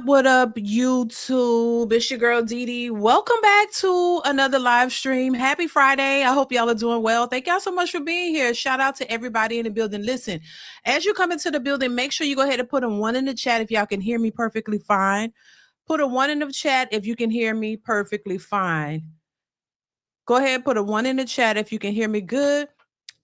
What up, YouTube? It's your girl DeeDee. Welcome back to another live stream. Happy Friday. I hope y'all are doing well. Thank y'all so much for being here. Shout out to everybody in the building. Listen, as you come into the building, make sure you go ahead and put a 1 in the chat if y'all can hear me perfectly fine. Put a 1 in the chat if you can hear me perfectly fine. Go ahead, put a 1 in the chat if you can hear me good.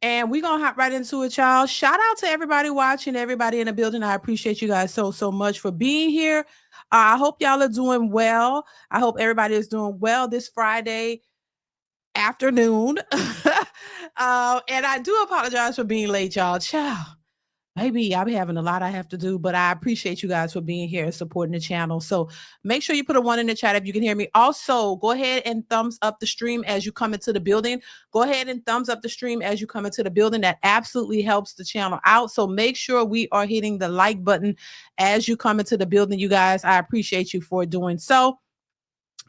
And we're going to hop right into it, y'all. Shout out to everybody watching, everybody in the building. I appreciate you guys so much for being here. I hope y'all are doing well. I hope everybody is doing well this Friday afternoon. And I do apologize for being late, y'all. Ciao. Maybe I'll be having a lot I have to do, but I appreciate you guys for being here and supporting the channel. So make sure you put a 1 in the chat if you can hear me. Also, go ahead and thumbs up the stream as you come into the building. Go ahead and thumbs up the stream as you come into the building. That absolutely helps the channel out. So make sure we are hitting the like button as you come into the building, you guys. I appreciate you for doing so.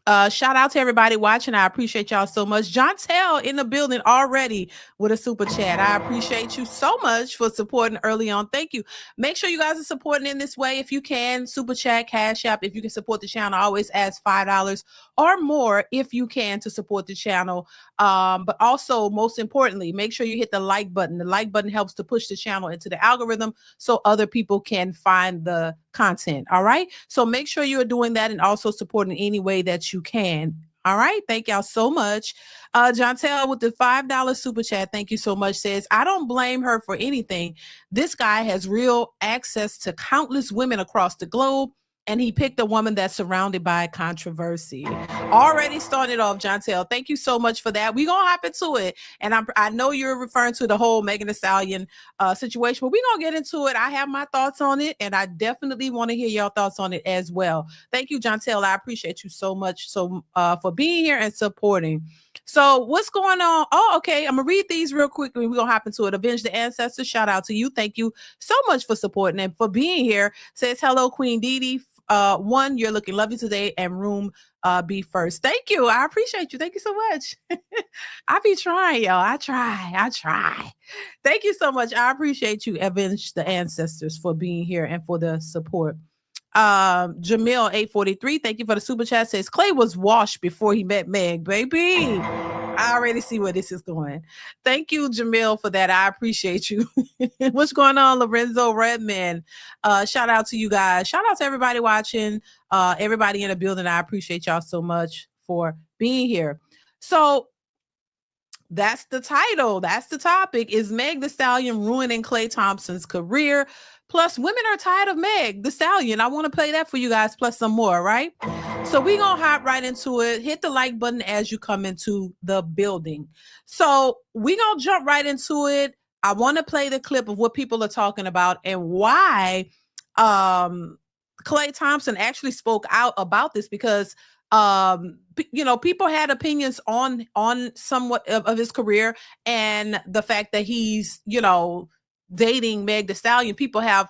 Shout out to everybody watching. I appreciate y'all so much. John Tell in the building already with a super chat. I appreciate you so much for supporting early on. Thank you. Make sure you guys are supporting in this way if you can. Super chat, Cash App. If you can support the channel, I always ask $5 or more if you can to support the channel. But also, most importantly, make sure you hit the like button. The like button helps to push the channel into the algorithm so other people can find the content. All right. So make sure you are doing that and also supporting any way that you can. All right. Thank y'all so much. John Tell with the $5 super chat. Thank you so much. Says, I don't blame her for anything. This guy has real access to countless women across the globe, and he picked a woman that's surrounded by controversy. Already started off, John Tell. Thank you so much for that. We're going to hop into it. And I know you're referring to the whole Megan Thee Stallion situation, but we're going to get into it. I have my thoughts on it, and I definitely want to hear your thoughts on it as well. Thank you, John Tell. I appreciate you so much for being here and supporting. So what's going on? Oh, okay. I'm going to read these real quickly. We're going to hop into it. Avenge the Ancestors. Shout out to you. Thank you so much for supporting and for being here. Says, hello, Queen DeeDee. One, you're looking lovely today, and room be first. Thank you. I appreciate you. Thank you so much. I be trying, y'all. I try. Thank you so much. I appreciate you, Avenge the Ancestors, for being here and for the support. Jamil 843, thank you for the super chat. Says Klay was washed before he met Meg, baby. I already see where this is going. Thank you, Jamil, for that. I appreciate you. What's going on, Lorenzo Redman? Shout out to you guys. Shout out to everybody watching, everybody in the building. I appreciate y'all so much for being here. So that's the title. That's the topic. Is Meg Thee Stallion ruining Klay Thompson's career? Plus, women are tired of Meg Thee Stallion. I want to play that for you guys, plus some more, right? So we're going to hop right into it. Hit the like button as you come into the building. So we're going to jump right into it. I want to play the clip of what people are talking about and why Klay Thompson actually spoke out about this, because people had opinions on somewhat of his career and the fact that he's dating Meg Thee Stallion. People have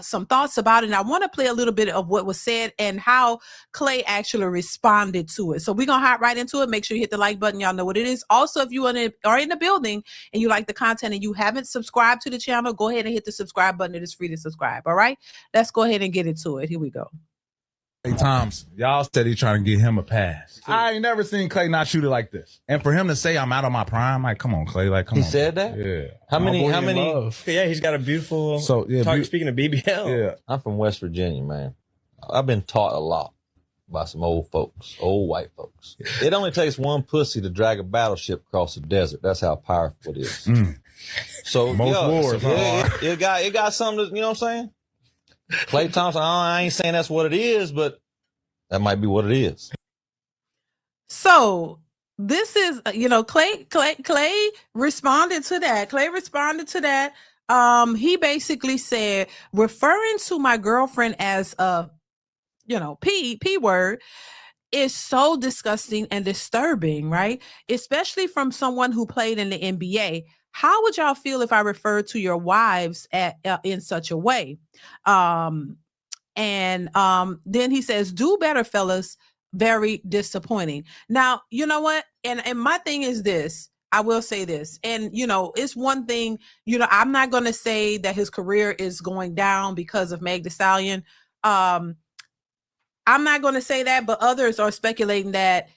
some thoughts about it, and I want to play a little bit of what was said and how Klay actually responded to it. So we're gonna hop right into it. Make sure you hit the like button. Y'all know what it is. Also, if you are in the building and you like the content and you haven't subscribed to the channel, go ahead and hit the subscribe button. It is free to subscribe. All right, let's go ahead and get into it. Here we go. Klay Thompson, y'all steady trying to get him a pass. I ain't never seen Klay not shoot it like this. And for him to say I'm out of my prime, like, come on, Klay, like, come on. He said that? Yeah. How many? Yeah, he's got a beautiful. So yeah, speaking of BBL, yeah. I'm from West Virginia, man. I've been taught a lot by some old folks, old white folks. It only takes one pussy to drag a battleship across the desert. That's how powerful it is. So most wars, it got something to, you know what I'm saying? Klay Thompson, I ain't saying that's what it is, but that might be what it is. So this is, Klay responded to that. Klay responded to that. He basically said, referring to my girlfriend as a, P word is so disgusting and disturbing, right? Especially from someone who played in the NBA. How would y'all feel if I referred to your wives in such a way? Then he says, do better, fellas. Very disappointing. Now, you know what? And my thing is this. I will say this. And, it's one thing, I'm not going to say that his career is going down because of Meg Thee Stallion. I'm not going to say that, but others are speculating that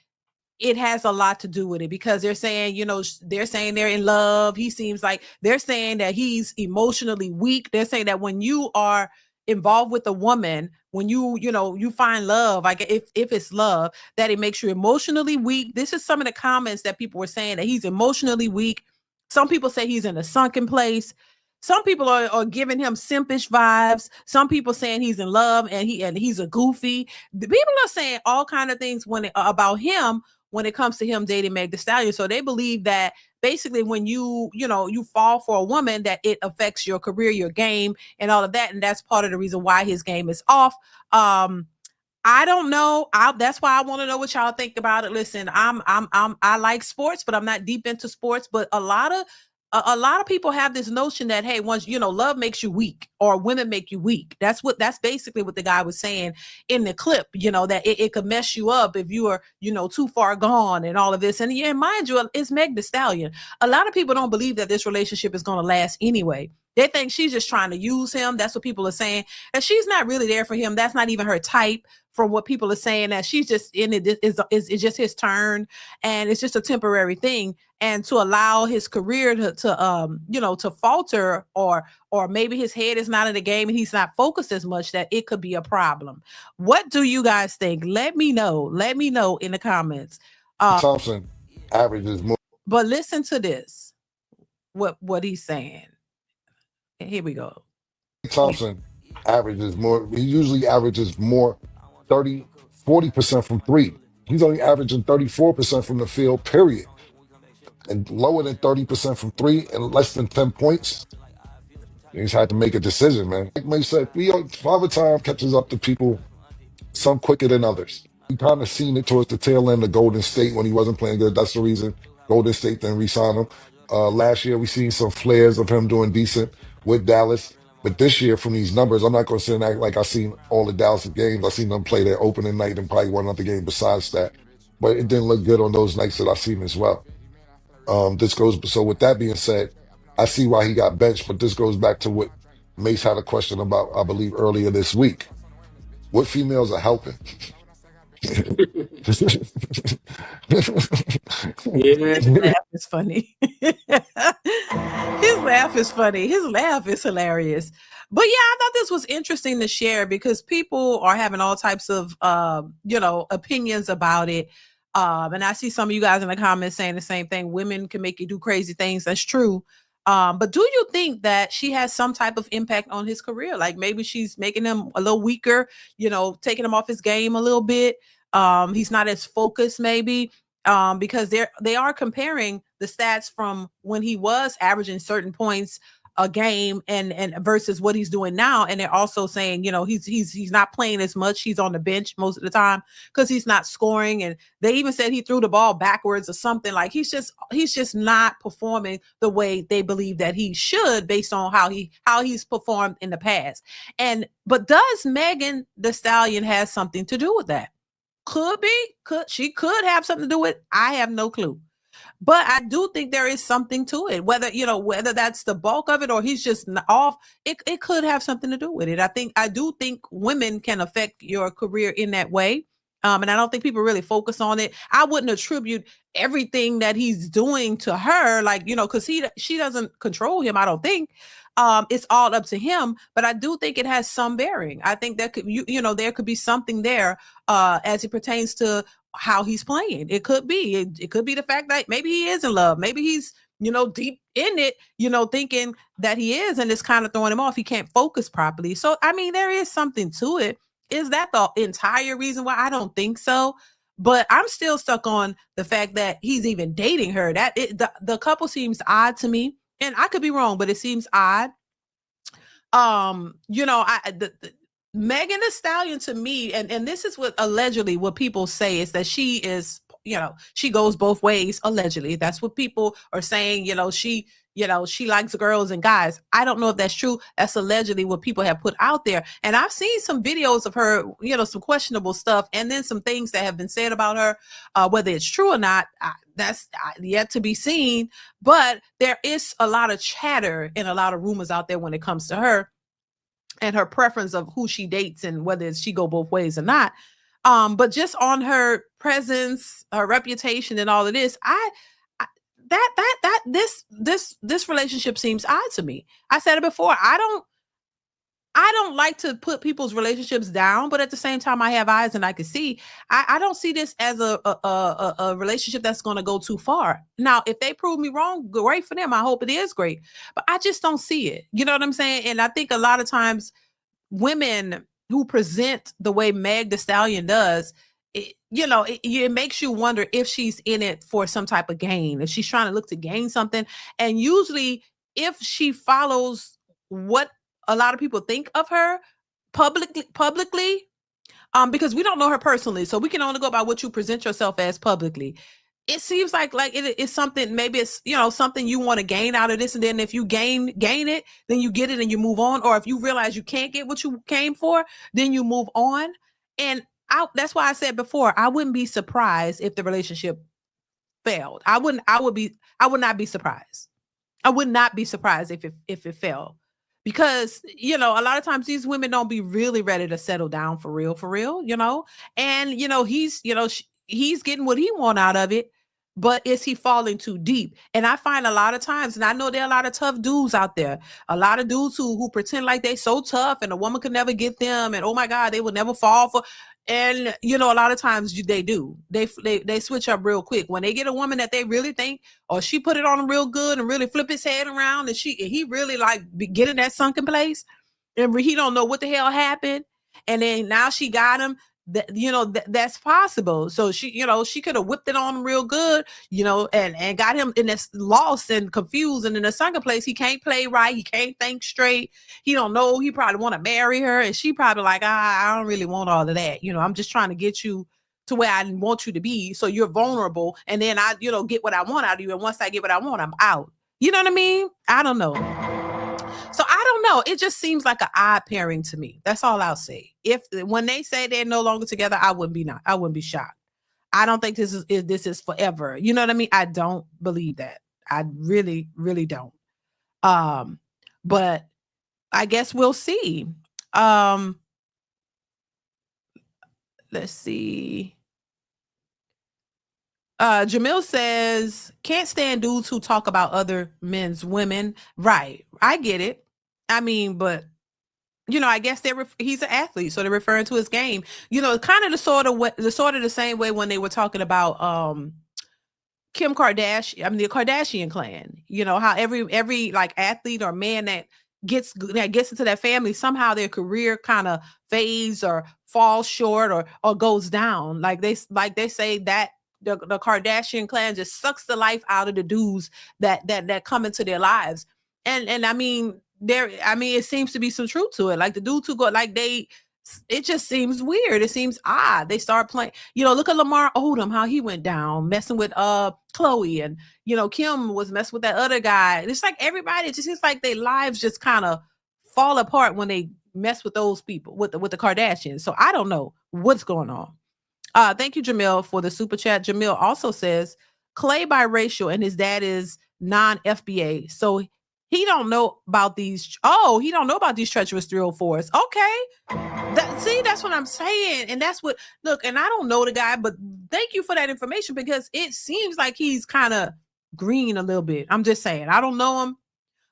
it has a lot to do with it, because they're saying, they're saying they're in love. He seems like they're saying that he's emotionally weak. They're saying that when you are involved with a woman, when you find love, like if it's love, that it makes you emotionally weak. This is some of the comments that people were saying, that he's emotionally weak. Some people say he's in a sunken place. Some people are giving him simpish vibes. Some people saying he's in love and he's a goofy. The people are saying all kind of things about him when it comes to him dating Meg Thee Stallion. So they believe that basically when you fall for a woman, that it affects your career, your game, and all of that. And that's part of the reason why his game is off. I don't know. That's why I want to know what y'all think about it. Listen, I like sports, but I'm not deep into sports. But a lot of a lot of people have this notion that, hey, once, love makes you weak, or women make you weak. That's basically what the guy was saying in the clip, that it could mess you up if you are, too far gone and all of this. And yeah, mind you, it's Meg Thee Stallion. A lot of people don't believe that this relationship is going to last anyway. They think she's just trying to use him. That's what people are saying. And she's not really there for him. That's not even her type, from what people are saying, that she's just in it. It's just his turn, and it's just a temporary thing. And to allow his career to falter, or maybe his head is not in the game and he's not focused as much, that it could be a problem. What do you guys think? Let me know in the comments. Thompson averages more. But listen to this, what he's saying. Here we go. Thompson averages more. He usually averages more, 40% from three. He's only averaging 34% from the field, period. And lower than 30% from three and less than 10 points. He's had to make a decision, man. Like May said, Father Time catches up to people, some quicker than others. We kind of seen it towards the tail end of Golden State when he wasn't playing good. That's the reason Golden State didn't re-sign him. Last year, we seen some flares of him doing decent with Dallas. But this year, from these numbers, I'm not going to say that like I seen all the Dallas games. I seen them play their opening night and probably one other game besides that. But it didn't look good on those nights that I seen as well. So with that being said, I see why he got benched, but this goes back to what Mace had a question about, I believe, earlier this week. What females are helping? His laugh is funny. His laugh is funny. His laugh is hilarious. But yeah, I thought this was interesting to share, because people are having all types of opinions about it. And I see some of you guys in the comments saying the same thing. Women can make you do crazy things. That's true. But do you think that she has some type of impact on his career? Like maybe she's making him a little weaker, taking him off his game a little bit. He's not as focused, maybe, because they are comparing the stats from when he was averaging certain points a game and versus what he's doing now. And they're also saying, he's not playing as much. He's on the bench most of the time because he's not scoring. And they even said he threw the ball backwards or something. Like he's just not performing the way they believe that he should, based on how he's performed in the past. But does Megan Thee Stallion has something to do with that? She could have something to do with it. I have no clue. But I do think there is something to it, whether that's the bulk of it or he's just off. It could have something to do with it. I do think women can affect your career in that way. And I don't think people really focus on it. I wouldn't attribute everything that he's doing to her, because she doesn't control him. I don't think. It's all up to him, but I do think it has some bearing. I think there could be something there as it pertains to how he's playing. It could be. It could be the fact that maybe he is in love. Maybe he's, deep in it, thinking that he is, and it's kind of throwing him off. He can't focus properly. So, I mean, there is something to it. Is that the entire reason why? I don't think so. But I'm still stuck on the fact that he's even dating her. The couple seems odd to me. And I could be wrong, but it seems odd. Megan Thee Stallion to me, and this is what people say, is that she is, she goes both ways. Allegedly, that's what people are saying. She likes girls and guys. I don't know if that's true. That's allegedly what people have put out there. And I've seen some videos of her, some questionable stuff, and then some things that have been said about her, whether it's true or not. That's yet to be seen. But there is a lot of chatter and a lot of rumors out there when it comes to her and her preference of who she dates and whether she go both ways or not. But just on her presence, her reputation, and all of this, this relationship seems odd to me. I said it before. I don't like to put people's relationships down, but at the same time, I have eyes and I can see. I don't see this as a relationship that's going to go too far. Now, if they prove me wrong, great for them. I hope it is great, but I just don't see it. You know what I'm saying? And I think a lot of times women who present the way Meg Thee Stallion does, it makes you wonder if she's in it for some type of gain, if she's trying to look to gain something. And usually if she follows what a lot of people think of her publicly, because we don't know her personally, so we can only go by what you present yourself as publicly. it seems like it's something, maybe it's, you know, something you want to gain out of this, and then if you gain it, then you get it and you move on. Or if you realize you can't get what you came for, then you move on. And that's why I said before, I wouldn't be surprised if the relationship failed. I would not be surprised. I would not be surprised if it failed. Because, you know, a lot of times these women don't be really ready to settle down for real, you know. And, you know, he's getting what he want out of it, but is he falling too deep? And I find a lot of times, and I know there are a lot of tough dudes out there, a lot of dudes who pretend like they so tough and a woman could never get them, and oh my God, they will never fall for. And, you know, a lot of times they do. They switch up real quick. When they get a woman that they really think, or she put it on him real good and really flip his head around, and he really like get in that sunken place, and he don't know what the hell happened. And then now she got him. That, you know, that's possible. So she, you know, she could have whipped it on him real good, you know, and got him in this lost and confused and in a sunken place. He can't play right. He can't think straight. He don't know. He probably want to marry her, and she probably like, I don't really want all of that. You know, I'm just trying to get you to where I want you to be, so you're vulnerable, and then I, you know, get what I want out of you. And once I get what I want, I'm out. You know what I mean? I don't know. So I don't know. It just seems like an odd pairing to me. That's all I'll say. When they say they're no longer together, I wouldn't be shocked. I don't think this is forever. You know what I mean? I don't believe that. I really, really don't. But I guess we'll see. Let's see. Jamil says, can't stand dudes who talk about other men's women. Right. I get it. I mean, but, you know, I guess he's an athlete, so they're referring to his game. You know, kind of the sort of the same way when they were talking about Kim Kardashian, I mean the Kardashian clan. You know, how every like athlete or man that gets into that family, somehow their career kind of fades or falls short or goes down. Like they say that the Kardashian clan just sucks the life out of the dudes that come into their lives. And I mean, it seems to be some truth to it. Like the dudes who go, like it just seems weird. It seems odd. They start playing, you know, look at Lamar Odom, how he went down messing with Khloe, and, you know, Kim was messing with that other guy. And it's like everybody, it just seems like their lives just kind of fall apart when they mess with those people, with the Kardashians. So I don't know what's going on. Thank you, Jamil, for the super chat. Jamil also says Klay biracial and his dad is non-FBA. So he don't know about these. Oh, he don't know about these treacherous 304s. Okay. That's what I'm saying. And that's what, look, and I don't know the guy, but thank you for that information, because it seems like he's kind of green a little bit. I'm just saying, I don't know him,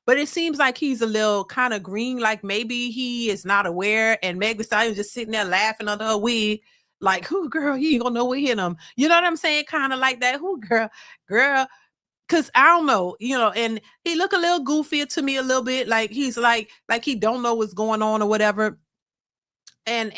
but it seems like he's a little kind of green. Like maybe he is not aware, and Meg Thee Stallion just sitting there laughing under her wig. Like, who, girl, he ain't gonna know what hit him. You know what I'm saying? Kind of like that. Who, girl. Cause I don't know, you know, and he look a little goofy to me a little bit. Like he's like he don't know what's going on or whatever. And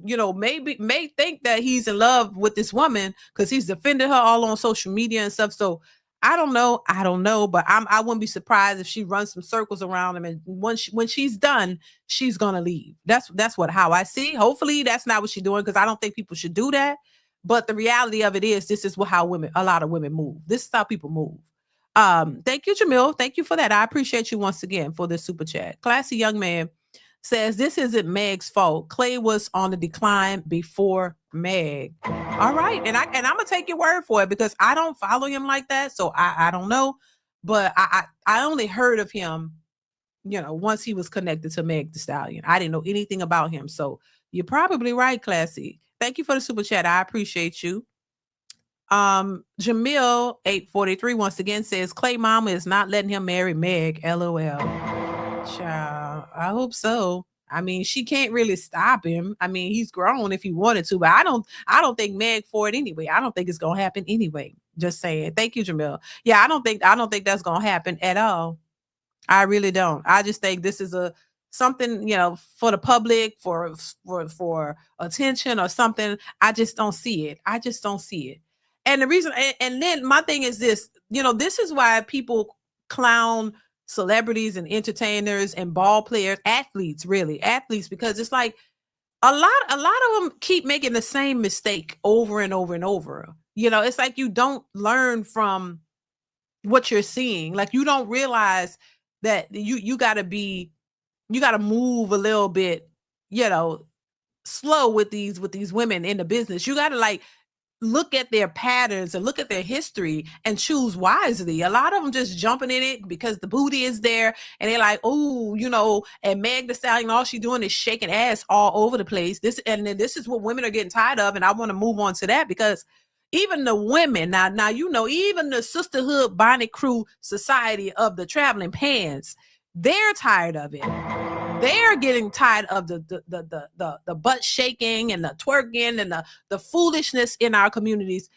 you know, may think that he's in love with this woman because he's defended her all on social media and stuff. So I don't know, but I wouldn't be surprised if she runs some circles around him, and when she's done, she's gonna leave. That's how I see. Hopefully that's not what she's doing, because I don't think people should do that. But the reality of it is, this is how a lot of women move. This is how people move. Thank you, Jamil. Thank you for that. I appreciate you once again for this super chat. Classy young man says, this isn't Meg's fault. Klay was on the decline before Meg. All right. And I'm going to take your word for it, because I don't follow him like that. So I don't know. But I only heard of him, you know, once he was connected to Meg Thee Stallion. I didn't know anything about him. So you're probably right, Classy. Thank you for the super chat. I appreciate you. Jamil 843 once again says, Klay mama is not letting him marry Meg. LOL. Child, I hope so. I mean, she can't really stop him. I mean, he's grown if he wanted to, but I don't think Meg for it anyway. I don't think it's gonna happen anyway. Just saying. Thank you, Jamil. Yeah, I don't think that's gonna happen at all. I really don't. I just think this is something, you know, for the public, for attention or something. I just don't see it. And the reason, and then my thing is this, you know, this is why people clown celebrities and entertainers and ball players, athletes, because it's like a lot of them keep making the same mistake over and over and over. It's like you don't learn from what you're seeing. Like you don't realize that you got to move a little bit, slow with these women in the business. You got to like look at their patterns and look at their history and choose wisely. A lot of them just jumping in it because the booty is there and they're like, oh, and Meg Thee Stallion, all she doing is shaking ass all over the place. This is what women are getting tired of. And I want to move on to that because even the women now, even the Sisterhood Bonnet Crew Society of the Traveling Pants, they're tired of it. They're getting tired of the butt shaking and the twerking and the foolishness in our communities.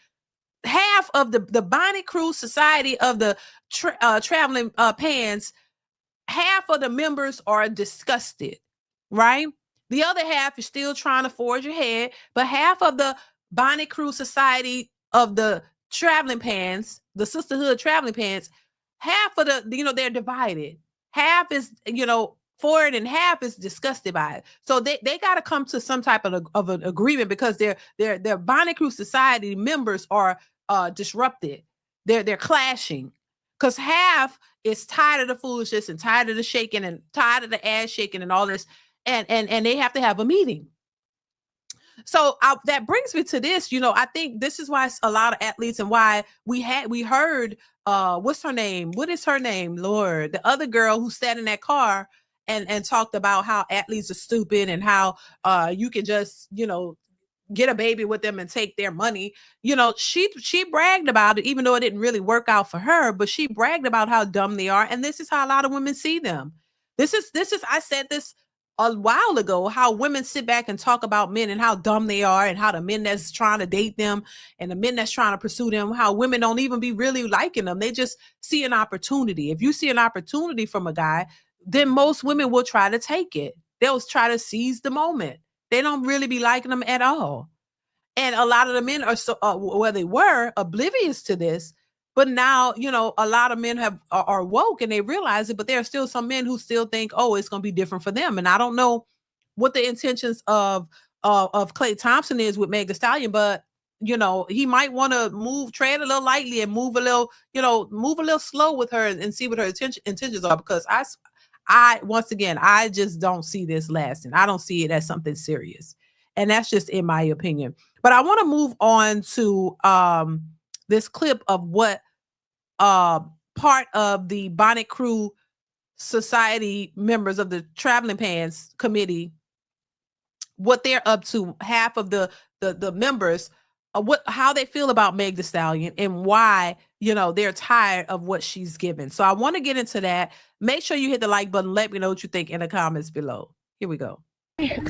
Half of the Bonnet Crew Society of the Traveling Pants, half of the members are disgusted, right? The other half is still trying to forge ahead, but half of the Bonnet Crew Society of the Traveling Pants, the Sisterhood Traveling Pants, half of they're divided. Half is, for it and half is disgusted by it. So they got to come to some type of an agreement because their Bonnet Crew Society members are disrupted. They're clashing because half is tired of the foolishness and tired of the shaking and tired of the ass shaking and all this, and they have to have a meeting. So that brings me to this. I think this is why a lot of athletes and why we heard what's her name? What is her name? Lord, the other girl who sat in that car and talked about how athletes are stupid and how you can just, get a baby with them and take their money. She bragged about it, even though it didn't really work out for her, but she bragged about how dumb they are. And this is how a lot of women see them. This is, I said this a while ago, how women sit back and talk about men and how dumb they are and how the men that's trying to date them and the men that's trying to pursue them, how women don't even be really liking them. They just see an opportunity. If you see an opportunity from a guy, then most women will try to take it. They'll try to seize the moment. They don't really be liking them at all. And a lot of the men are they were oblivious to this. But now, a lot of men are woke and they realize it, but there are still some men who still think, oh, it's going to be different for them. And I don't know what the intentions of Klay Thompson is with Meg Thee Stallion, but, he might want to tread a little lightly and move a little slow with her and see what her intentions are, because once again, I just don't see this lasting. I don't see it as something serious. And that's just in my opinion. But I want to move on to this clip of what part of the Bonnet Crew Society members of the Traveling Pants Committee, what they're up to. Half of the members, how they feel about Meg Thee Stallion and why, they're tired of what she's given. So I want to get into that. Make sure you hit the like button. Let me know what you think in the comments below. Here we go.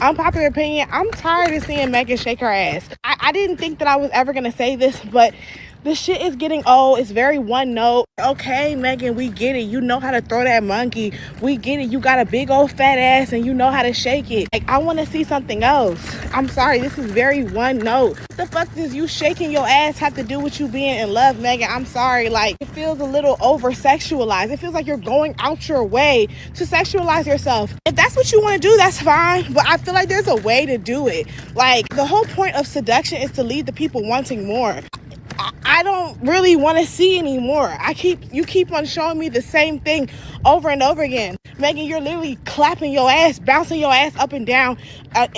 Unpopular opinion, I'm tired of seeing Megan shake her ass. I didn't think that I was ever going to say this, but this shit is getting old. It's very one note. Okay, Megan, we get it. You know how to throw that monkey. We get it. You got a big old fat ass and you know how to shake it. Like, I want to see something else. I'm sorry. This is very one note. What the fuck does you shaking your ass have to do with you being in love, Megan? I'm sorry. Like, it feels a little over-sexualized. It feels like you're going out your way to sexualize yourself. If that's what you want to do, that's fine. But I feel like there's a way to do it. Like, the whole point of seduction is to leave the people wanting more. I don't really want to see anymore. You keep on showing me the same thing over and over again. Megan, you're literally clapping your ass, bouncing your ass up and down,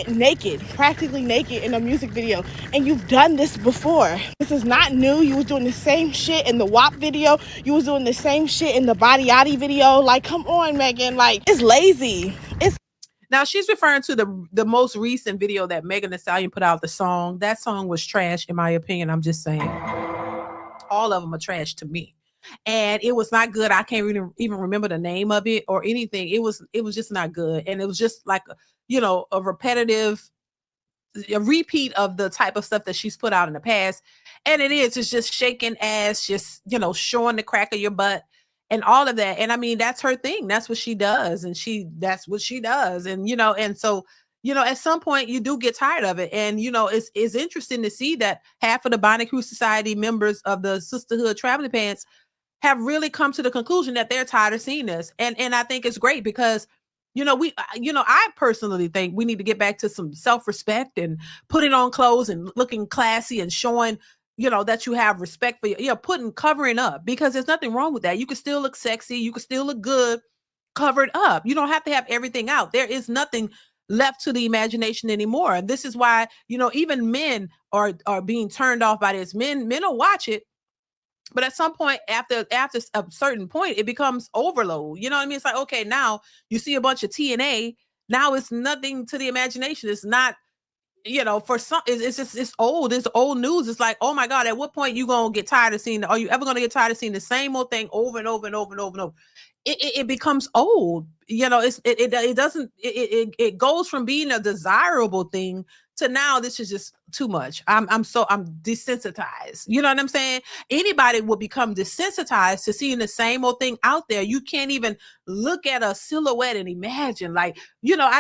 naked, practically naked in a music video. And you've done this before. This is not new. You was doing the same shit in the WAP video. You was doing the same shit in the Body Yachty video. Like, come on, Megan. Like, it's lazy. Now she's referring to the most recent video that Megan Thee Stallion put out. The song, that song was trash in my opinion. I'm just saying, all of them are trash to me, and it was not good. I can't even remember the name of it or anything. It was just not good, and it was just like a repetitive, a repeat of the type of stuff that she's put out in the past. And it's just shaking ass, just showing the crack of your butt. And all of that. And I mean, that's her thing. That's what she does. And that's what she does. And, and so, at some point you do get tired of it. And, it's interesting to see that half of the Bonnet Crew Society members of the Sisterhood Traveling Pants have really come to the conclusion that they're tired of seeing this. And I think it's great because, I personally think we need to get back to some self-respect and putting on clothes and looking classy and showing that you have respect for covering up, because there's nothing wrong with that. You can still look sexy, you can still look good covered up. You don't have to have everything out. There is nothing left to the imagination anymore. And this is why, even men are being turned off by this. Men will watch it, but at some point, after a certain point, it becomes overload. You know what I mean? It's like, okay, now you see a bunch of TNA. Now it's nothing to the imagination. It's not, for some, it's old. It's old news. It's like, oh my God, at what point you gonna get tired of seeing? Are you ever gonna get tired of seeing the same old thing over and over and over and over and over? It becomes old. It goes from being a desirable thing to now this is just too much. I'm desensitized. You know what I'm saying? Anybody will become desensitized to seeing the same old thing out there. You can't even look at a silhouette and imagine. I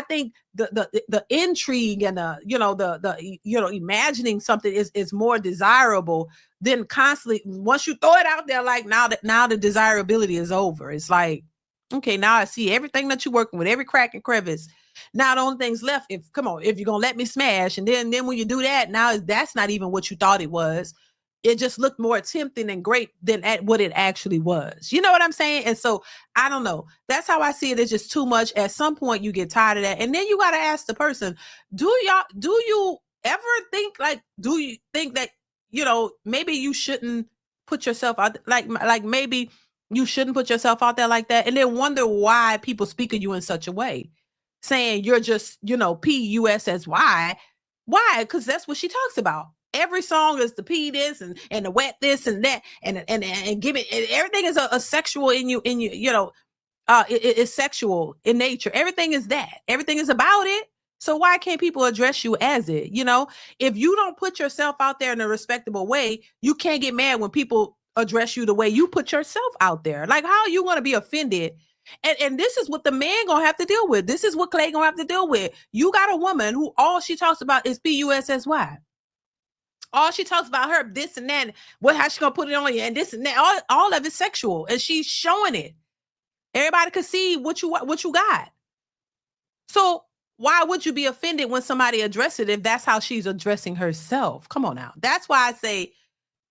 think the intrigue and the imagining something is more desirable than constantly, once you throw it out there, like now the desirability is over. It's like, okay, now I see everything that you're working with, every crack and crevice. Now the only thing's left, if you're gonna let me smash, and then when you do that, now that's not even what you thought it was. It just looked more tempting and great than at what it actually was. You know what I'm saying? And so I don't know. That's how I see it. It's just too much. At some point you get tired of that. And then you got to ask the person, do you ever think, do you think that, maybe you shouldn't put yourself out, like maybe you shouldn't put yourself out there like that, and then wonder why people speak of you in such a way, saying you're just, P-U-S-S-Y. Why? Because that's what she talks about. Every song is the P this and the wet this and that and give it, and everything is a sexual it's sexual in nature. Everything is that. Everything is about it. So why can't people address you as it? If you don't put yourself out there in a respectable way, you can't get mad when people address you the way you put yourself out there. Like, how are you going to be offended? And this is what the man gonna have to deal with. This is what Klay gonna have to deal with. You got a woman who all she talks about is P-U-S-S-Y. All she talks about her this and that. How she gonna put it on you and this and that. All of it sexual, and she's showing it. Everybody can see what you got. So why would you be offended when somebody addresses it if that's how she's addressing herself? Come on now. That's why I say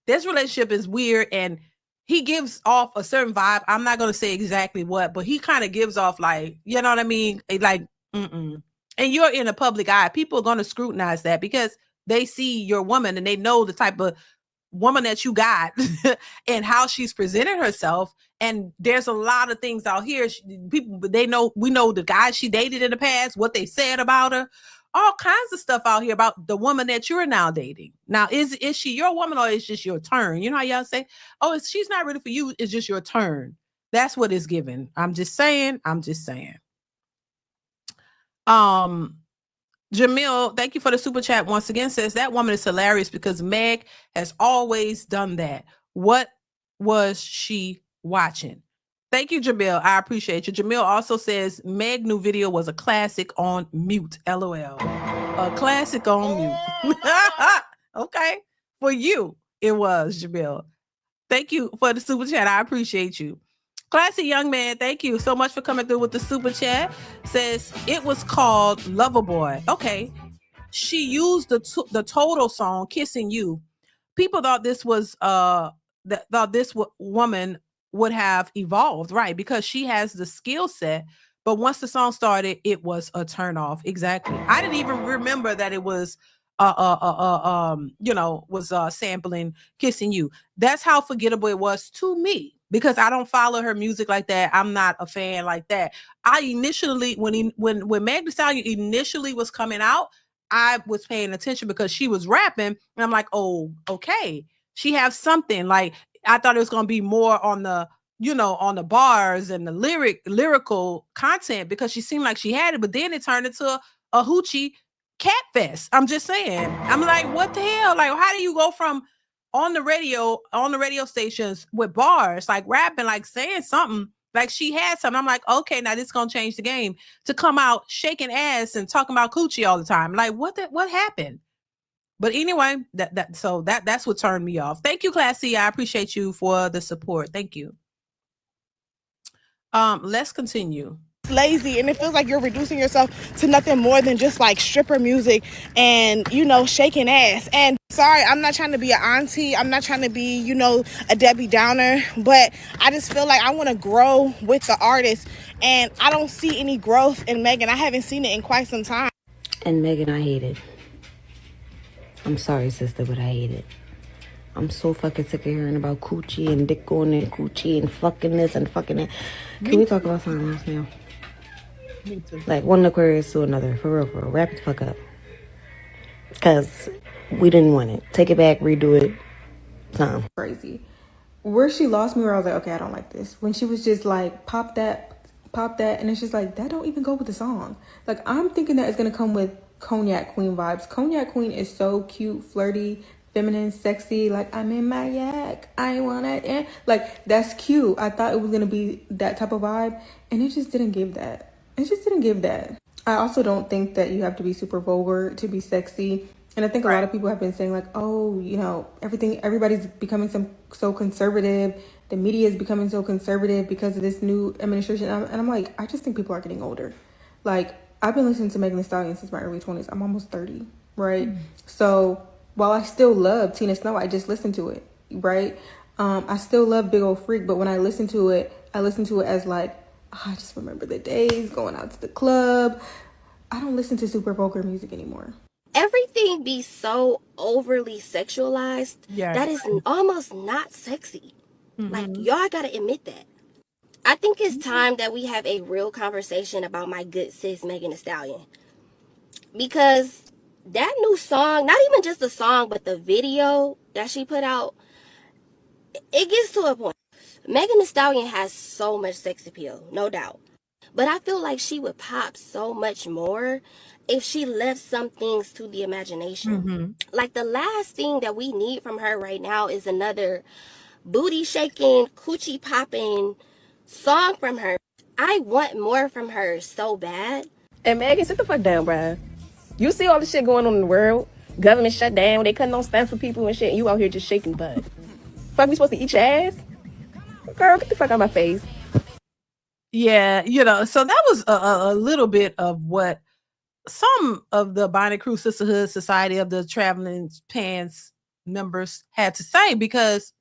this relationship is weird, and he gives off a certain vibe. I'm not going to say exactly what, but he kind of gives off like, you know what I mean? Like, and you're in a public eye. People are going to scrutinize that because they see your woman and they know the type of woman that you got and how she's presented herself. And there's a lot of things out here. We know the guys she dated in the past, what they said about her, all kinds of stuff out here about the woman that you're now dating. Now, is she your woman, or is just your turn? You know how y'all say, oh, she's not ready for you. It's just your turn. That's what it's given. I'm just saying. Jamil, thank you for the super chat once again, says that woman is hilarious because Meg has always done that. What was she watching? Thank you, Jamil. I appreciate you. Jamil also says Meg new video was a classic on mute. LOL. A classic on mute. Okay. For you, it was, Jamil. Thank you for the super chat. I appreciate you. Classy young man, thank you so much for coming through with the super chat. Says it was called Loverboy. Okay. She used the Total song Kissing You. People thought this was woman would have evolved, right? Because she has the skill set, but once the song started, it was a turn off. Exactly. I didn't even remember that it was sampling Kissing You. That's how forgettable it was to me, because I don't follow her music like that. I'm not a fan like that. I initially, when Meg Thee Stallion initially was coming out, I was paying attention because she was rapping, and I'm like, oh, okay, she has something. Like, I thought it was going to be more on the, on the bars and the lyrical content, because she seemed like she had it, but then it turned into a hoochie cat fest. I'm just saying. I'm like, what the hell? Like, how do you go from on the radio stations with bars, like rapping, like saying something, like she had something. I'm like, okay, now this is gonna change the game, to come out shaking ass and talking about coochie all the time. Like, what happened? But anyway, that's what turned me off. Thank you, Classy. I appreciate you for the support. Thank you. Let's continue. lazy, and it feels like you're reducing yourself to nothing more than just like stripper music and, you know, shaking ass. And sorry, I'm not trying to be an auntie, I'm not trying to be, you know, a Debbie Downer, but I just feel like I want to grow with the artist, and I don't see any growth in Megan. I haven't seen it in quite some time. And Megan, I hate it. I'm sorry, sister, but I hate it. I'm so fucking sick of hearing about coochie and dick going in coochie and fucking this and fucking that. Can we talk about something else now? Me too. Like one Aquarius to another. For real, for real. Wrap it the fuck up. Because we didn't want it. Take it back, redo it. Something. Crazy. Where she lost me, where I was like, okay, I don't like this. When she was just like, pop that, and it's just like, that don't even go with the song. Like, I'm thinking that it's gonna come with Cognac Queen vibes. Cognac Queen is so cute, flirty, feminine, sexy. Like, I'm in my yak, I want it, and like, that's cute. I thought it was gonna be that type of vibe, and it just didn't give that. It just didn't give that. I also don't think that you have to be super vulgar to be sexy. And I think a lot of people have been saying like, oh, you know, everybody's becoming so conservative. The media is becoming so conservative because of this new administration. And I'm like, I just think people are getting older. Like, I've been listening to Megan Thee Stallion since my early 20s. I'm almost 30, right? So while I still love Tina Snow, I just listened to it, right? I still love Big Ol' Freak, but when I listen to it as like, oh, I just remember the days going out to the club. I don't listen to super vulgar music anymore. Everything be so overly sexualized that is almost not sexy. Like, y'all gotta admit that. I think it's time that we have a real conversation about my good sis Megan Thee Stallion, because that new song, not even just the song but the video that she put out, it gets to a point. Megan Thee Stallion has so much sex appeal, no doubt, but I feel like she would pop so much more if she left some things to the imagination. Like, the last thing that we need from her right now is another booty shaking, coochie popping song from her. I want more from her so bad. And Megan, sit the fuck down, bruh. You see all the shit going on in the world. Government shut down. They cutting on stamps for people and shit. And you out here just shaking butt. Fuck, we supposed to eat your ass? Girl, get the fuck out of my face. Yeah, you know, so that was a little bit of what some of the Bonnet Crew Sisterhood Society of the Traveling Pants members had to say, because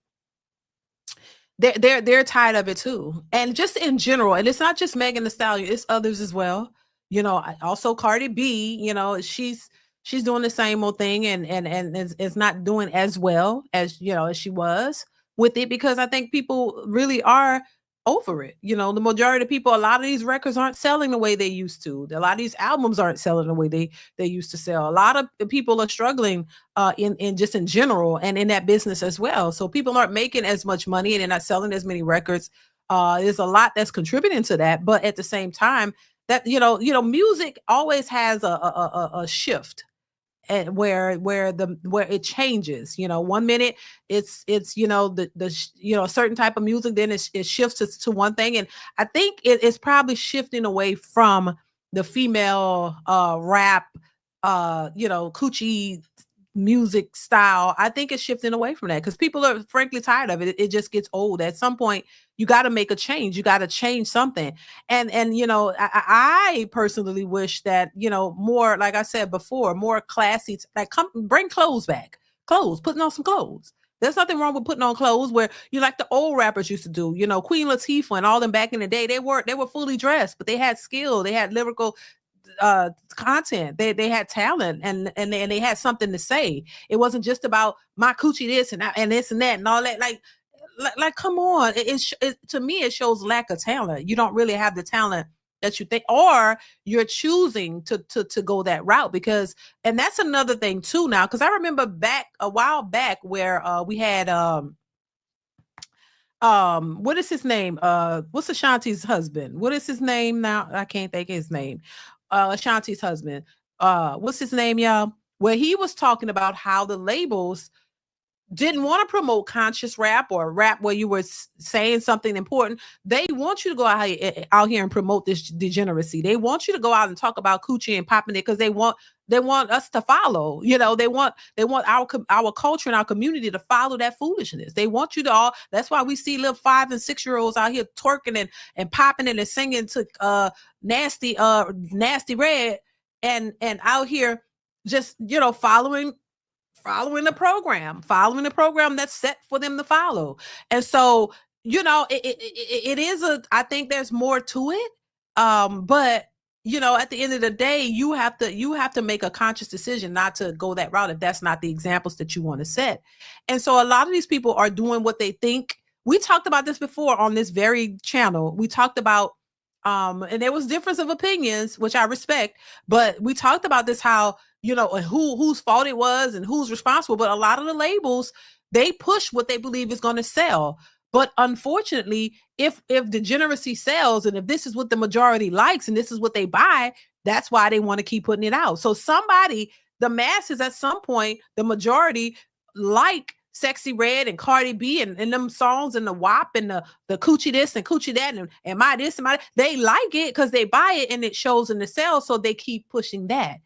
they're tired of it too. And just in general, and it's not just Megan Thee Stallion, it's others as well. You know, also Cardi B, you know, she's doing the same old thing, and is not doing as well as, you know, as she was with it, because I think people really are over it. You know, the majority of people, a lot of these records aren't selling the way they used to. A lot of these albums aren't selling the way they used to sell. A lot of people are struggling in just in general and in that business as well. So people aren't making as much money and they're not selling as many records. There's a lot that's contributing to that, but at the same time, that you know, music always has a shift. And where it changes, you know, 1 minute it's you know, the you know, a certain type of music, then it shifts to one thing. And I think it's probably shifting away from the female rap, you know, coochie music style. I think it's shifting away from that because people are frankly tired of it. It just gets old. At some point, you got to make a change. You got to change something. And you know, I personally wish that, you know, more, like I said before, more classy, like bring clothes back. Putting on some clothes. There's nothing wrong with putting on clothes where you, like the old rappers used to do. You know, Queen Latifah and all them back in the day, they were fully dressed, but they had skill. They had lyrical content. They had talent, and they had something to say. It wasn't just about my coochie this and this and that and all that. Like come on. It to me, it shows lack of talent. You don't really have the talent that you think, or you're choosing to go that route, because, and that's another thing too now, because I remember a while back where we had what is his name? What's Ashanti's husband? What is his name now? I can't think of his name. Ashanti's husband. What's his name, y'all? Where he was talking about how the labels didn't want to promote conscious rap or rap where you were saying something important. They want you to go out here and promote this degeneracy. They want you to go out and talk about coochie and popping it because they want us to follow. You know, they want our culture and our community to follow that foolishness. They want you to all. That's why we see little 5 and 6 year olds out here twerking and popping it and singing to nasty red and out here just following the program that's set for them to follow. And so, it is I think there's more to it. But at the end of the day, you have to make a conscious decision not to go that route if that's not the examples that you want to set. And so a lot of these people are doing what they think. We talked about this before on this very channel. We talked about and there was difference of opinions, which I respect, but we talked about this, how, whose fault it was and who's responsible. But a lot of the labels, they push what they believe is going to sell. But unfortunately, if degeneracy sells and if this is what the majority likes and this is what they buy, that's why they want to keep putting it out. So the masses at some point, the majority like Sexy Red and Cardi B and them songs and the WAP and the coochie this and coochie that and my this and my, they like it because they buy it and it shows in the sales, so they keep pushing that.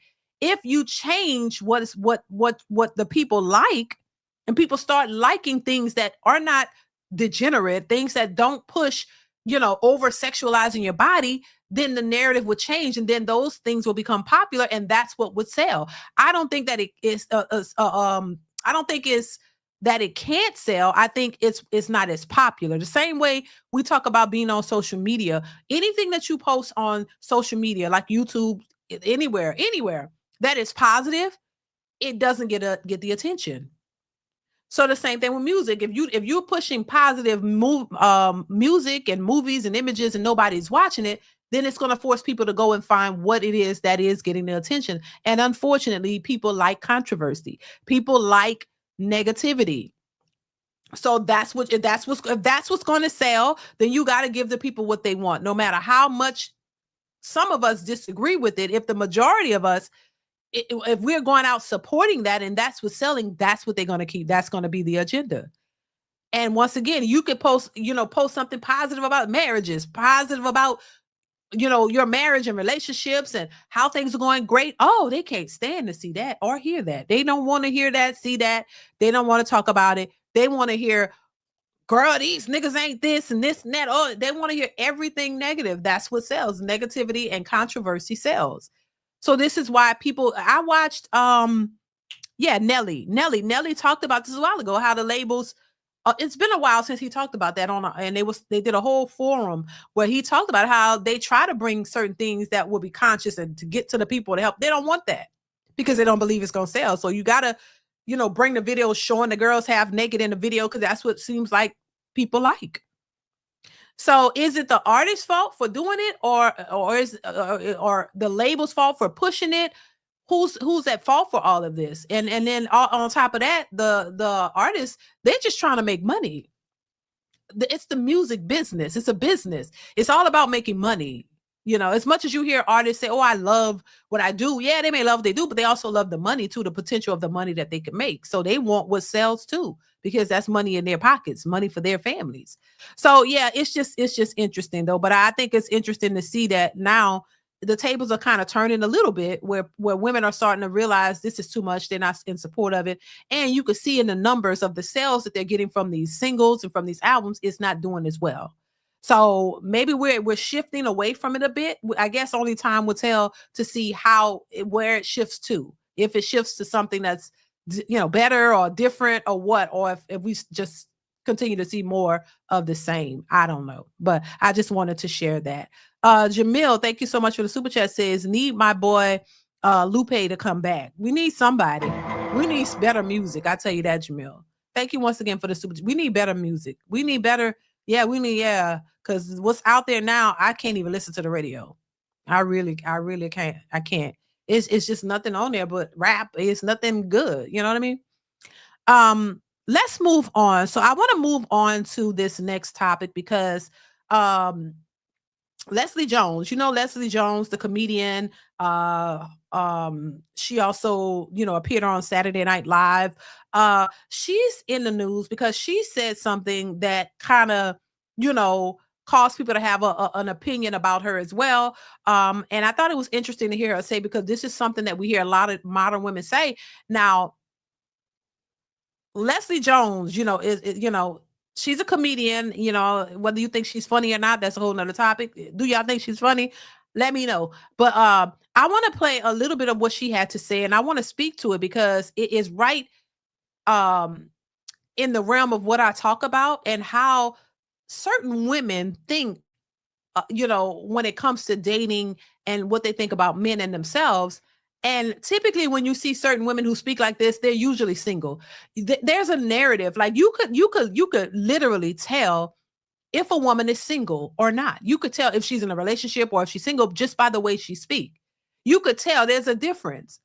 If you change what the people like, and people start liking things that are not degenerate, things that don't push, over sexualizing your body, then the narrative would change, and then those things will become popular, and that's what would sell. I don't think that it is. I don't think it's that it can't sell. I think it's not as popular. The same way we talk about being on social media. Anything that you post on social media, like YouTube, anywhere that is positive, it doesn't get the attention. So the same thing with music. If you're pushing positive music and movies and images and nobody's watching it, then it's going to force people to go and find what it is that is getting their attention. And unfortunately, people like controversy. People like negativity. So if that's what's going to sell, then you got to give the people what they want, no matter how much some of us disagree with it. If the majority of us, if we're going out supporting that and that's what's selling, that's what they're going to keep. That's going to be the agenda. And once again, you could post something positive about marriages, positive about, your marriage and relationships and how things are going great. Oh, they can't stand to see that or hear that. They don't want to hear that, see that. They don't want to talk about it. They want to hear, girl, these niggas ain't this and this and that. Oh, they want to hear everything negative. That's what sells. Negativity and controversy sells. So this is why I watched, Nelly talked about this a while ago, how the labels, it's been a while since he talked about that and they did a whole forum where he talked about how they try to bring certain things that will be conscious and to get to the people to help. They don't want that because they don't believe it's going to sell. So you got to, bring the video showing the girls half naked in the video because that's what seems like people like. So is it the artist's fault for doing it or is or the label's fault for pushing it? Who's at fault for all of this? And then on top of that, the artists, they're just trying to make money. It's the music business. It's a business. It's all about making money. As much as you hear artists say, oh, I love what I do. Yeah, they may love what they do, but they also love the money too, the potential of the money that they can make. So they want what sells too, because that's money in their pockets, money for their families. So yeah, it's just interesting though. But I think it's interesting to see that now the tables are kind of turning a little bit where women are starting to realize this is too much. They're not in support of it. And you can see in the numbers of the sales that they're getting from these singles and from these albums, it's not doing as well. So maybe we're shifting away from it a bit. I guess only time will tell to see where it shifts to. If it shifts to something that's, better or different or what, or if we just continue to see more of the same. I don't know, but I just wanted to share that. Jamil, thank you so much for the super chat. Says, need my boy Lupe to come back. We need somebody. We need better music. I tell you that, Jamil. Thank you once again for the super. We need better music. We need better. Yeah, because what's out there now, I can't even listen to the radio. I really can't. I can't. It's just nothing on there but rap. It's nothing good. You know what I mean? Let's move on. So I want to move on to this next topic because Leslie Jones, Leslie Jones, the comedian. She also, appeared on Saturday Night Live. She's in the news because she said something that kind of, caused people to have an opinion about her as well. And I thought it was interesting to hear her say, because this is something that we hear a lot of modern women say. Now, Leslie Jones, she's a comedian, whether you think she's funny or not, that's a whole nother topic. Do y'all think she's funny? Let me know. But I want to play a little bit of what she had to say, and I want to speak to it because it is right in the realm of what I talk about and how certain women think, when it comes to dating and what they think about men and themselves. And typically when you see certain women who speak like this, they're usually single. There's a narrative. Like you could literally tell if a woman is single or not. You could tell if she's in a relationship or if she's single just by the way she speaks. You could tell there's a difference.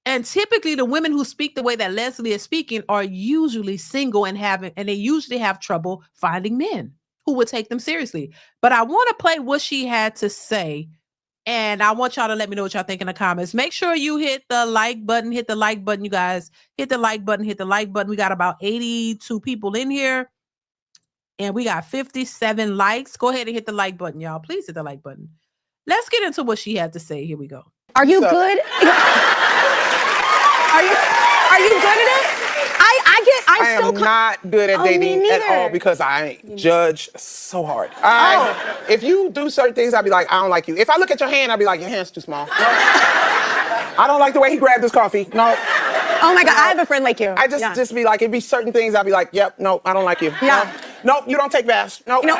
And typically the women who speak the way that Leslie is speaking are usually single and they usually have trouble finding men who would take them seriously. But I want to play what she had to say. And I want y'all to let me know what y'all think in the comments. Make sure you hit the like button. Hit the like button, you guys. Hit the like button. Hit the like button. We got about 82 people in here. And we got 57 likes. Go ahead and hit the like button, y'all. Please hit the like button. Let's get into what she had to say. Here we go. Are you good? Are you good at it? I am not good at dating at all because I judge so hard. If you do certain things, I'll be like, I don't like you. If I look at your hand, I'll be like, your hand's too small. No. I don't like the way he grabbed his coffee. No. Oh my God, I have a friend like you. I just be like, it'd be certain things I'll be like, yep, no, I don't like you. Yeah. No, you don't take baths. No. No.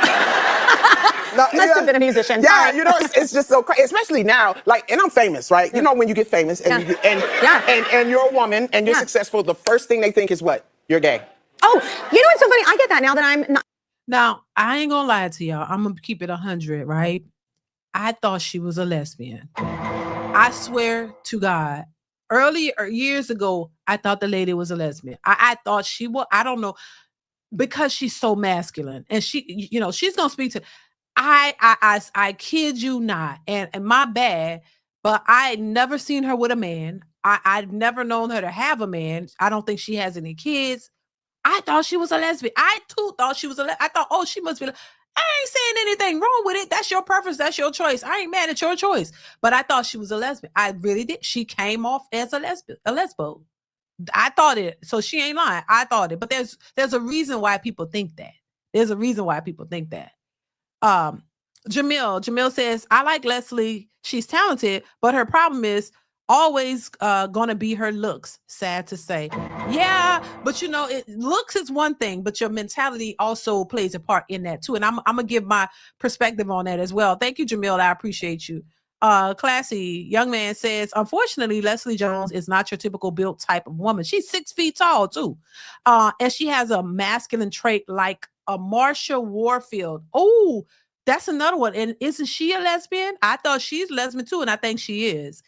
Must have been a musician. Yeah, it's just so crazy, especially now. Like, and I'm famous, right? You know, when you get famous and you're a woman and you're successful, the first thing they think is what? You're gay. Oh, you know what's so funny? I get that now that I'm not. Now, I ain't gonna lie to y'all. I'm gonna keep it 100, right? I thought she was a lesbian. I swear to God. Earlier, years ago, I thought the lady was a lesbian. I thought she was, I don't know, because she's so masculine. And she, she's gonna speak to, I kid you not, and my bad, but I had never seen her with a man. I've never known her to have a man. I don't think she has any kids. I thought she was a lesbian. I too thought she was I thought, oh, she must be. I ain't saying anything wrong with it. That's your preference. That's your choice. I ain't mad at your choice. But I thought she was a lesbian. I really did. She came off as a lesbo. I thought it. So she ain't lying. I thought it. But there's a reason why people think that. There's a reason why people think that. Jamil says, I like Leslie. She's talented, but her problem is always gonna be her looks. Sad to say. Yeah, but looks is one thing, but your mentality also plays a part in that too. And I'm gonna give my perspective on that as well. Thank you, Jamil. I appreciate you. Classy young man says, unfortunately, Leslie Jones is not your typical built type of woman. She's 6 feet tall too. And she has a masculine trait like a Marsha Warfield. Oh, that's another one. And isn't she a lesbian? I thought she's lesbian too, and I think she is.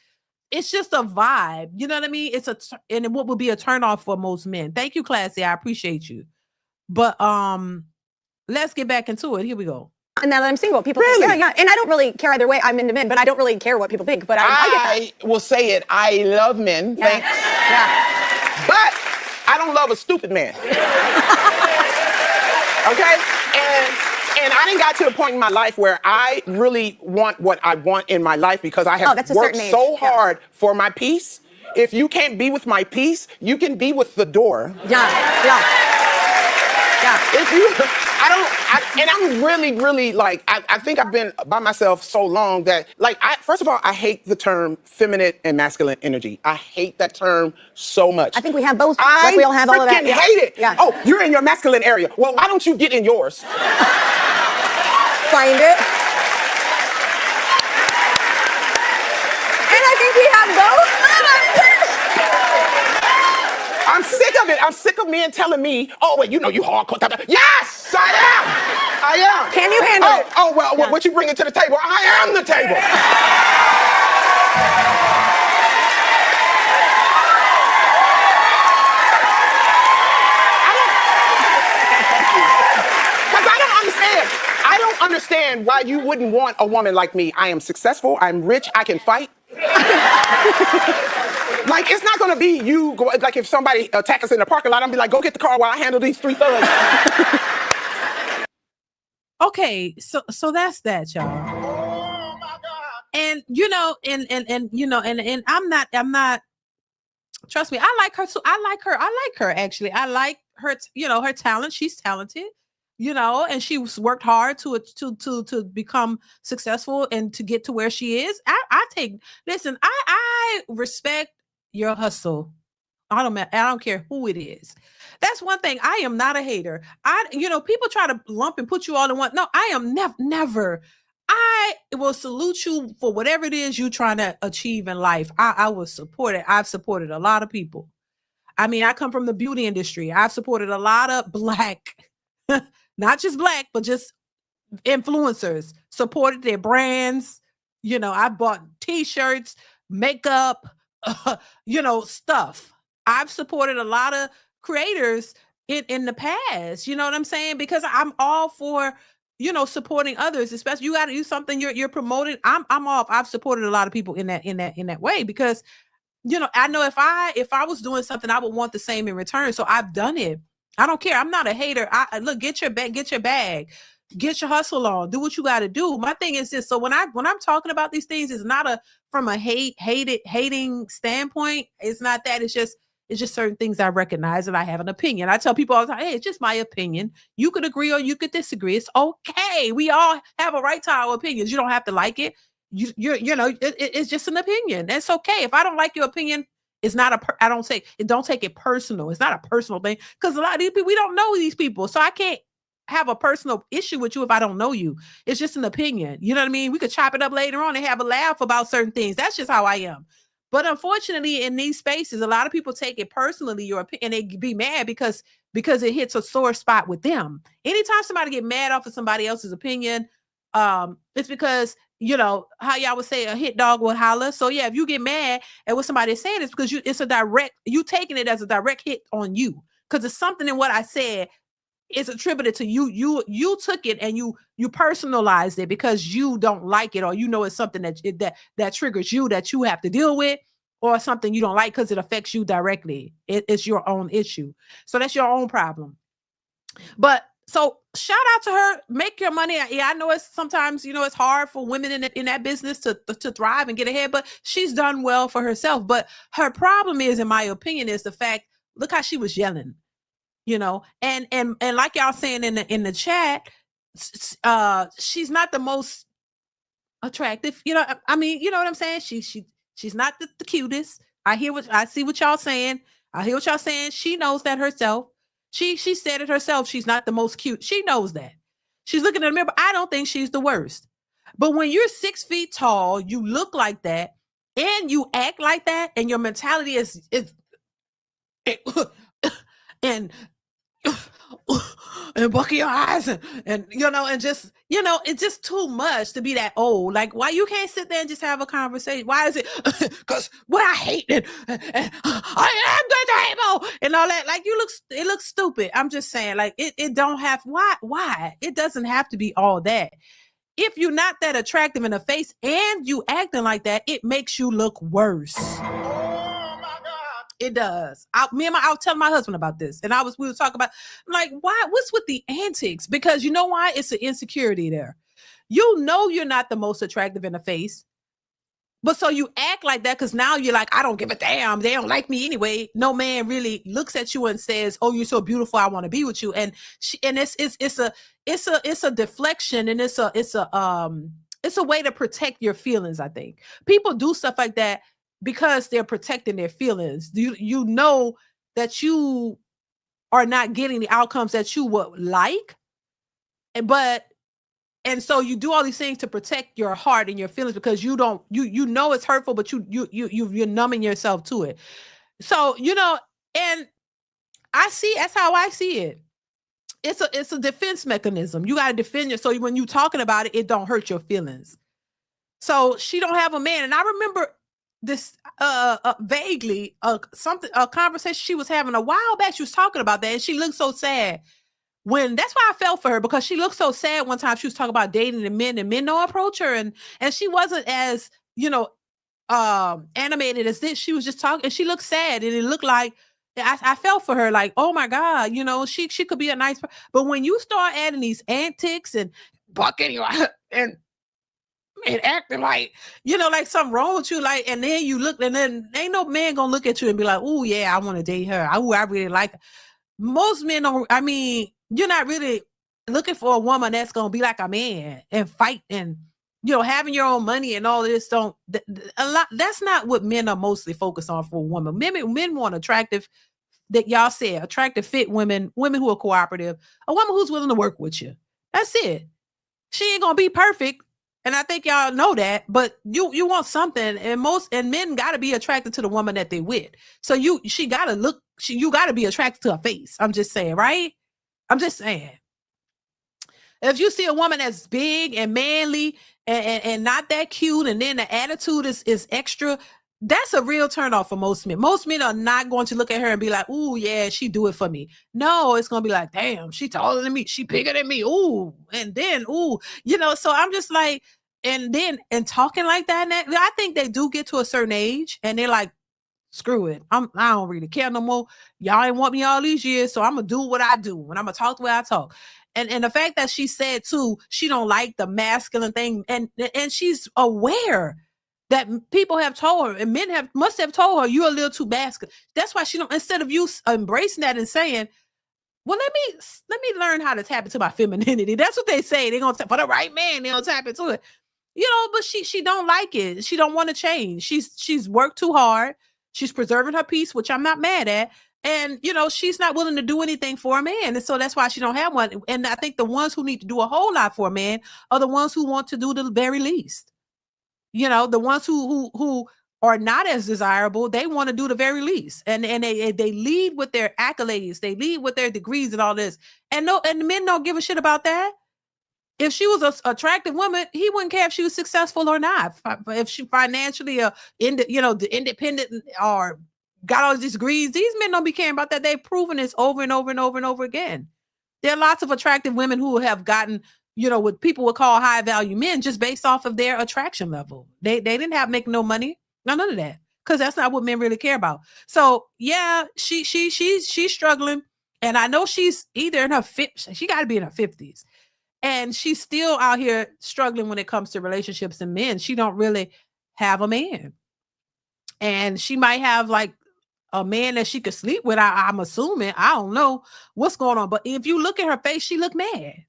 It's just a vibe. You know what I mean? And what would be a turnoff for most men. Thank you, Classy. I appreciate you. But let's get back into it. Here we go. And now that I'm single, people think, yeah. And I don't really care either way. I'm into men, but I don't really care what people think. But I get that. Will say it. I love men. Yeah. Thanks. Yeah. But I don't love a stupid man. Okay? And I didn't got to the point in my life where I really want what I want in my life because I have worked so hard for my peace. If you can't be with my peace, you can be with the door. Yeah. If you, and I'm really like, I think I've been by myself so long that, like, first of all, I hate the term feminine and masculine energy. I hate that term so much. I think we have both. Like we all have all of that. I hate it. Yeah. Oh, you're in your masculine area. Well, why don't you get in yours? Find it. And I think we have both. I'm sick of it. I'm sick of men telling me, oh, wait, you hardcore. Yes, I am. Can you handle it? Oh, well, what you bringing to the table? I am the table. Because I don't understand understand why you wouldn't want a woman like me. I am successful. I'm rich. I can fight. Like, it's not going to be you, like, if somebody attack us in the parking lot, I'm be like, go get the car while I handle these 3 thugs. Okay, so that's that, y'all. Oh my God. And you know, and I'm not. Trust me, I like her. So I like her actually. I like her. Her talent. She's talented. And she's worked hard to become successful and to get to where she is. Listen, I respect your hustle. I don't care who it is. That's one thing. I am not a hater. People try to lump and put you all in one. No, I am never. I will salute you for whatever it is you're trying to achieve in life. I will support it. I've supported a lot of people. I mean, I come from the beauty industry. I've supported a lot of Black, not just Black, but just influencers, supported their brands. I bought t-shirts, makeup, stuff. I've supported a lot of creators in the past. You know what I'm saying? Because I'm all for, supporting others, especially you got to do something you're promoting. I'm off. I've supported a lot of people in that way because, I know if I was doing something, I would want the same in return. So I've done it. I don't care. I'm not a hater. Look, get your bag, get your hustle on, do what you got to do. My thing is this. So when I'm talking about these things, it's not from a hating standpoint. It's not that. It's just certain things I recognize and I have an opinion. I tell people all the time, hey, it's just my opinion. You could agree or you could disagree. It's okay. We all have a right to our opinions. You don't have to like it. It's just an opinion. That's okay. If I don't like your opinion, it's not don't take it personal. It's not a personal thing because a lot of these people, we don't know these people. So I can't have a personal issue with you if I don't know you. It's just an opinion. You know what I mean? We could chop it up later on and have a laugh about certain things. That's just how I am. But unfortunately, in these spaces, a lot of people take it personally, your opinion, and they be mad because it hits a sore spot with them. Anytime somebody get mad off of somebody else's opinion, it's because, how y'all would say a hit dog will holler. So yeah, if you get mad at what somebody is saying, it's because you taking it as a direct hit on you. Because it's something in what I said is attributed to you. You took it and you personalized it because you don't like it, or it's something that triggers you that you have to deal with, or something you don't like because it affects you directly. It's your own issue. So that's your own problem. But so shout out to her. Make your money. Yeah, I know it's sometimes, it's hard for women in that business to thrive and get ahead, but she's done well for herself. But her problem is, in my opinion, is the fact, look how she was yelling. And like y'all saying in the chat, she's not the most attractive. I mean, you know what I'm saying? She's not the cutest. I see what y'all saying. I hear what y'all saying. She knows that herself. She said it herself. She's not the most cute. She knows that. She's looking in the mirror. But I don't think she's the worst. But when you're 6 feet tall, you look like that, and you act like that, and your mentality is and buckle your eyes and just it's just too much to be that old. Like, why you can't sit there and just have a conversation? Why is it because what I hate it and I am the table and all that? Like, it looks stupid. I'm just saying, like, it don't have why it doesn't have to be all that. If you're not that attractive in the face and you acting like that, it makes you look worse. It does. I was telling my husband about this, and we were talking about, like, why? What's with the antics? Because you know why? It's an insecurity there. You're not the most attractive in the face, but so you act like that because now you're like, I don't give a damn. They don't like me anyway. No man really looks at you and says, "Oh, you're so beautiful. I want to be with you." And it's a deflection, and it's a way to protect your feelings. I think people do stuff like that because they're protecting their feelings. You know that you are not getting the outcomes that you would like, and so you do all these things to protect your heart and your feelings because you know it's hurtful, but you're numbing yourself to it. So and that's how I see it. It's a defense mechanism. You got to defend yourself. So when you talking about it, it don't hurt your feelings. So she don't have a man, and I remember this vaguely a conversation she was having a while back. She was talking about that, and she looked so sad. when that's why I felt for her, because she looked so sad one time. She was talking about dating the men and men don't approach her, and she wasn't as, animated as this. She was just talking and she looked sad, and it looked like I felt for her, like, oh my God, she could be a nice person. But when you start adding these antics and bucking you and acting like, like something wrong with you, like, and then you look, and then ain't no man gonna look at you and be like, oh yeah, I want to date her. I really like her. Most men don't. I mean, you're not really looking for a woman that's gonna be like a man and fight and having your own money and all this. That's not what men are mostly focused on for a woman. Men want attractive, that y'all said, attractive, fit women who are cooperative, a woman who's willing to work with you. That's it. She ain't gonna be perfect, and I think y'all know that. But you want something, and men got to be attracted to the woman that they with. So you got to be attracted to her face. I'm just saying, right? I'm just saying. If you see a woman that's big and manly and not that cute, and then the attitude is extra, that's a real turnoff for most men. Most men are not going to look at her and be like, ooh, yeah, she do it for me. No, it's going to be like, damn, she taller than me. She bigger than me. Ooh. And then, ooh, so I'm just like, and talking like that, and I think they do get to a certain age and they're like, screw it. I don't really care no more. Y'all ain't want me all these years, so I'm going to do what I do, and I'm going to talk the way I talk. And the fact that she said too, she don't like the masculine thing, and she's aware that people have told her, and men must have told her, you're a little too masculine. That's why she don't, instead of you embracing that and saying, well, let me learn how to tap into my femininity. That's what they say. They're gonna for the right man, they'll tap into it. But she don't like it. She don't want to change. She's worked too hard. She's preserving her peace, which I'm not mad at. And, she's not willing to do anything for a man. And so that's why she don't have one. And I think the ones who need to do a whole lot for a man are the ones who want to do the very least. The ones who are not as desirable, they want to do the very least. And they lead with their accolades. They lead with their degrees and all this. And the men don't give a shit about that. If she was an attractive woman, he wouldn't care if she was successful or not. If she financially, independent or got all these degrees, these men don't be caring about that. They've proven this over and over and over and over again. There are lots of attractive women who have gotten, what people would call high value men just based off of their attraction level. They didn't have make no money, none of that, because that's not what men really care about. So yeah, she's struggling, and I know she's either in her 50s. She got to be in her 50s. And she's still out here struggling when it comes to relationships and men. She don't really have a man. And she might have like a man that she could sleep with. I'm assuming. I don't know what's going on. But if you look at her face, she look mad.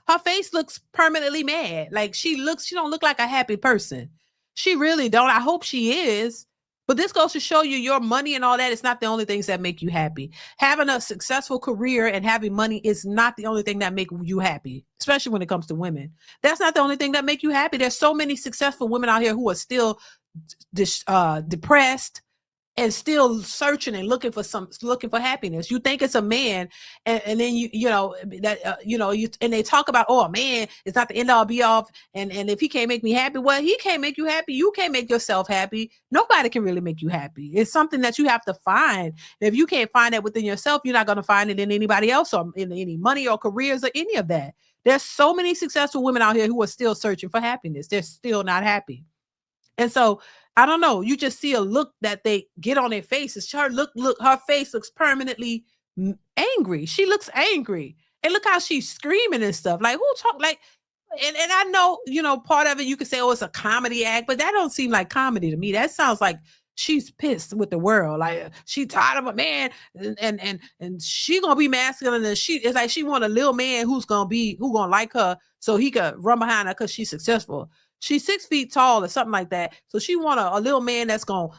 Her face looks permanently mad. Like she don't look like a happy person. She really don't. I hope she is. But this goes to show you your money and all that is not the only things that make you happy. Having a successful career and having money is not the only thing that make you happy, especially when it comes to women. That's not the only thing that make you happy. There's so many successful women out here who are still depressed and still searching and looking for happiness. You think it's a man, and then and they talk about, oh, a man is not the end all be all, and if he can't make me happy, well, he can't make you happy. You can't make yourself happy. Nobody can really make you happy. It's something that you have to find. And if you can't find that within yourself, you're not going to find it in anybody else or in any money or careers or any of that. There's so many successful women out here who are still searching for happiness. They're still not happy. And so I don't know. You just see a look that they get on their faces. Her her face looks permanently angry. She looks angry. And look how she's screaming and stuff. Like, who talk like, and I know, part of it you could say, oh, it's a comedy act, but that don't seem like comedy to me. That sounds like she's pissed with the world. Like she tired of a man and she gonna be masculine, and it's like she want a little man who gonna like her so he could run behind her because she's successful. She's 6 feet tall or something like that. So she want a little man that's going to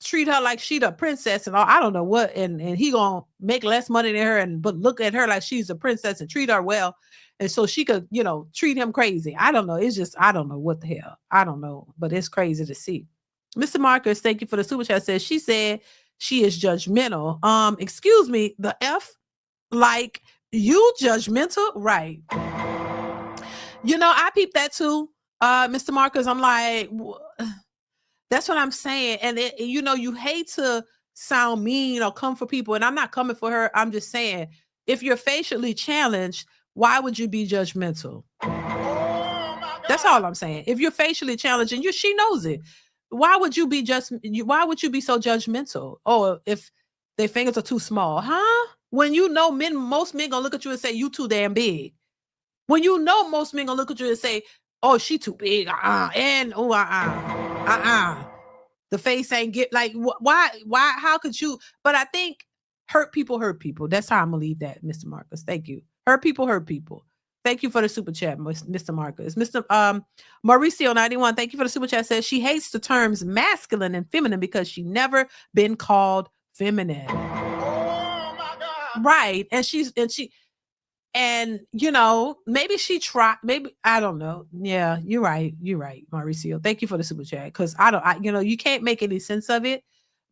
treat her like she the princess and all, I don't know what. And he going to make less money than her but look at her like she's a princess and treat her well. And so she could, treat him crazy. I don't know. It's just, I don't know what the hell. I don't know, but it's crazy to see. Mr. Marcus, thank you for the super chat. She said she is judgmental. Excuse me, the F, like you judgmental? Right. I peeped that too. Mr. Marcus, I'm like, that's what I'm saying. And you hate to sound mean or come for people. And I'm not coming for her. I'm just saying, if you're facially challenged, why would you be judgmental? That's all I'm saying. If you're facially challenged and she knows it, why would you be why would you be so judgmental? Oh, if their fingers are too small, huh? When you know most men gonna look at you and say, you too damn big. When you know most men gonna look at you and say, oh, she too big, and the face ain't get like why, how could you? But I think hurt people. That's how I'm gonna leave that, Mr. Marcus. Thank you. Hurt people. Thank you for the super chat, Mr. Marcus. Mr. Mauricio 91, thank you for the super chat. Says she hates the terms masculine and feminine because she never been called feminine. Oh my God. Right. And you know, maybe she tried, maybe, I don't know. Yeah, you're right, Mauricio. Thank you for the super chat. Because you can't make any sense of it.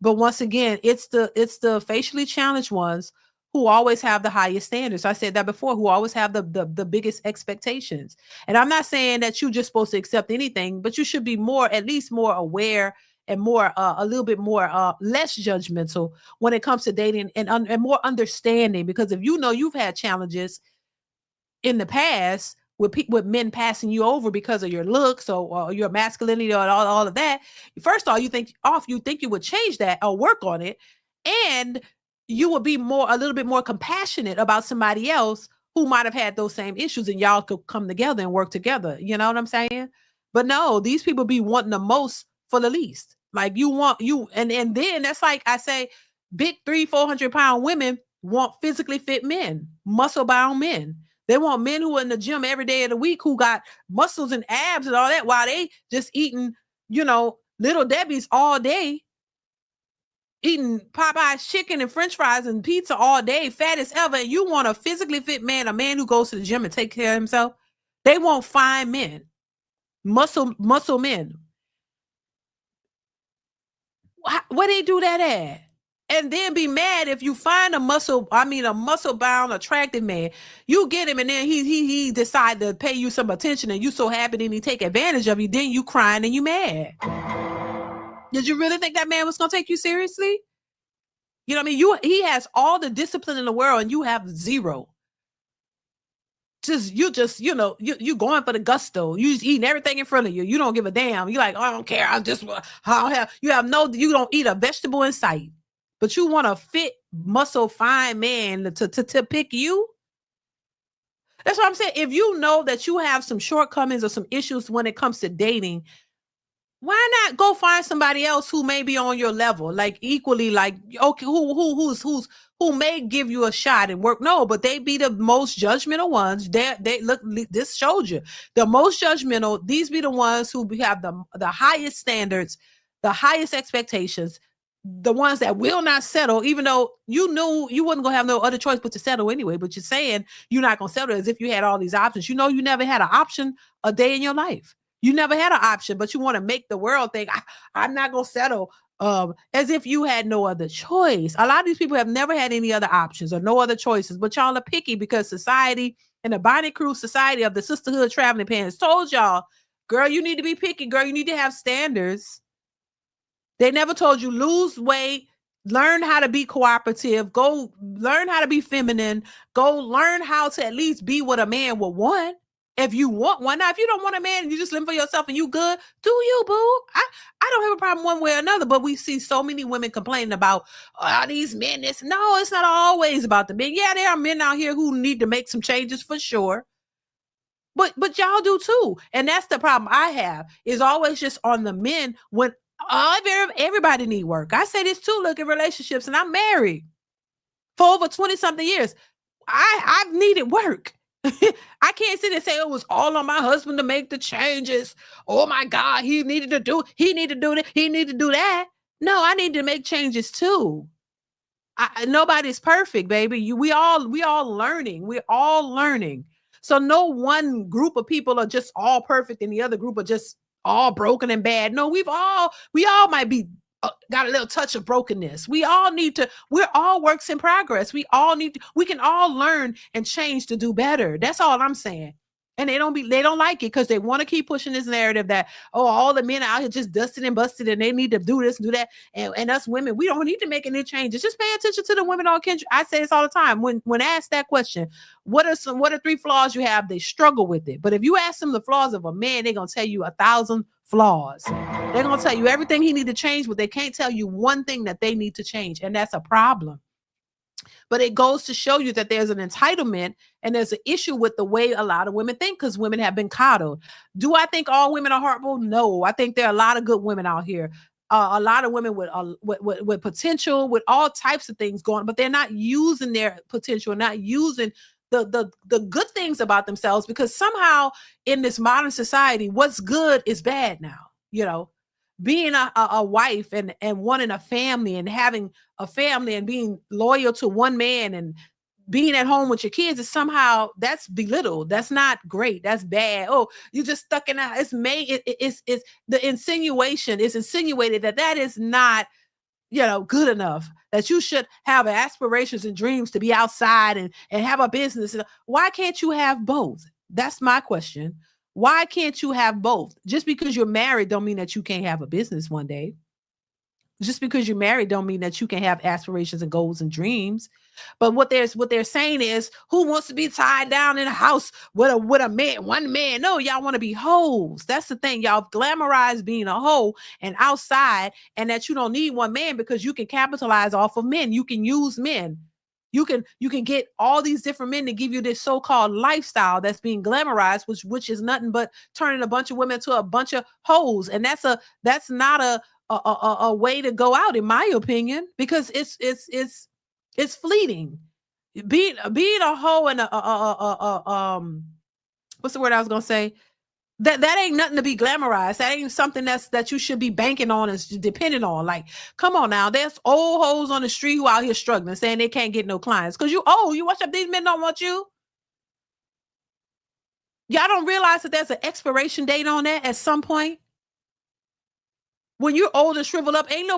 But once again, it's the facially challenged ones who always have the highest standards. I said that before, who always have the biggest expectations. And I'm not saying that you're just supposed to accept anything, but you should be at least more aware and more, a little bit more, less judgmental when it comes to dating and more understanding. Because if you know you've had challenges in the past with men passing you over because of your looks or your masculinity or all of that, first of all, you think you would change that or work on it, and you would be a little bit more compassionate about somebody else who might have had those same issues, and y'all could come together and work together. You know what I'm saying? But no, these people be wanting the most for the least. Like and then that's like I say, big 300-400 pound women want physically fit men, muscle bound men. They want men who are in the gym every day of the week, who got muscles and abs and all that, while they just eating, Little Debbie's all day, eating Popeye's chicken and French fries and pizza all day, fat as ever. And you want a physically fit man, a man who goes to the gym and take care of himself. They want fine men, muscle men. Where they do that at? And then be mad if you find a muscle bound, attractive man. You get him, and then he decide to pay you some attention, and you so happy, and he take advantage of you. Then you crying and you mad. Did you really think that man was gonna take you seriously? You know what I mean? He has all the discipline in the world, and you have zero. You going for the gusto. You just eating everything in front of you. You don't give a damn. You like, I don't care. You don't eat a vegetable in sight. But you want a fit, muscle, fine man to pick you? That's what I'm saying. If you know that you have some shortcomings or some issues when it comes to dating, why not go find somebody else who may be on your level, like equally, like, okay, who may give you a shot and work? No, but they be the most judgmental ones. They look, this showed you. The most judgmental, these be the ones who have the highest standards, the highest expectations, the ones that will not settle, even though you knew you wasn't gonna have no other choice but to settle anyway. But you're saying you're not gonna settle as if you had all these options. You know, you never had an option a day in your life. You never had an option, but you want to make the world think, I'm not gonna settle, as if you had no other choice. A lot of these people have never had any other options or no other choices, but y'all are picky because society and the Bonnie Crew society of the sisterhood traveling pants told y'all, girl, you need to be picky, girl, you need to have standards. They never told you lose weight, learn how to be cooperative, go learn how to be feminine, go learn how to at least be what a man would want. If you want one. Now, if you don't want a man and you just live for yourself and you good, do you, boo? I don't have a problem one way or another, but we see so many women complaining about these men. No, it's not always about the men. Yeah, there are men out here who need to make some changes for sure. But y'all do too. And that's the problem I have, is always just on the men when everybody need work. I say this too, look at relationships, and I'm married for over 20 something years. I've needed work. I can't sit and say it was all on my husband to make the changes. Oh my God, he needed to do this, he needed to do that. No, I need to make changes too. Nobody's perfect, baby. We all learning. We're all learning. So no one group of people are just all perfect and the other group are just all broken and bad. No, we all might be got a little touch of brokenness. We're all works in progress. We can all learn and change to do better. That's all I'm saying. And they don't like it because they want to keep pushing this narrative that, oh, all the men are out here just dusted and busted and they need to do this and do that. And us women, we don't need to make any changes. Just pay attention to the women on Kendrick. I say this all the time. When asked that question, what are 3 flaws you have? They struggle with it. But if you ask them the flaws of a man, they're going to tell you 1,000 flaws. They're going to tell you everything he need to change, but they can't tell you one thing that they need to change. And that's a problem. But it goes to show you that there's an entitlement and there's an issue with the way a lot of women think because women have been coddled. Do I think all women are horrible? No. I think there are a lot of good women out here. A lot of women with potential, with all types of things going, but they're not using their potential, not using the good things about themselves, because somehow in this modern society, what's good is bad now, you know. Being a wife and wanting a family and having a family and being loyal to one man and being at home with your kids is somehow that's belittled. That's not great. That's bad. Oh, you just stuck in a, it's made, it's the insinuation is insinuated that is not, you know, good enough, that you should have aspirations and dreams to be outside and have a business. Why can't you have both? That's my question. Why can't you have both? Just because you're married don't mean that you can't have a business one day. Just because you're married don't mean that you can have aspirations and goals and dreams. But what they're saying is, who wants to be tied down in a house with a man, one man? No, y'all want to be hoes. That's the thing. Y'all glamorize being a hoe and outside, and that you don't need one man because you can capitalize off of men. You can use men. You can get all these different men to give you this so-called lifestyle that's being glamorized, which is nothing but turning a bunch of women to a bunch of hoes. And that's not a way to go out, in my opinion, because it's fleeting. Being a hoe and what's the word I was gonna say? That ain't nothing to be glamorized. That ain't something that you should be banking on and depending on. Like, come on now. There's old hoes on the street who out here struggling, saying they can't get no clients. Because you watch up, these men don't want you. Y'all don't realize that there's an expiration date on that at some point. When you're old and shriveled up, you ain't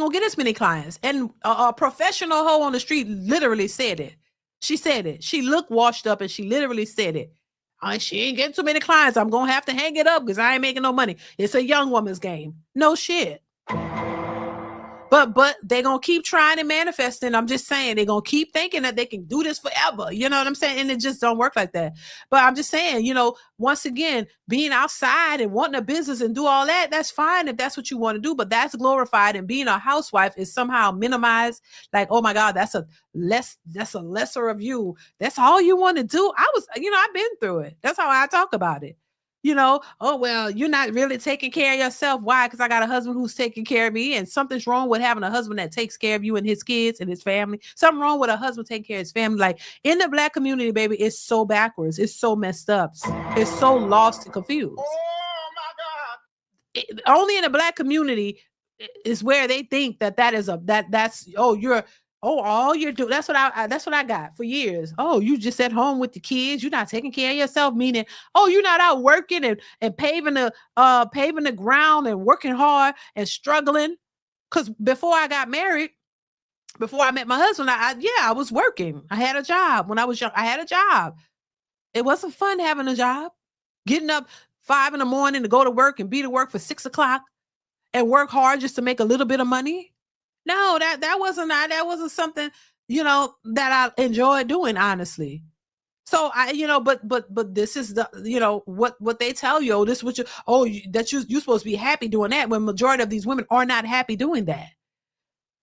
gonna get as many clients. And a professional hoe on the street literally said it. She said it. She looked washed up and she literally said it. She ain't getting too many clients. I'm going to have to hang it up because I ain't making no money. It's a young woman's game. No shit. But they're going to keep trying and manifesting. I'm just saying, they're going to keep thinking that they can do this forever. You know what I'm saying? And it just don't work like that. But I'm just saying, you know, once again, being outside and wanting a business and do all that, that's fine if that's what you want to do. But that's glorified. And being a housewife is somehow minimized. Like, oh my God, that's a lesser of you. That's all you want to do. I've been through it. That's how I talk about it. You know, oh, well, you're not really taking care of yourself. Why? Because I got a husband who's taking care of me, and something's wrong with having a husband that takes care of you and his kids and his family. Something wrong with a husband taking care of his family. Like, in the Black community, baby, it's so backwards. It's so messed up. It's so lost and confused. Oh my God. Only in the Black community is where they think all you're doing. That's what I got for years. Oh, you just at home with the kids. You're not taking care of yourself. Meaning, oh, you're not out working and paving the ground and working hard and struggling. Because before I got married, before I met my husband, I was working. I had a job when I was young. I had a job. It wasn't fun having a job. Getting up 5 a.m. to go to work and be to work for 6 o'clock and work hard just to make a little bit of money. No, that wasn't something, you know, that I enjoyed doing, honestly. So but this is the, you know, what they tell you. This is what you're supposed to be happy doing that, when majority of these women are not happy doing that.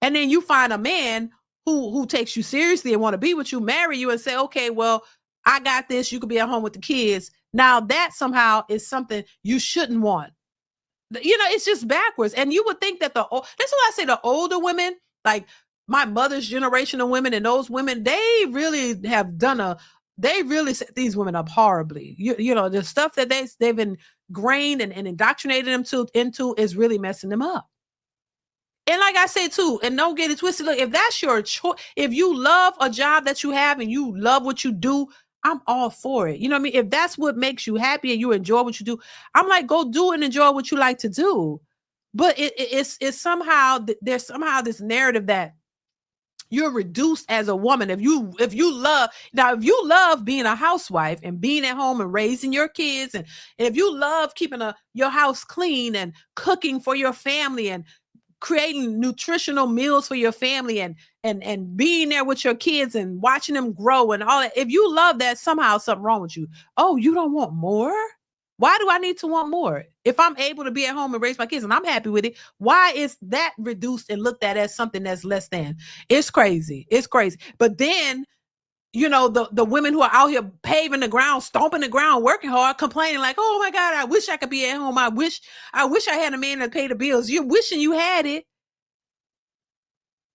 And then you find a man who takes you seriously and want to be with you, marry you, and say, okay, well, I got this. You could be at home with the kids. Now that somehow is something you shouldn't want. You know, it's just backwards. And you would think that that's what I say, the older women, like my mother's generation of women and those women, they really set these women up horribly. You know, the stuff that they've ingrained and indoctrinated them into is really messing them up. And like I say too, and don't get it twisted. Look, if that's your choice, if you love a job that you have and you love what you do, I'm all for it. You know what I mean? If that's what makes you happy and you enjoy what you do, I'm like, go do and enjoy what you like to do. But it's somehow, there's somehow this narrative that You're reduced as a woman. If you love being a housewife and being at home and raising your kids, and if you love keeping your house clean and cooking for your family and creating nutritional meals for your family and being there with your kids and watching them grow and all that, if you love that, somehow something wrong with you. Oh, you don't want more? Why do I need to want more? If I'm able to be at home and raise my kids and I'm happy with it, why is that reduced and looked at as something that's less than? It's crazy. It's crazy. But then, you know, the women who are out here paving the ground, stomping the ground, working hard, complaining like, oh my God, I wish I could be at home. I wish I had a man to pay the bills. You're wishing you had it.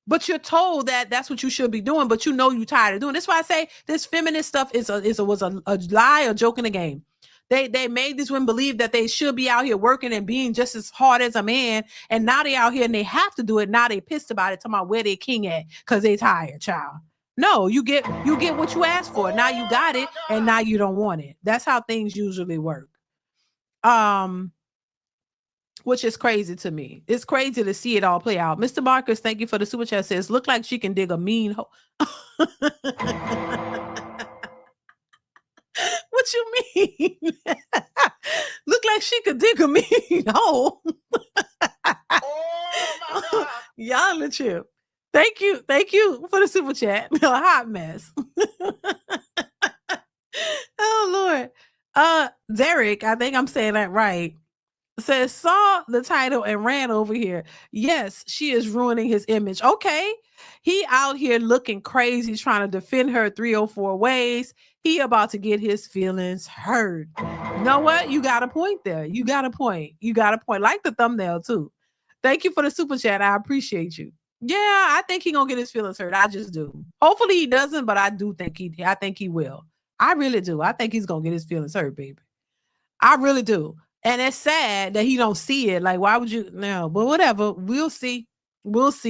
But you're told that that's what you should be doing, but you know you're tired of doing. That's why I say this feminist stuff was a lie, a joke in the game. They made these women believe that they should be out here working and being just as hard as a man. And now they out here and they have to do it. Now they pissed about it, talking about where they king at because they tired, child. No, you get what you asked for. Now you got it and now you don't want it. That's how things usually work. Which is crazy to me. It's crazy to see it all play out. Mr. Marcus, thank you for the super chat. Says, look like she can dig a mean hole. What you mean? Look like she could dig a mean hole. Oh, y'all the trip. Thank you for the super chat. A hot mess. Oh Lord. Derek, I think I'm saying that right. Says saw the title and ran over here. Yes, she is ruining his image. Okay. He out here looking crazy, trying to defend her 304 ways. He about to get his feelings hurt. You know what? You got a point there. You got a point. Like the thumbnail too. Thank you for the super chat. I appreciate you. Yeah, I think he gonna get his feelings hurt. I just do. Hopefully he doesn't, but I think he will. I really do. I think he's gonna get his feelings hurt, baby. I really do. And it's sad that he don't see it. Like, why would you? No, but whatever. We'll see. What's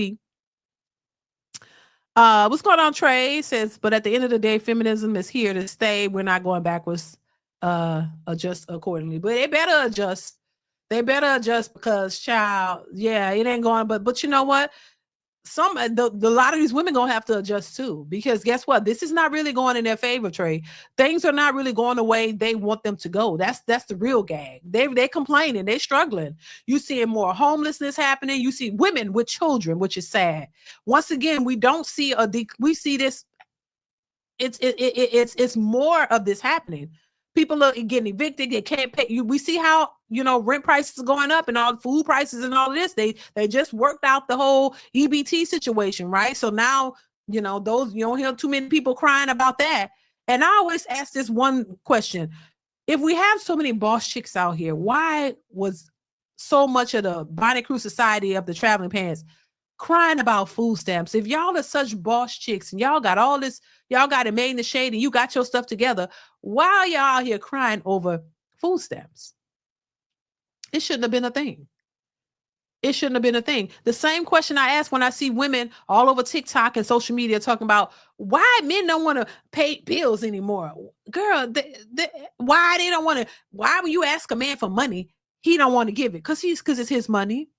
going on, Trey? Says, but at the end of the day, feminism is here to stay. We're not going backwards. Adjust accordingly. But they better adjust. Because, child, yeah, it ain't going. But you know what? A lot of these women gonna have to adjust too, because guess what? This is not really going in their favor, Trey. Things are not really going the way they want them to go. That's the real gag. They complaining, they struggling. You seeing more homelessness happening. You see women with children, which is sad. Once again, we don't see we see this. It's more of this happening. People are getting evicted. They can't pay. We see how, rent prices are going up and all the food prices and all of this. They just worked out the whole EBT situation, right? So now, those, you don't hear too many people crying about that. And I always ask this one question. If we have so many boss chicks out here, why was so much of the Bonnet Crew Society of the Traveling Pants crying about food stamps? If y'all are such boss chicks and y'all got all this, y'all got it made in the shade and you got your stuff together, why are y'all out here crying over food stamps? It shouldn't have been a thing. It shouldn't have been a thing. The same question I ask when I see women all over TikTok and social media talking about why men don't want to pay bills anymore. Girl, why they don't want to? Why when you ask a man for money, he don't want to give it? Because it's his money.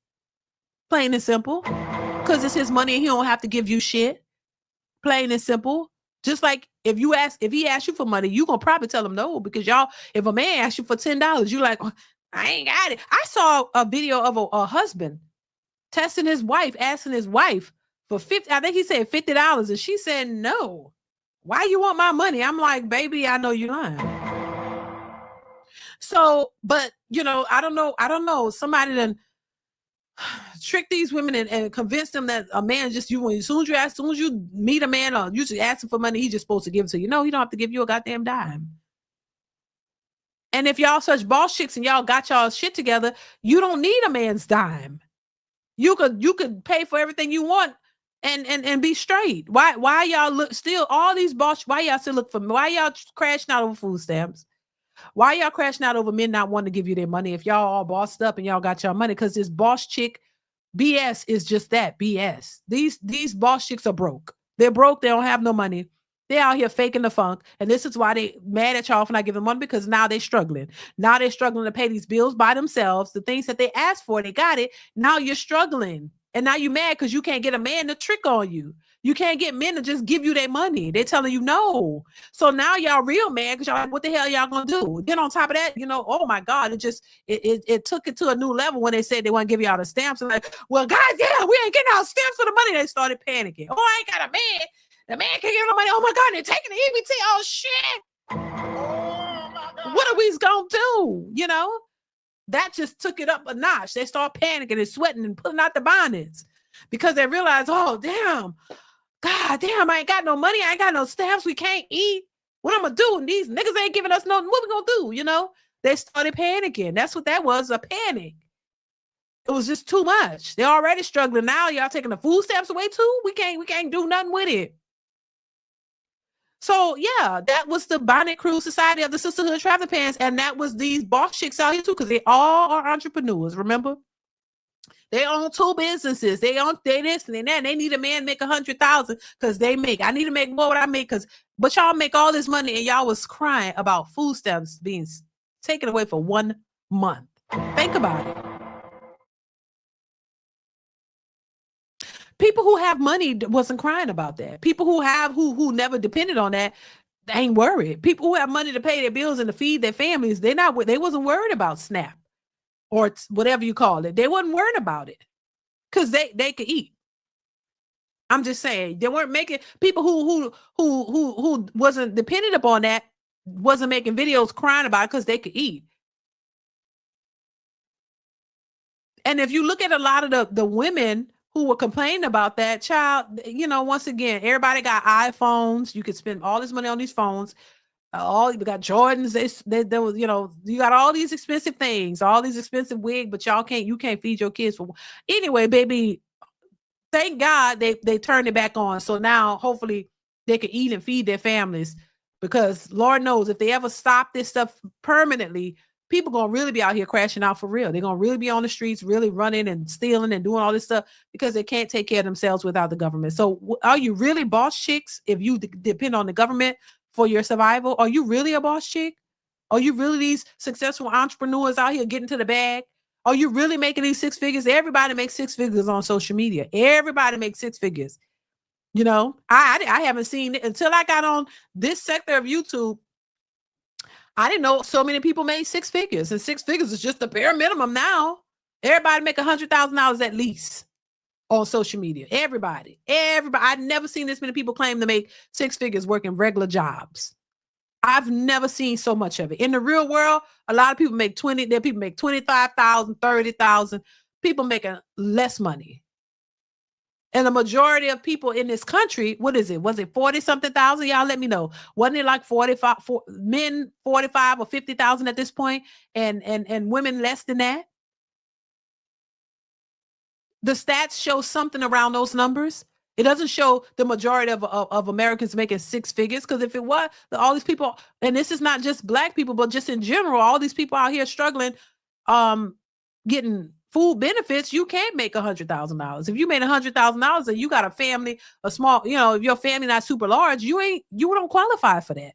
Plain and simple. Because it's his money and he don't have to give you shit. Plain and simple. Just like if he asks you for money, you gonna probably tell him no, because if a man asks you for $10, you like, oh, I ain't got it. I saw a video of a husband testing his wife, asking his wife for I think he said $50, and she said no. Why you want my money? I'm like, baby, I know you're lying. So, but I don't know. Somebody done trick these women and convince them that a man as soon as you meet a man or you just ask him for money, he's just supposed to give it to you. No, he don't have to give you a goddamn dime. And if y'all such boss chicks and y'all got y'all shit together, you don't need a man's dime. You could pay for everything you want and be straight. Why y'all still all these boss? Why y'all still look for? Why y'all crashing out over food stamps? Why y'all crashing out over men not wanting to give you their money if y'all all bossed up and y'all got y'all money? Because this boss chick BS is just that, BS. These boss chicks are broke. They're broke. They don't have no money. They're out here faking the funk. And this is why they mad at y'all for not giving money, because now they're struggling. Now they're struggling to pay these bills by themselves. The things that they asked for, they got it. Now you're struggling. And now you mad because you can't get a man to trick on you. You can't get men to just give you their money. They're telling you no. So now y'all real mad because y'all like, what the hell y'all gonna do? Then on top of that, oh my God, it took it to a new level when they said they want to give y'all the stamps. And like, well, goddamn, we ain't getting our stamps for the money. They started panicking. Oh, I ain't got a man. The man can't get no money. Oh my God, they're taking the EBT. Oh shit. Oh my God. What are we gonna do? That just took it up a notch. They start panicking and sweating and pulling out the bonnets because they realize, oh damn. God damn, I ain't got no money. I ain't got no stamps. We can't eat. What I'm gonna do? And these niggas ain't giving us nothing. What we gonna do? They started panicking. That's what that was, a panic. It was just too much. They're already struggling. Now y'all taking the food stamps away too? We can't do nothing with it. So yeah, that was the Bonnet Crew Society of the Sisterhood Traveling Pants, and that was these boss chicks out here too, because they all are entrepreneurs, remember? They own 2 businesses. They this and that. And they need a man make 100,000 because they make. I need to make more what I make but y'all make all this money and y'all was crying about food stamps being taken away for 1 month. Think about it. People who have money wasn't crying about that. People who never depended on that, they ain't worried. People who have money to pay their bills and to feed their families, they wasn't worried about SNAP. Or whatever you call it. They wasn't worried about it because they could eat. I'm just saying they weren't making people who wasn't dependent upon that wasn't making videos crying about it because they could eat. And if you look at a lot of the women who were complaining about that, child, once again, everybody got iPhones. You could spend all this money on these phones. You got Jordans. There was, you got all these expensive things, all these expensive wigs, but you can't feed your kids anyway, baby. Thank God they turned it back on. So now hopefully they can eat and feed their families, because Lord knows if they ever stop this stuff permanently, people gonna really be out here crashing out for real. They're gonna really be on the streets, really running and stealing and doing all this stuff because they can't take care of themselves without the government. So are you really boss chicks if you depend on the government for your survival? Are you really a boss chick? Are you really these successful entrepreneurs out here getting to the bag? Are you really making these 6 figures? Everybody makes 6 figures on social media. Everybody makes 6 figures. I haven't seen it until I got on this sector of YouTube. I didn't know so many people made 6 figures, and 6 figures is just the bare minimum now. Everybody make $100,000 at least on social media. Everybody. I've never seen this many people claim to make 6 figures working regular jobs. I've never seen so much of it. In the real world, a lot of people make 20, there people make 25,000, 30,000, people making less money. And the majority of people in this country, what is it? Was it 40 something thousand? Y'all let me know. Wasn't it like 45 men, 45 or 50,000 at this point, and women less than that? The stats show something around those numbers. It doesn't show the majority of Americans making 6 figures, because if it was, all these people, and this is not just Black people, but just in general, all these people out here struggling, getting food benefits, you can't make $100,000. If you made $100,000 and you got a family, a small, if your family not super large, you don't qualify for that.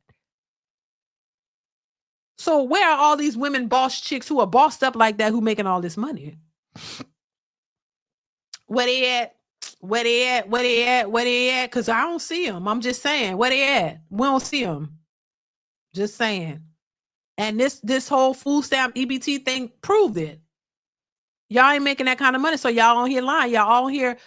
So where are all these women boss chicks who are bossed up like that, who making all this money? Where they at? Where they at? Where they at? Where they at? Because I don't see them. I'm just saying, where they at? We don't see them. Just saying. And this whole food stamp EBT thing proved it. Y'all ain't making that kind of money, so y'all on here lying. Y'all all here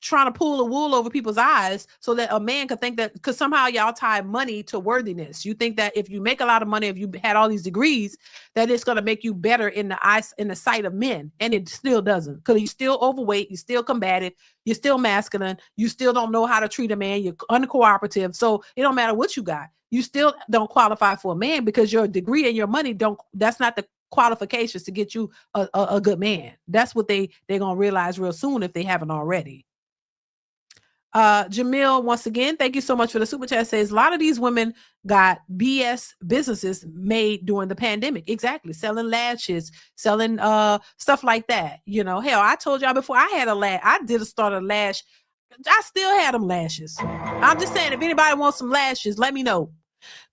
trying to pull the wool over people's eyes so that a man could think that, because somehow y'all tie money to worthiness. You think that if you make a lot of money, if you had all these degrees, that it's going to make you better in the sight of men. And it still doesn't, because you're still overweight, you're still combative, you're still masculine, you still don't know how to treat a man, you're uncooperative. So it don't matter what you got. You still don't qualify for a man, because your degree and your money that's not the qualifications to get you a good man. That's what they're going to realize real soon if they haven't already. Jamil, once again, thank you so much for the super chat. Says a lot of these women got BS businesses made during the pandemic. Exactly. Selling lashes, selling stuff like that. Hell, I told y'all before, I had I did start a lash. I still had them lashes. I'm just saying, if anybody wants some lashes, let me know.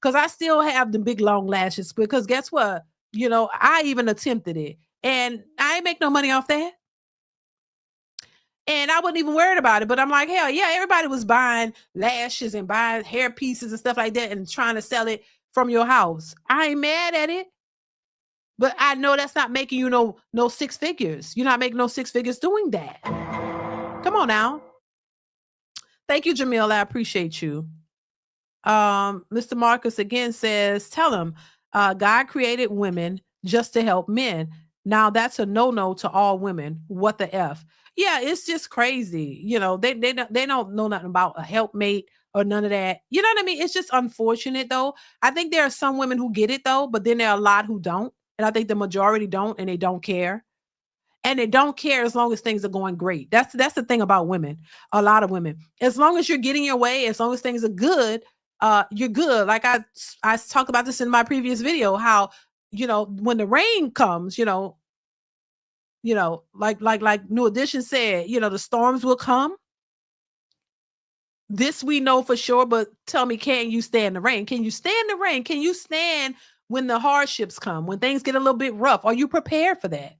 Because I still have the big long lashes, because guess what? I even attempted it and I ain't make no money off that. And I wasn't even worried about it. But I'm like, hell yeah, everybody was buying lashes and buying hair pieces and stuff like that and trying to sell it from your house. I ain't mad at it. But I know that's not making you no six figures. You're not making no six figures doing that. Come on now. Thank you, Jamil. I appreciate you. Mr. Marcus again says, tell him, God created women just to help men. Now that's a no-no to all women. What the F? Yeah, it's just crazy. You know, they don't know nothing about a helpmate or none of that. You know what I mean? It's just unfortunate though. I think there are some women who get it though, but then there are a lot who don't. And I think the majority don't, and they don't care. And they don't care as long as things are going great. That's the thing about women. A lot of women. As long as you're getting your way, as long as things are good, you're good. Like I talked about this in my previous video, how, you know, when the rain comes, you know, like New Edition said, you know, the storms will come. This we know for sure, but tell me, can you stand the rain? Can you stand the rain? Can you stand when the hardships come, when things get a little bit rough? Are you prepared for that?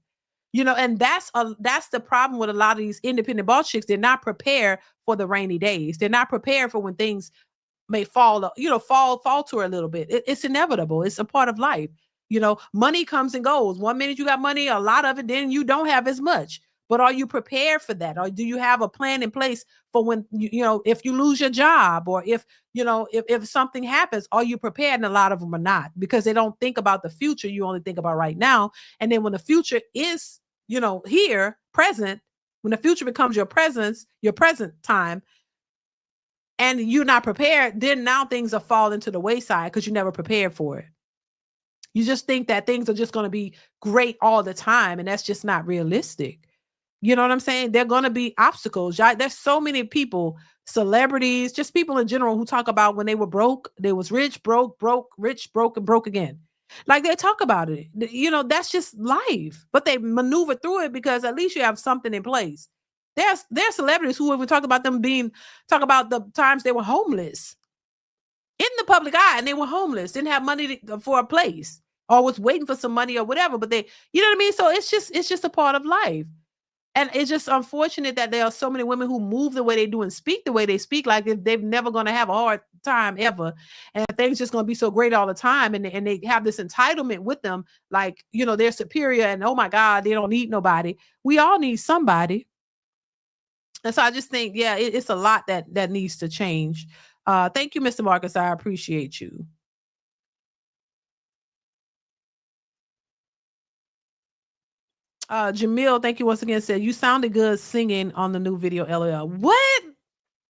You know, and that's the problem with a lot of these independent boss chicks. They're not prepared for the rainy days. They're not prepared for when things may fall to a little bit. It's inevitable. It's a part of life. You know, money comes and goes. 1 minute you got money, a lot of it, then you don't have as much. But are you prepared for that? Or do you have a plan in place for when, you know, if you lose your job, or if, you know, if something happens, are you prepared? And a lot of them are not, because they don't think about the future. You only think about right now. And then when the future is, you know, here, present, when the future becomes your present time, and you're not prepared, then now things are falling to the wayside because you never prepared for it. You just think that things are just going to be great all the time, and that's just not realistic. You know what I'm saying? There are going to be obstacles. There's so many people, celebrities, just people in general, who talk about when they were broke, they was rich, broke, rich, broke, and broke again. Like, they talk about it. You know, that's just life. But they maneuver through it because at least you have something in place. There's celebrities who, if we talk about talk about the times they were homeless in the public eye, and they were homeless, didn't have money for a place, or was waiting for some money or whatever. But they, you know what I mean? So it's just a part of life. And it's just unfortunate that there are so many women who move the way they do and speak the way they speak, like they're never going to have a hard time ever. And things just going to be so great all the time. And they have this entitlement with them, like, you know, they're superior and, oh my God, they don't need nobody. We all need somebody. And so I just think, yeah, it's a lot that needs to change. Thank you, Mr. Marcus. I appreciate you. Jamil, thank you once again. Said you sounded good singing on the new video. LOL. What?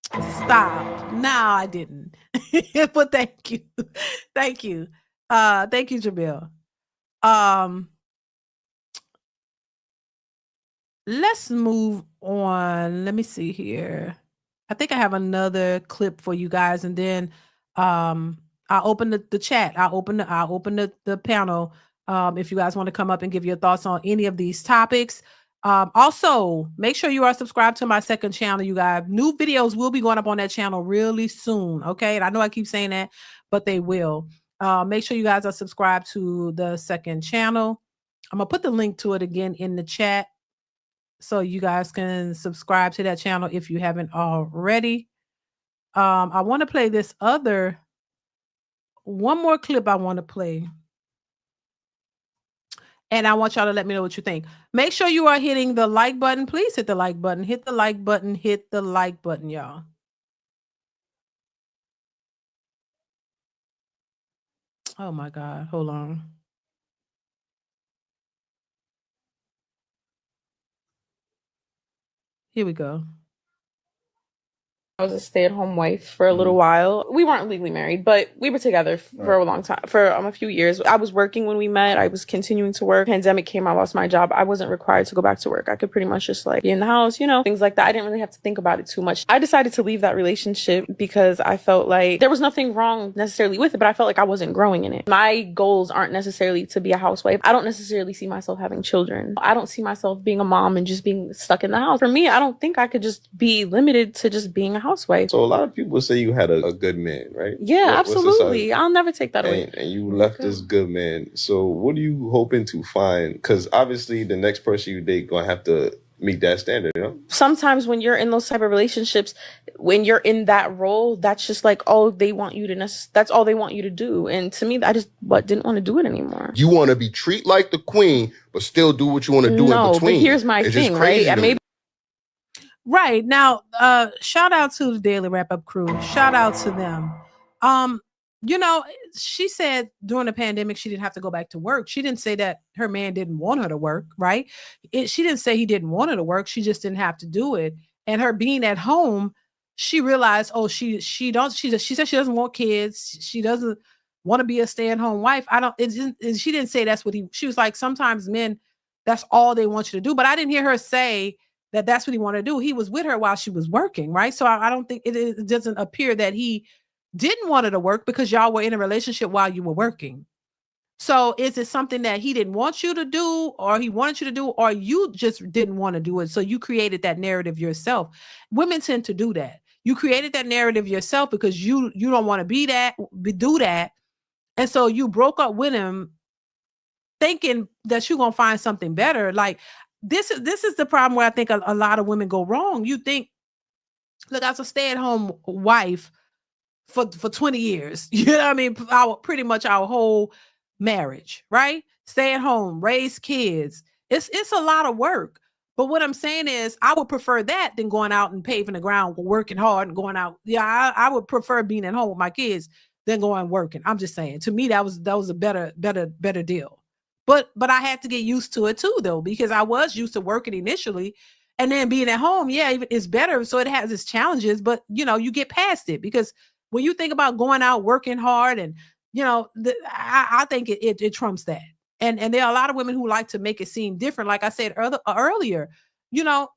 Stop. No, I didn't. But thank you. Thank you. Thank you, Jamil. Let's move on. Let me see here. I think I have another clip for you guys, and then I'll open the chat. I'll open the panel. If you guys want to come up and give your thoughts on any of these topics. Also, make sure you are subscribed to my second channel, you guys. New videos will be going up on that channel really soon, okay? And I know I keep saying that, but they will. Make sure you guys are subscribed to the second channel. I'm going to put the link to it again in the chat so you guys can subscribe to that channel if you haven't already. I want to play this one more clip I want to play. And I want y'all to let me know what you think. Make sure you are hitting the like button. Please hit the like button. Hit the like button. Hit the like button, y'all. Oh my God. Hold on. Here we go. I was a stay-at-home wife for a little while. We weren't legally married, but we were together for a long time, for a few years. I was working when we met. I was continuing to work. Pandemic came, I lost my job. I wasn't required to go back to work. I could pretty much just like be in the house, you know, things like that. I didn't really have to think about it too much. I decided to leave that relationship because I felt like there was nothing wrong necessarily with it, but I felt like I wasn't growing in it. My goals aren't necessarily to be a housewife. I don't necessarily see myself having children. I don't see myself being a mom and just being stuck in the house. For me, I don't think I could just be limited to just being a housewife. So a lot of people say you had a good man, right? Yeah, absolutely. I'll never take that away. And you left this good man. So what are you hoping to find? Because obviously the next person you date gonna have to meet that standard, you know? Sometimes when you're in those type of relationships, when you're in that role, that's just like all they want you to that's all they want you to do. And to me, I just didn't want to do it anymore. You want to be treated like the queen, but still do what you want to do in between. But here's my thing, right? Right. Now, shout out to the Daily Wrap-Up crew. Shout out to them. You know, she said during the pandemic, she didn't have to go back to work. She didn't say that her man didn't want her to work, right? She didn't say he didn't want her to work. She just didn't have to do it. And her being at home, she realized, she said she doesn't want kids. She doesn't want to be a stay-at-home wife. She didn't say that's what she was like, sometimes men, that's all they want you to do. But I didn't hear her say that that's what he wanted to do. He was with her while she was working, right? So I don't think it doesn't appear that he didn't want her to work because y'all were in a relationship while you were working. So is it something that he didn't want you to do, or he wanted you to do, or you just didn't want to do it? So you created that narrative yourself. Women tend to do that. You created that narrative yourself because you don't want to do that. And so you broke up with him thinking that you're going to find something better. Like this is the problem where I think a lot of women go wrong. You think, look, I was a stay-at-home wife for 20 years. You know what I mean? Pretty much our whole marriage, right? Stay at home, raise kids. It's a lot of work. But what I'm saying is I would prefer that than going out and paving the ground, working hard and going out. Yeah, I would prefer being at home with my kids than going working. I'm just saying, to me, that was a better deal. But I had to get used to it too, though, because I was used to working initially. And then being at home, it's better. So it has its challenges, but you get past it, because when you think about going out, working hard, and I think it trumps that. And there are a lot of women who like to make it seem different. Like I said earlier, the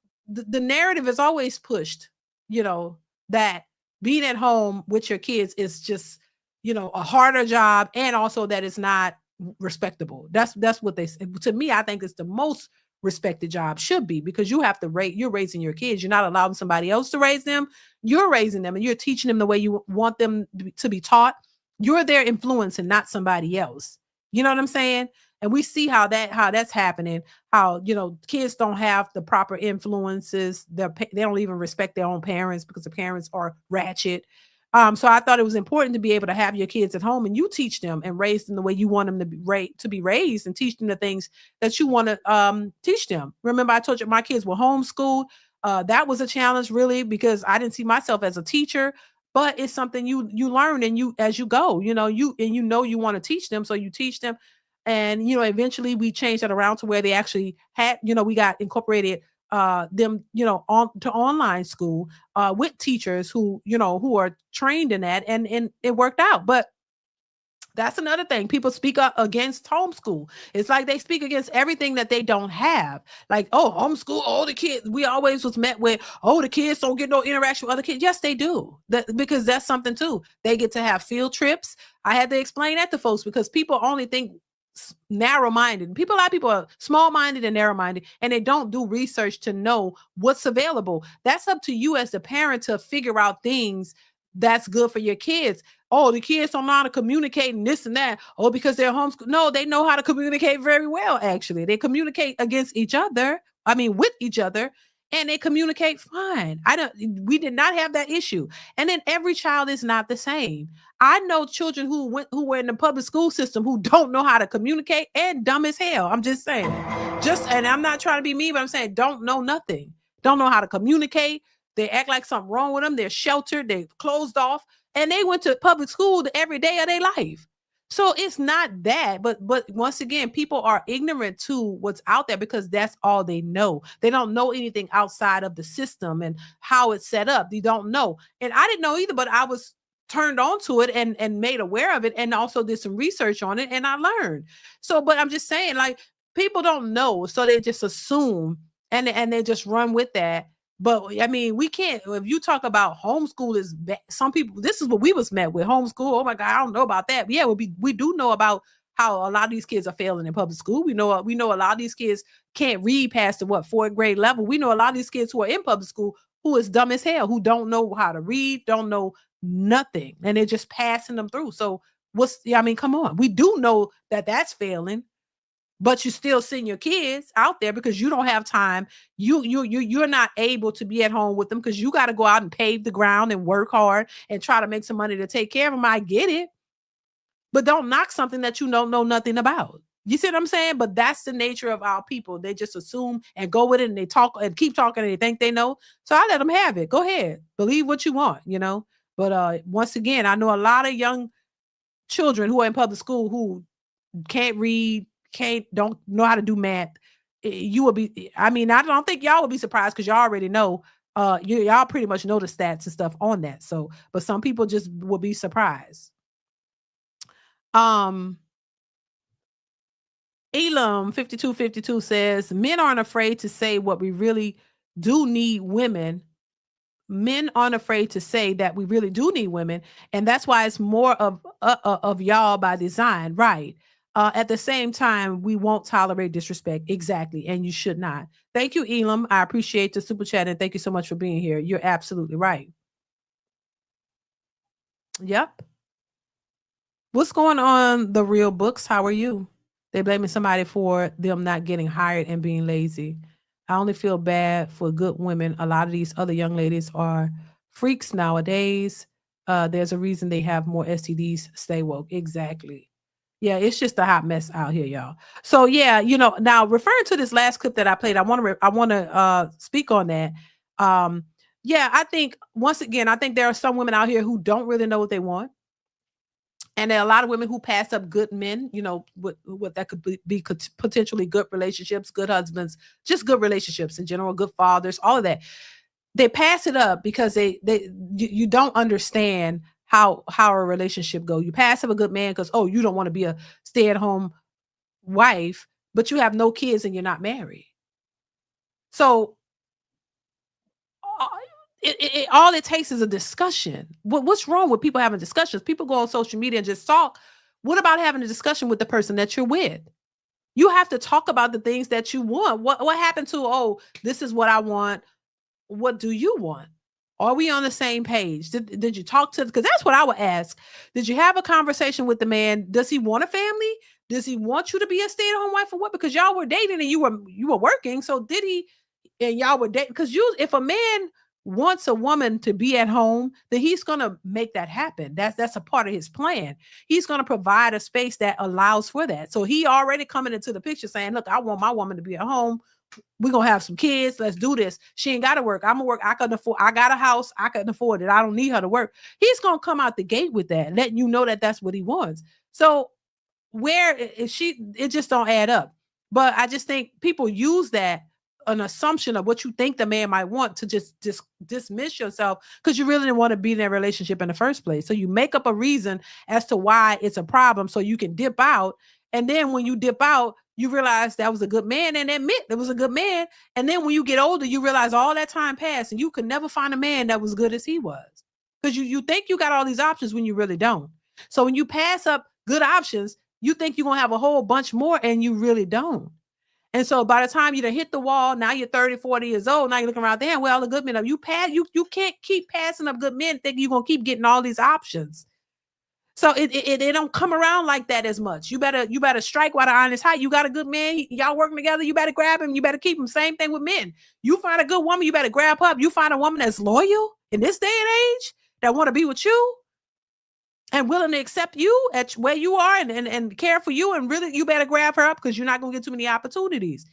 narrative is always pushed, that being at home with your kids is just, a harder job, and also that it's not respectable. That's what they say. To me, I think it's the most respected job should be, because you're raising your kids. You're not allowing somebody else to raise them. You're raising them, and you're teaching them the way you want them to be taught. You're their influence and not somebody else. You know what I'm saying? And we see how that's happening, how, kids don't have the proper influences. They don't even respect their own parents because the parents are ratchet. So I thought it was important to be able to have your kids at home and you teach them and raise them the way you want them to be raised, and teach them the things that you want to teach them. Remember, I told you my kids were homeschooled. That was a challenge, really, because I didn't see myself as a teacher, but it's something you learn and as you go, you want to teach them. So you teach them. And, eventually we changed that around to where they actually had, we got incorporated them, on to online school with teachers who are trained in that, and it worked out. But that's another thing. People speak up against homeschool. It's like they speak against everything that they don't have. Like, homeschool, the kids. We always was met with, the kids don't get no interaction with other kids. Yes, they do. Because that's something too. They get to have field trips. I had to explain that to folks, because people only think narrow-minded. A lot of people are small-minded and narrow-minded, and they don't do research to know what's available. That's up to you as the parent to figure out things that's good for your kids. The kids don't know how to communicate and this and that. Because they're homeschooled. No, they know how to communicate very well, actually. They communicate with each other, and they communicate fine. We did not have that issue. And then every child is not the same. I know children who were in the public school system who don't know how to communicate and dumb as hell. I'm just saying. And I'm not trying to be mean, but I'm saying don't know nothing. Don't know how to communicate. They act like something wrong with them. They're sheltered. They're closed off. And they went to public school every day of their life. So it's not that, but once again, people are ignorant to what's out there because that's all they know. They don't know anything outside of the system and how it's set up. They don't know. And I didn't know either, but I was turned on to it and made aware of it, and also did some research on it, and I learned. So, but I'm just saying, like, people don't know, so they just assume and they just run with that. But I mean, we can't, if you talk about homeschool is some people, this is what we was met with, homeschool. Oh my God, I don't know about that. But yeah, we do know about how a lot of these kids are failing in public school. We know a lot of these kids can't read past the fourth grade level. We know a lot of these kids who are in public school who is dumb as hell, who don't know how to read, don't know nothing, and they're just passing them through. So come on. We do know that that's failing. but you still send your kids out there because you don't have time. You're not able to be at home with them because you got to go out and pave the ground and work hard and try to make some money to take care of them. I get it, but don't knock something that you don't know nothing about. You see what I'm saying? But that's the nature of our people. They just assume and go with it, and they talk and keep talking, and they think they know. So I let them have it. Go ahead, believe what you want, you know. But once again, I know a lot of young children who are in public school who can't read, don't know how to do math. You will be, I mean, I don't think y'all will be surprised because y'all already know, y'all pretty much know the stats and stuff on that. So, but some people just will be surprised. Elam 5252 says men aren't afraid to say what we really do need women. Men aren't afraid to say that we really do need women, and that's why it's more of y'all by design, right? At the same time, we won't tolerate disrespect. Exactly, and you should not. Thank you, Elam. I appreciate the super chat, and thank you so much for being here. You're absolutely right. Yep. What's going on, The Real Books? How are you? They blaming somebody for them not getting hired and being lazy. I only feel bad for good women. A lot of these other young ladies are freaks nowadays. There's a reason they have more STDs. Stay woke. Exactly. Yeah, it's just a hot mess out here, y'all. So yeah, you know, now referring to this last clip that I played, I want to speak on that. Yeah, I think once again, I think there are some women out here who don't really know what they want. And there are a lot of women who pass up good men, you know, what that could be potentially good relationships, good husbands, just good relationships in general, good fathers, all of that. They pass it up because you don't understand how a relationship go. You pass up a good man because, oh, you don't want to be a stay-at-home wife, but you have no kids and you're not married. So all it takes is a discussion. What's wrong with people having discussions? People go on social media and just talk. What about having a discussion with the person that you're with? You have to talk about the things that you want. What happened to, oh, this is what I want. What do you want? Are we on the same page? Did you talk to, because that's what I would ask. Did you have a conversation with the man? Does he want a family? Does he want you to be a stay-at-home wife or what? Because y'all were dating and you were working. So did he, and y'all were dating? Because if a man wants a woman to be at home, then he's going to make that happen. That's a part of his plan. He's going to provide a space that allows for that. So he already coming into the picture saying, look, I want my woman to be at home. We're going to have some kids. Let's do this. She ain't got to work. I'm going to work. I can afford, I got a house. I can afford it. I don't need her to work. He's going to come out the gate with that, letting you know that that's what he wants. So where is it just don't add up. But I just think people use that, an assumption of what you think the man might want, to just dismiss yourself because you really didn't want to be in that relationship in the first place. So you make up a reason as to why it's a problem so you can dip out. And then when you dip out, you realize that was a good man and admit there was a good man. And then when you get older, you realize all that time passed and you could never find a man that was good as he was. Because you think you got all these options when you really don't. So when you pass up good options, you think you're going to have a whole bunch more and you really don't. And so by the time you done hit the wall, now you're 30, 40 years old. Now you're looking around there. Well, the good men, you can't keep passing up good men thinking you're going to keep getting all these options. So it don't come around like that as much. You better strike while the iron is hot. You got a good man, y'all working together. You better grab him. You better keep him. Same thing with men. You find a good woman, you better grab her up. You find a woman that's loyal in this day and age that want to be with you and willing to accept you at where you are and care for you, and really you better grab her up because you're not going to get too many opportunities.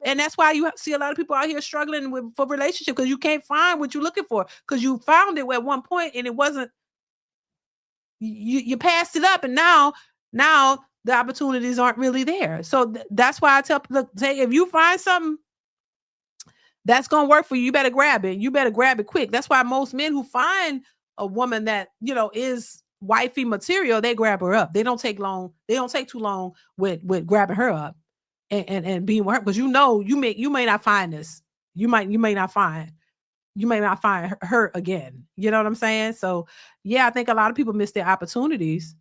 And that's why you see a lot of people out here struggling for relationship, because you can't find what you're looking for because you found it at one point and it wasn't, you passed it up, and now the opportunities aren't really there. So that's why I tell people, say, if you find something that's going to work for you, you better grab it. You better grab it quick. That's why most men who find a woman that, you know, is wifey material, they grab her up. They don't take long. They don't take too long with grabbing her up and being with her, because you may not find this. You may not find her again. You know what I'm saying? So yeah, I think a lot of people miss their opportunities.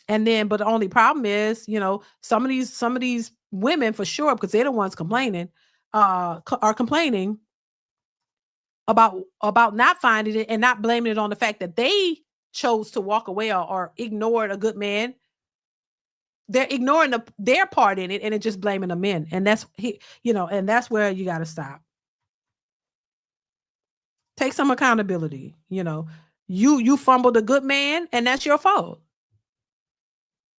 And then, but the only problem is, you know, some of these women, for sure, because they're the ones complaining, are complaining about not finding it and not blaming it on the fact that they chose to walk away or ignored a good man. they're ignoring their part in it and just blaming the men. And that's and that's where you got to stop. Take some accountability. You fumbled a good man, and that's your fault.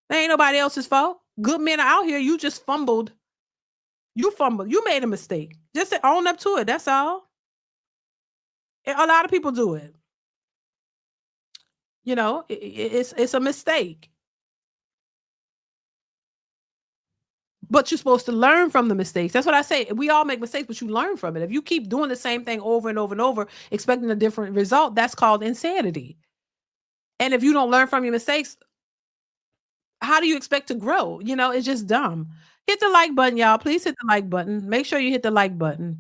That ain't nobody else's fault. Good men are out here. You just fumbled. You fumbled. You made a mistake. Just own up to it. That's all. A lot of people do it. It's a mistake. But you're supposed to learn from the mistakes. That's what I say. We all make mistakes, but you learn from it. If you keep doing the same thing over and over and over, expecting a different result, that's called insanity. And if you don't learn from your mistakes, how do you expect to grow? It's just dumb. Hit the like button, y'all. Please hit the like button. Make sure you hit the like button.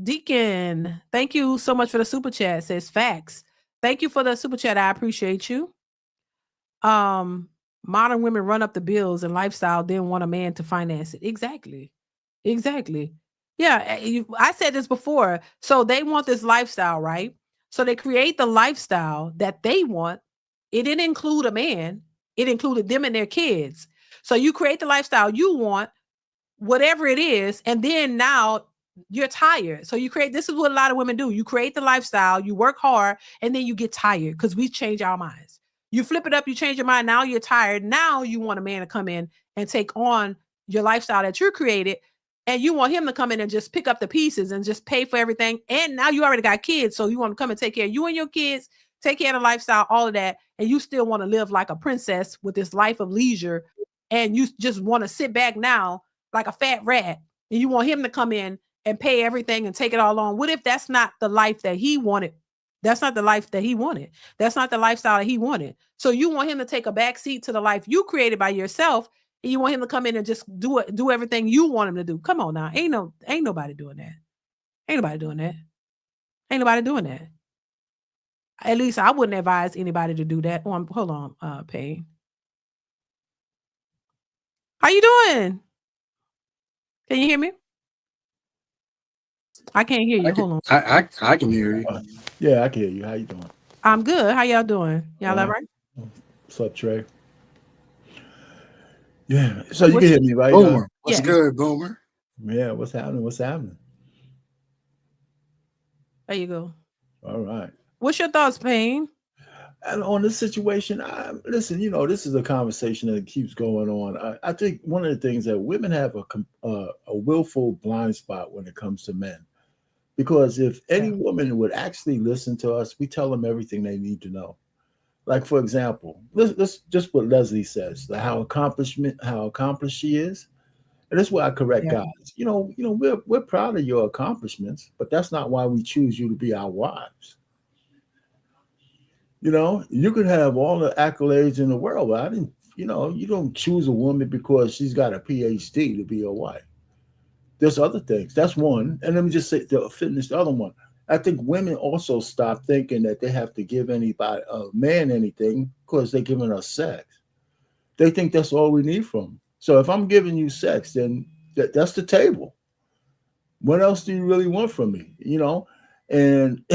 Deacon, thank you so much for the super chat. Says facts. Thank you for the super chat. I appreciate you. Modern women run up the bills and lifestyle, then want a man to finance it. Exactly. Yeah, I said this before. So they want this lifestyle, right? So they create the lifestyle that they want. It didn't include a man. It included them and their kids. So you create the lifestyle you want, whatever it is, and then now you're tired. So this is what a lot of women do. You create the lifestyle, you work hard, and then you get tired because we change our minds. You flip it up, you change your mind. Now you're tired. Now you want a man to come in and take on your lifestyle that you created. And you want him to come in and just pick up the pieces and just pay for everything. And now you already got kids. So you want to come and take care of you and your kids, take care of the lifestyle, all of that. And you still want to live like a princess with this life of leisure. And you just want to sit back now like a fat rat. And you want him to come in and pay everything and take it all on. What if that's not the life that he wanted? That's not the life that he wanted. That's not the lifestyle that he wanted. So you want him to take a back seat to the life you created by yourself, and you want him to come in and just do everything you want him to do. Come on now. Ain't nobody doing that. Ain't nobody doing that. Ain't nobody doing that. At least I wouldn't advise anybody to do that. Oh, hold on, Payne. How you doing? Can you hear me? I can't hear you. Hold on. I can hear you. Yeah, I can hear you. How you doing? I'm good. How y'all doing? Y'all all right? What's up, Trey? Yeah. So you can hear me, right? Boomer. What's good, Boomer? Yeah. What's happening? There you go. All right. What's your thoughts, Payne? And on this situation, listen, this is a conversation that keeps going on. I think one of the things that women have a willful blind spot when it comes to men. Because if any woman would actually listen to us, we tell them everything they need to know. Like, for example, let's just what Leslie says, how accomplished she is. And that's why I correct guys. We're proud of your accomplishments, but that's not why we choose you to be our wives. You could have all the accolades in the world, but you don't choose a woman because she's got a PhD to be your wife. There's other things. That's one. And let me just say to finish the other one. I think women also stop thinking that they have to give a man anything because they're giving us sex. They think that's all we need from them. So if I'm giving you sex, then that's the table. What else do you really want from me? And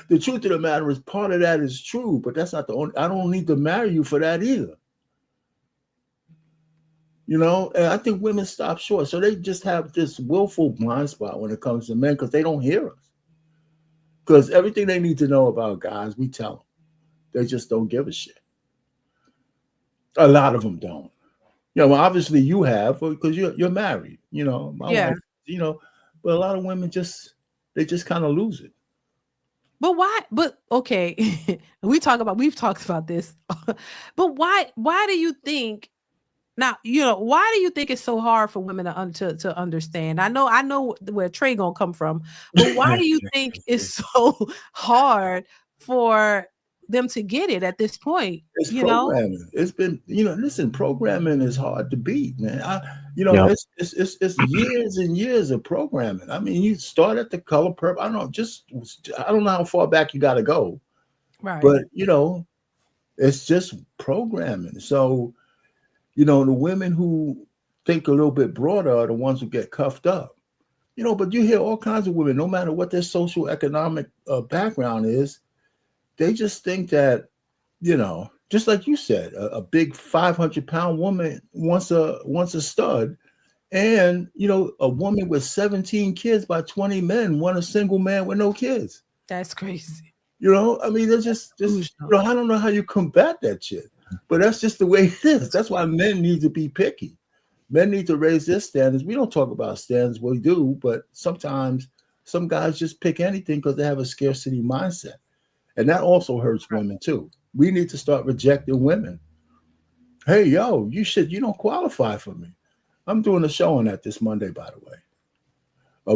the truth of the matter is part of that is true, but that's not the only. I don't need to marry you for that either. And I think women stop short. So they just have this willful blind spot when it comes to men because they don't hear us. Because everything they need to know about guys, we tell them. They just don't give a shit. A lot of them don't. Obviously you have because you're married. My wife, but a lot of women they just kind of lose it. But why? But okay, we've talked about this. But why do you think? Now, why do you think it's so hard for women to understand? I know where Trey gonna come from, but why do you think it's so hard for them to get it at this point? It's programming. It's been, listen, programming is hard to beat, man. It's years and years of programming. I mean, you start at the color purple. I don't know how far back you got to go, right? But it's just programming. So. The women who think a little bit broader are the ones who get cuffed up. But you hear all kinds of women, no matter what their social economic background is, they just think that, Just like you said, a big 500-pound woman wants a stud, and a woman with 17 kids by 20 men want a single man with no kids. That's crazy. I mean, there's just I don't know how you combat that shit, but that's just the way it is. That's why men need to be picky. Men need to raise their standards. We don't talk about standards, we do, but sometimes some guys just pick anything because they have a scarcity mindset, and that also hurts women too. We need to start rejecting women. Hey, yo, you don't qualify for me. I'm doing a show on that this Monday, by the way. A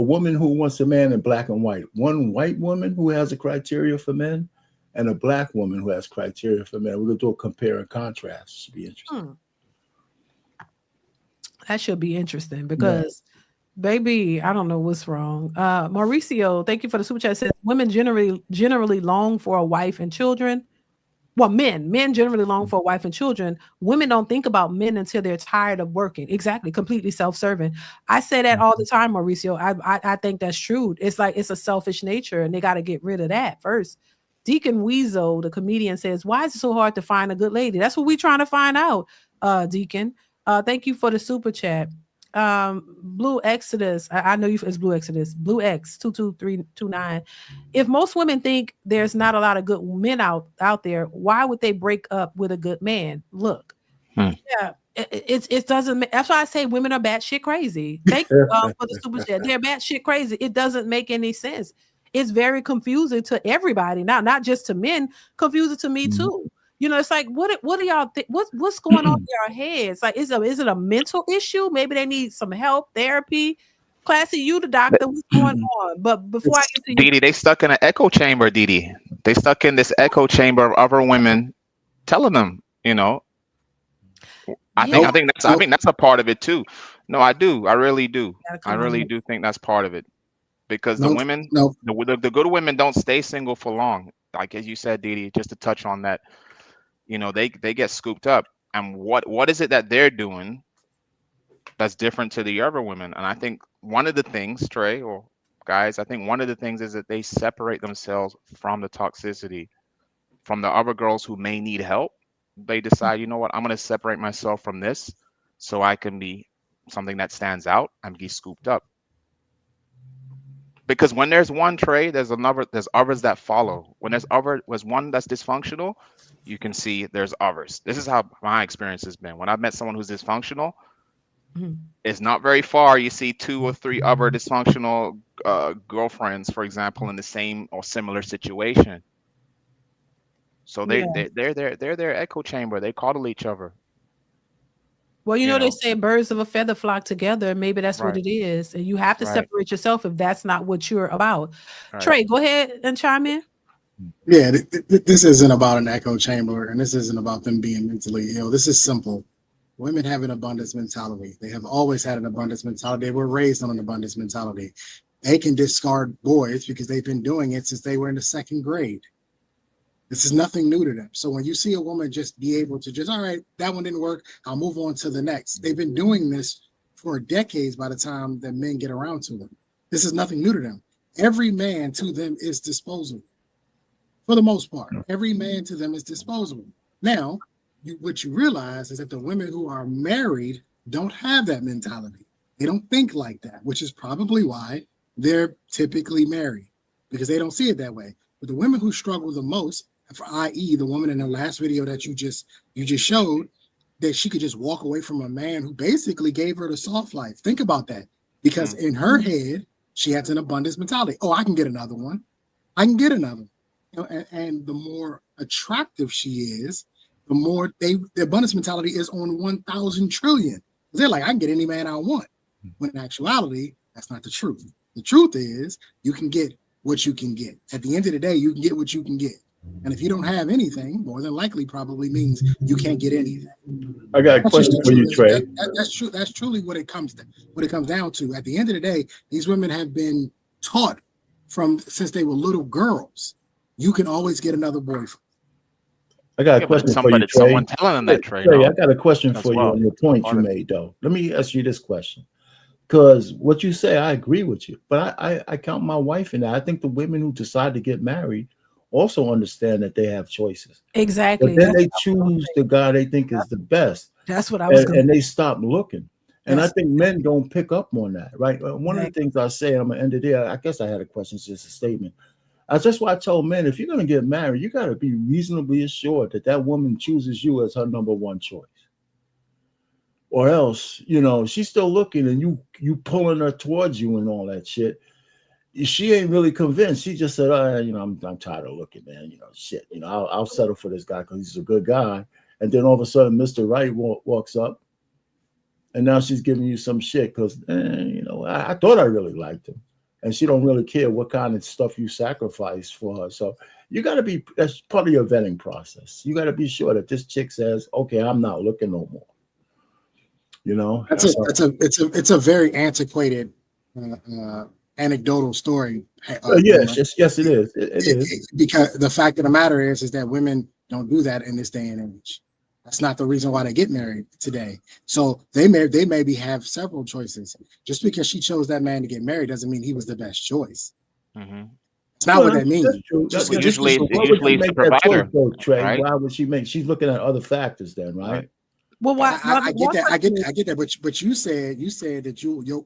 woman who wants a man in black and white. One white woman who has a criteria for men, and a black woman who has criteria for men. We're going to do a compare and contrast. It should be interesting. That should be interesting because, baby, I don't know what's wrong. Mauricio, thank you for the super chat. Says women generally long for a wife and children. Well, men generally long for a wife and children. Women don't think about men until they're tired of working. Exactly. Completely self-serving. I say that all the time, Mauricio. I think that's true. It's like, it's a selfish nature and they got to get rid of that first. Deacon Weasel, the comedian, says, why is it so hard to find a good lady? That's what we're trying to find out, Deacon. Thank you for the super chat. Blue Exodus, I know you, it's Blue Exodus, Blue X 22329. If most women think there's not a lot of good men out there, why would they break up with a good man? Look, yeah, it doesn't. That's why I say women are batshit crazy. Thank you for the super chat. They're batshit crazy. It doesn't make any sense. It's very confusing to everybody now, not just to men. Confusing to me too. It's like, what do y'all think? What's going on in your heads? Like, is it a mental issue? Maybe they need some help, therapy. Classy, you the doctor. What's going on? But before I get to you, DeeDee, they stuck in an echo chamber. DeeDee, they stuck in this echo chamber of other women telling them. I think that's a part of it too. No, I do. I really do. I really do think that's part of it. Because the women, the good women don't stay single for long. Like as you said, DeeDee, just to touch on that, they get scooped up. And what is it that they're doing that's different to the other women? And I think one of the things, Trey or guys, I think one of the things is that they separate themselves from the toxicity, from the other girls who may need help. They decide, you know what, I'm going to separate myself from this so I can be something that stands out and be scooped up. Because when there's one, Trey, there's others that follow. When there's one that's dysfunctional, you can see there's others. This is how my experience has been. When I've met someone who's dysfunctional, it's not very far. You see 2 or 3 other dysfunctional girlfriends, for example, in the same or similar situation. So they're their echo chamber. They coddle each other. Well, they say birds of a feather flock together. Maybe that's what it is. And you have to separate yourself if that's not what you're about. Trey, go ahead and chime in. Yeah, this isn't about an echo chamber, and this isn't about them being mentally ill. This is simple. Women have an abundance mentality. They have always had an abundance mentality. They were raised on an abundance mentality. They can discard boys because they've been doing it since they were in the 2nd grade. This is nothing new to them. So when you see a woman just be able to all right, that one didn't work, I'll move on to the next. They've been doing this for decades by the time that men get around to them. This is nothing new to them. Every man to them is disposable. For the most part, every man to them is disposable. Now, what you realize is that the women who are married don't have that mentality. They don't think like that, which is probably why they're typically married, because they don't see it that way. But the women who struggle the most, i.e. the woman in the last video that you just showed, that she could just walk away from a man who basically gave her the soft life. Think about that. Because in her head, she has an abundance mentality. Oh, I can get another one. I can get another one. And the more attractive she is, the more the abundance mentality is on 1,000 trillion. They're like, I can get any man I want. When in actuality, that's not the truth. The truth is you can get what you can get. At the end of the day, you can get what you can get. And if you don't have anything, more than likely probably means you can't get anything. I got a question for you, Trey. That's true. That's truly what it comes down to. At the end of the day, these women have been taught since they were little girls, you can always get another boyfriend. I got a question for you, Trey. Someone telling them that, Trey. I got a question for you on your point you made, though. Let me ask you this question. Because what you say, I agree with you. But I count my wife in that. I think the women who decide to get married also understand that they have choices. Exactly. But then they choose the guy they think is the best. That's what I was going and they stop looking. And I think men don't pick up on that, right? One of the Exactly. things I say, I'm gonna end it there. I guess I had a question, it's just a statement. That's why I told men, if you're gonna get married, you gotta be reasonably assured that that woman chooses you as her number one choice. Or else, you know, she's still looking and you pulling her towards you and all that shit. She ain't really convinced. She just said, you know, I'm tired of looking, man. You know, shit. You know, I'll settle for this guy because he's a good guy. And then all of a sudden, Mr. Right walks up, and now she's giving you some shit because, you know, I thought I really liked him, and she don't really care what kind of stuff you sacrifice for her. So you got to be, that's part of your vetting process. You got to be sure that this chick says, okay, I'm not looking no more. You know, it's a very antiquated anecdotal story. Yes, it is. It is. Because the fact of the matter is that women don't do that in this day and age. That's not the reason why they get married today. So they maybe have several choices. Just because she chose that man to get married doesn't mean he was the best choice. Mm-hmm. It's not what that means. Usually make that choice, though, Trey? right? Why would she make? She's looking at other factors, then, right? Well, why? I get that. I get that. But you said that you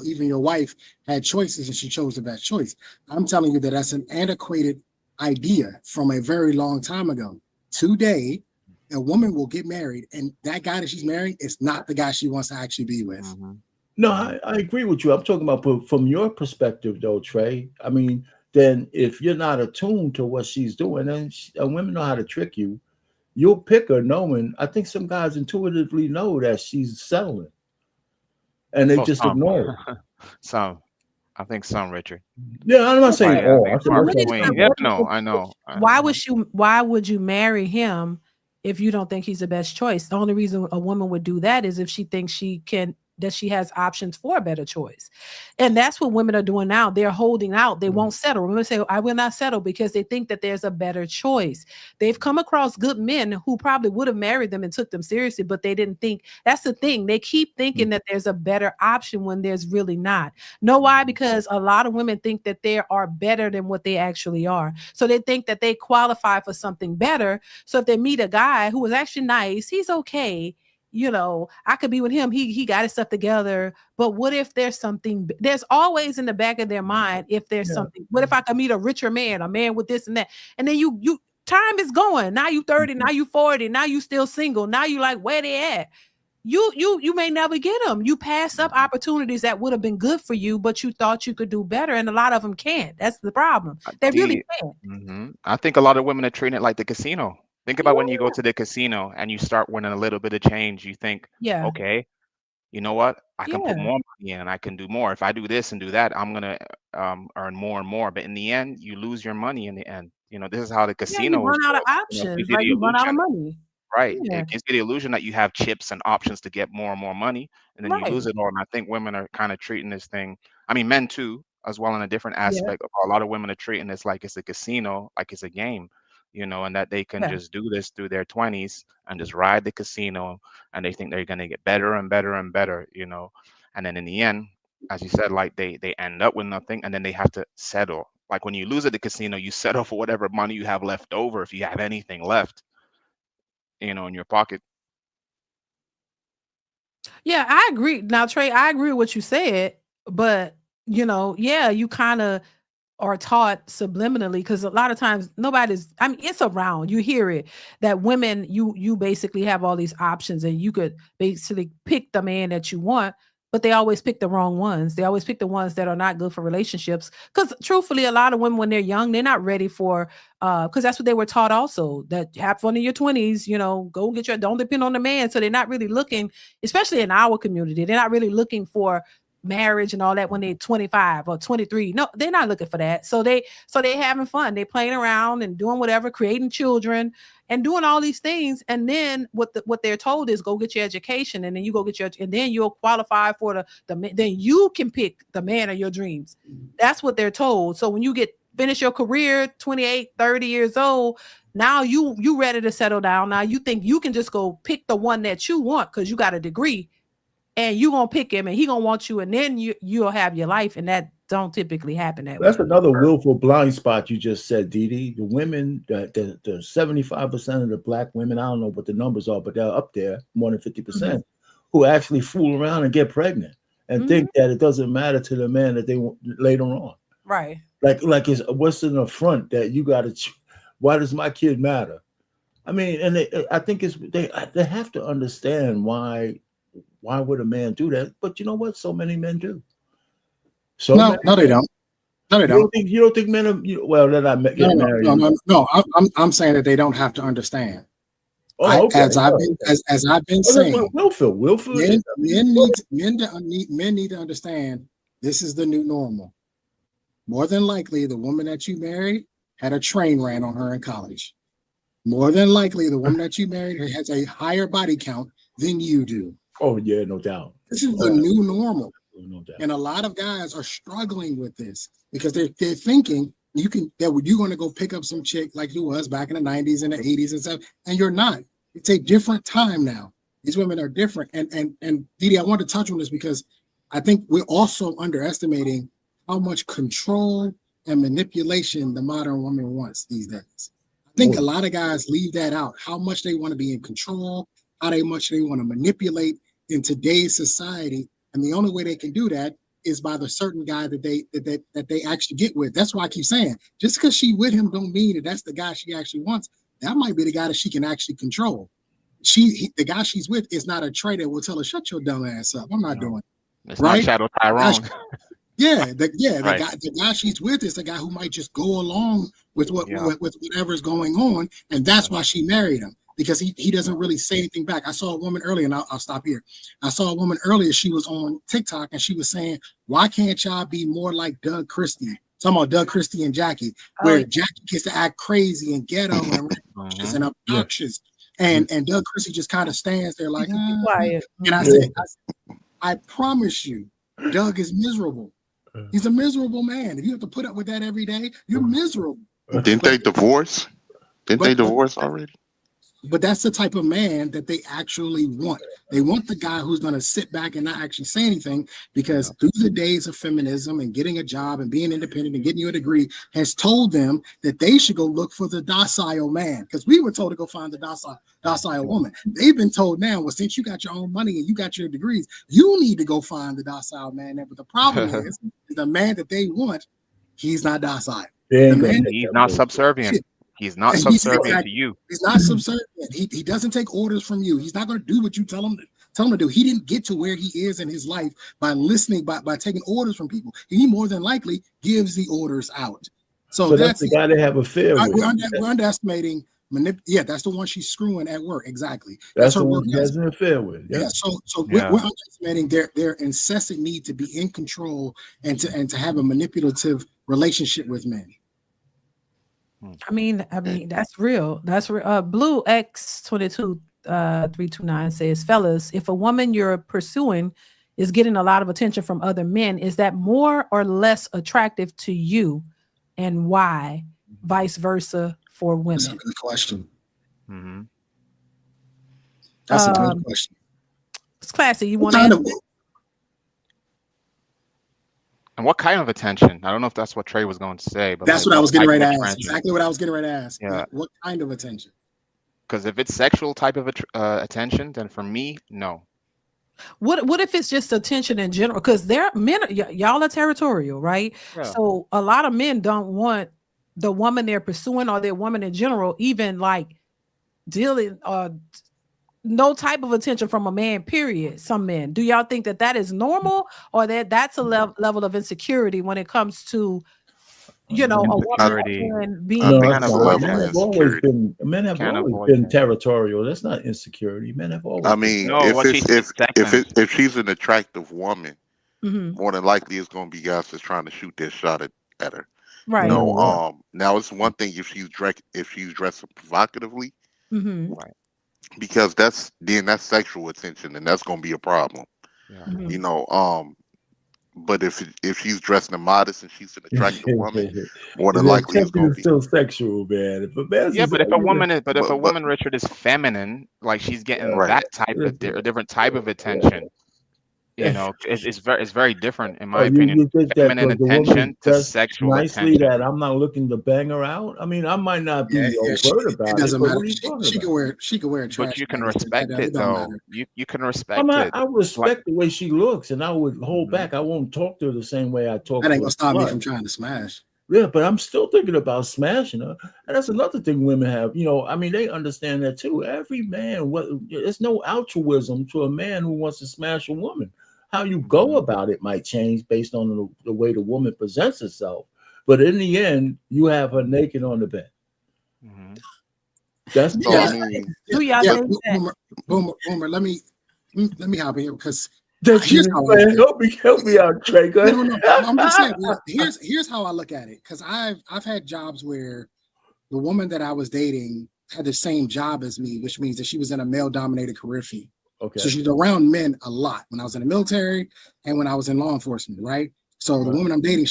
even your wife had choices and she chose the best choice. I'm telling you that that's an antiquated idea from a very long time ago. Today, a woman will get married, and that guy that she's married is not the guy she wants to actually be with. Mm-hmm. No, I agree with you. I'm talking about from your perspective, though, Trey. I mean, then if you're not attuned to what she's doing, then women know how to trick you. You'll pick her knowing. I think some guys intuitively know that she's settling, and they just ignore it. Some, I think some, Richard. Yeah, I'm not saying all. Yeah, no, I know. Why would you marry him if you don't think he's the best choice? The only reason a woman would do that is if she thinks that she has options for a better choice. And that's what women are doing now. They're holding out. They won't settle. Women say, I will not settle because they think that there's a better choice. They've come across good men who probably would have married them and took them seriously, but they didn't think. That's the thing. They keep thinking that there's a better option when there's really not. Know why? Because a lot of women think that they are better than what they actually are. So they think that they qualify for something better. So if they meet a guy who is actually nice, he's okay, you know, I could be with him. He got his stuff together. But what if there's something? There's always in the back of their mind if there's something. What if I could meet a richer man, a man with this and that? And then you time is going. Now you 30, now you 40, now you still single. Now you like, where they at? You may never get them. You pass up opportunities that would have been good for you, but you thought you could do better, and a lot of them can't. That's the problem. They really can't. Mm-hmm. I think a lot of women are treating it like the casino. Think about when you go to the casino and you start winning a little bit of change. You think, okay, you know what? I can put more money in and I can do more. If I do this and do that, I'm going to earn more and more. But in the end, you lose your money in the end. You know, this is how the casino you run out of options. You run out of money. Right. It gives you the illusion that you have chips and options to get more and more money, and then you lose it all. And I think women are kind of treating this thing, I mean, men too, as well, in a different aspect. A lot of women are treating this like it's a casino, like it's a game, you know, and that they can just do this through their 20s and just ride the casino, and they think they're going to get better and better and better, you know. And then in the end, as you said, like they end up with nothing, and then they have to settle. Like when you lose at the casino, you settle for whatever money you have left over, if you have anything left, you know, in your pocket. Yeah, I agree. Now, Trey, I agree with what you said, but you know, you kind of are taught subliminally, because a lot of times it's around, you hear it, that women, you basically have all these options and you could basically pick the man that you want, but they always pick the wrong ones. They always pick the ones that are not good for relationships. Because truthfully, a lot of women, when they're young, they're not ready for, because that's what they were taught also, that have fun in your 20s, you know, go get don't depend on the man. So they're not really looking, especially in our community, they're not really looking for marriage and all that when they're 25 or 23. No, they're not looking for that. So they having fun. They playing around and doing whatever, creating children and doing all these things. And then what they're told is go get your education, and then you go get and then you'll qualify for then you can pick the man of your dreams. That's what they're told. So when you finish your career, 28, 30 years old, now you ready to settle down. Now you think you can just go pick the one that you want because you got a degree. and you gonna pick him and he gonna want you, and then you'll have your life, and that don't typically happen that way. That's another willful blind spot you just said, DeeDee. The women, the 75% of the black women, I don't know what the numbers are, but they're up there, more than 50%, who actually fool around and get pregnant and think that it doesn't matter to the man that they want later on. Right. Like it's what's in the front that you got to. Why does my kid matter? I mean, and I think they have to understand why would a man do that? But you know what? So many men do. So no, they don't. No, they don't. You don't think men are? Well, they're not getting married. No. I'm saying that they don't have to understand. Oh, okay. As I've been saying, willful. Men need to understand this is the new normal. More than likely, the woman that you married had a train ran on her in college. More than likely, the woman that you married has a higher body count than you do. Oh yeah, no doubt. This is the new normal. No doubt. And a lot of guys are struggling with this because they're thinking you're going to go pick up some chick like you was back in the 90s and the 80s and stuff, and you're not. It's a different time now. These women are different. And DeeDee, I want to touch on this because I think we're also underestimating how much control and manipulation the modern woman wants these days. I think a lot of guys leave that out, how much they want to be in control, how much they want to manipulate in today's society. And the only way they can do that is by the certain guy that they actually get with. That's why I keep saying, just because she with him don't mean that that's the guy she actually wants. That might be the guy that she can actually control. The guy she's with is not a traitor that will tell her, shut your dumb ass up. I'm not doing it. It's not Shadow Tyrone. The guy she's with is the guy who might just go along with whatever's going on, and that's why she married him, because he doesn't really say anything back. I saw a woman earlier, and I'll stop here. I saw a woman earlier. She was on TikTok, and she was saying, "Why can't y'all be more like Doug Christie?" Talking about Doug Christie and Jackie, where Jackie gets to act crazy and ghetto and obnoxious, and Doug Christie just kind of stands there like, quiet. And I said, I promise you, Doug is miserable. He's a miserable man. If you have to put up with that every day, you're miserable. Didn't they divorce? Didn't they divorce already? But that's the type of man that they actually want. They want the guy who's going to sit back and not actually say anything, because through the days of feminism and getting a job and being independent and getting you a degree has told them that they should go look for the docile man, because we were told to go find the docile woman. They've been told now, well, since you got your own money and you got your degrees, you need to go find the docile man. But the problem is the man that they want, he's not docile. He's not subservient. He's not subservient to you. He's not subservient. He doesn't take orders from you. He's not going to do what you tell him to do. He didn't get to where he is in his life by listening, by taking orders from people. He more than likely gives the orders out. So that's the guy they have a affair with. We're underestimating. That's the one she's screwing at work. Exactly. That's her one he has an affair with. Yeah. We're underestimating their incessant need to be in control and to have a manipulative relationship with men. I mean, that's real. That's real. Blue X22 329 says, fellas, if a woman you're pursuing is getting a lot of attention from other men, is that more or less attractive to you, and why? Vice versa for women. That's a good question. Mm-hmm. That's a good question. It's classy. You want to? And what kind of attention? I don't know if that's what Trey was going to say, but that's what I was getting ready to ask. Exactly what I was getting ready to ask. Yeah. What kind of attention? Because if it's sexual type of attention, then for me, no. What if it's just attention in general? Because men, y'all are territorial, right? Yeah. So a lot of men don't want the woman they're pursuing or their woman in general, even like dealing no type of attention from a man, period. Some men. Do y'all think that is normal, or that's a level of insecurity when it comes to, a woman being? Men have always been territorial. That's not insecurity. Men have always. I mean, if she's an attractive woman, more than likely it's going to be guys that's trying to shoot their shot at her. Right. Now it's one thing if she's dressing provocatively. Right. Because that's sexual attention, and that's going to be a problem. Yeah. But if she's dressed in modest and she's an attractive woman, more than likely it's going to be still sexual, man. But if a woman, Richard, is feminine, like she's getting that type of a different type of attention. You know, it's very different in Oh, my opinion. you think that Feminine because the woman attention to dressed sexual nicely attention. that I'm not looking to bang her out? I mean, I might not be Yeah, overt it about it, doesn't but matter. what are you talking She about? could wear But trash you can panties. respect It it don't though. matter. You can respect it. I Like, respect the way she looks, and I would hold back. I won't talk to her the same way I talk That to ain't a gonna stop me slut. from trying to smash. Yeah, but I'm still thinking about smashing her, and that's another thing women have. You know, I mean, they understand that too. Every man, it's no altruism to a man who wants to smash a woman. How you go about it might change based on the way the woman presents herself, but in the end, you have her naked on the bed. That's Do y'all think that? Boomer, let me hop in here because here's how help me out, Trey. No, I'm just saying. Here's how I look at it because I've had jobs where the woman that I was dating had the same job as me, which means that she was in a male-dominated career field. Okay. So she's around men a lot when I was in the military and when I was in law enforcement, right? So the woman I'm dating,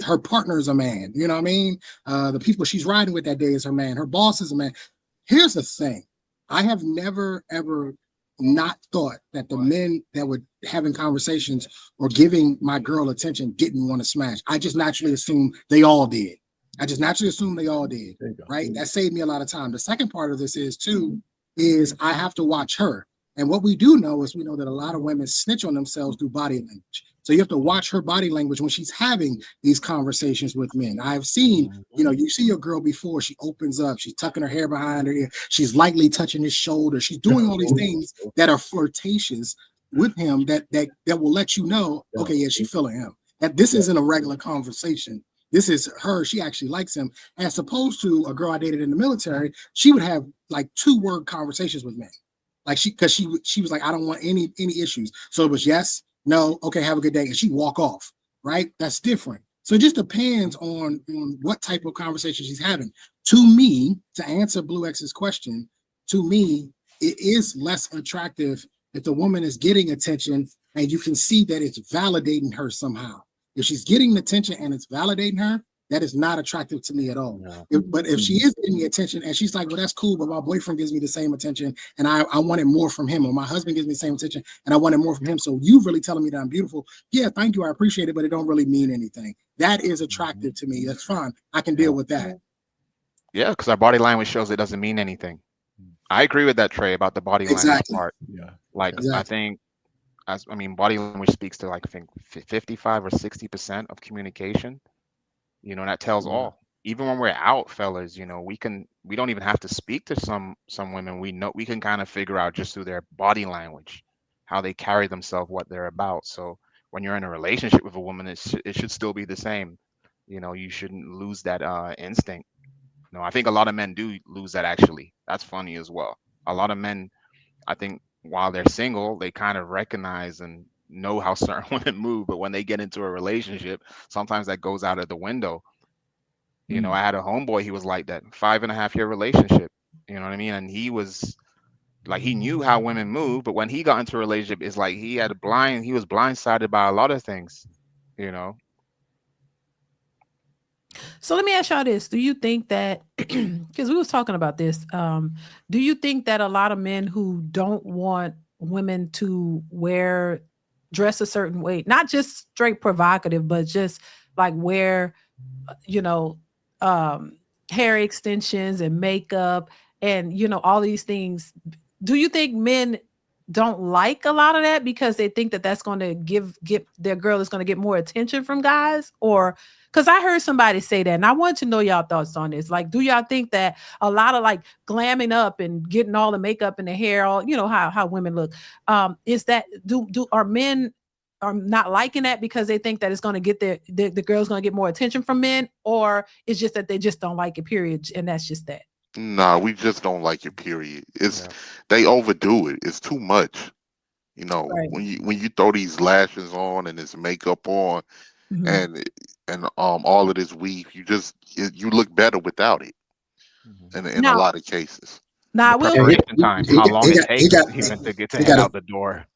her partner is a man. You know what I mean? The people she's riding with that day is her man. Her boss is a man. Here's the thing. I have never, ever not thought that the men that were having conversations or giving my girl attention didn't want to smash. I just naturally assumed they all did. Right? That saved me a lot of time. The second part of this is I have to watch her. And what we do know is we know that a lot of women snitch on themselves through body language. So you have to watch her body language when she's having these conversations with men. I've seen, you see your girl before she opens up, she's tucking her hair behind her ear, she's lightly touching his shoulder, she's doing all these things that are flirtatious with him that will let you know, okay, yeah, she's feeling him. That this isn't a regular conversation. This is her. She actually likes him, as opposed to a girl I dated in the military. She would have like 2-word conversations with men. Like she was like, I don't want any issues. So it was yes, no, okay, have a good day, and she walk off. Right? That's different. So it just depends on what type of conversation she's having. To me, to answer Blue X's question, to me, it is less attractive if the woman is getting attention and you can see that it's validating her somehow. If she's getting attention and it's validating her, that is not attractive to me at all. No. But if she is getting the attention and she's like, well, that's cool, but my boyfriend gives me the same attention and I wanted more from him, or my husband gives me the same attention and I wanted more from him. So you really telling me that I'm beautiful. Yeah, thank you. I appreciate it, but it don't really mean anything. That is attractive to me. That's fine. I can deal with that. Yeah, because our body language shows it doesn't mean anything. I agree with that, Trey, about the body language part. Yeah. Like, I think, body language speaks to, like, I think 55 or 60% of communication. That tells all. Even when we're out, fellas, we don't even have to speak to some women. We can kind of figure out just through their body language, how they carry themselves, what they're about. So when you're in a relationship with a woman, it should still be the same. You shouldn't lose that instinct. I think a lot of men do lose that, actually. That's funny as well. A lot of men, I think, while they're single, they kind of recognize and know how certain women move, but when they get into a relationship, sometimes that goes out of the window. I had a homeboy, he was like that, 5.5-year relationship, you know what I mean? And he was like, he knew how women move, but when he got into a relationship, it's like he was blindsided by a lot of things, So let me ask y'all this. Do you think that, because we was talking about this, do you think that a lot of men who don't want women to dress a certain way, not just straight provocative, but just like wear, hair extensions and makeup and, all these things, do you think men don't like a lot of that because they think that that's going to give their girl is going to get more attention from guys? Or because I heard somebody say that, and I want to know y'all thoughts on this. Like, do y'all think that a lot of like glamming up and getting all the makeup and the hair, all how women look, is that are men are not liking that because they think that it's going to get the girl's going to get more attention from men, or it's just that they just don't like it, period, and that's just that? Nah, we just don't like it, period. They overdo it. It's too much. Right. When you throw these lashes on and this makeup on, and all of this weave, you look better without it. In a lot of cases. Now, preparation time, how long it takes even to get to head out the door.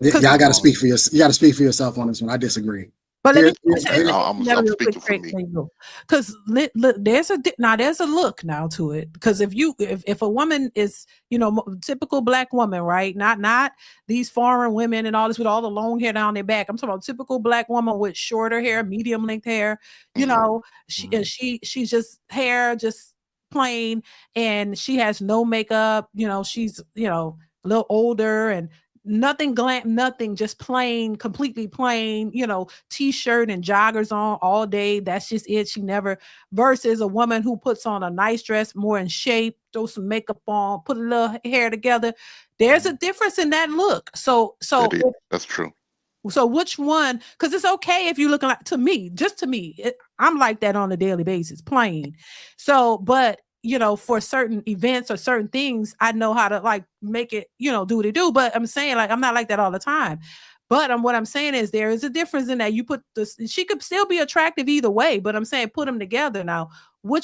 Y'all got to speak for yourself on this one. I disagree. But let me I'm speaking for me. Because there's a look now to it. Because if a woman is, typical black woman, right? Not these foreign women and all this with all the long hair down their back. I'm talking about typical black woman with shorter hair, medium length hair. She's just hair, just plain, and she has no makeup. She's a little older and nothing glam, nothing, just plain, completely plain, t-shirt and joggers on all day. That's just it. She never, versus a woman who puts on a nice dress, more in shape, throw some makeup on, put a little hair together. There's a difference in that look. So that's true. So which one? Because it's okay if you're looking like, to me, I'm like that on a daily basis, plain. So, but for certain events or certain things, I know how to like make it, do what it do. But I'm saying, like, I'm not like that all the time. But what I'm saying is there is a difference in that. You put this, she could still be attractive either way, but I'm saying put them together now. When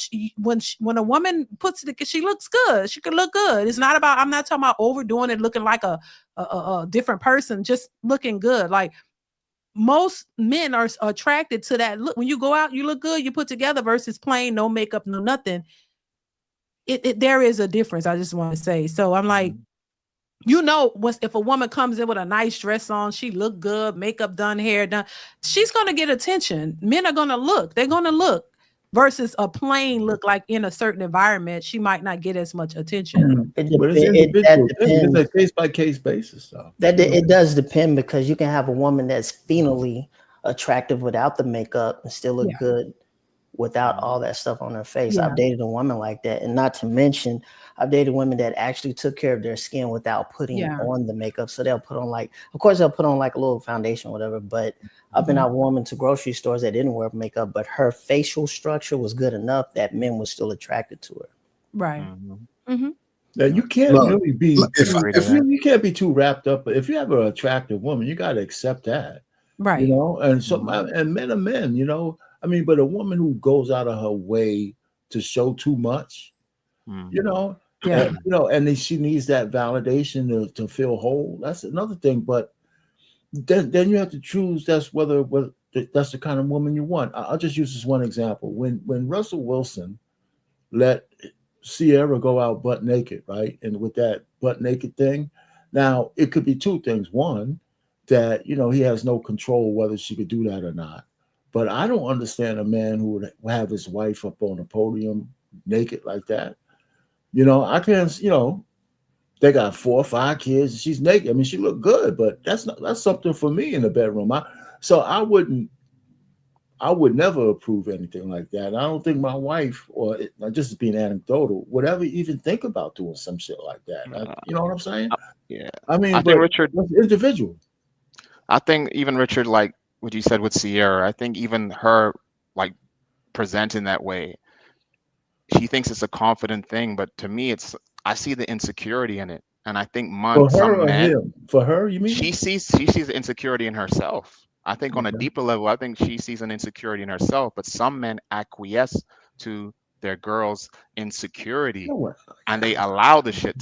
a woman puts it, she looks good. She could look good. It's not about, I'm not talking about overdoing it, looking like a different person, just looking good. Like most men are attracted to that look. When you go out, you look good, you put together versus plain, no makeup, no nothing. There is a difference. I just want to say. So I'm like, if a woman comes in with a nice dress on, she look good, makeup done, hair done, she's going to get attention. Men are going to look. They're going to look. Versus a plain look, like in a certain environment, she might not get as much attention. It's a case by case basis, though. It does depend, because you can have a woman that's phenomenally attractive without the makeup and still look good without all that stuff on her face. I've dated a woman like that, and not to mention, I've dated women that actually took care of their skin without putting on the makeup. So they'll put on they'll put on like a little foundation, or whatever. But I've been out with a woman to grocery stores that didn't wear makeup, but her facial structure was good enough that men were still attracted to her. Right. Now, you can't really be. You can't be too wrapped up. But if you have an attractive woman, you got to accept that, right? And men are men. I mean, but a woman who goes out of her way to show too much, and then she needs that validation to feel whole. That's another thing. But then you have to choose. That's whether that's the kind of woman you want. I'll just use this one example. When Russell Wilson let Sierra go out butt naked, right, and with that butt naked thing, now it could be two things. One, that he has no control whether she could do that or not. But I don't understand a man who would have his wife up on a podium naked like that. I can't, they got 4 or 5 kids and she's naked. I mean, she looked good, but that's something for me in the bedroom. I would never approve anything like that. I don't think my wife, or just being anecdotal, would ever even think about doing some shit like that. You know what I'm saying? Yeah. I mean, I think Richard, individual. I think even Richard, like what you said with Sierra, I think even her like presenting that way, she thinks it's a confident thing, but to me, I see the insecurity in it, and I think for her, you mean she sees the insecurity in herself. I think on a deeper level, I think she sees an insecurity in herself, but some men acquiesce to their girls' insecurity, and they allow the shit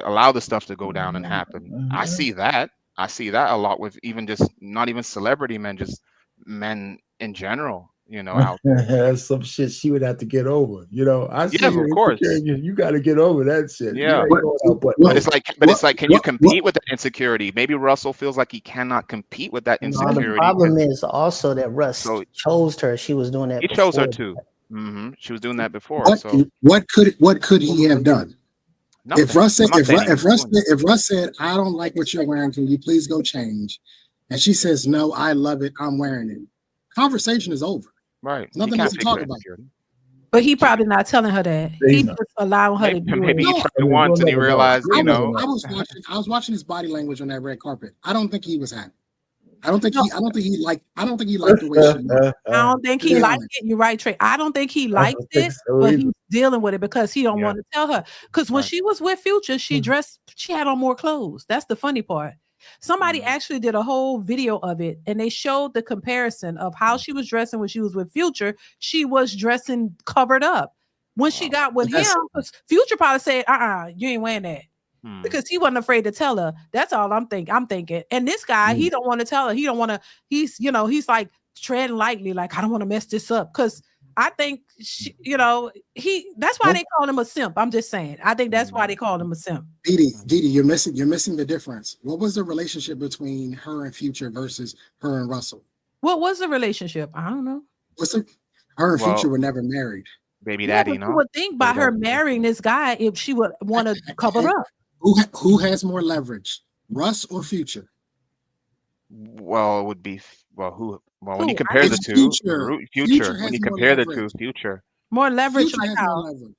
allow the stuff to go down and happen. I see that a lot with even just not even celebrity men, just men in general. Out there. That's some shit she would have to get over. I see. Of course, you got to get over that shit. Yeah, but it's like, can you compete with that insecurity? Maybe Russell feels like he cannot compete with that insecurity. The problem is also that Russ chose her. She was doing that. He chose her too. She was doing that before. What could he have done? Nothing. If Russ said, I don't like what you're wearing, can you please go change? And she says, no, I love it, I'm wearing it. Conversation is over. Right. Nothing else to talk about. But he probably not telling her that. He's just allowing her to do maybe it. he tried once and he realized, I was watching his body language on that red carpet. I don't think he was happy. I don't think he liked the way she looked. I don't think he liked it. You're right, Trey. I don't think he liked it, but he's dealing with it because he don't want to tell her. Because when she was with Future, she had on more clothes. That's the funny part. Somebody actually did a whole video of it, and they showed the comparison of how she was dressing when she was with Future. She was dressing covered up. When she got with him, Future probably said, you ain't wearing that. Because he wasn't afraid to tell her. That's all I'm thinking. And this guy, he don't want to tell her. He don't want to. He's like treading lightly. Like, I don't want to mess this up. Because I think that's why they call him a simp. I'm just saying. I think that's why they call him a simp. DeeDee, you're missing the difference. What was the relationship between her and Future versus her and Russell? What was the relationship? I don't know. Her and Future were never married. Baby daddy, You would think by her marrying this guy, if she would want to cover up. Who has more leverage, Russ or Future? Well, it would be when you compare the two, Future. When you compare the two, Future more leverage. Future has more leverage.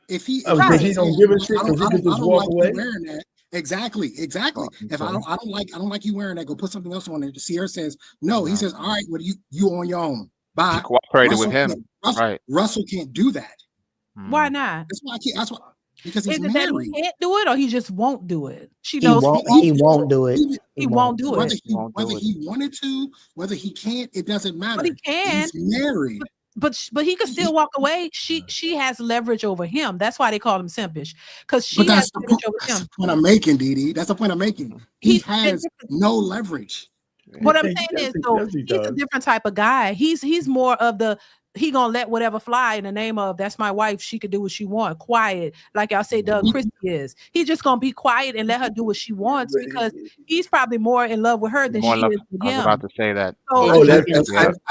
If he, he don't give a shit because he can just walk away. Exactly. If I don't like you wearing that, go put something else on it. Sierra says no. He says, all right, well, you on your own. Bye. She cooperated with him. Right. Russell can't do that. Why not? That's why because he's married. That he can't do it, or he just won't do it. He won't do it. He won't do it. Whether he wanted to, whether he can't, it doesn't matter. But he can. He's married. But he could still walk away. She has leverage over him. That's why they call him simpish, because she has leverage over him. That's the point I'm making, DeeDee. That's the point I'm making. He has no leverage. What I'm saying is, though, he's a different type of guy. He's more of the he gonna let whatever fly in the name of that's my wife. She could do what she wants. Quiet, like y'all say, Doug Christie is. He's just gonna be quiet and let her do what she wants because he's probably more in love with her than she is with him. I was about to say that. So, that's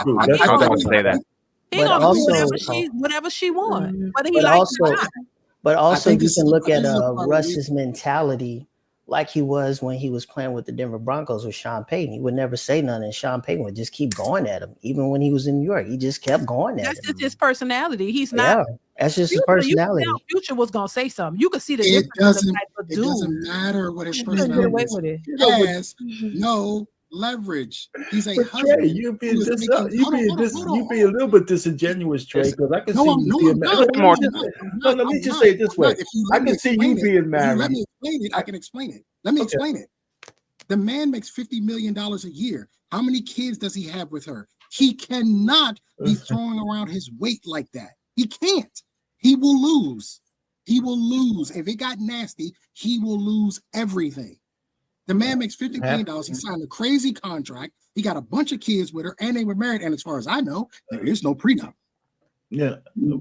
true. I was about to say that. He gonna do whatever she wants, whether he likes it or not. But also, you can look at Russ's mentality. Like he was when he was playing with the Denver Broncos with Sean Payton. He would never say nothing, and Sean Payton would just keep going at him. Even when he was in New York, he just kept going at him. That's just his personality. He's not. Yeah, that's just his personality. Future was gonna say something. You could see the difference. It doesn't matter what his personality is. He has no leverage. He's a husband. Trey, you be a little bit disingenuous, Trey, because I can see you being married. No, let me just say it this way. I can see you being married. Let me explain it. I can explain it. Let me explain it. The man makes $50 million a year. How many kids does he have with her? He cannot be throwing around his weight like that. He can't. He will lose. He will lose. If it got nasty, he will lose everything. The man makes $50 million. He signed a crazy contract. He got a bunch of kids with her, and they were married. And as far as I know, there is no prenup. Yeah,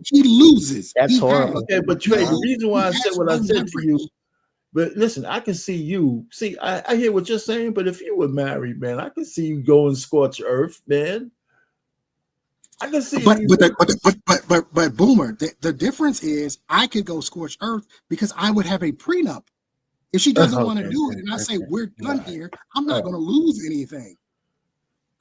he loses. That's horrible. Okay, but Trey, the reason why I said what I said to you, but listen, I can see you. See, I hear what you're saying, but if you were married, man, I can see you going scorch earth, man. I can see. But Boomer, the difference is I could go scorch earth because I would have a prenup. If she doesn't want to do it, and I say we're done here, I'm not going to lose anything.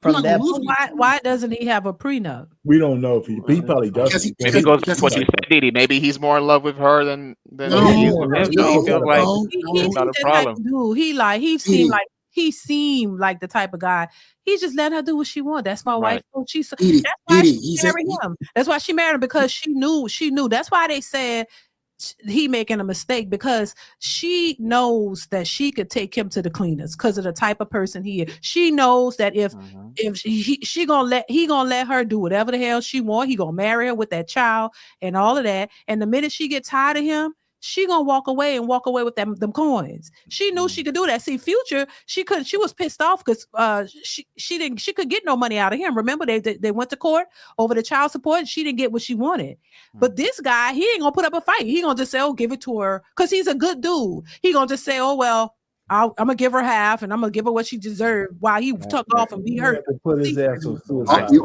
Why doesn't he have a prenup? We don't know if he probably does. Maybe goes what you said, DeeDee. Maybe he's more in love with her than he is with him. He feels like it's not a problem. He seemed like the type of guy. He just let her do what she wanted. That's my wife. That's why she married him. That's why she married him, because she knew. That's why they said he making a mistake, because she knows that she could take him to the cleaners because of the type of person he is. She knows that if he gonna let her do whatever the hell she want, he gonna marry her with that child and all of that. And the minute she get tired of him, she gonna walk away with them coins. She knew she could do that. See, Future, she was pissed off because she could get no money out of him. Remember, they went to court over the child support, and she didn't get what she wanted. But this guy, he ain't gonna put up a fight. He gonna just say, "Oh, give it to her," because he's a good dude. He gonna just say, "Oh well, I'm gonna give her half, and I'm gonna give her what she deserved," while he took off and beat her. Put his ass on suicide. You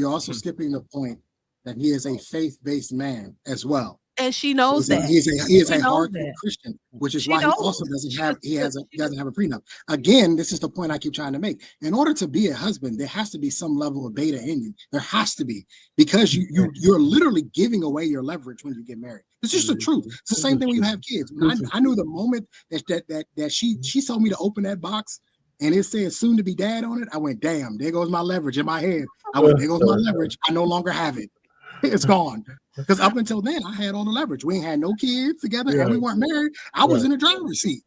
also skipping the point that he is a faith-based man as well. And she knows that. He is a hardcore Christian, which is why he also doesn't have a prenup. Again, this is the point I keep trying to make. In order to be a husband, there has to be some level of beta in you. There has to be, because you're literally giving away your leverage when you get married. It's just the truth. It's the same thing when you have kids. I knew the moment that she told me to open that box and it said soon to be dad on it, I went, damn, there goes my leverage in my head. I went, there goes my leverage. I no longer have it. It's gone. Because up until then, I had all the leverage. We ain't had no kids together, and we weren't married. I was in the driver's seat.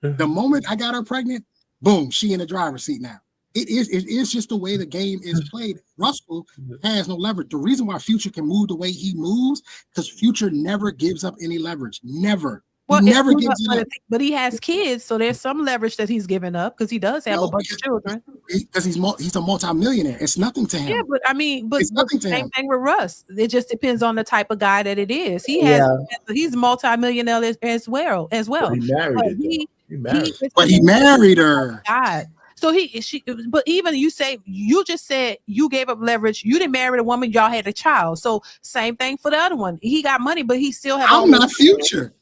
The moment I got her pregnant, boom, she in the driver's seat now. It is just the way the game is played. Russell has no leverage. The reason why Future can move the way he moves, because Future never gives up any leverage. Never. Well, he never gives it up. but he has kids, so there's some leverage that he's giving up because he does have a bunch of children. Because he's a multimillionaire. It's nothing to him. Yeah, but I mean, but it's nothing to same him. thing with Russ. It just depends on the type of guy that it is. He's a multimillionaire as well. But he married her. God. So but even you just said you gave up leverage. You didn't marry the woman. Y'all had a child. So same thing for the other one. He got money, but he still have. I'm not Future.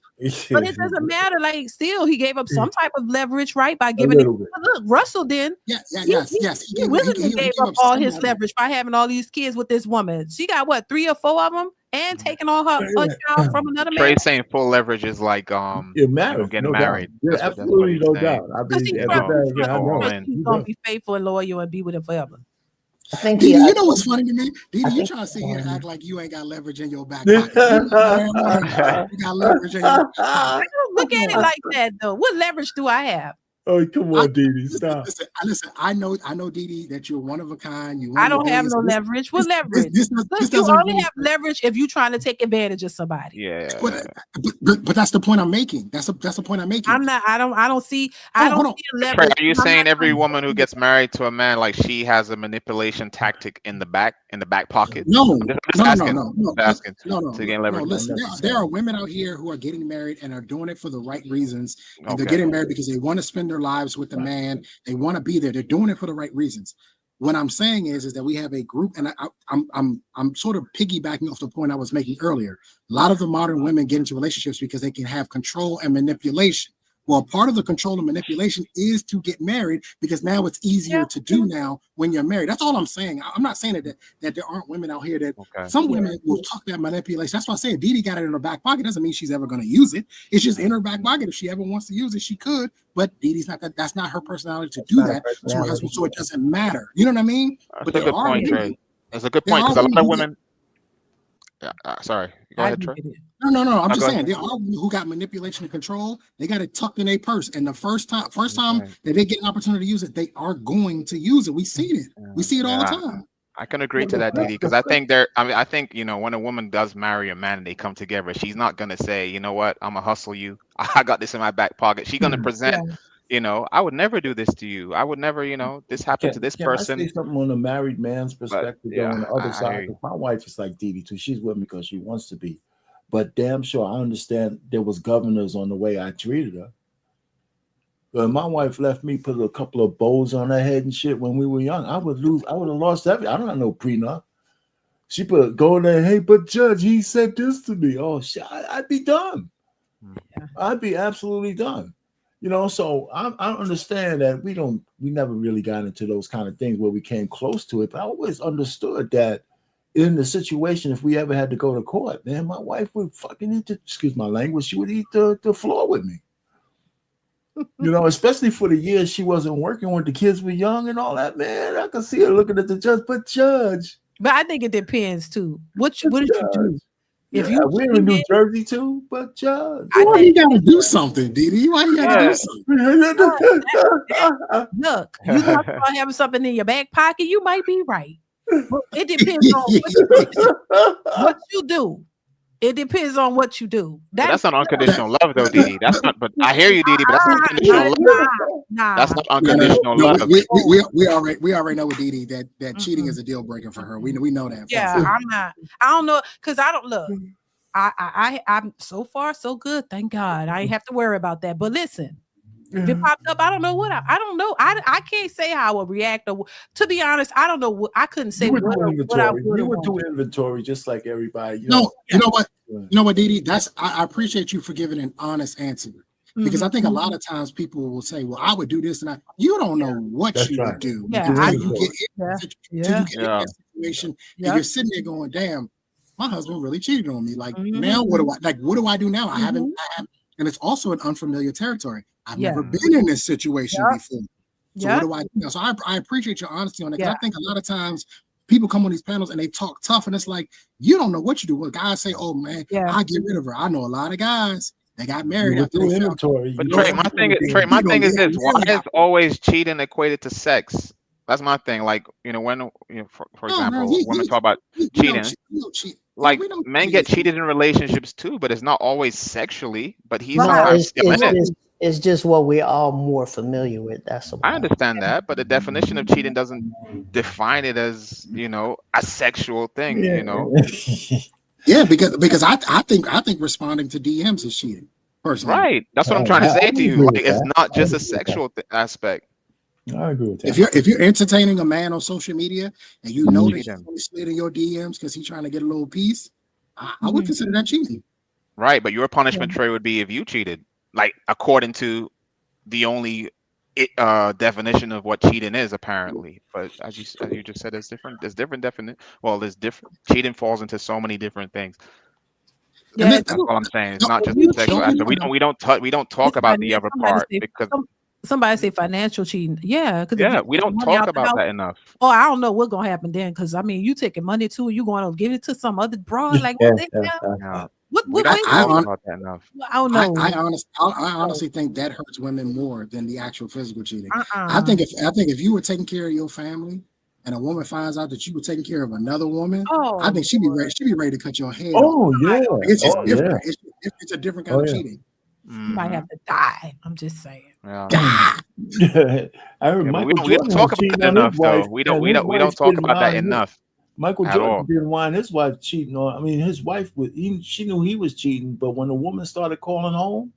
But it doesn't matter. Like, still, he gave up some type of leverage, right? By giving it. Look, Russell did. Yes. He really gave up all his leverage by having all these kids with this woman. She got what, 3 or 4 of them, and taking on her child from another man. Trey saying full leverage is like you're married, getting married. Yeah, absolutely, no doubt. I mean, he's gonna be faithful and loyal and be with him forever. I think DeeDee, you know what's funny to me? DeeDee, you trying to sit here and act like you ain't got leverage in your back pocket. You got leverage in your back pocket. I don't look at it like that, though. What leverage do I have? Oh, come on, DeeDee, stop. Listen, I know, DeeDee, that you're one of a kind. I don't have no leverage. What leverage? You only have leverage if you're trying to take advantage of somebody. Yeah. But that's the point I'm making. That's the point I'm making. I'm not. I don't see. I don't see leverage. Are you saying every woman who gets married to a man, like, she has a manipulation tactic in the back pocket? No. Asking to gain leverage. Listen, there are women out here who are getting married and are doing it for the right reasons. And they're getting married because they want to spend their lives with the man. They want to be there. They're doing it for the right reasons. What I'm saying is that we have a group, and I'm sort of piggybacking off the point I was making earlier. A lot of the modern women get into relationships because they can have control and manipulation. Well, part of the control and manipulation is to get married, because now it's easier to do now when you're married. That's all I'm saying. I'm not saying that there aren't women out here that some women will talk that manipulation. That's why I say DeeDee got it in her back pocket. Doesn't mean she's ever going to use it. It's just in her back pocket. If she ever wants to use it, she could. But DeeDee's not that. That's not her personality to do that. So it doesn't matter. You know what I mean? That's a good point, Trey. That's a good point, because a lot of women. Sorry. Go ahead, Trey. No. I'm just saying there are women who got manipulation and control. They got it tucked in their purse, and the first time that they get an opportunity to use it, they are going to use it. We see it. We see it all the time. I can agree to that, DeeDee, because I think I think when a woman does marry a man and they come together, she's not gonna say, you know what, I'm gonna hustle you. I got this in my back pocket. She's gonna present. I would never do this to you. I would never, this happened to this person. I say something on a married man's perspective, on the other side. My wife is like DeeDee too. She's with me because she wants to be. But damn sure I understand there was governors on the way I treated her. When my wife left me, put a couple of bows on her head and shit when we were young, I would have lost everything. I don't have no prenup. She go in there, hey, but Judge, he said this to me. Oh shit, I'd be done. I'd be absolutely done. So I understand that we never really got into those kind of things where we came close to it, but I always understood that in the situation, if we ever had to go to court, man, my wife would fucking excuse my language, she would eat the floor with me. Especially for the years she wasn't working when the kids were young and all that, man. I could see her looking at the judge, but Judge. But I think it depends too. What did you do? If we're in New Jersey too, but Judge. Why you gotta do something, DeeDee? Why you gotta do something? Look, you talk about having something in your back pocket, you might be right. It depends on what you do. It depends on what you do. That's not unconditional love, though, DeeDee. That's not. But I hear you, DeeDee. But that's not unconditional love. That's not unconditional love. We already know with DeeDee that cheating is a deal breaker for her. We know that. Yeah, I'm not. I don't know, because I don't look. I'm so far so good. Thank God. I ain't have to worry about that. But listen. If it popped up, I don't know what I don't know. I can't say how I would react. Or, to be honest, I don't know what I couldn't say. What I would. You would do inventory just like everybody. You know what? You know what, DeeDee? I appreciate you for giving an honest answer, because I think a lot of times people will say, "Well, I would do this," and you don't know what you would do. Yeah, you get in that situation, and you're sitting there going, "Damn, my husband really cheated on me. Like now, what do I do now? I haven't." And it's also an unfamiliar territory. I've never been in this situation before. So what do I do now? So I appreciate your honesty on that. I think a lot of times people come on these panels and they talk tough, and it's like, you don't know what you do. When guys say, "Oh man, I get rid of her." I know a lot of guys that got married after they inventory. But Trey, my thing is this: why is always cheating equated to sex? That's my thing. Like, when for example, women talk about cheating. like we don't men get cheated in relationships too, but it's not always sexually. But he's No, sometimes still in it. it's just what we're all more familiar with. That's all. I understand that, but the definition of cheating doesn't define it as, you know, a sexual thing, you know. Yeah, because I think responding to DMs is cheating. Personally, Right. That's what I'm trying to say to you. Like, it's not just a sexual aspect. I agree with that. If you're entertaining a man on social media and you know that he's slid in your DMs because he's trying to get a little piece, I would consider that cheating. Right, but your punishment, Trey, would be if you cheated, like according to the only definition of what cheating is, apparently. But as you just said, there's different definition. Well, there's different. Cheating falls into so many different things. Yeah, that's all I'm saying. It's not just the sexual aspect. We don't talk about the other part because somebody say financial cheating. Yeah, because we don't talk about that enough. Oh, I don't know what's gonna happen then. Because I mean, you taking money too, you going to give it to some other broad? Like what the hell? We don't talk about that enough. I don't know. I honestly think that hurts women more than the actual physical cheating. I think if you were taking care of your family and a woman finds out that you were taking care of another woman, I think she'd be ready to cut your head off. Yeah, it's just different. It's a different kind of cheating. You might have to die. I'm just saying. Yeah. I heard we don't talk about that enough, though. We don't talk about that enough. Michael Jordan didn't mind his wife cheating on. I mean, his wife she knew he was cheating, but when the woman started calling home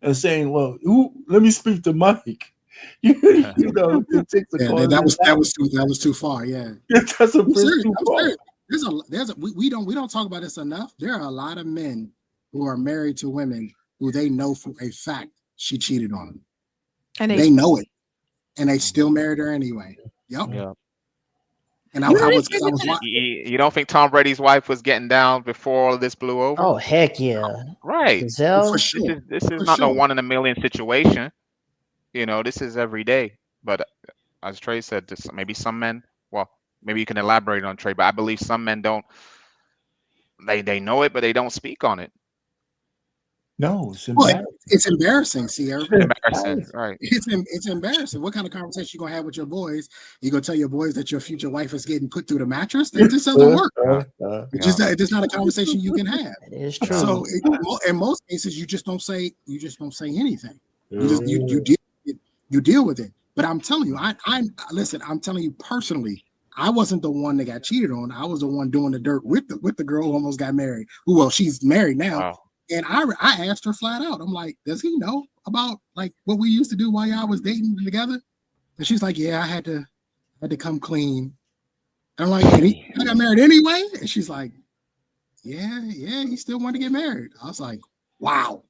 and saying, "Well, let me speak to Mike," you know, it takes a call. That was too far. Yeah, that's a bridge too far. We don't talk about this enough. There are a lot of men who are married to women who they know for a fact she cheated on them, and they know it, and they still married her anyway. Yep. Yeah. And I was you don't think Tom Brady's wife was getting down before all of this blew over? Oh heck yeah! Right. For sure. This is not no 1 in a million situation. You know, this is every day. But as Trey said, maybe some men. Well, maybe you can elaborate on Trey, but I believe some men don't. They know it, but they don't speak on it. No, it's embarrassing. It's embarrassing, Sierra. Embarrassing, right? It's embarrassing. What kind of conversation you gonna have with your boys? You gonna tell your boys that your future wife is getting put through the mattress? That just doesn't work. It's not a conversation you can have. It is true. So in most cases, you just don't say anything. You deal with it. But I'm telling you, I'm telling you personally, I wasn't the one that got cheated on. I was the one doing the dirt with the girl who almost got married. Well, she's married now. Wow. And I asked her flat out. I'm like, does he know about like what we used to do while y'all was dating together? And she's like, yeah, I had to come clean. And I'm like, I got married anyway? And she's like, yeah, he still wanted to get married. I was like, wow.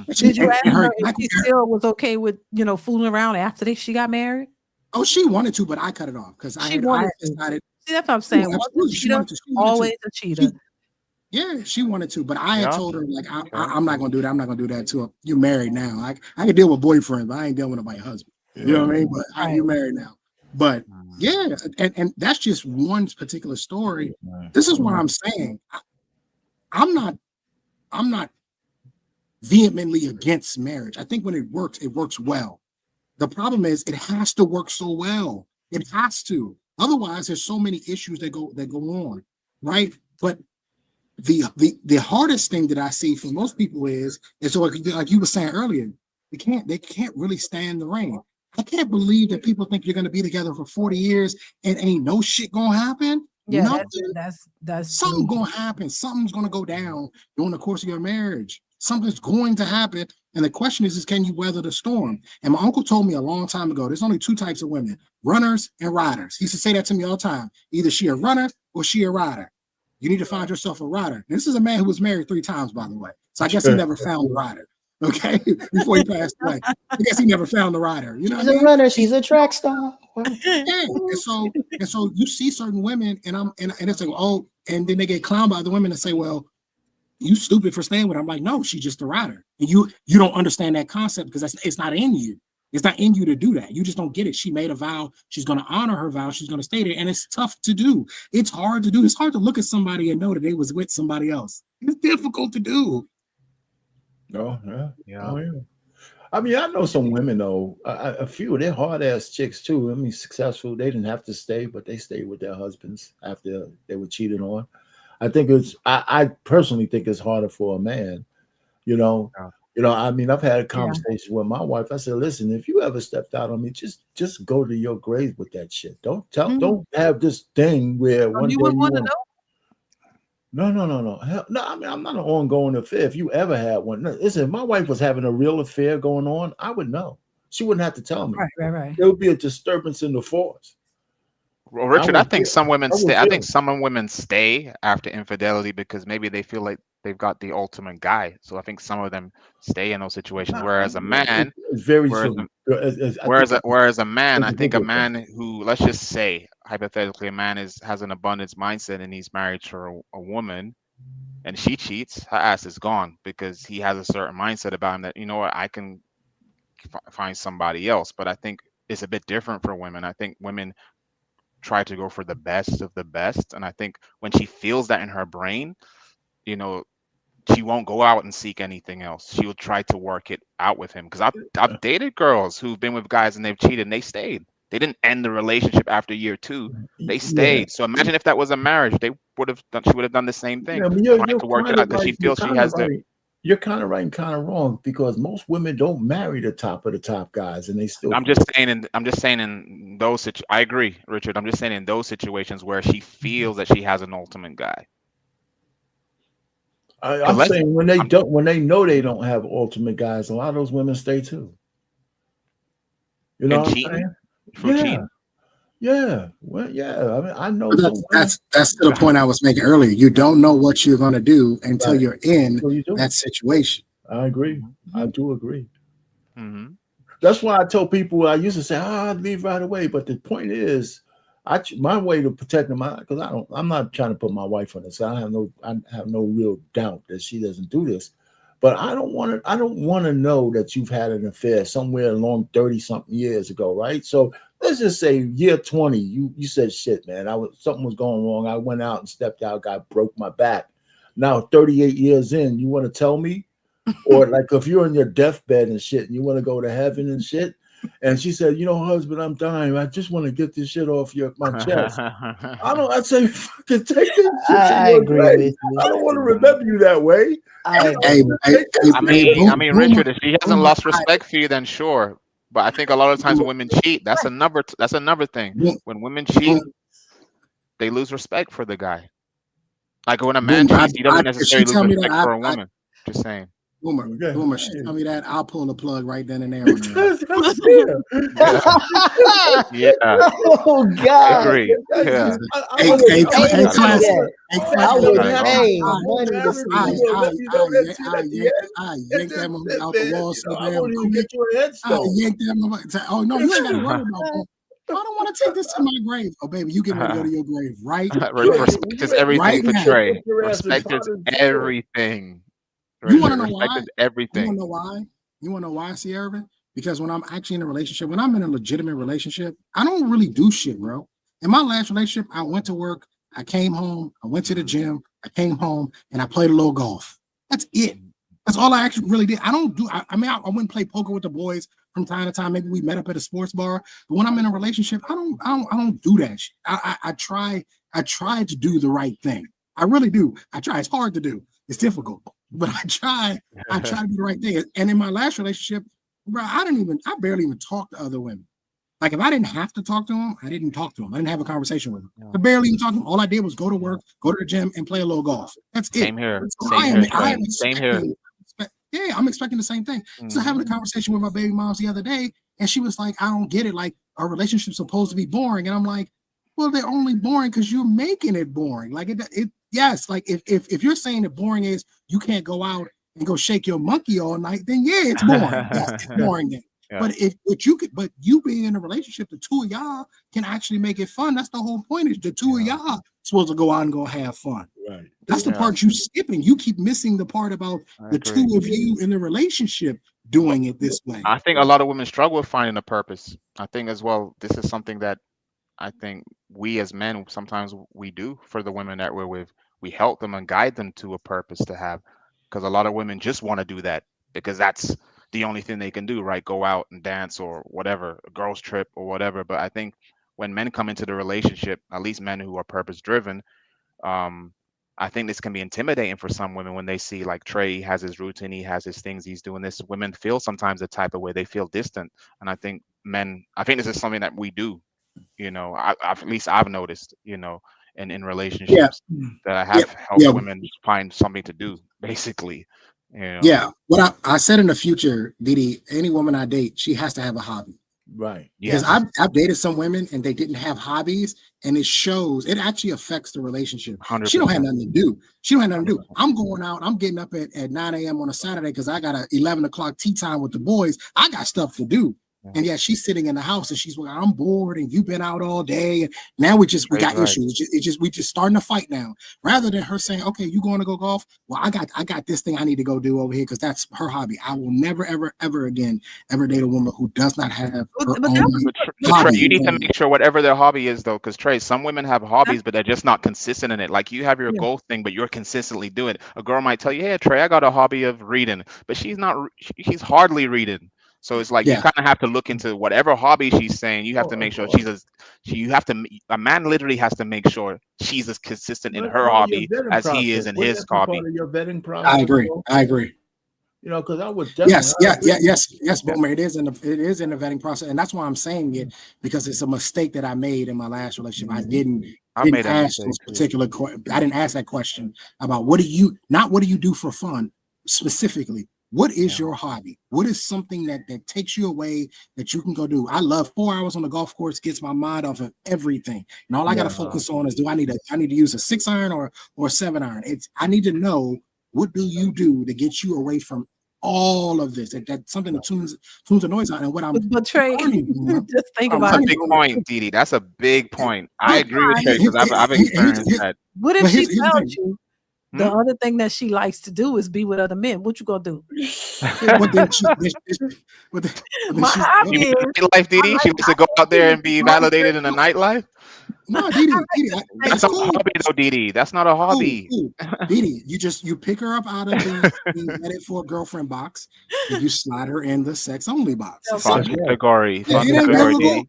Did you ask her if she still was okay with, fooling around after she got married? Oh, she wanted to, but I cut it off because I decided. See, that's what I'm saying. Yeah, always a cheater. Yeah, she wanted to, but I had told her like I'm not gonna do that. I'm not gonna do that to her. You're married now. I can deal with boyfriend, but I ain't dealing with my husband. You know what I mean? But you're married now. But yeah, and that's just one particular story. This is what I'm saying. I'm not vehemently against marriage. I think when it works well. The problem is it has to work so well. It has to. Otherwise, there's so many issues that go on, right? But the hardest thing that I see for most people is so like you were saying earlier, they can't really stand the rain. I can't believe that people think you're gonna be together for 40 years and ain't no shit gonna happen. Yeah, that's something gonna happen. Something's gonna go down during the course of your marriage. Something's going to happen. And the question is can you weather the storm? And my uncle told me a long time ago, there's only 2 types of women, runners and riders. He used to say that to me all the time. Either she a runner or she a rider. You need to find yourself a rider. This is a man who was married 3 times, by the way. So I guess he never found a rider. Okay, before he passed away. I guess he never found a rider. You know, she's a runner. She's a track star. Yeah, and so you see certain women, and it's like, oh, and then they get clowned by the women and say, well, you stupid for staying with her. I'm like, no, she's just a rider, and you don't understand that concept because it's not in you. It's not in you to do that. You just don't get it. She made a vow. She's going to honor her vow. She's going to stay there, and it's tough to do. It's hard to do. It's hard to look at somebody and know that they was with somebody else. It's difficult to do. Oh, yeah. Oh, yeah. I mean, I know some women, though, a few, they're hard-ass chicks, too. I mean, successful. They didn't have to stay, but they stayed with their husbands after they were cheated on. I think I personally think it's harder for a man. You know, I mean, I've had a conversation with my wife. I said, listen, if you ever stepped out on me, just go to your grave with that shit. Don't have this thing where one day you want to know. No. Hell, no, I mean, I'm not an ongoing affair. If you ever had one, listen, if my wife was having a real affair going on, I would know. She wouldn't have to tell me. Right. There would be a disturbance in the force. Well, Richard, I think some women stay. I think some women stay after infidelity because maybe they feel like they've got the ultimate guy. So I think some of them stay in those situations. Whereas a man, whereas a man, I think a man who, let's just say hypothetically, a man has an abundance mindset and he's married to a woman, and she cheats, her ass is gone because he has a certain mindset about him that, you know what, I can find somebody else. But I think it's a bit different for women. I think women try to go for the best of the best, and I think when she feels that in her brain, you know, she won't go out and seek anything else. She will try to work it out with him, because I've dated girls who've been with guys and they've cheated and they stayed. They didn't end the relationship after year 2. They stayed. So imagine if that was a marriage, she would have done the same thing. Trying to work it out because she feels she has the. You're kind of right and kind of wrong, because most women don't marry the top of the top guys, and they still. I'm just saying in those I agree, Richard. I'm just saying in those situations where she feels that she has an ultimate guy. I'm saying when they know they don't have ultimate guys, a lot of those women stay too. You know what I'm saying? Yeah. Well, yeah. I mean, I know. That's to the point I was making earlier. You don't know what you're going to do until you're in that situation. I agree. I do agree. That's why I told people, I used to say, I'd leave right away. But the point is, my way to protect them, because I'm not trying to put my wife on this. I have no real doubt that she doesn't do this. But I don't want to know that you've had an affair somewhere along 30-something years ago, right? So let's just say year 20, you said, shit, man, something was going wrong. I went out and stepped out, broke my back. Now 38 years in, you want to tell me? Or like if you're on your deathbed and shit and you want to go to heaven and shit, and she said, you know, husband, I'm dying. I just want to get this shit off my chest. I'd say, fucking take this shit. I agree with you. I don't want to remember you that way. I mean, Richard, if she hasn't lost respect for you, then sure. But I think a lot of times when women cheat, that's another thing. When women cheat, they lose respect for the guy. Like when a man cheats, he doesn't necessarily lose respect for a woman. Just saying. Boomer, she tell me that, I'll pull the plug right then and there. Yeah. Oh God. Agree. Yeah. Oh no, you ain't got to worry about that. I don't want to take this to my grave. Oh, baby, you get ready to go to your grave, right? Respect is everything for Trey. Respect is everything. You want to know why? Everything. You want to know why? You want to know why, Sierra? Because when I'm actually in a relationship, when I'm in a legitimate relationship, I don't really do shit, bro. In my last relationship, I went to work, I came home, I went to the gym, I came home, and I played a little golf. That's it. That's all I actually really did. I don't do. I wouldn't play poker with the boys from time to time. Maybe we met up at a sports bar. But when I'm in a relationship, I don't do that shit. I try to do the right thing. I really do. I try. It's hard to do. It's difficult. But I try to do the right thing. And in my last relationship, bro, I barely even talk to other women. Like if I didn't have to talk to them, I didn't talk to them. I didn't have a conversation with them. I barely even talk to them. All I did was go to work, go to the gym, and play a little golf. That's it. Same here. Same here. Yeah, I'm expecting the same thing. So having a conversation with my baby moms the other day, and she was like, I don't get it. Like our relationship's supposed to be boring. And I'm like, well, they're only boring because you're making it boring. Like yes, like if you're saying that boring is you can't go out and go shake your monkey all night, then yeah, it's boring. Yes, it's boring then. Yeah. But you being in a relationship, the two of y'all can actually make it fun. That's the whole point. Is the two of y'all supposed to go out and go have fun. Right. That's the part you skipping. You keep missing the part about the two of you in the relationship doing it this way. I think a lot of women struggle with finding a purpose. I think as well, this is something that I think we as men sometimes we do for the women that we're with. We help them and guide them to a purpose to have, because a lot of women just want to do that because that's the only thing they can do, right? Go out and dance or whatever, a girls trip or whatever. But I think when men come into the relationship, at least men who are purpose driven, I think this can be intimidating for some women when they see like Trey has his routine, he has his things, he's doing this. Women feel sometimes the type of way, they feel distant. And I think this is something that we do, at least I've noticed, in relationships that I have helped women find something to do, basically. Yeah. What I said in the future, DeeDee, any woman I date, she has to have a hobby. Right. Because I've dated some women and they didn't have hobbies, and it shows. It actually affects the relationship. 100%. She don't have nothing to do. She don't have nothing to do. I'm going out. I'm getting up at 9 a.m. on a Saturday because I got a 11 o'clock tea time with the boys. I got stuff to do. And yeah, she's sitting in the house and she's like, I'm bored and you've been out all day. And now we got issues. We just starting to fight now. Rather than her saying, okay, you going to go golf? Well, I got this thing I need to go do over here because that's her hobby. I will never, ever again ever date a woman who does not have her own hobby. You need to make sure whatever their hobby is, though, because Trey, some women have hobbies, but they're just not consistent in it. Like you have your goal thing, but you're consistently doing it. A girl might tell you, hey, Trey, I got a hobby of reading, but she's hardly reading. So it's like you kind of have to look into whatever hobby she's saying. You have to make sure a man literally has to make sure she's as consistent in her hobby as he is in his hobby. Your vetting process. I agree. Because I would definitely yes, Boomer. It is in the vetting process, and that's why I'm saying it, because it's a mistake that I made in my last relationship. I didn't ask those particular. I didn't ask that question about what do you do for fun specifically. What is your hobby? What is something that takes you away that you can go do? I love 4 hours on the golf course, gets my mind off of everything. And all I got to focus on is, I need to use a 6-iron or a 7-iron? I need to know, what do you do to get you away from all of this? That's something that tunes the noise out. And what I'm Trey, just think about That's a big point, DeeDee. That's a big point. I agree with Trey because I've experienced that. What if she tells you the other thing that she likes to do is be with other men? What you gonna do? My hobby is nightlife, DeeDee. She wants to go out there and be validated in the nightlife. No, DeeDee, that's not a hobby, though, DeeDee. That's not a hobby. DeeDee, you pick her up out of the edit for a girlfriend box, and you slide her in the sex only box. Fun category, DeeDee.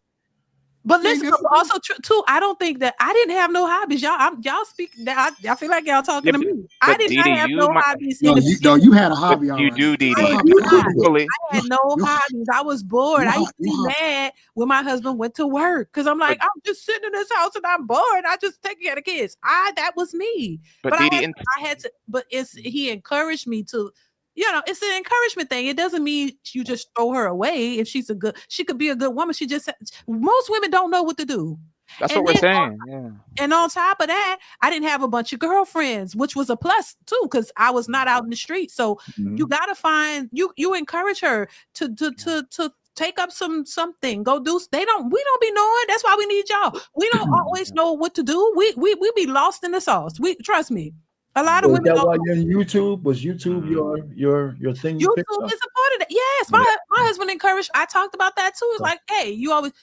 But listen, also too, I don't think that I didn't have no hobbies. Y'all speak that I feel like y'all talking to me. I did not have no hobbies. You had a hobby. You do, DeeDee. I had no hobbies. I was bored. I used to be mad when my husband went to work because I'm like, I'm just sitting in this house and I'm bored. I just take care of the kids. That was me. But I had to. But he encouraged me to. It's an encouragement thing. It doesn't mean you just throw her away. If she could be a good woman. Most women don't know what to do. That's what we're saying. And on top of that, I didn't have a bunch of girlfriends, which was a plus too, because I was not out in the street. So you gotta find you encourage her to take up something. Go do. We don't be knowing. That's why we need y'all. We don't always know what to do. We be lost in the sauce. Trust me. A lot of women. That why you're on YouTube? Was YouTube your thing? YouTube is a part of that. Yes, my husband encouraged. I talked about that too. It's like, hey, you always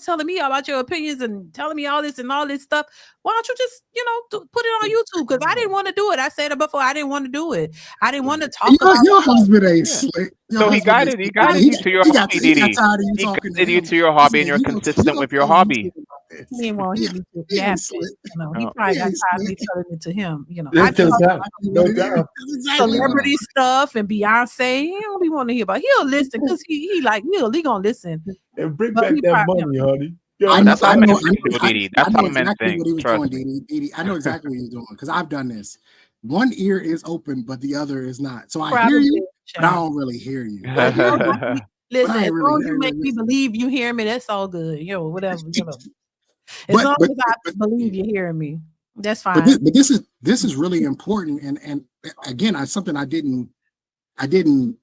telling me about your opinions and telling me all this and all this stuff. Why don't you just put it on YouTube? Because I didn't want to do it. I said it before. I didn't want to do it. I didn't want to talk about your husband ain't slick. So he guided you to your hobby, DeeDee. He guided you to your hobby, and you're consistent with your hobby. He didn't want to hear me. He probably got tired of me telling it to him. No doubt. Celebrity stuff and Beyonce. He don't be wanting to hear about. He'll listen because he gonna listen. And bring back that money, honey. That's how men think, DeeDee. That's how men think. DeeDee. I know exactly what he's doing because I've done this. One ear is open, but the other is not. So I hear you, but I don't really hear you. Listen, as long as you make me believe you hear me, that's all good. Whatever. As long as I believe you're hearing me, that's fine. But this is really important, and again, something I didn't pay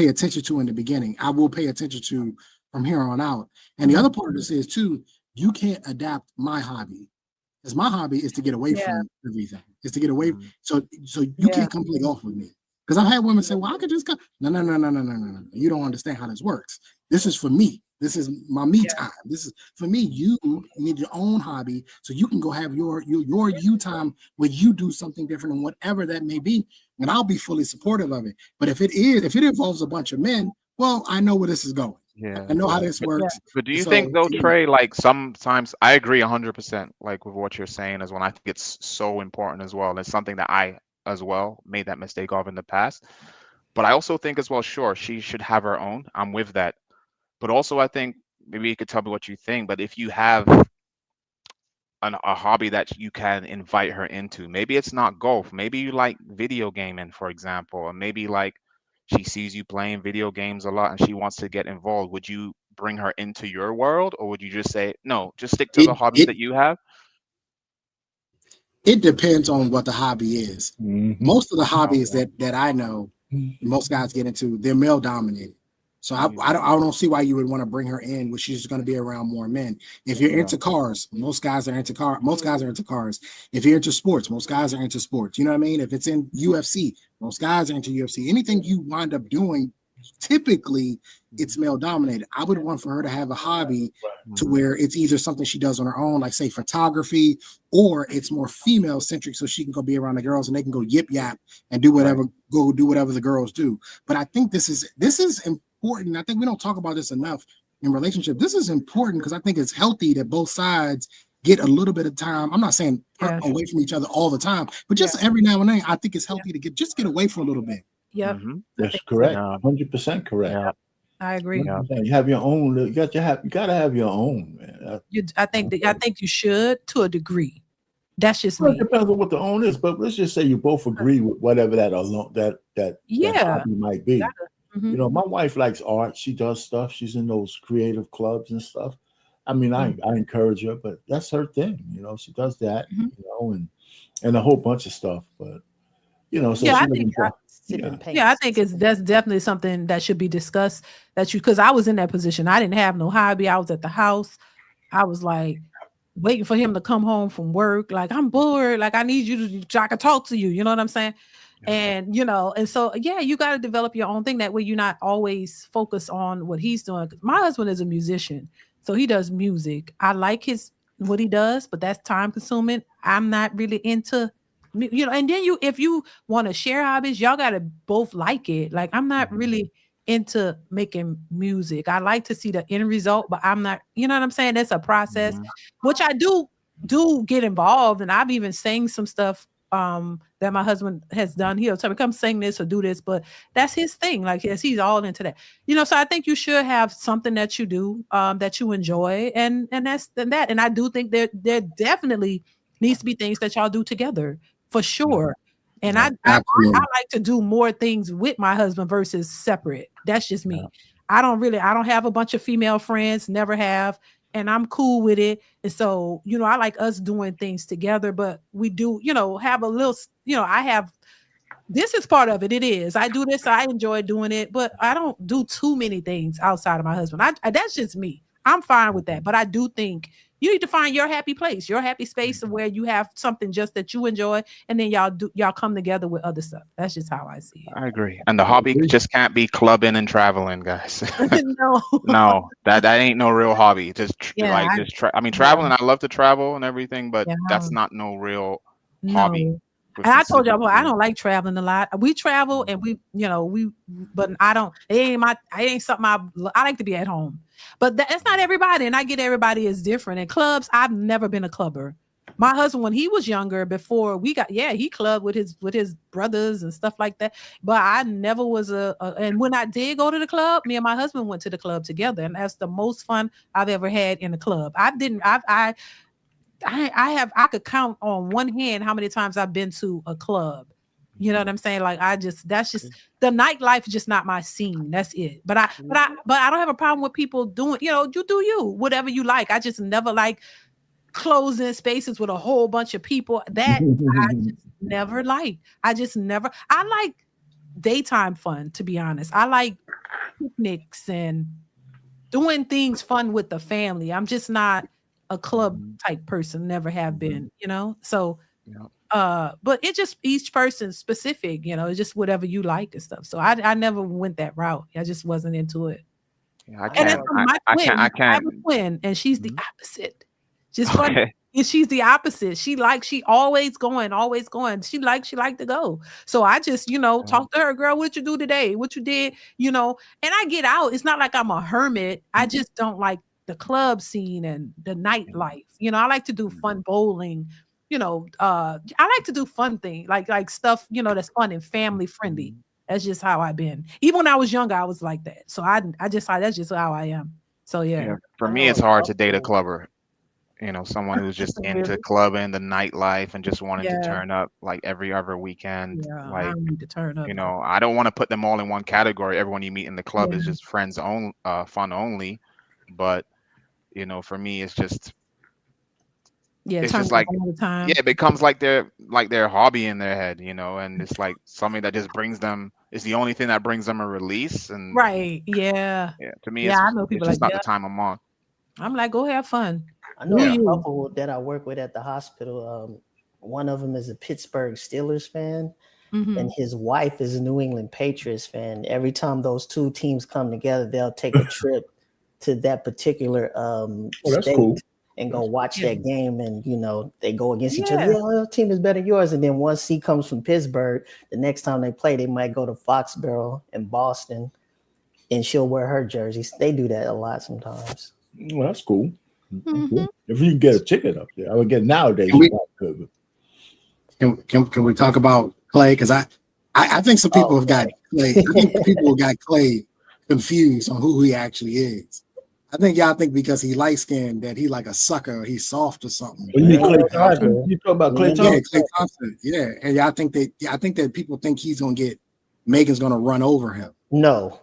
attention to in the beginning. I will pay attention to from here on out. And the other part of this is too, you can't adapt my hobby, because my hobby is to get away from everything. Is to get away. So you can't come play golf with me. Because I've had women say, well, I could just come. No. You don't understand how this works. This is for me. This is my me time. This is for me. You need your own hobby so you can go have your you time where you do something different and whatever that may be. And I'll be fully supportive of it. But if it involves a bunch of men, well, I know where this is going. Yeah, I know how this works. but do you So, think though, Trey, like sometimes I agree 100% like with what you're saying as well. I think it's so important as well. And it's something that I as well made that mistake of in the past. But I also think as well, sure, she should have her own. I'm with that. But also I think maybe you could tell me what you think, but if you have a hobby that you can invite her into, maybe it's not golf, maybe you like video gaming, for example, or maybe like she sees you playing video games a lot and she wants to get involved, would you bring her into your world, or would you just say no, just stick to the hobbies that you have? It depends on what the hobby is. Most of the hobbies that I know, most guys get into, they're male dominated. So I don't see why you would want to bring her in, which she's going to be around more men. If you're into cars, most guys are into cars. Most guys are into cars. If you're into sports, most guys are into sports. You know what I mean? If it's in UFC, most guys are into UFC. Anything you wind up doing, typically it's male dominated. I would want for her to have a hobby to where it's either something she does on her own, like say photography, or it's more female centric, so she can go be around the girls and they can go yip yap and do whatever, go do whatever the girls do. But I think this is important. I think we don't talk about this enough in relationship. This is important because I think it's healthy that both sides get a little bit of time. I'm not saying away from each other all the time, but just every now and then, I think it's healthy to get away for a little bit. Yep. That's correct. 100% correct. I agree. You have your own. You got to have your own, man. I think you should, to a degree. That's just Well, me. it depends on what the own is, but let's just say you both agree with whatever that hobby might be. You know, my wife likes art. She does stuff. She's in those creative clubs and stuff. I mean, I encourage her, but that's her thing. You know, she does that. You know, and a whole bunch of stuff. But you know, so I think that's definitely something that should be discussed. Because I was in that position. I didn't have no hobby. I was at the house. I was like waiting for him to come home from work. Like, I'm bored. Like, I need you to, I can talk to you. You know what I'm saying? And, you know, and so, yeah, you got to develop your own thing. That way you're not always focused on what he's doing. My husband is a musician, so he does music. I like what he does, but that's time consuming. I'm not really into, you know, and then if you want to share hobbies, y'all got to both like it. Like, I'm not really into making music. I like to see the end result, but I'm not, you know what I'm saying? It's a process, which I do get involved. And I've even sang some stuff that my husband has done. He'll tell me, come sing this or do this, but that's his thing. Like, yes, he's all into that, you know. So I think you should have something that you do that you enjoy, and that's that. And I do think there definitely needs to be things that y'all do together for sure. And I like to do more things with my husband versus separate. That's just me. I don't have a bunch of female friends, never have. And I'm cool with it. And so, you know, I like us doing things together, but we do, you know, have a little, you know, this is part of it. It is. I do this. I enjoy doing it, but I don't do too many things outside of my husband. That's just me. I'm fine with that. But I do think you need to find your happy place, your happy space of where you have something just that you enjoy. And then y'all come together with other stuff. That's just how I see it. I agree. And the hobby just can't be clubbing and traveling, guys. No, that ain't no real hobby. I mean, traveling, I love to travel and everything, but that's not no real hobby. And I told y'all, I don't like traveling a lot. We travel and but it ain't something I like to be at home. But that's not everybody, and I get everybody is different. And clubs, I've never been a clubber. My husband, when he was younger, before we got, he clubbed with his brothers and stuff like that. But I never was and when I did go to the club, me and my husband went to the club together, and that's the most fun I've ever had in a club. I could count on one hand how many times I've been to a club. You know what I'm saying? Like, that's just the nightlife is just not my scene. That's it. But I don't have a problem with people doing, you know, you do you, whatever you like. I just never like closing spaces with a whole bunch of people. That I just never liked. I like daytime fun, to be honest. I like picnics and doing things fun with the family. I'm just not a club type person, never have been, you know? So, but it just each person's specific, you know, it's just whatever you like and stuff. So I never went that route. I just wasn't into it. Yeah, I have a twin, and she's the opposite. Just fun. she's the opposite. She always going. She like to go. So I just, talk to her, girl, what you do today? What you did, and I get out. It's not like I'm a hermit. I just don't like the club scene and the nightlife. I like to do fun bowling. I like to do fun things like stuff, that's fun and family friendly. That's just how I've been. Even when I was younger, I was like that. So that's just how I am. So yeah. For me, it's hard to date a clubber. Someone who's just into clubbing, the nightlife, and just wanting to turn up like every other weekend. Yeah, like, I don't need to turn up. I don't want to put them all in one category. Everyone you meet in the club is just friends only, fun only. But for me, it's just it's just like all the time. it becomes like their hobby in their head, and it's like something that just brings them. It's the only thing that brings them a release. And right, yeah. To me, I know people it's just like not the time I'm on. I'm like, go have fun. I know a couple that I work with at the hospital. One of them is a Pittsburgh Steelers fan, and his wife is a New England Patriots fan. Every time those two teams come together, they'll take a trip to that particular state and go watch that game. And they go against each other. Your team is better than yours. And then once he comes from Pittsburgh, the next time they play, they might go to Foxborough in Boston, and she'll wear her jerseys. They do that a lot sometimes. Well, that's cool. If you can get a ticket up there, I would get nowadays. Can we talk about Klay? Because I think some people have got Klay. I think people got Klay confused on who he actually is. I think y'all think because he light skinned that he like a sucker, or he's soft or something. You talking about Klay Thompson? Yeah, Klay Thompson. Yeah, and I think that people think he's gonna get Megan's gonna run over him. No.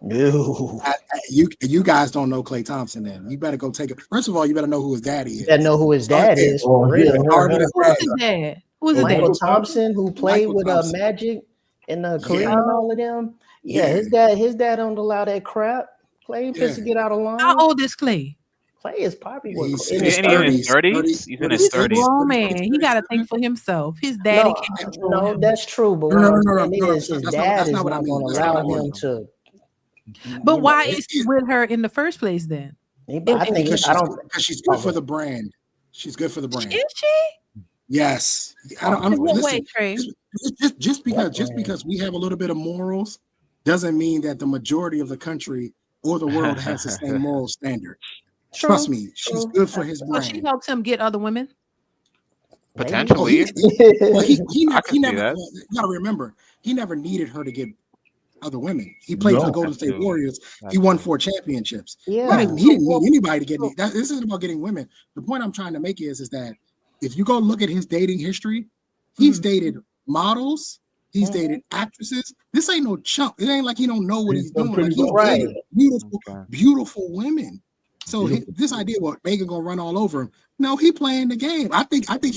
You guys don't know Klay Thompson. Then you better go take it. First of all, you better know who his daddy is. You better know who his dad is. Who's his dad? Michael Thompson, who played with Magic and Kareem and all of them. Yeah, his dad don't allow that crap. Klay ain't supposed to get out of line. How old is Klay? Klay is probably in his 30s. He's in his 30s. Oh man, he got to think for himself. His daddy can't control him. That's true. But his dad is not going to allow him to. But why is he with her in the first place then? Because she's good for the brand. She's good for the brand. Is she? Yes. Just because we have a little bit of morals doesn't mean that the majority of the country or the world has the same moral standard. Trust me, she's good for his brand. So she helps him get other women? Potentially. He never, you gotta remember, he never needed her to get other women. He played for the Golden State Warriors. He won 4 championships. Yeah. He didn't need anybody to get this isn't about getting women. The point I'm trying to make is that if you go look at his dating history, he's dated models, he's dated actresses. This ain't no chump. It ain't like he don't know what he's doing. Like he's dated beautiful women. So this idea, Megan gonna run all over him? No, he playing the game. I think they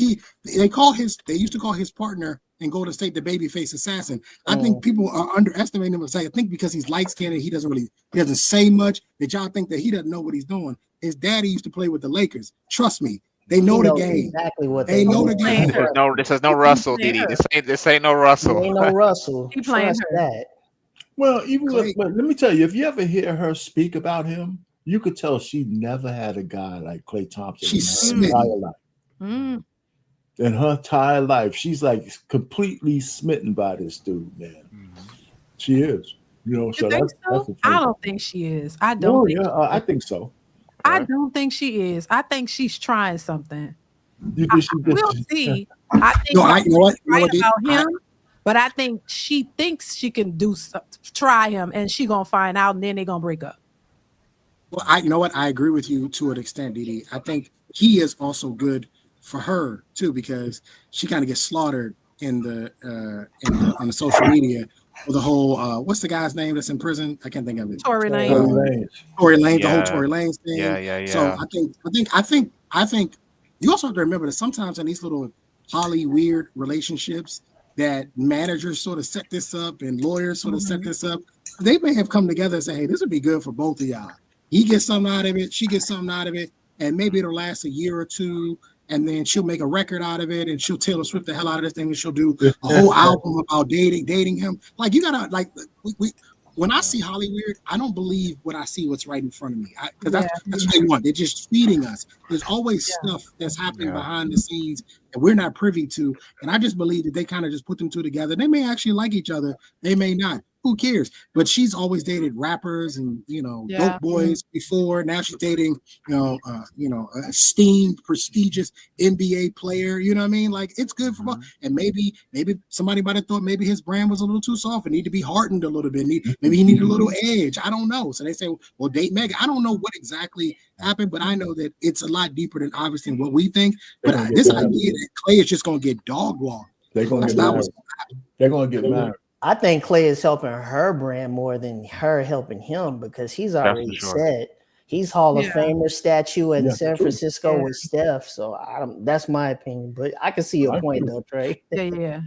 used to call his partner in Golden State the babyface assassin. I think people are underestimating him. I think because he's light skinned and he doesn't say much, that y'all think that he doesn't know what he's doing. His daddy used to play with the Lakers. Trust me, they know the game. Exactly what they know the game. This is no Russell, DeeDee. This ain't no Russell. Ain't no Russell. He playing that. Well, but let me tell you, if you ever hear her speak about him, you could tell she never had a guy like Klay Thompson. She's in her entire life. In her entire life, she's like completely smitten by this dude, man. She is. So that's I don't think she is. I don't. I think so. I don't think she is. I think she's trying something. We'll see. I think right about him, but I think she thinks she can try him, and she gonna find out, and then they're gonna break up. Well, I agree with you to an extent, DeeDee. I think he is also good for her too, because she kind of gets slaughtered on the social media with the whole what's the guy's name that's in prison? I can't think of it. Tory Lanez. The whole Tory Lanez thing. Yeah. So I think you also have to remember that sometimes in these little poly weird relationships that managers sort of set this up and lawyers sort of set this up. They may have come together and say, hey, this would be good for both of y'all. He gets something out of it, she gets something out of it, and maybe it'll last a year or two, and then she'll make a record out of it, and she'll Taylor Swift the hell out of this thing, and she'll do a whole album about dating him. Like you gotta when I see Hollywood, I don't believe what I see what's right in front of me. Because that's what they want. They're just feeding us. There's always stuff that's happening behind the scenes that we're not privy to. And I just believe that they kind of just put them two together. They may actually like each other. They may not. Who cares? But she's always dated rappers and dope boys before. Now she's dating a esteemed, prestigious NBA player. You know what I mean? Like, it's good for both. And maybe somebody might have thought maybe his brand was a little too soft and need to be hardened a little bit. Maybe he needed a little edge. I don't know. So they say, well, date Megan. I don't know what exactly happened, but I know that it's a lot deeper than obviously what we think. But this idea that Klay is just gonna get dog walked. They're gonna get married. They're gonna get married. I think Klay is helping her brand more than her helping him, because he's already said he's Hall of Famer statue in San Francisco with Steph. So that's my opinion, but I can see your point though, Trey. Yeah.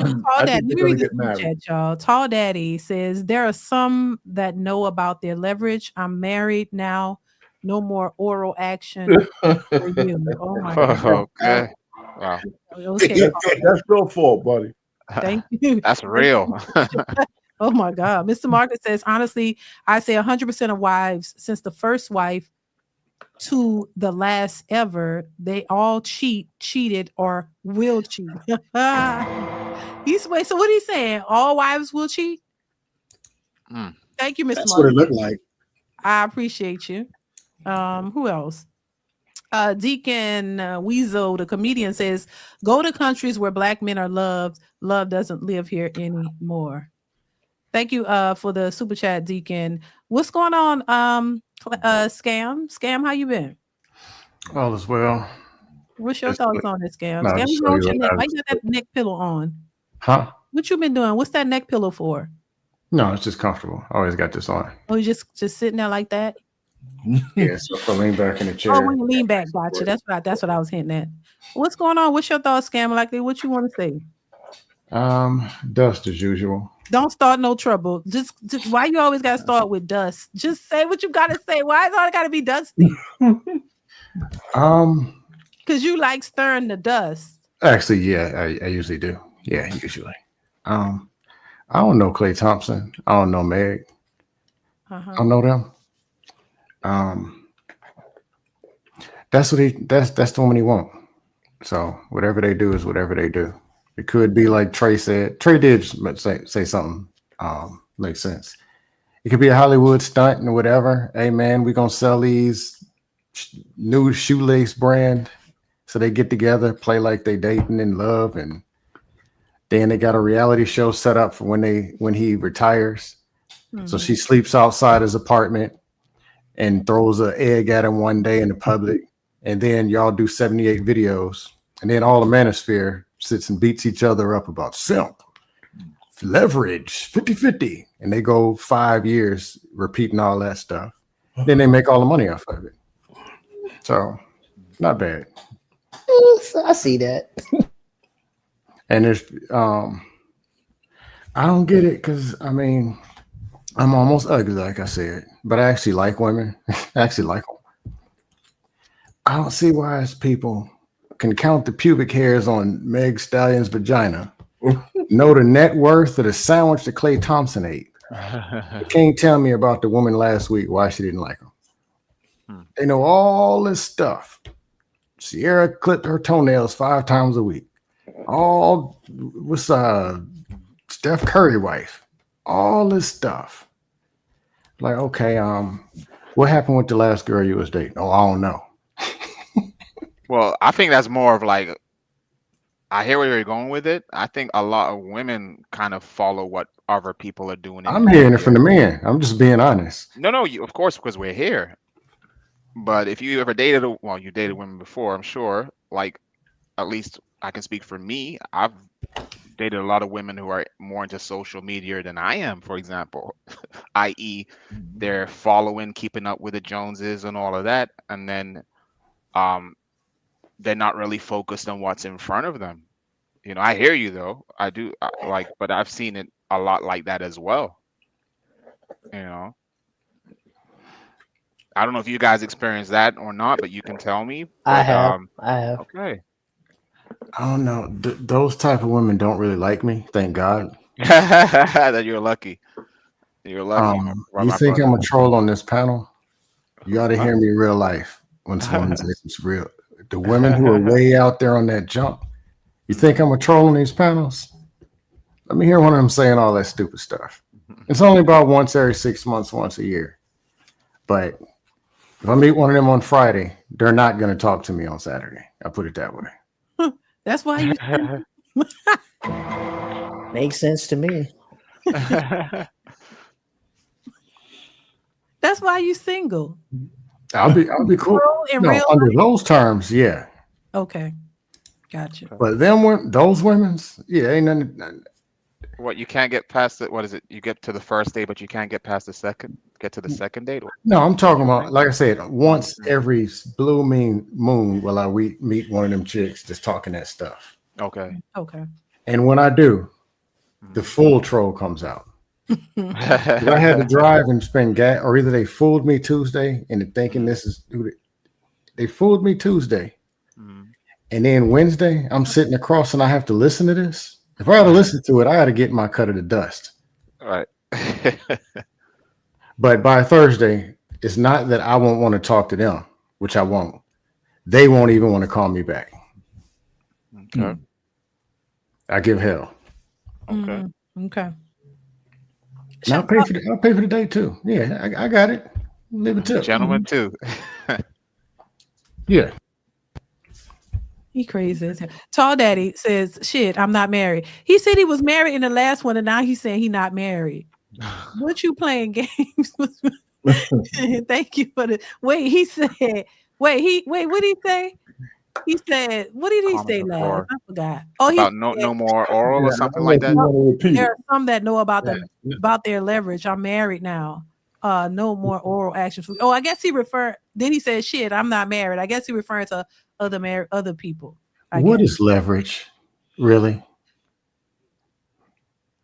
Tall Daddy, let me read this chat, y'all. Tall Daddy says there are some that know about their leverage. I'm married now. No more oral action for you. Oh my God. Okay. Wow. Okay. That's your fault, buddy. Thank you. That's real. Oh my God. Mr. Marcus says, honestly, I say 100% of wives since the first wife to the last ever, they all cheated, or will cheat. So what are you saying? All wives will cheat? Thank you, Mr. That's Marcus. what it looked like. I appreciate you. Who else? Deacon Weasel, the comedian, says, go to countries where black men are loved. Love doesn't live here anymore. Thank you for the super chat, Deacon. What's going on? Scam, how you been? All is well. What's your thoughts on this, Scam? No, Scam, so why you got that neck pillow on? Huh? What you been doing? What's that neck pillow for? No, it's just comfortable. I always got this on. Oh, you just sitting there like that? Yeah, so if I lean back in the chair. Oh, when you lean back, gotcha. That's what I was hinting at. What's going on? What's your thoughts, Scam? Like, what you want to say? Dust as usual. Don't start no trouble. Just why you always gotta start with dust? Just say what you gotta say. Why is all it gotta be dusty? Because you like stirring the dust. Actually, yeah, I usually do. Yeah, usually. I don't know Klay Thompson. I don't know Meg. I don't know them. That's the woman he want. So whatever they do is whatever they do. It could be like Trey said. Trey did say something makes sense. It could be a Hollywood stunt and whatever. Hey man, we're gonna sell these new shoelace brand. So they get together, play like they dating in love, and then they got a reality show set up for when he retires. So she sleeps outside his apartment and throws an egg at him one day in the public. And then y'all do 78 videos. And then all the manosphere sits and beats each other up about simp, leverage, 50-50. And they go 5 years repeating all that stuff. Then they make all the money off of it. So not bad. I see that. And there's I don't get it because I'm almost ugly, like I said, but I actually like women. I actually like them. I don't see why people can count the pubic hairs on Meg Stallion's vagina, know the net worth of the sandwich that Klay Thompson ate. You can't tell me about the woman last week why she didn't like him. They know all this stuff. Sierra clipped her toenails 5 times a week. All with Steph Curry wife. All this stuff. Like, okay, what happened with the last girl you was dating? Oh, I don't know. Well, I think that's more of like, I hear where you're going with it. I think a lot of women kind of follow what other people are doing. I'm hearing it from the men. I'm just being honest. No, of course, because we're here. But if you ever dated, you dated women before, I'm sure. Like, at least I can speak for me. I've dated a lot of women who are more into social media than I am, for example, i.e. they're following, keeping up with the Joneses and all of that. And then they're not really focused on what's in front of them. You know, I hear you though. I do but I've seen it a lot like that as well. You know, I don't know if you guys experience that or not, but you can tell me. But, I have. Okay. I don't know. Those type of women don't really like me. Thank God. That you're lucky. You're lucky. You think I'm a troll on this panel? You ought to hear me in real life when someone says it's real. The women who are way out there on that jump, you think I'm a troll on these panels? Let me hear one of them saying all that stupid stuff. It's only about once every 6 months, once a year. But if I meet one of them on Friday, they're not going to talk to me on Saturday. I put it that way. That's why you Makes sense to me. That's why you single. I'll be cool. Under those terms, yeah. Okay. Gotcha. But those women's, yeah, ain't nothing. What, you can't get past it? What is it? You get to the first date, but you can't get past the second. Get to the second date. No, I'm talking about, like I said, once every blue moon will I meet one of them chicks that's talking that stuff. Okay. Okay. And when I do, the full troll comes out. I had to drive and spend gas, or either they fooled me Tuesday and thinking this is who they fooled me Tuesday, and then Wednesday I'm sitting across and I have to listen to this. If I had to listen to it, I had to get my cut of the dust. All right. But by Thursday, it's not that I won't want to talk to them, which I won't. They won't even want to call me back. Okay. I give hell. Okay. Okay. And I'll pay for the date too. Yeah, I got it. Leave it too. Gentlemen too. Yeah. He crazy as hell. Tall Daddy says, shit, I'm not married. He said he was married in the last one, and now he's saying he not married. What you playing games with? Thank you for the what did he say? What did he say? He said, what did he say last? I forgot. Oh, about no more oral or something like that. There are some that know about about their leverage. I'm married now. No more oral action. Oh, I guess he referred. Then he said, "Shit, I'm not married." I guess he referring to other people. What is leverage? Really?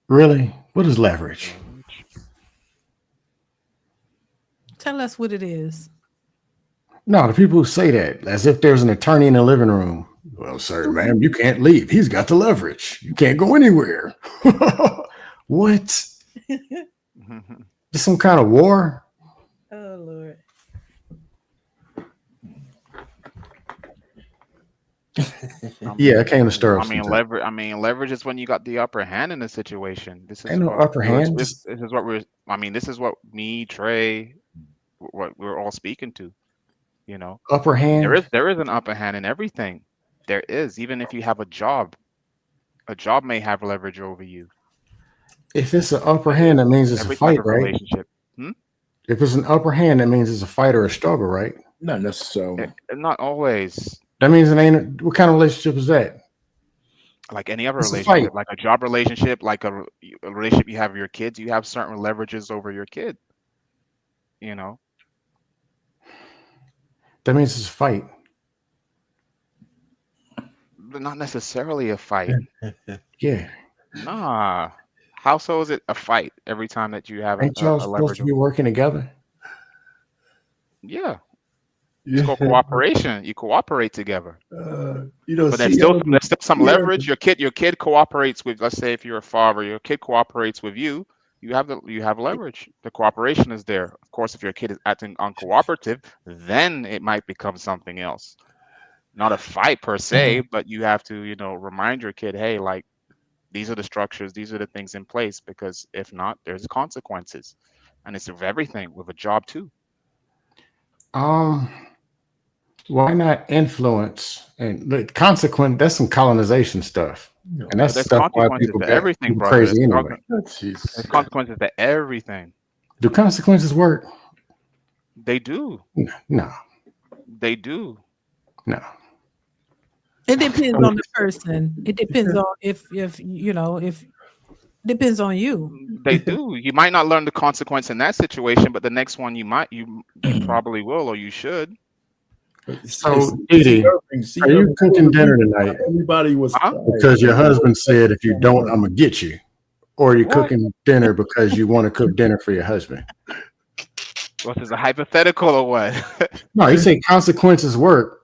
Really? What is leverage? Tell us what it is. No, the people who say that as if there's an attorney in the living room. Well, sir, ma'am, you can't leave. He's got the leverage. You can't go anywhere. What? Just some kind of war? Oh, Lord. Yeah, I came to stir up. Leverage. Leverage is when you got the upper hand in a situation. This is ain't no upper hand. This is what we're. This is what me, Trey, what we're all speaking to. You know, upper hand. There is an upper hand in everything. There is, even if you have a job may have leverage over you. If it's an upper hand, that means it's a fight, right? Relationship. If it's an upper hand, that means it's a fight or a struggle, right? Not necessarily. Not always. That means it ain't. What kind of relationship is that? Like any other relationship, like a job relationship, like a relationship you have with your kids, you have certain leverages over your kid. You know. That means it's a fight. Not necessarily a fight. Yeah. Nah. How so is it a fight every time that you have Ain't y'all supposed to be working together? Yeah. It's called cooperation. You cooperate together. But there's still some leverage. Your kid cooperates with. Let's say if you're a father, your kid cooperates with you. You have leverage. The cooperation is there. Of course, if your kid is acting uncooperative, then it might become something else. Not a fight per se, but you have to, remind your kid, hey, like these are the structures, these are the things in place, because if not, there's consequences, and it's of everything with a job too. Why not influence and the consequence? That's some colonization stuff. And that's stuff why people to everything, brother. Crazy anyway. There's consequences to everything. Do consequences work? They do. No. They do. No. It depends on the person. It depends on if depends on you. They do. You might not learn the consequence in that situation, but the next one you probably will, or you should. So, DeeDee, are you cooking dinner tonight? Everybody was because your husband said, if you don't, I'm gonna get you. Or are you cooking dinner because you want to cook dinner for your husband? What is a hypothetical or what? No, he said consequences work.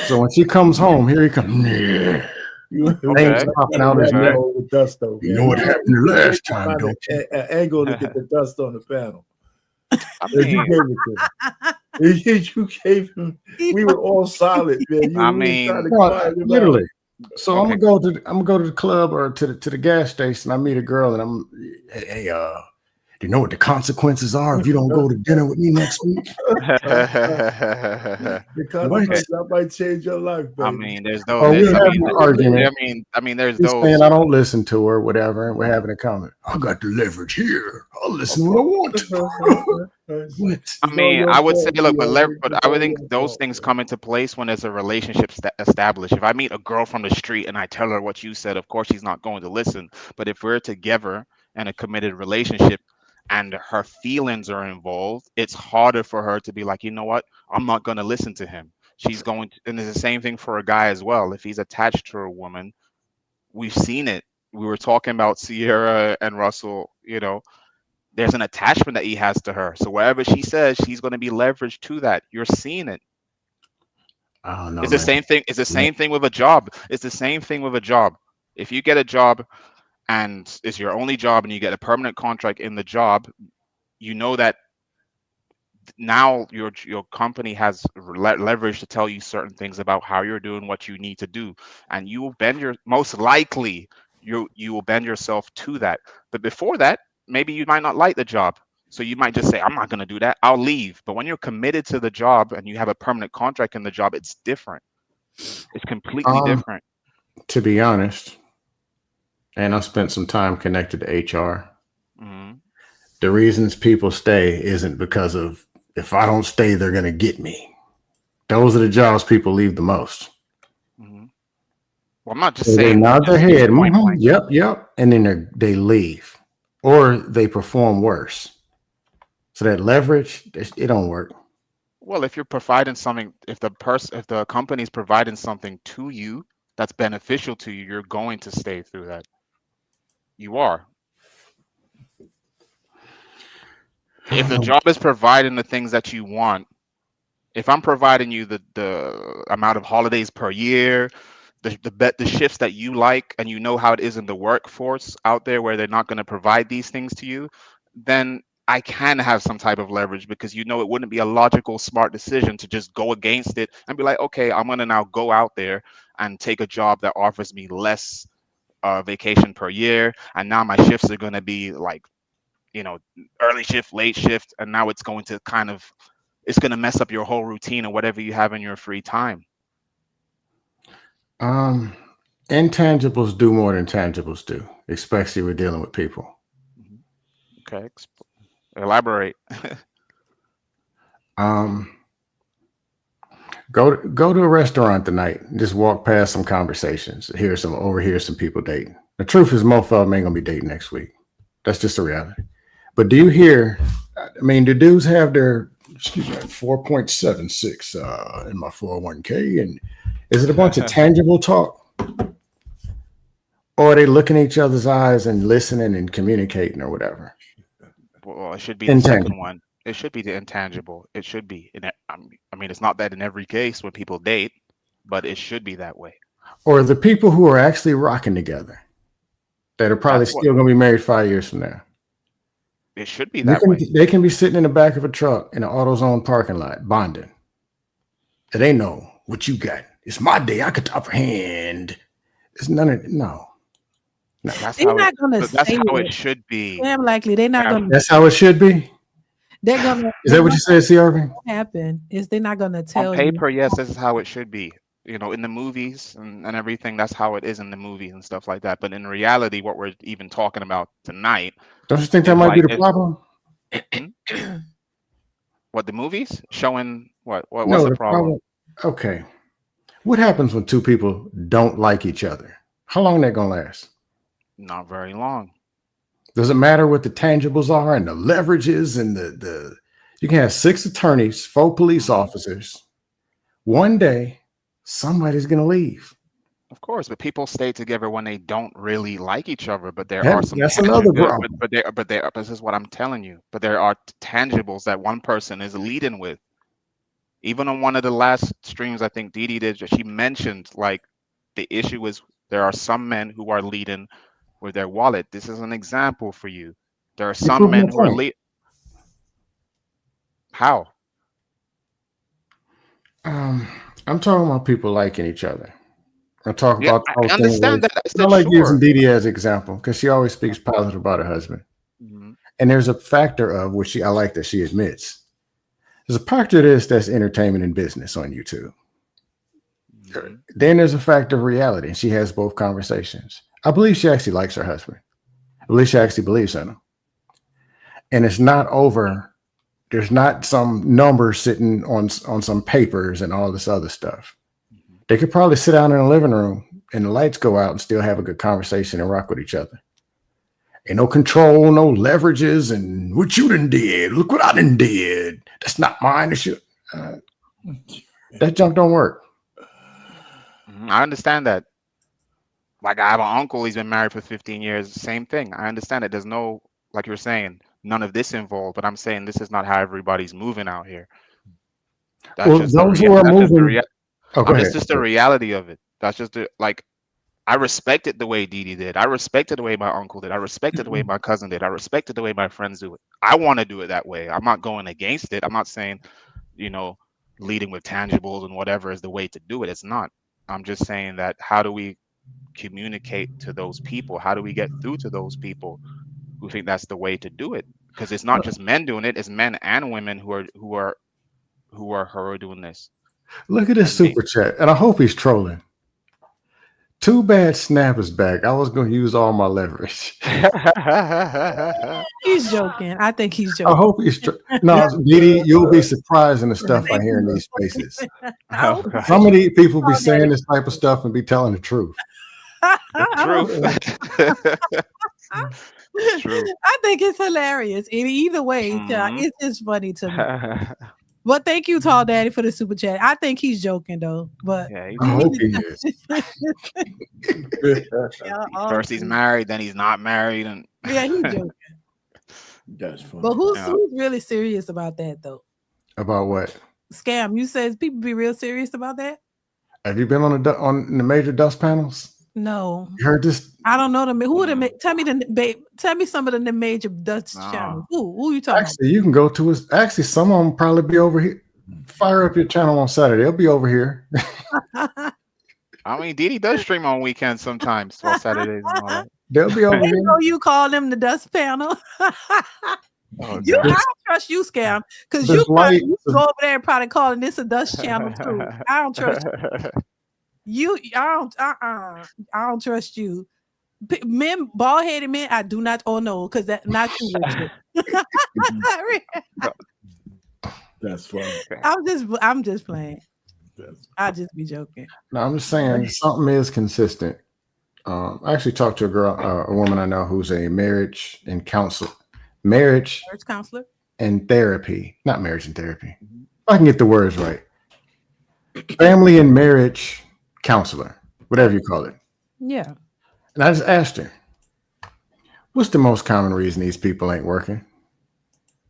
So when she comes home, here he comes. Things popping out his neck. The dust though, you know what happened the last time, don't you? An angle to get the dust on the panel. I mean, you gave it to him. You gave him. We were all solid, man. You I really mean, tried to quiet him literally. out. So I'm gonna go to the club or to the gas station. I meet a girl and I'm, hey, do you know what the consequences are if you don't go to dinner with me next week? The consequences that might change your life, baby. I mean, there's Oh, those. we're having an argument. I mean, there's He's those. saying I don't listen to her, whatever, and we're having a comment. I got the leverage here. I'll listen when I want to. I mean, I would say, look, but I would think those things come into place when there's a relationship established. If I meet a girl from the street and I tell her what you said, of course she's not going to listen. But if we're together in a committed relationship and her feelings are involved, it's harder for her to be like, you know what, I'm not going to listen to him. She's going to, and it's the same thing for a guy as well. If he's attached to a woman, we've seen it. We were talking about Sierra and Russell, you know, there's an attachment that he has to her. So wherever she says, she's going to be leveraged to that. You're seeing it. I don't know. It's the same thing. It's the same thing with a job. It's the same thing with a job. If you get a job and it's your only job and you get a permanent contract in the job, you know that now your company has leverage to tell you certain things about how you're doing what you need to do, and you will bend your, most likely you will bend yourself to that. But before that, maybe you might not like the job, so you might just say, I'm not going to do that, I'll leave. But when you're committed to the job and you have a permanent contract in the job, it's different. It's completely different. To be honest, and I spent some time connected to HR. The reasons people stay isn't because of, if I don't stay, they're going to get me. Those are the jobs people leave the most. Well, I'm not just So saying. they nod their just head. point blank. Yep. And then they leave, or they perform worse. So that leverage, it don't work. Well, if you're providing something, if the company's providing something to you that's beneficial to you, you're going to stay through that. You are. If the job is providing the things that you want, if I'm providing you the amount of holidays per year, the shifts that you like, and you know how it is in the workforce out there where they're not going to provide these things to you, then I can have some type of leverage, because you know it wouldn't be a logical, smart decision to just go against it and be like, okay, I'm going to now go out there and take a job that offers me less vacation per year, and now my shifts are going to be like, you know, early shift, late shift, and now it's going to it's going to mess up your whole routine or whatever you have in your free time. Intangibles do more than tangibles do, especially we're dealing with people. Okay, elaborate. Go to a restaurant tonight. Just walk past some conversations. Overhear some people dating. The truth is, most of them ain't gonna be dating next week. That's just the reality. But do you hear? I mean, do dudes have their 4.76 in my 401k, and is it a bunch of tangible talk, or are they looking at each other's eyes and listening and communicating or whatever? Well, it should be the second one. It should be the intangible. It should be. I mean, it's not that in every case when people date, but it should be that way. Or the people who are actually rocking together that are probably still going to be married 5 years from now. It should be that way. They can be sitting in the back of a truck in an AutoZone parking lot bonding. And they know what you got. It's my day. I could apprehend. It's none of no. That's They're how not gonna that's say how it. it should be. Damn likely they're not gonna. That's how it should be. They're gonna. Is that what you said, CRV? What happen is they're not gonna tell On paper, yes, this is how it should be. You know, in the movies and everything, that's how it is in the movies and stuff like that. But in reality, what we're even talking about tonight. Don't you think that might be the problem? What, the movies showing what? What's No, the problem? Okay. What happens when two people don't like each other? How long that gonna last? Not very long. Does it matter what the tangibles are and the leverages and the you can have 6 attorneys, 4 police officers. One day, somebody's gonna leave. Of course, but people stay together when they don't really like each other. But there Yeah, are some. that's another problem. But this is what I'm telling you. But there are tangibles that one person is leading with. Even on one of the last streams, I think DeeDee did. She mentioned like the issue is There are some men who are leading with their wallet. This is an example for you. There are You some prove my men who are point. How? I'm talking about people liking each other. I'm talking Yeah, about the I whole thing. understand that. I I said like using sure. DeeDee as an example because she always speaks positive about her husband. Mhm. And there's a factor of which I like that she admits. There's a factor of this that's entertainment and business on YouTube. Then there's a factor of reality, and she has both conversations. I believe she actually likes her husband. I believe she actually believes in him. And it's not over. There's not some number sitting on some papers and all this other stuff. They could probably sit down in a living room and the lights go out and still have a good conversation and rock with each other. Ain't no control, no leverages, and what you done did. Look what I done did. That's not mine. That junk don't work. I understand that. Like I have an uncle, he's been married for 15 years. Same thing. I understand it. There's no, like you're saying, none of this involved. But I'm saying this is not how everybody's moving out here. That's Well, just those who are moving. Oh, go ahead. That's just the reality of it. That's just like I respected the way DeeDee did. I respected the way my uncle did. I respected the way my cousin did. I respected the way my friends do it. I want to do it that way. I'm not going against it. I'm not saying, leading with tangibles and whatever is the way to do it. It's not. I'm just saying that how do we communicate to those people? How do we get through to those people who think that's the way to do it? Because it's not just men doing it; it's men and women who are doing this. Look at this super chat, and I hope he's trolling. Too bad Snap is back. I was going to use all my leverage. He's joking. I think he's joking. I hope he's no, DeeDee, you'll be surprised in the stuff I hear in these spaces. Some of these people be saying this type of stuff and be telling the truth. True. I think it's hilarious. Either way, it's just funny to me. But thank you, Tall Daddy, for the super chat. I think he's joking though. But yeah, I hope he is. First he's married, then he's not married, and yeah, he's joking. That's funny. But who's really serious about that though? About what? Scam. You said people be real serious about that? Have you been on the major dust panels? No. You heard this? I don't know them. Who are the tell me some of the major Dutch channels. Who you talking about? You can go to us. Actually, some of them probably be over here. Fire up your channel on Saturday. They'll be over here. I mean, DeeDee does stream on weekends sometimes, on Saturdays and all that. They'll be over here. You call them the dust panel. I don't trust you, Scam, because you go over there and probably calling this a dust channel too. I don't trust you. I don't trust you. Men, bald-headed men, I do not. Oh no, because that's not true. That's funny. I'm just playing. I'll just be joking. No, I'm just saying something is consistent. I actually talked to a woman I know who's a marriage counselor and therapy, not marriage and therapy. If I can get the words right. Family and marriage counselor, whatever you call it. Yeah. And I just asked her, what's the most common reason these people ain't working?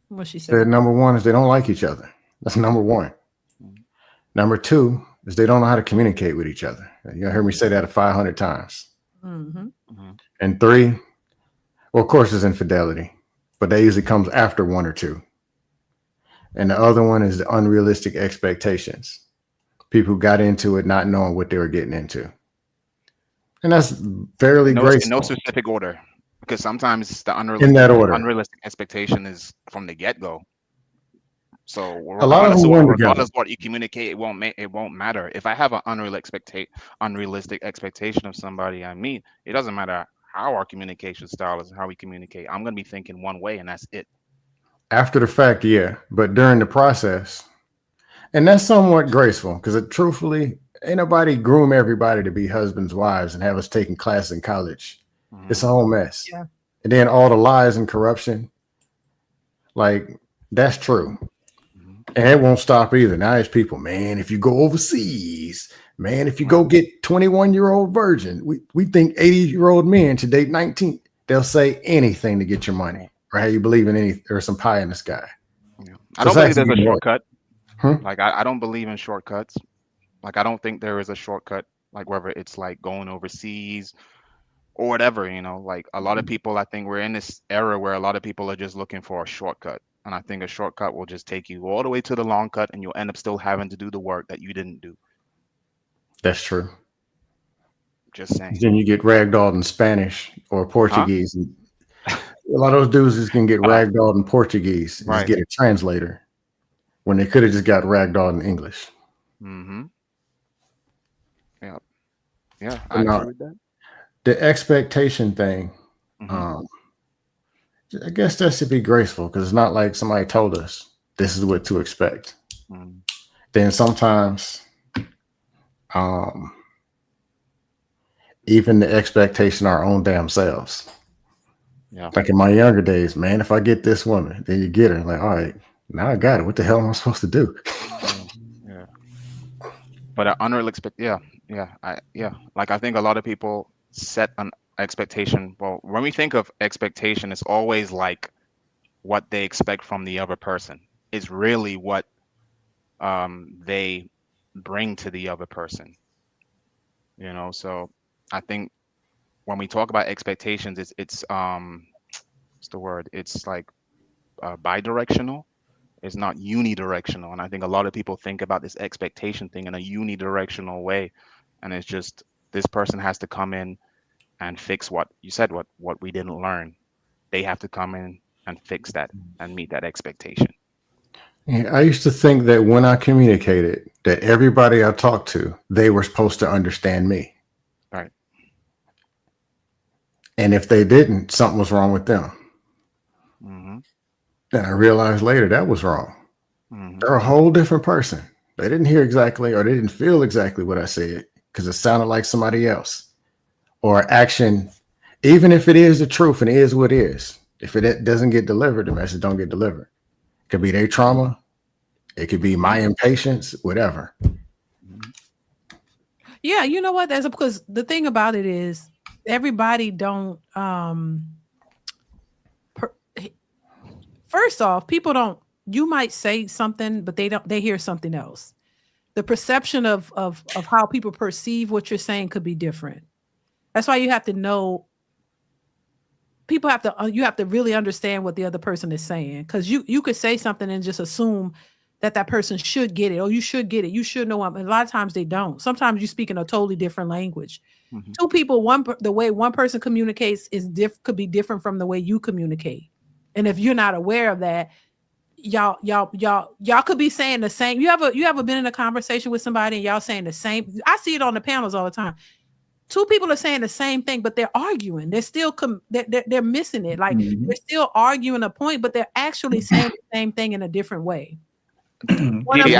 What she said? Number one is they don't like each other. That's number one. Number two is they don't know how to communicate with each other. You heard me say that 500 times. Mm-hmm. And three, well, of course, is infidelity, but that usually comes after one or two. And the other one is the unrealistic expectations. People who got into it not knowing what they were getting into. And that's fairly graceful. In no specific order, because sometimes the unrealistic expectation is from the get-go. So regardless of what you communicate, it won't matter. If I have an unrealistic expectation of somebody I meet, it doesn't matter how our communication style is, how we communicate. I'm going to be thinking one way, and that's it. After the fact, yeah, but during the process, and that's somewhat graceful because truthfully, ain't nobody groom everybody to be husbands, wives, and have us taking classes in college. It's a whole mess. Yeah. And then all the lies and corruption, like that's true. And it won't stop either. Now there's people, man, if you go overseas, man, if you go get 21-year-old virgin, we think 80-year-old men should date 19. They'll say anything to get your money or how you believe in there's some pie in the sky. Yeah. I don't believe there's a shortcut. Like I don't believe in shortcuts. Like I don't think there is a shortcut like whether it's like going overseas or whatever, you know, like a lot of people, I think we're in this era where a lot of people are just looking for a shortcut. And I think a shortcut will just take you all the way to the long cut and you'll end up still having to do the work that you didn't do. That's true. Just saying. Then you get ragdolled in Spanish or Portuguese. A lot of those dudes just can get ragdolled in Portuguese and just get a translator when they could have just got ragdolled in English. Mm-hmm. Yeah. Yeah, I agree with that. The expectation thing, I guess that should be graceful because it's not like somebody told us this is what to expect. Then sometimes even the expectation of our own damn selves. Yeah. Like in my younger days, man, if I get this woman, then you get her. Like, all right, now I got it. What the hell am I supposed to do? Yeah. But an unreal like I think a lot of people set an expectation. Well, when we think of expectation, it's always like what they expect from the other person. It's really what they bring to the other person. You know, so I think when we talk about expectations, it's what's the word? It's like bidirectional. It's not unidirectional. And I think a lot of people think about this expectation thing in a unidirectional way. And it's just this person has to come in and fix what you said, what we didn't learn. They have to come in and fix that and meet that expectation. Yeah, I used to think that when I communicated, that everybody I talked to, they were supposed to understand me. Right. And if they didn't, something was wrong with them. Then I realized later that was wrong. They're a whole different person. They didn't hear exactly, or they didn't feel exactly what I said because it sounded like somebody else. Or action, even if it is the truth and it is what it is, if it doesn't get delivered, the message don't get delivered. It could be their trauma. It could be my impatience, whatever. Yeah, you know what? That's because the thing about it is everybody don't first off, people don't, you might say something, but they hear something else. The perception of how people perceive what you're saying could be different. That's why you have to know, you have to really understand what the other person is saying. Because you could say something and just assume that person should get it. Oh, you should get it. You should know. And a lot of times they don't. Sometimes you speak in a totally different language. Two people, the way one person communicates could be different from the way you communicate. And if you're not aware of that, y'all could be saying the same. You ever been in a conversation with somebody and y'all saying the same? I see it on the panels all the time. Two people are saying the same thing, but they're arguing. They're still they're missing it. Like they're still arguing a point, but they're actually saying the same thing in a different way. DeeDee,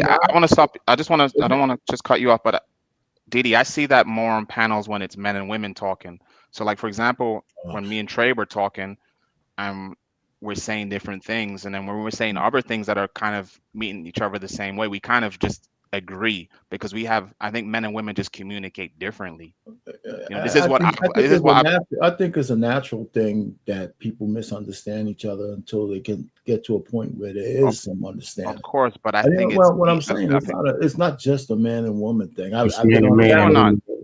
I want to stop. I don't want to just cut you off, but DeeDee, I see that more on panels when it's men and women talking. So like, for example, when me and Trey were talking, we're saying different things. And then when we're saying other things that are kind of meeting each other the same way, we kind of just agree because I think men and women just communicate differently. You know, I think it's a natural thing that people misunderstand each other until they can get to a point where there is some understanding. Of course, but I think what I'm saying it's not just a man and woman thing. I've been on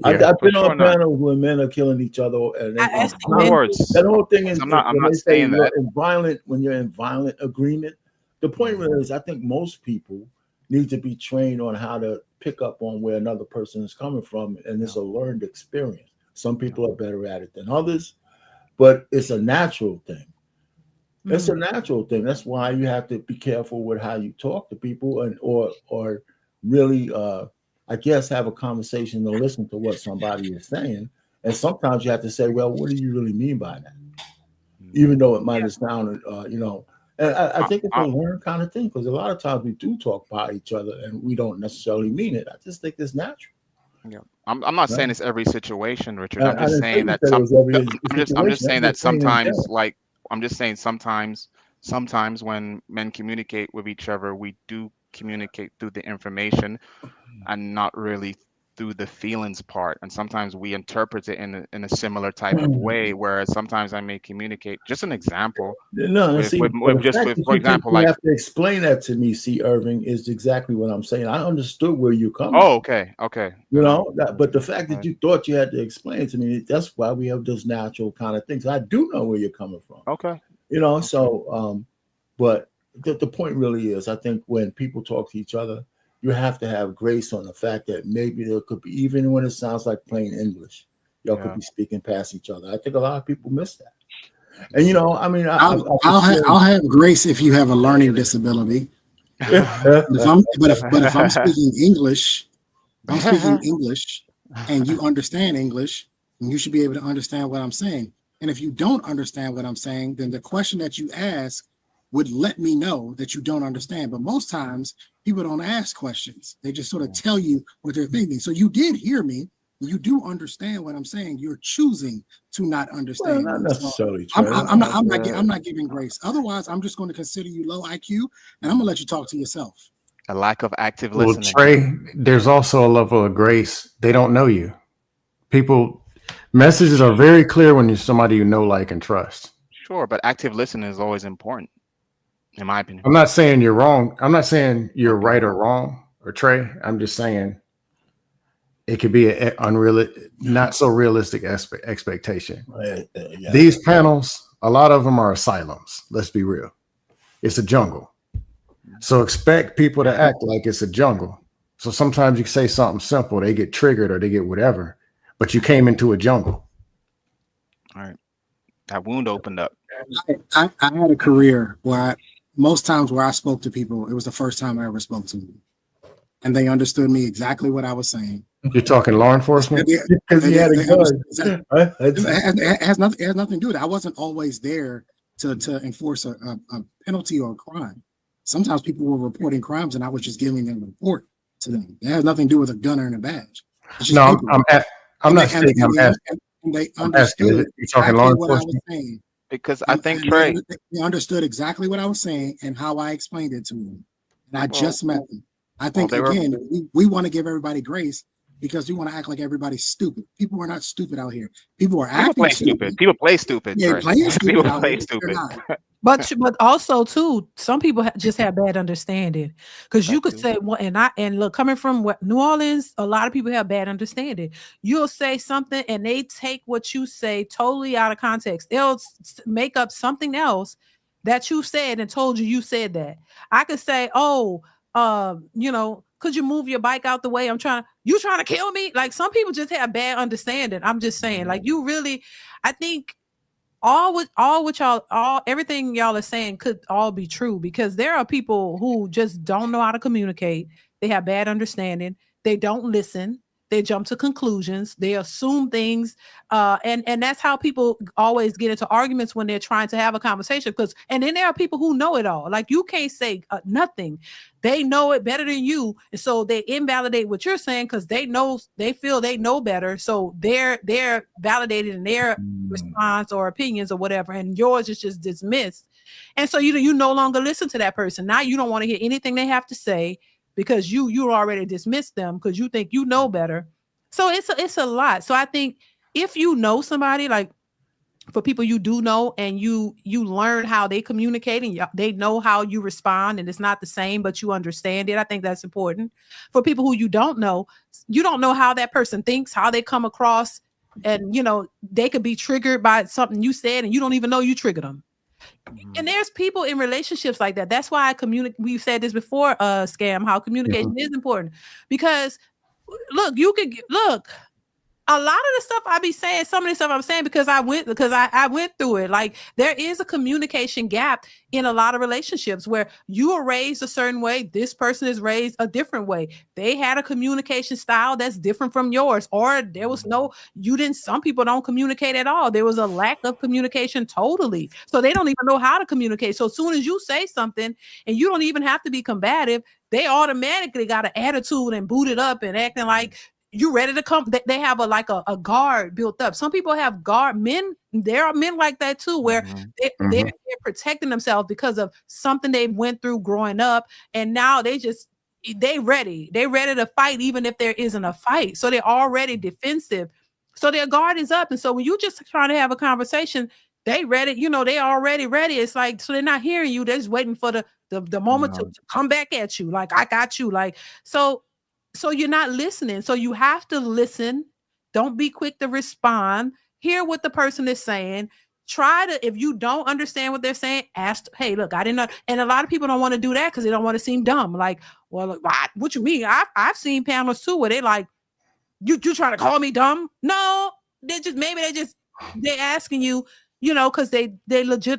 a panel where men are killing each other, and that whole thing is. I'm not saying that when you're in violent agreement. The point is, I think most people need to be trained on how to pick up on where another person is coming from, and it's a learned experience. Some people are better at it than others, but it's a natural thing. It's a natural thing. That's why you have to be careful with how you talk to people, and or really, I guess, have a conversation and listen to what somebody is saying. And sometimes you have to say, "Well, what do you really mean by that?" Even though it might have sounded, And I think it's a learned kind of thing because a lot of times we do talk by each other and we don't necessarily mean it. I just think it's natural. Yeah, I'm not saying it's every situation, Richard. I'm just saying that sometimes when men communicate with each other, we do communicate through the information and not really through the feelings part, and sometimes we interpret it in a similar type of way. Whereas sometimes I may communicate. Just an example. No, with, see, with, but with the just fact with, that for you think example, you like, have to explain that to me, C. Irving, is exactly what I'm saying. I understood where you're coming oh, from. okay. You know, but the fact that you thought you had to explain it to me, that's why we have those natural kind of things. I do know where you're coming from. Okay. You know, so, but the point really is, I think when people talk to each other, you have to have grace on the fact that maybe there could be, even when it sounds like plain English, y'all could be speaking past each other. I think a lot of people miss that. And, you know, I mean, I'll have grace if you have a learning disability. But if I'm speaking English, and you understand English, and you should be able to understand what I'm saying. And if you don't understand what I'm saying, then the question that you ask would let me know that you don't understand. But most times people don't ask questions. They just sort of tell you what they're thinking. So you did hear me. You do understand what I'm saying. You're choosing to not understand. Well, not necessarily. So I'm not giving grace. Otherwise, I'm just going to consider you low IQ, and I'm going to let you talk to yourself. A lack of active Well, listening. Trey, there's also a level of grace. They don't know you. Messages are very clear when you're somebody you know, like, and trust. Sure, but active listening is always important, in my opinion. I'm not saying you're wrong. I'm not saying you're right or wrong, or Trey. I'm just saying it could be an not so realistic expectation. Yeah. These panels, a lot of them are asylums. Let's be real. It's a jungle. So expect people to act like it's a jungle. So sometimes you say something simple, they get triggered or they get whatever, but you came into a jungle. All right. That wound opened up. I had a career where most times where I spoke to people, it was the first time I ever spoke to them. And they understood me exactly what I was saying. You're talking law enforcement? Because he had a gun. It has nothing to do with it. I wasn't always there to enforce a penalty or a crime. Sometimes people were reporting crimes and I was just giving them a report to them. It has nothing to do with a gun or a badge. No, I'm not saying I'm asking. And they understood exactly what I was saying. Because I think, Trey, they understood exactly what I was saying and how I explained it to them. And I just met them. I think, we want to give everybody grace because we want to act like everybody's stupid. People are not stupid out here. People are acting stupid. People play stupid. Yeah, playing stupid. People play stupid. But also too, some people just have bad understanding because you could say and look, coming from New Orleans, a lot of people have bad understanding. You'll say something and they take what you say totally out of context. They'll make up something else that you said and told you said that. I could say, could you move your bike out the way? You trying to kill me? Like, some people just have bad understanding. I'm just saying, like, I think everything y'all are saying could all be true because there are people who just don't know how to communicate. They have bad understanding. They don't listen. They jump to conclusions. They assume things. And that's how people always get into arguments when they're trying to have a conversation. And then there are people who know it all. Like, you can't say nothing. They know it better than you. And so they invalidate what you're saying because they feel they know better. So they're validated in their response or opinions or whatever. And yours is just dismissed. And so you no longer listen to that person. Now you don't want to hear anything they have to say, because you already dismissed them because you think you know better. So it's a lot. So I think if you know somebody, like, for people you do know and you learn how they communicate and they know how you respond and it's not the same, but you understand it. I think that's important. For people who you don't know how that person thinks, how they come across, and they could be triggered by something you said and you don't even know you triggered them. And there's people in relationships like that. That's why we've said this before, Scam, how communication is important. Because look, a lot of the stuff I be saying, some of the stuff I'm saying because I went through it. Like, there is a communication gap in a lot of relationships where you are raised a certain way. This person is raised a different way. They had a communication style that's different from yours, or there was some people don't communicate at all. There was a lack of communication totally. So they don't even know how to communicate. So as soon as you say something and you don't even have to be combative, they automatically got an attitude and booted up and acting like you ready to come. They have a guard built up. Some people have men. There are men like that too, where they're protecting themselves because of something they went through growing up, and now they just they ready to fight even if there isn't a fight. So they're already defensive. So their guard is up. And so when you just trying to have a conversation, they ready, they already ready. It's like, so they're not hearing you. They're just waiting for the moment to come back at you. Like, I got you. Like, so you're not listening. So you have to listen. Don't be quick to respond. Hear what the person is saying. Try to, if you don't understand what they're saying, ask, hey, look, I didn't know. And a lot of people don't want to do that because they don't want to seem dumb. Like, well, what you mean? I've seen panels too where they like, you trying to call me dumb? No, they're asking you, because they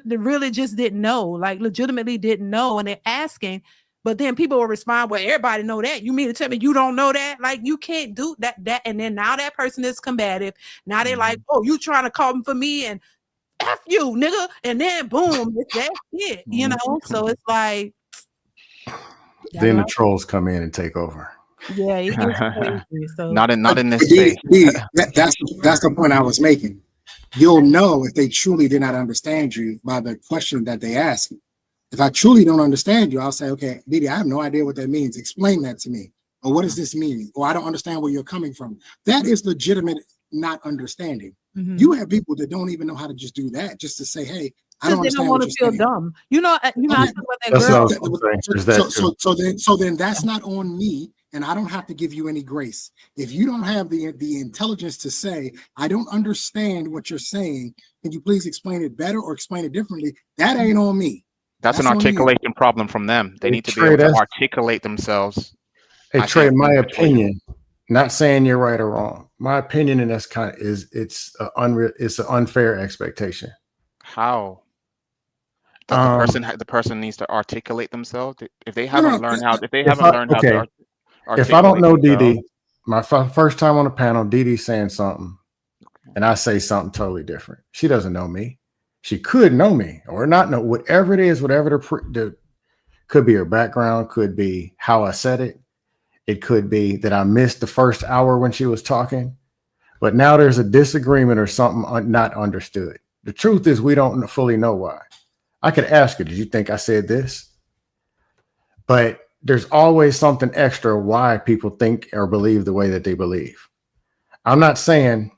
really just didn't know, like legitimately didn't know, and they're asking. But then people will respond, well, everybody know that. You mean to tell me you don't know that? Like, you can't do that. And then now that person is combative. Now they're like, oh, you trying to call them for me and F you, nigga. And then boom, that's it, So it's like. Then the trolls come in and take over. Yeah, it gets crazy. So. Not in this space. That's the point I was making. You'll know if they truly did not understand you by the question that they ask you. If I truly don't understand you, I'll say, okay, DeeDee, I have no idea what that means. Explain that to me. Or what does this mean? Or I don't understand where you're coming from. That is legitimate not understanding. Mm-hmm. You have people that don't even know how to just do that, just to say, hey, I don't understand. They don't want to feel dumb. I talk about that girl. So then that's not on me, and I don't have to give you any grace. If you don't have the intelligence to say, I don't understand what you're saying, can you please explain it better or explain it differently? That ain't on me. That's an articulation problem from them. They need to be able to articulate themselves. Hey, Trey, my opinion, not saying you're right or wrong. My opinion in this kind is it's an unfair expectation. How? The person needs to articulate themselves. If they haven't learned how, to articulate. If I don't know DeeDee, my first time on a panel, DeeDee saying something, and I say something totally different. She doesn't know me. She could know me or not know, whatever it is, whatever the could be her background, could be how I said it. It could be that I missed the first hour when she was talking, but now there's a disagreement or something not understood. The truth is we don't fully know why. I could ask her, did you think I said this? But there's always something extra why people think or believe the way that they believe. I'm not saying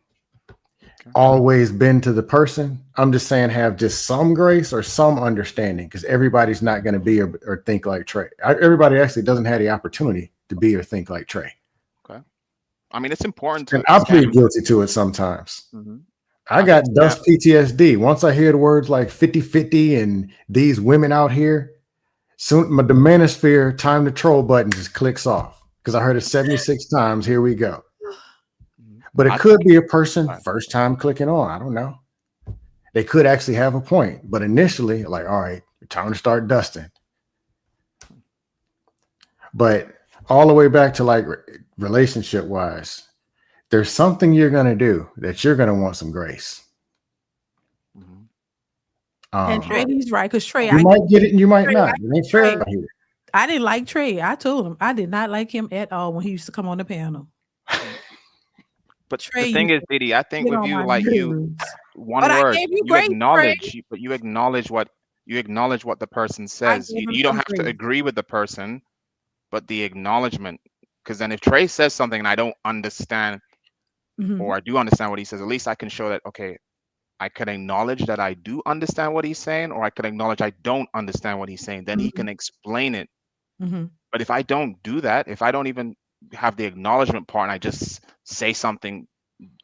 always bend to the person. I'm just saying have just some grace or some understanding, because everybody's not going to be or think like Trey. Everybody actually doesn't have the opportunity to be or think like Trey. Okay. I mean, it's important to. And I plead guilty to it sometimes. Mm-hmm. I got dust PTSD. Once I hear the words like 50-50 and these women out here, soon the manosphere time to troll button just clicks off because I heard it 76 times. Here we go. But it could be a person first time clicking on. I don't know. They could actually have a point, but initially, like, all right, time to start dusting. But all the way back to like relationship wise, there's something you're going to do that you're going to want some grace. And Trey's right, because Trey, you might get it and you might not. It ain't fair here. I didn't like Trey. I told him I did not like him at all when he used to come on the panel. But Trey, the thing is, DeeDee, I think with you, like one word, you acknowledge, but you acknowledge what the person says. You don't have to agree with the person, but the acknowledgement. Because then if Trey says something and I don't understand, or I do understand what he says, at least I can show that, okay, I can acknowledge that I do understand what he's saying, or I can acknowledge I don't understand what he's saying. Then he can explain it. But if I don't do that, if I don't even have the acknowledgement part and I just say something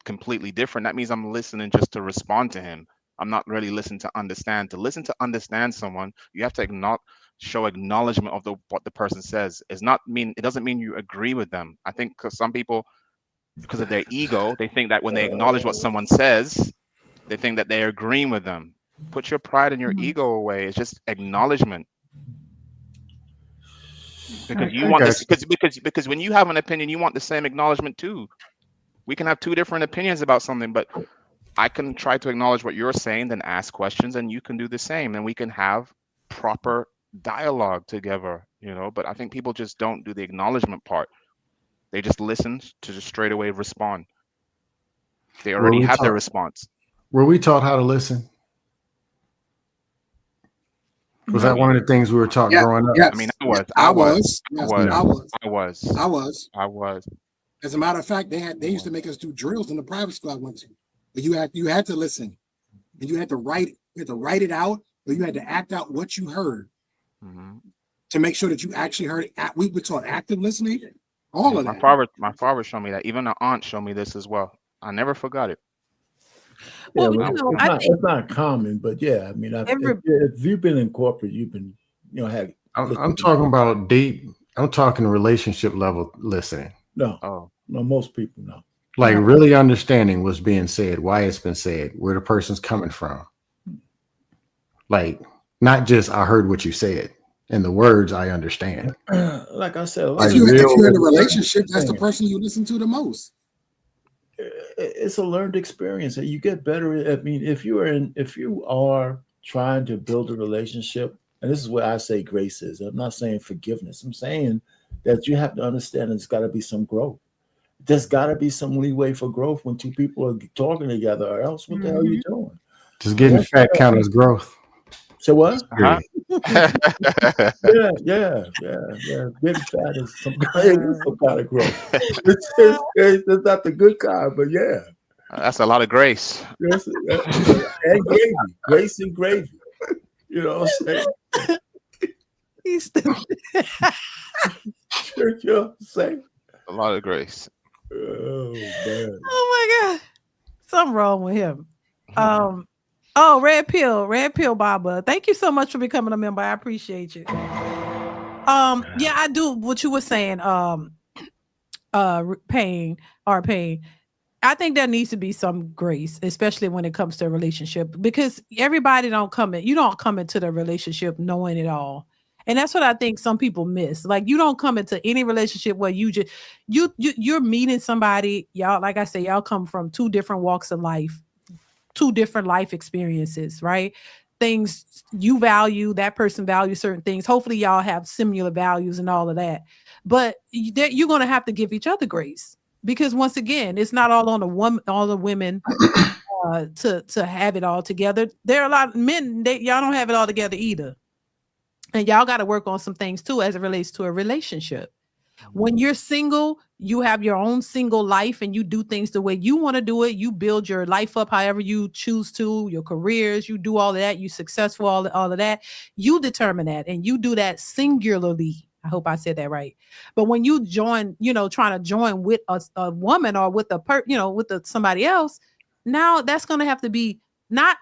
completely different, that means I'm listening just to respond to him. I'm not really listening to understand. To listen to understand someone, you have to show acknowledgement of what the person says. It doesn't mean you agree with them. I think because some people, because of their ego, they think that when they acknowledge what someone says, they think that they're agreeing with them. Put your pride and your ego away. It's just acknowledgement. Because you want this, because when you have an opinion, you want the same acknowledgement too. We can have two different opinions about something, but I can try to acknowledge what you're saying, then ask questions, and you can do the same, and we can have proper dialogue together, But I think people just don't do the acknowledgement part. They just listen to just straight away respond. They already have their response. Were we taught how to listen? Was that one of the things we were taught growing up? Yes. I mean, I was. I was. As a matter of fact, they used to make us do drills in the private school I went to. But you had to listen, and you had to write it out, or you had to act out what you heard to make sure that you actually heard it. We were taught active listening, all of that. My father showed me that. Even the aunt showed me this as well. I never forgot it. Yeah, it's not common, but yeah, I mean, if you've been in corporate, you've been, I'm talking about deep. I'm talking relationship level listening. No, most people no. Like really understanding what's being said, why it's been said, where the person's coming from. Like not just I heard what you said, and the words I understand. Like I said, if you're in a relationship, that's the person you listen to the most. It's a learned experience, and you get better. I mean, if you are trying to build a relationship, and this is where I say grace is. I'm not saying forgiveness. I'm saying that you have to understand there's got to be some growth. There's got to be some leeway for growth when two people are talking together, or else what the hell are you doing? Just getting fat count as growth. So what? Yeah. yeah. Getting fat is some kind of growth. It's not the good kind, but yeah. That's a lot of grace. Yes, and gravy. Grace and gravy. You know what I'm saying? He's stupid. You know what I'm saying? A lot of grace. Oh, man. Oh my God. Something wrong with him. Oh, Red Pill Baba. Thank you so much for becoming a member. I appreciate you. Yeah, I do what you were saying. Pain. I think there needs to be some grace, especially when it comes to a relationship, because everybody you don't come into the relationship knowing it all. And that's what I think some people miss. Like you don't come into any relationship where you're meeting somebody, y'all, like I say, y'all come from two different walks of life, two different life experiences, right? Things you value, that person values certain things. Hopefully y'all have similar values and all of that. But you're going to have to give each other grace, because once again, it's not all on the women to have it all together. There are a lot of men, y'all don't have it all together either. And y'all got to work on some things too as it relates to a relationship. When you're single, you have your own single life and you do things the way you want to do it. You build your life up however you choose to, your careers, you do all of that. You successful, all of that. You determine that and you do that singularly. I hope I said that right. But when you join, trying to join with a woman or with somebody else, now that's going to have to be not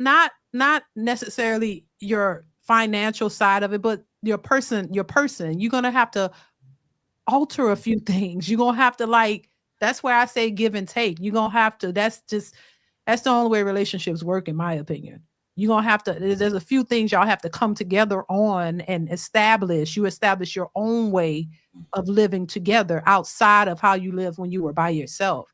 necessarily your financial side of it, but your person. You're going to have to alter a few things. You're going to have to that's where I say give and take. You're going to have to, that's the only way relationships work, in my opinion. You're going to have to, there's a few things y'all have to come together on and establish your own way of living together outside of how you live when you were by yourself.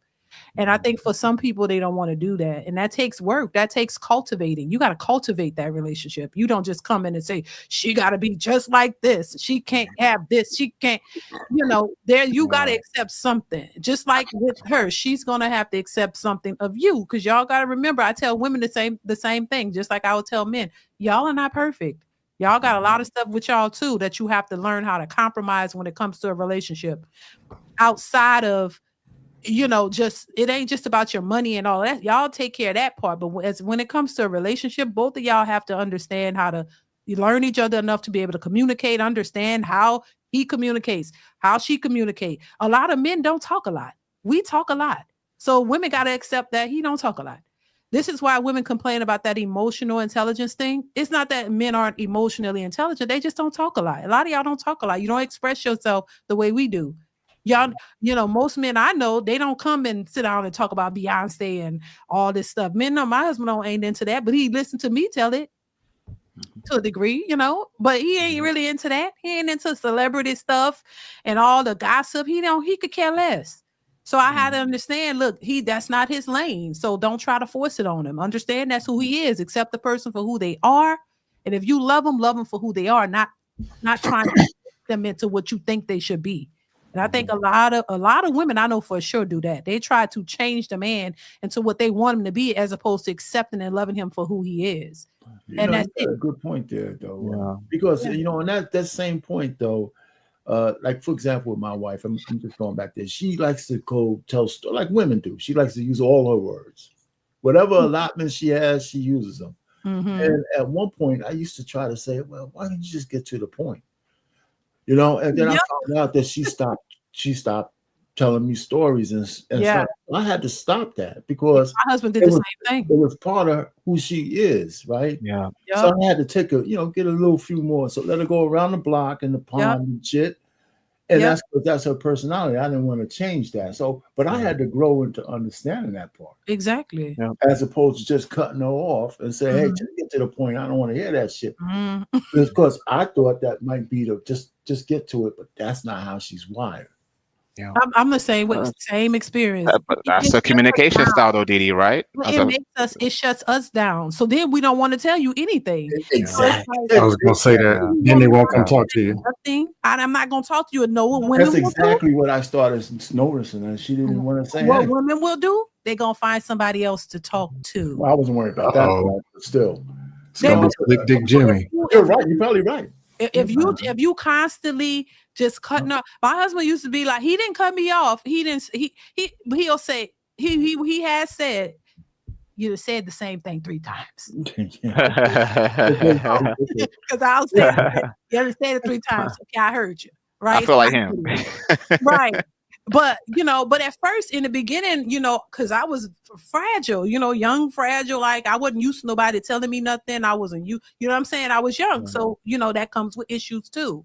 And I think for some people, they don't want to do that. And that takes work. That takes cultivating. You got to cultivate that relationship. You don't just come in and say, she got to be just like this. She can't have this. She can't, you got to accept something. Just like with her, she's going to have to accept something of you. Because y'all got to remember, I tell women the same thing, just like I would tell men. Y'all are not perfect. Y'all got a lot of stuff with y'all too that you have to learn how to compromise when it comes to a relationship. Outside of, it ain't just about your money and all that. Y'all take care of that part. But when it comes to a relationship, both of y'all have to understand how to learn each other enough to be able to communicate, understand how he communicates, how she communicates. A lot of men don't talk a lot. We talk a lot. So women got to accept that he don't talk a lot. This is why women complain about that emotional intelligence thing. It's not that men aren't emotionally intelligent. They just don't talk a lot. A lot of y'all don't talk a lot. You don't express yourself the way we do. Y'all, most men I know, they don't come and sit down and talk about Beyonce and all this stuff. Men know my husband ain't into that, but he listened to me tell it to a degree, but he ain't really into that. He ain't into celebrity stuff and all the gossip. He could care less. So I had to understand, look, that's not his lane. So don't try to force it on him. Understand that's who he is. Accept the person for who they are. And if you love them for who they are, not trying to make them into what you think they should be. And I think a lot of women I know for sure do that. They try to change the man into what they want him to be, as opposed to accepting and loving him for who he is. And that's you got it. a good point there, though. Because on that same point, though, like for example, with my wife, I'm just going back there. She likes to go tell stories like women do. She likes to use all her words. Whatever allotments she has, she uses them. And at one point, I used to try to say, "Well, why don't you just get to the point?" And then I found out that she stopped telling me stories and stuff. I had to stop that because my husband did the same thing. It was part of who she is, right? Yeah. So I had to take get a little few more. So let her go around the block and the pond and shit. And that's her personality. I didn't want to change that. So, but I had to grow into understanding that part. Exactly. As opposed to just cutting her off and say, hey, just get to the point. I don't want to hear that shit. Because I thought that might be to just get to it, but that's not how she's wired. Yeah. I'm the same with same experience. But that's a communication style though, DeeDee, right? It shuts us down. So then we don't want to tell you anything. Exactly. So I was gonna say that. Then they won't come talk to you. nothing. I'm not gonna talk to you. That's exactly what I started noticing, and she didn't want to say. What women will do? They're gonna find somebody else to talk to. Well, I wasn't worried about that, but still. Big Dick Jimmy. You're right. You're probably right. If you constantly just cutting off, my husband used to be like, he didn't cut me off. He'll say he has said, you have said the same thing 3 times. Because I'll say you have said it 3 times. Okay, I heard you. Right. I feel like him. Right. But at first in the beginning, because I was fragile, young, fragile, like I wasn't used to nobody telling me nothing. I wasn't you know what I'm saying? I was young. So, that comes with issues too.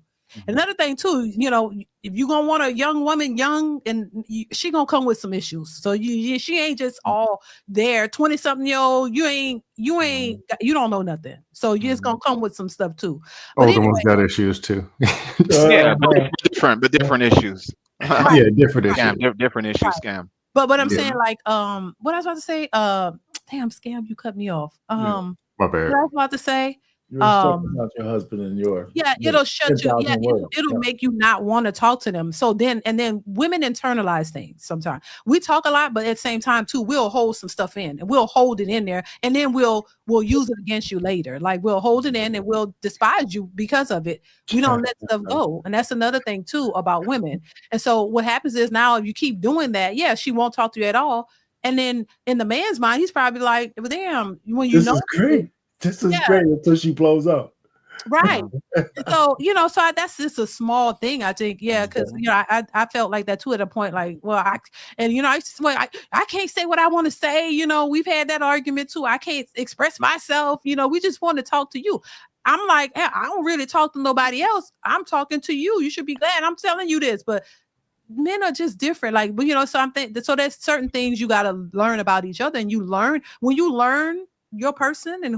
Another thing too, if you're gonna want a young woman, she gonna come with some issues. So she ain't just all there, 20-something-year-old. You don't know nothing. So you're just gonna come with some stuff too. But Older ones got issues too. Yeah, but different issues. Yeah, different issues. Scam, different issues. Scam. But I'm saying like what I was about to say, damn, Scam, you cut me off. My bad. What I was about to say. You were talking about your husband and it'll shut you. Yeah, words. it'll make you not want to talk to them. So then women internalize things sometimes. We talk a lot, but at the same time too, we'll hold some stuff in and we'll hold it in there, and then we'll use it against you later. Like we'll hold it in and we'll despise you because of it. We don't let stuff go, and that's another thing too about women. And so what happens is now if you keep doing that, she won't talk to you at all. And then in the man's mind, he's probably like, well, damn, when you this is great. This is great until she blows up. Right. So, that's just a small thing, I think. Yeah. Cause I felt like that too at a point, like, well, I can't say what I want to say. We've had that argument too. I can't express myself. We just want to talk to you. I'm like, I don't really talk to nobody else. I'm talking to you. You should be glad I'm telling you this, but men are just different. Like, so there's certain things you got to learn about each other, and when you learn your person and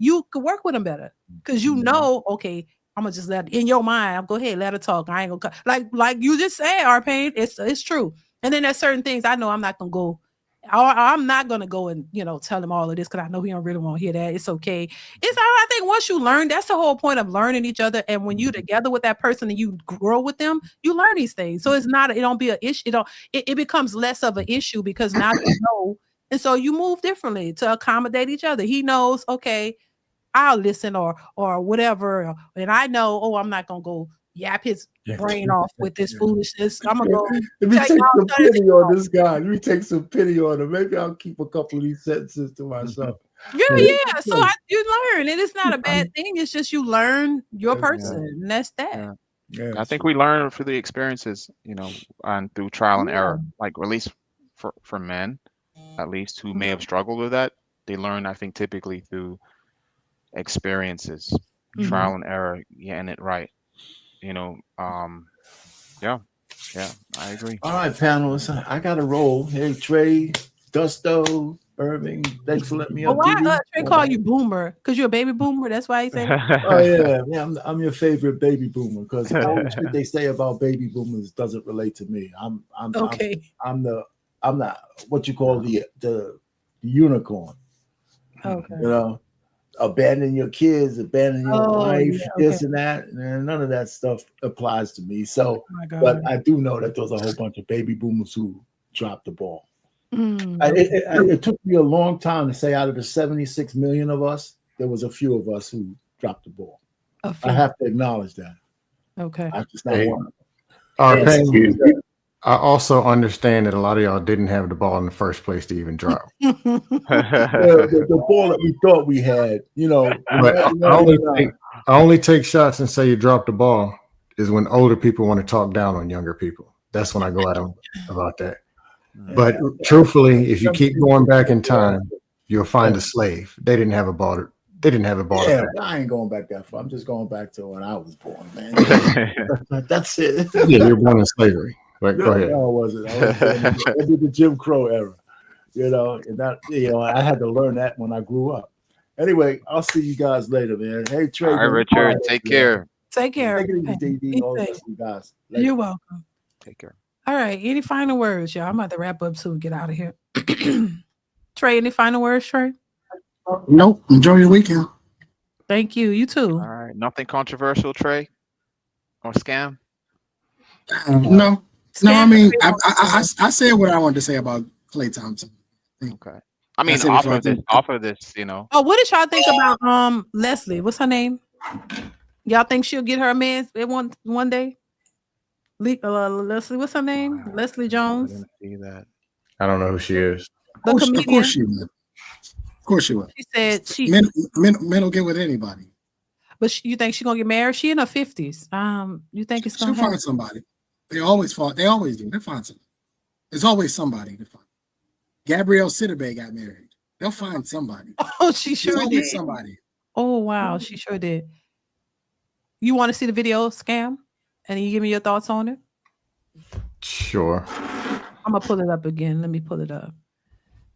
you could work with them better because okay, I'm gonna just in your mind, go ahead, let her talk. I ain't gonna like you just said, our pain. It's true. And then there's certain things I know I'm not gonna go. I'm not gonna go and tell him all of this because I know he don't really want to hear that. It's okay. I think once you learn, that's the whole point of learning each other. And when you together with that person and you grow with them, you learn these things. So it don't be an issue. It becomes less of an issue because now you know. And so you move differently to accommodate each other. He knows, okay, I'll listen or whatever. And I know, I'm not going to go yap his brain off with this foolishness. I'm going to go. Let me take some pity on this guy. Let me take some pity on him. Maybe I'll keep a couple of these sentences to myself. Yeah. So you learn. And it's not a bad thing. It's just you learn your person. And that's that. Yeah. I think we learn through the experiences, and through trial and error, like at least for men. At least who may have struggled with that, they learn, I think, typically through experiences, trial and error, getting it right. I agree. All right, panelists, I got to roll. Hey, Trey, Dusto, Irving, thanks for letting me up. Why Trey call you boomer? Because you're a baby boomer? That's why he said Oh, yeah, I'm your favorite baby boomer because all the shit they say about baby boomers doesn't relate to me. I'm not what you call the unicorn. Okay. Abandon your kids, abandon your wife, this and that. And none of that stuff applies to me. So, but I do know that there's a whole bunch of baby boomers who dropped the ball. It took me a long time to say out of the 76 million of us, there was a few of us who dropped the ball. A few. I have to acknowledge that. Okay. I just not one of them. R-Pain, I also understand that a lot of y'all didn't have the ball in the first place to even drop. the ball that we thought we had, But I only take shots and say you dropped the ball is when older people want to talk down on younger people. That's when I go at them about that. But truthfully, if you keep going back in time, you'll find a slave. They didn't have a ball. They didn't have a ball. Yeah, I ain't going back that far. I'm just going back to when I was born, man. That's it. Yeah, you're born in slavery. Right, go ahead. No, I wasn't. I did the Jim Crow era, and that, I had to learn that when I grew up. Anyway, I'll see you guys later, man. Hey, Trey. All right, Richard. Take care. Take care. Take it easy, DeeDee. All the rest of you guys. Later. You're welcome. Take care. All right. Any final words, y'all? I'm about to wrap up so we get out of here. Trey, any final words, Trey? Nope. Enjoy your weekend. Thank you. You too. All right. Nothing controversial, Trey? Or scam? No. No, I mean, I said what I wanted to say about Klay Thompson. Okay. I mean, off of this, Oh, what did y'all think about Leslie? What's her name? Y'all think she'll get her man one day? Leslie, what's her name? Leslie Jones. I didn't see that. I don't know who she is. The Of comedian. course she will. Of course she will. She said she. Men will get with anybody. But you think she's gonna get married? She in her 50s. You think it's gonna She'll find somebody. They always do. They find somebody. There's always somebody to find. Gabrielle Sidibe got married. They'll find somebody. Oh, she sure There's did. always somebody. Oh wow, she sure did. You want to see the video, Scam? And you give me your thoughts on it? Sure. I'm gonna pull it up again. Let me pull it up.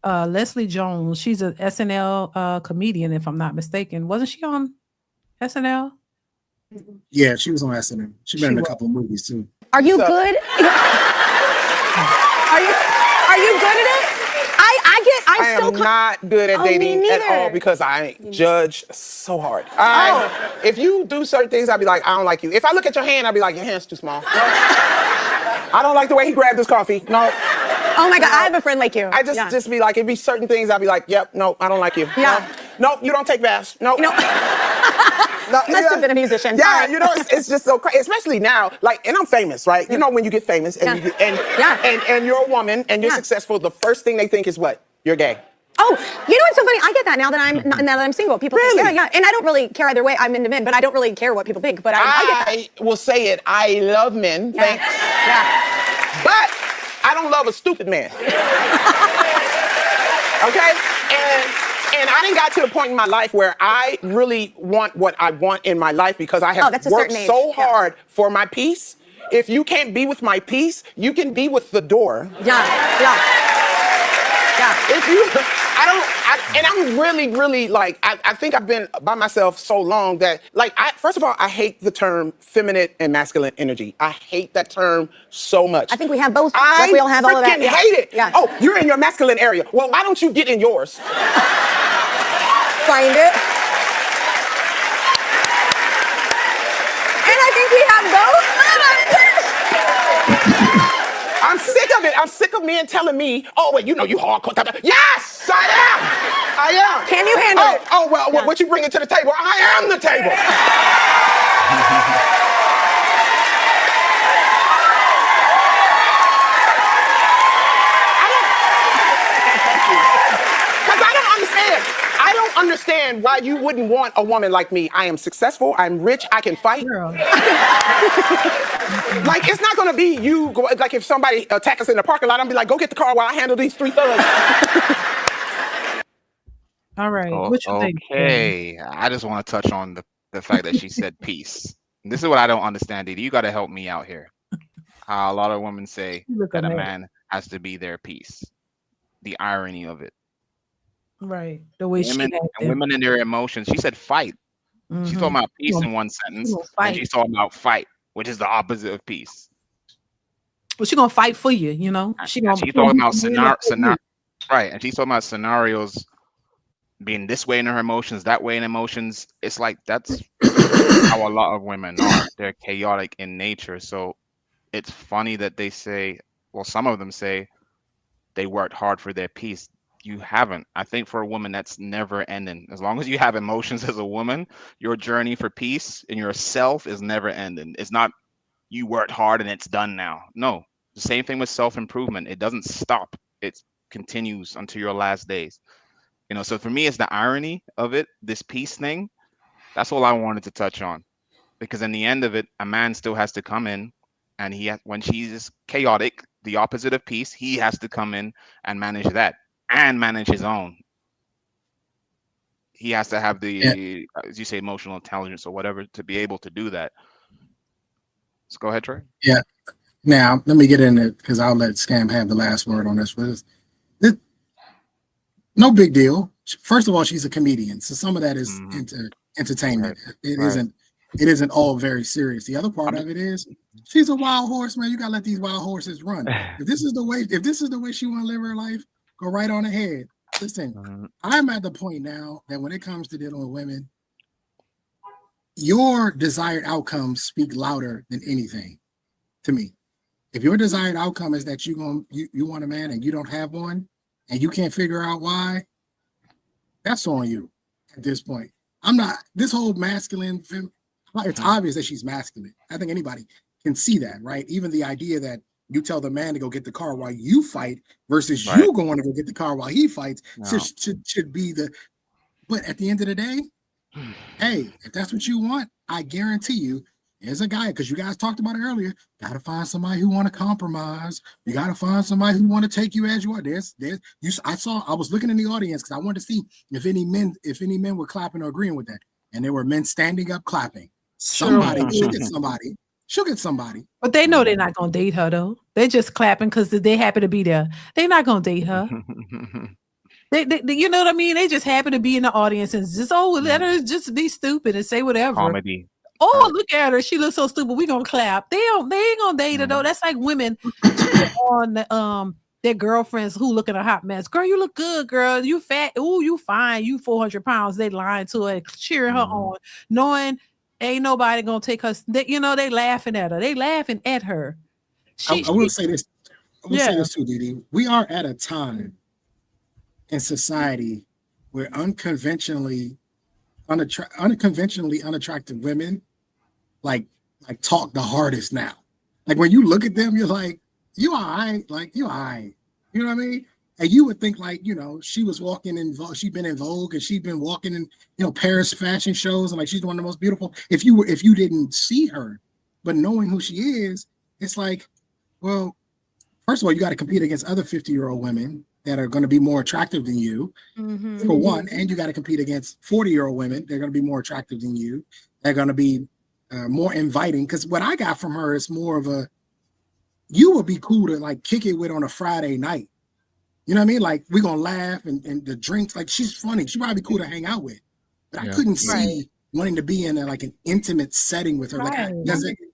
Leslie Jones, she's a SNL comedian, if I'm not mistaken. Wasn't she on SNL? Yeah, she was on SNL. She's been in a couple of movies too. Are you good? Are you good at it? I am not good at dating at all because I judge so hard. If you do certain things, I'll be like, I don't like you. If I look at your hand, I'll be like, your hand's too small. I don't like the way he grabbed his coffee. No. Oh my God, I have a friend like you. I just be like, it'd be certain things I'll be like, yep, no, I don't like you. Yeah. No, you don't take baths. No. No. Must have been a musician. Yeah, Right. it's just so crazy, especially now. Like, and I'm famous, right? You know, when you get famous and and you're a woman and you're successful, the first thing they think is what? You're gay. Oh, you know what's so funny? I get that now that I'm single. People think, yeah, and I don't really care either way. I'm into men, but I don't really care what people think. But I get that. will say it. I love men. Yeah. Thanks. Yeah. But I don't love a stupid man. Okay? And I didn't got to the point in my life where I really want what I want in my life because I have worked so hard for my peace. If you can't be with my peace, you can be with the door. Yeah. If you, and I'm really like, I think I've been by myself so long that, like, first of all, I hate the term feminine and masculine energy. I hate that term so much. I think we have both. I we all have all of that. freaking hate it. Yeah. Oh, you're in your masculine area. Well, why don't you get in yours? Find it. And I think we have both. I'm sick of it. I'm sick of men telling me, oh, wait, you hardcore. Yes, I am. Can you handle it? Oh, well, what you bringing to the table? I am the table. I don't understand why you wouldn't want a woman like me. I am successful. I'm rich. I can fight. Like, it's not going to be you, like, if somebody attack us in the parking lot, I'm be like, go get the car while I handle these 3 thugs. All right. What you think? Okay. I just want to touch on the fact that she said peace. This is what I don't understand, DeeDee. You got to help me out here. How a lot of women say that a man has to be their peace. The irony of it. Right. The way women in their emotions. She said fight. She's talking about peace in one sentence. And she's talking about fight, which is the opposite of peace. Well, she's gonna fight for you, you know. She's talking about scenario, right? And she's talking about scenarios being this way in her emotions, that way in emotions. It's like that's how a lot of women are. They're chaotic in nature. So it's funny that they say, well, some of them say they worked hard for their peace. You haven't. I think for a woman, that's never ending. As long as you have emotions as a woman, your journey for peace in yourself is never ending. It's not you worked hard and it's done now. No, the same thing with self-improvement. It doesn't stop. It continues until your last days. You know, so for me, it's the irony of it, this peace thing. That's all I wanted to touch on. Because in the end of it, a man still has to come in and when she's chaotic, the opposite of peace, he has to come in and manage that. And manage his own. He has to have the, as you say, emotional intelligence or whatever to be able to do that. So go ahead, Trey. Yeah. Now let me get in it because I'll let Scam have the last word on this. No big deal. First of all, she's a comedian, so some of that is entertainment. Right. It isn't all very serious. The other part of it is she's a wild horse, man. You gotta let these wild horses run. If this is the way she want to live her life, go right on ahead. Listen, I'm at the point now that when it comes to dealing with women, your desired outcomes speak louder than anything to me. If your desired outcome is that you want a man and you don't have one and you can't figure out why, that's on you at this point. I'm not, this whole masculine, it's obvious that she's masculine. I think anybody can see that, right? Even the idea that you tell the man to go get the car while you fight versus you going to go get the car while he fights should be the, but at the end of the day, hey, if that's what you want, I guarantee you, as a guy, because you guys talked about it earlier, gotta find somebody who want to compromise. You gotta find somebody who want to take you as you are. I was looking in the audience because I wanted to see if any men were clapping or agreeing with that. And there were men standing up clapping. Somebody should get somebody. She'll get somebody. But they know they're not gonna date her though. They're just clapping because they happen to be there. They're not gonna date her. They, you know what I mean? They just happen to be in the audience and just let her just be stupid and say whatever. Comedy. Oh, look at her. She looks so stupid. We gonna clap. They ain't gonna date her though. That's like women on their girlfriends who look at a hot mess. Girl, you look good, girl. You fat. Oh, you fine. You 400 pounds. They lying to her, cheering her on, knowing ain't nobody gonna take her. They laughing at her. They laughing at her. I will say this. I will say this too, DeeDee. We are at a time in society where unconventionally unattractive women like talk the hardest now. Like when you look at them, you're like, you all right, like you all right. You know what I mean? And you would think like, she was walking in Vogue, she'd been in Vogue and she'd been walking in, Paris fashion shows and like she's one of the most beautiful. If you didn't see her, but knowing who she is, it's like, well, first of all, you got to compete against other 50-year-old women that are going to be more attractive than you, for one, and you got to compete against 40-year-old women. They're going to be more attractive than you. They're going to be more inviting. Because what I got from her is more of a, you would be cool to like kick it with on a Friday night. You know what I mean? Like we're going to laugh and the drinks, like she's funny. She'd probably be cool to hang out with. But I couldn't see wanting to be in like an intimate setting with her. Like,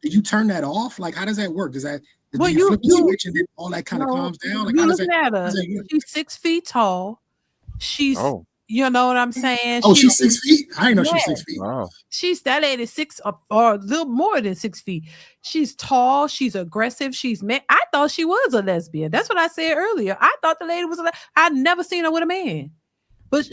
did you turn that off? Like, how does that work? Does that, well, you flip the switch and then all that kind of calms down? Like, you look at her. She's 6 feet tall. She's, you know what I'm saying? Oh, she's 6 feet? I didn't know she was 6 feet. Wow. She's that lady 6 or a little more than 6 feet. She's tall. She's aggressive. I thought she was a lesbian. That's what I said earlier. I thought the lady was I'd never seen her with a man. But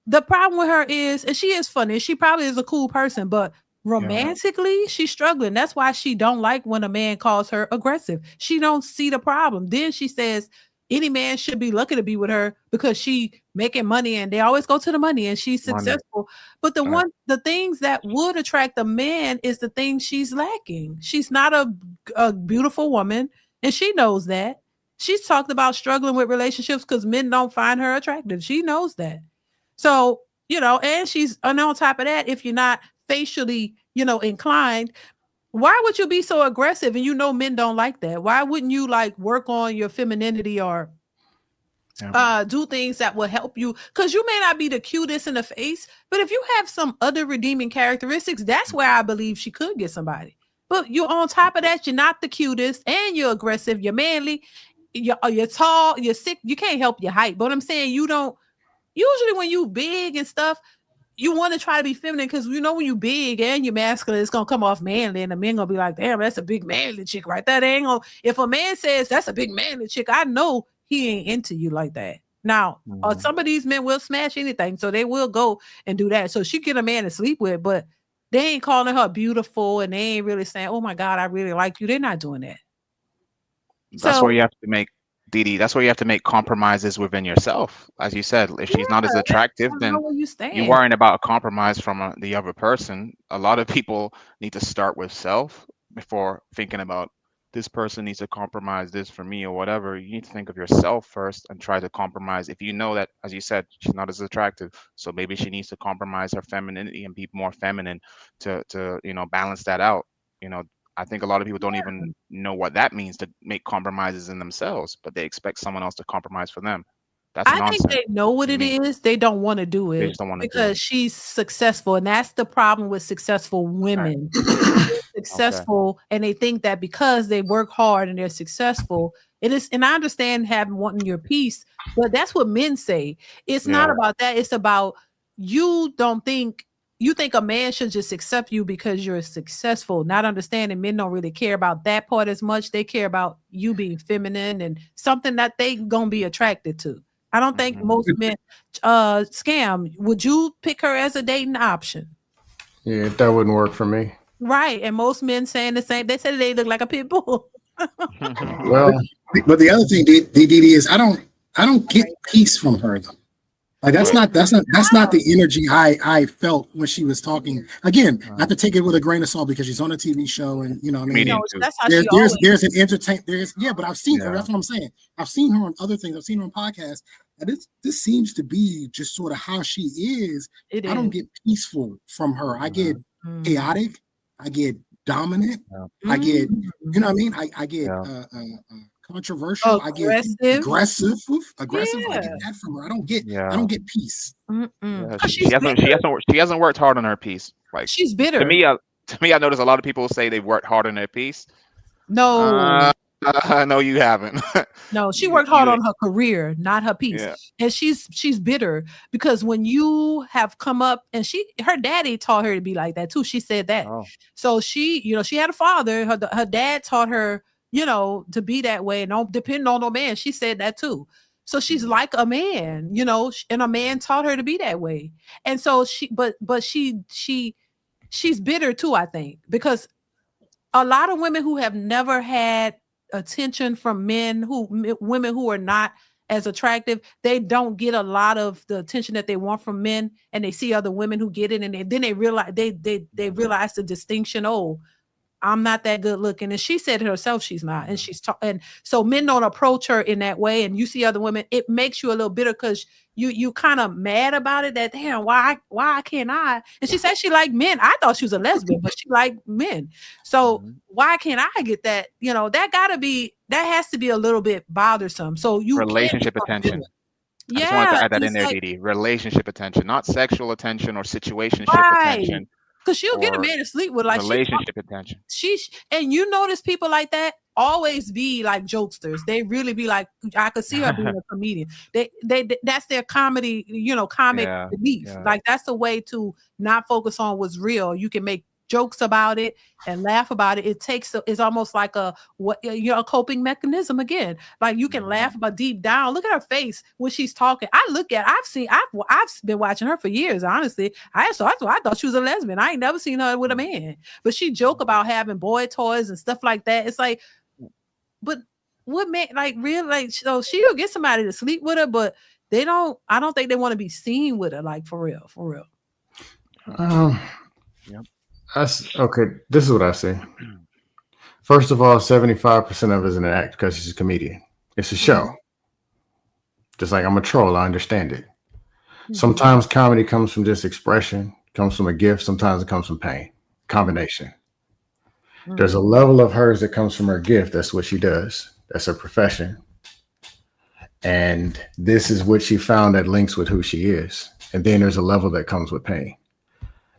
the problem with her is, and she is funny. She probably is a cool person, but romantically, she's struggling. That's why she don't like when a man calls her aggressive. She don't see the problem. Then she says any man should be lucky to be with her because she making money and they always go to the money and she's successful. But the things that would attract a man is the things she's lacking. She's not a beautiful woman and she knows that. She's talked about struggling with relationships because men don't find her attractive. She knows that. So, and and on top of that, if you're not facially, inclined, why would you be so aggressive? And men don't like that. Why wouldn't you like work on your femininity or do things that will help you? Because you may not be the cutest in the face, but if you have some other redeeming characteristics, that's where I believe she could get somebody. But you're on top of that, you're not the cutest and you're aggressive, you're manly, you're tall, you're sick, you can't help your height. But I'm saying usually when you big and stuff, you want to try to be feminine because when you big and you're masculine, it's gonna come off manly, and the men gonna be like, "Damn, that's a big manly chick right there." They ain't gonna. If a man says that's a big manly chick, I know he ain't into you like that. Now, some of these men will smash anything, so they will go and do that. So she get a man to sleep with, but they ain't calling her beautiful, and they ain't really saying, "Oh my God, I really like you." They're not doing that. That's where you have to make DeeDee. That's where you have to make compromises within yourself. As you said, if she's not as attractive, then you're worrying about a compromise from the other person. A lot of people need to start with self before thinking about this person needs to compromise this for me or whatever. You need to think of yourself first and try to compromise. If you know that, as you said, she's not as attractive, so maybe she needs to compromise her femininity and be more feminine to balance that out. I think a lot of people don't even know what that means, to make compromises in themselves, but they expect someone else to compromise for them. That's nonsense. I think they know what it is. They don't want to do it because she's successful. And that's the problem with successful women. Successful, and they think that because they work hard and they're successful, it is. And I understand wanting your piece, but that's what men say. It's not about that. It's about you think a man should just accept you because you're successful, not understanding men don't really care about that part as much. They care about you being feminine and something that they gonna be attracted to. I don't think most men scam. Would you pick her as a dating option? Yeah, that wouldn't work for me. Right, and most men saying the same. They said they look like a pit bull. Well, but the other thing, DeeDee, is I don't get peace from her though. Like that's not the energy I felt when she was talking. Again, not to take it with a grain of salt because she's on a TV show and you know what I mean. That's how there's an entertain. But I've seen her. That's what I'm saying. I've seen her on other things. I've seen her on podcasts. And this seems to be just sort of how she is. I don't get peaceful from her. I get chaotic. I get dominant. I get, you know what I mean? I get controversial. I get aggressive. I get that from her. I don't get peace. She hasn't worked hard on her piece. Like she's bitter. To me, I notice a lot of people say they've worked hard on their piece. No. No, you haven't. No, she worked hard on her career, not her piece. And she's bitter because when you have come up, and her daddy taught her to be like that too. She said that. So she had a father. Her dad taught her, to be that way and don't depend on no man. She said that too. So she's like a man, and a man taught her to be that way. And so she's bitter too, I think, because a lot of women who have never had attention from women who are not as attractive, they don't get a lot of the attention that they want from men, and they see other women who get it, and then they realize they realize the distinction. Oh, I'm not that good looking, and she said herself she's not, and and so men don't approach her in that way. And you see other women, it makes you a little bitter because you kind of mad about it. That damn, why can't I? And she said she liked men. I thought she was a lesbian, but she liked men. So why can't I get that? That has to be a little bit bothersome. So relationship attention. I just wanted to add that in there, DeeDee. Relationship attention, not sexual attention or situationship attention. Because she'll get a man to sleep with, like relationship attention. And you notice people like that always be like jokesters. They really be like, I could see her being a comedian. They that's their comedy, comic relief. Yeah. Like that's a way to not focus on what's real. You can make jokes about it and laugh about it. It's almost like a coping mechanism again. Like you can laugh about deep down. Look at her face when she's talking. I've been watching her for years, honestly. I thought she was a lesbian. I ain't never seen her with a man. But she joke about having boy toys and stuff like that. It's like, but what man, like real, like, so she'll get somebody to sleep with her, but I don't think they want to be seen with her, like for real. Okay, this is what I say. First of all, 75% of it is an act because she's a comedian. It's a show. Just like I'm a troll, I understand it. Sometimes comedy comes from just expression, comes from a gift. Sometimes it comes from pain. Combination. There's a level of hers that comes from her gift. That's what she does. That's her profession. And this is what she found that links with who she is. And then there's a level that comes with pain.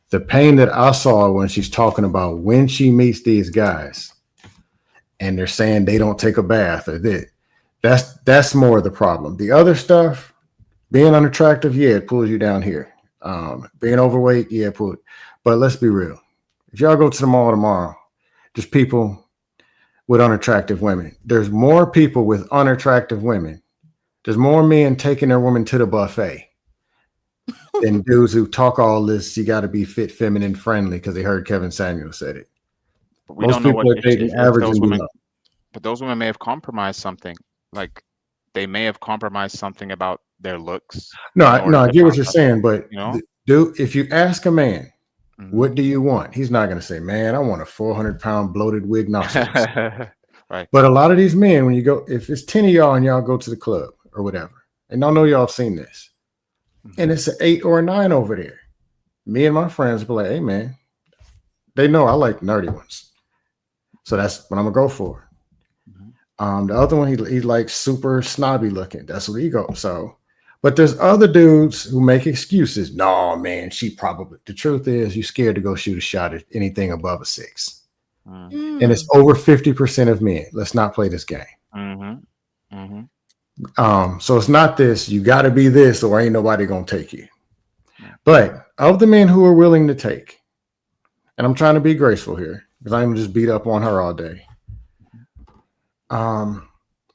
The pain that I saw when she's talking about when she meets these guys and they're saying they don't take a bath or that's more of the problem. The other stuff, being unattractive, it pulls you down here. Being overweight, but let's be real. If y'all go to the mall tomorrow, there's people with unattractive women. There's more people with unattractive women There's more men taking their woman to the buffet than dudes who talk all this. You got to be fit, feminine, friendly because they heard Kevin Samuel said it. But we Most don't know what people are dating if average those and women. below. But those women may have compromised something. Like they may have compromised something about their looks. No, I get what you're saying, but if you ask a man, what do you want? He's not going to say, man, I want a 400-pound bloated wig rhinoceros. Right. But a lot of these men, when you go, if it's 10 of y'all and y'all go to the club or whatever, and I know y'all have seen this, and it's an 8 or a 9 over there, me and my friends be like, hey, man, they know I like nerdy ones. So that's what I'm going to go for. The other one, he's like super snobby looking. That's what he goes. So, but there's other dudes who make excuses. No, man, she probably. The truth is, you're scared to go shoot a shot at anything above a 6, and it's over 50% of men. Let's not play this game. So it's not this. You got to be this, or ain't nobody gonna take you. But of the men who are willing to take, and I'm trying to be graceful here because I'm just beat up on her all day.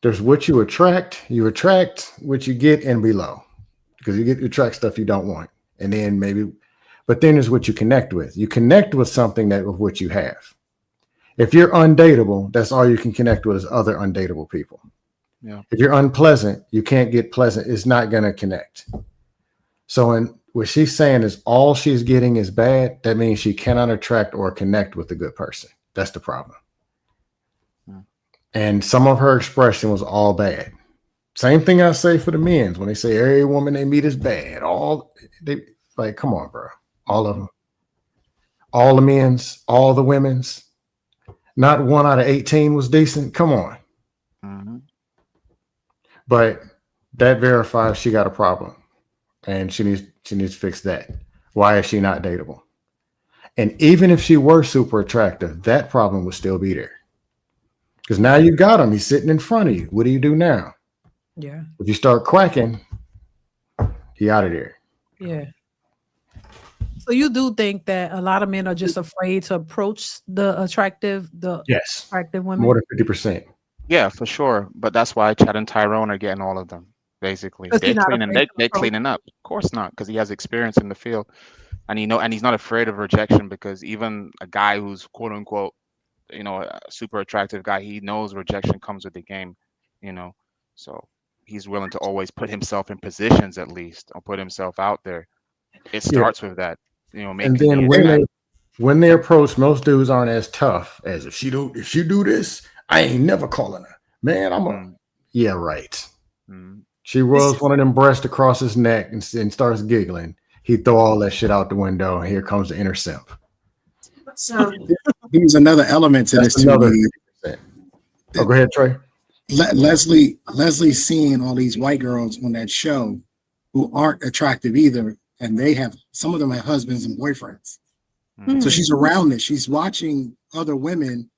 There's what you attract what you get and below, because you attract stuff you don't want. And then but then there's what you connect with. You connect with something of what you have. If you're undateable, that's all you can connect with is other undateable people. Yeah. If you're unpleasant, you can't get pleasant. It's not going to connect. So what she's saying is all she's getting is bad. That means she cannot attract or connect with a good person. That's the problem. And some of her expression was all bad. Same thing I say for the men's when they say every woman they meet is bad. Come on, bro. All of them. All the men's, all the women's. Not 1 out of 18 was decent. Come on. But that verifies she got a problem. And she needs to fix that. Why is she not dateable? And even if she were super attractive, that problem would still be there. Because now you got him. He's sitting in front of you. What do you do now? Yeah. If you start quacking, he out of there. Yeah. So you do think that a lot of men are just afraid to approach the attractive women? More than 50%. Yeah, for sure. But that's why Chad and Tyrone are getting all of them. Basically, they're cleaning up. Of course not, because he has experience in the field, and he's not afraid of rejection. Because even a guy who's quote unquote, a super attractive guy, he knows rejection comes with the game, so he's willing to always put himself in positions at least, or put himself out there. It starts with that, and then when they approach, most dudes aren't as tough as if you do this, I ain't never calling her, man. Yeah, right. She rolls one of them breasts across his neck and starts giggling. He throw all that shit out the window, and here comes the inner simp. So there's another element to this. Go ahead, Trey. Leslie's seeing all these white girls on that show who aren't attractive either, and some of them have husbands and boyfriends. So she's around this. She's watching other women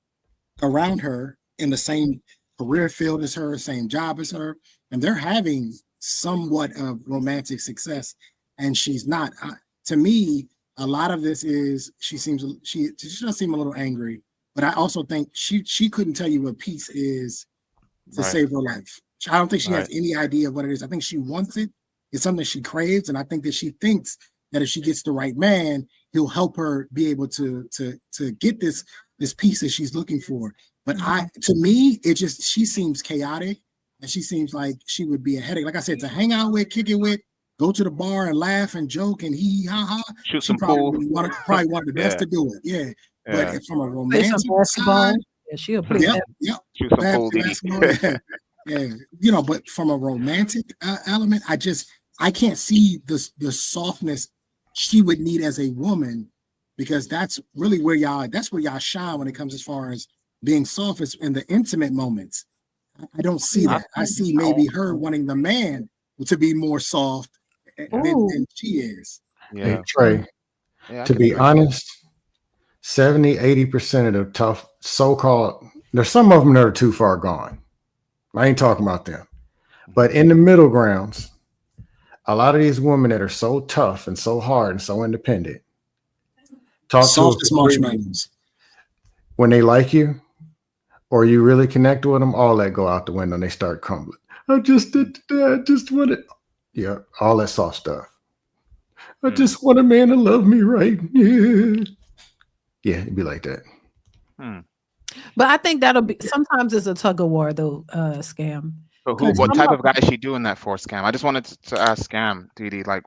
around her in the same career field as her, same job as her, and they're having somewhat of romantic success, and she's not. To me, a lot of this is she does seem a little angry, but I also think she couldn't tell you what peace is to save her life. I don't think she has any idea of what it is. I think she wants it. It's something she craves, and I think that she thinks that if she gets the right man, he'll help her be able to get this peace that she's looking for. But to me, she seems chaotic, and she seems like she would be a headache. Like I said, to hang out with, kick it with, go to the bar and laugh and joke and ha ha. Shoot some pool. Probably one of the best to do it. Yeah. But from a romantic side, she'll play that. Shoot some pool, DeeDee. Yeah. But from a romantic element, I can't see the softness she would need as a woman, because that's really where y'all shine when it comes as far as being soft in the intimate moments. I don't see that. I see maybe her wanting the man to be more soft than she is. Yeah. Hey, Trey, to be honest, 70-80% of the tough so-called, there's some of them that are too far gone. I ain't talking about them. But in the middle grounds, a lot of these women that are so tough and so hard and so independent, soft as marshmallows. When they like you or you really connect with them, all that go out the window and they start crumbling. I just want it. Yeah, all that soft stuff. I just want a man to love me right. Yeah. Yeah, it'd be like that. But I think that'll be sometimes it's a tug of war though, Scam. So what type of guy is she doing that for, Scam? I just wanted to ask Scam, DeeDee, like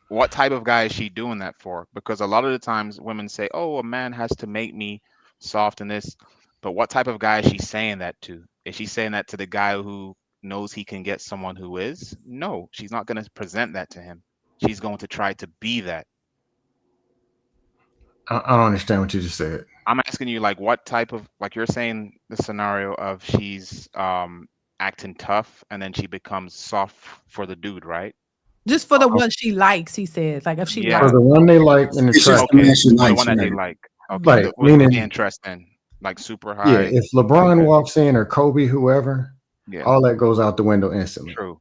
what type of guy is she doing that for? Because a lot of the times women say, oh, a man has to make me soft in this. But what type of guy is she saying that to? Is she saying that to the guy who knows he can get someone who is? No, she's not going to present that to him. She's going to try to be that. I don't understand what you just said. I'm asking you, like, what type of, like you're saying the scenario of she's acting tough and then she becomes soft for the dude, right? Just for the one she likes, he says. Like if she likes for the one they like and the track. Okay, the one that they like. Okay, Like, what meaning, interest in? Like super high. yeah, if LeBron walks in or Kobe, whoever, yeah, all that goes out the window instantly. True.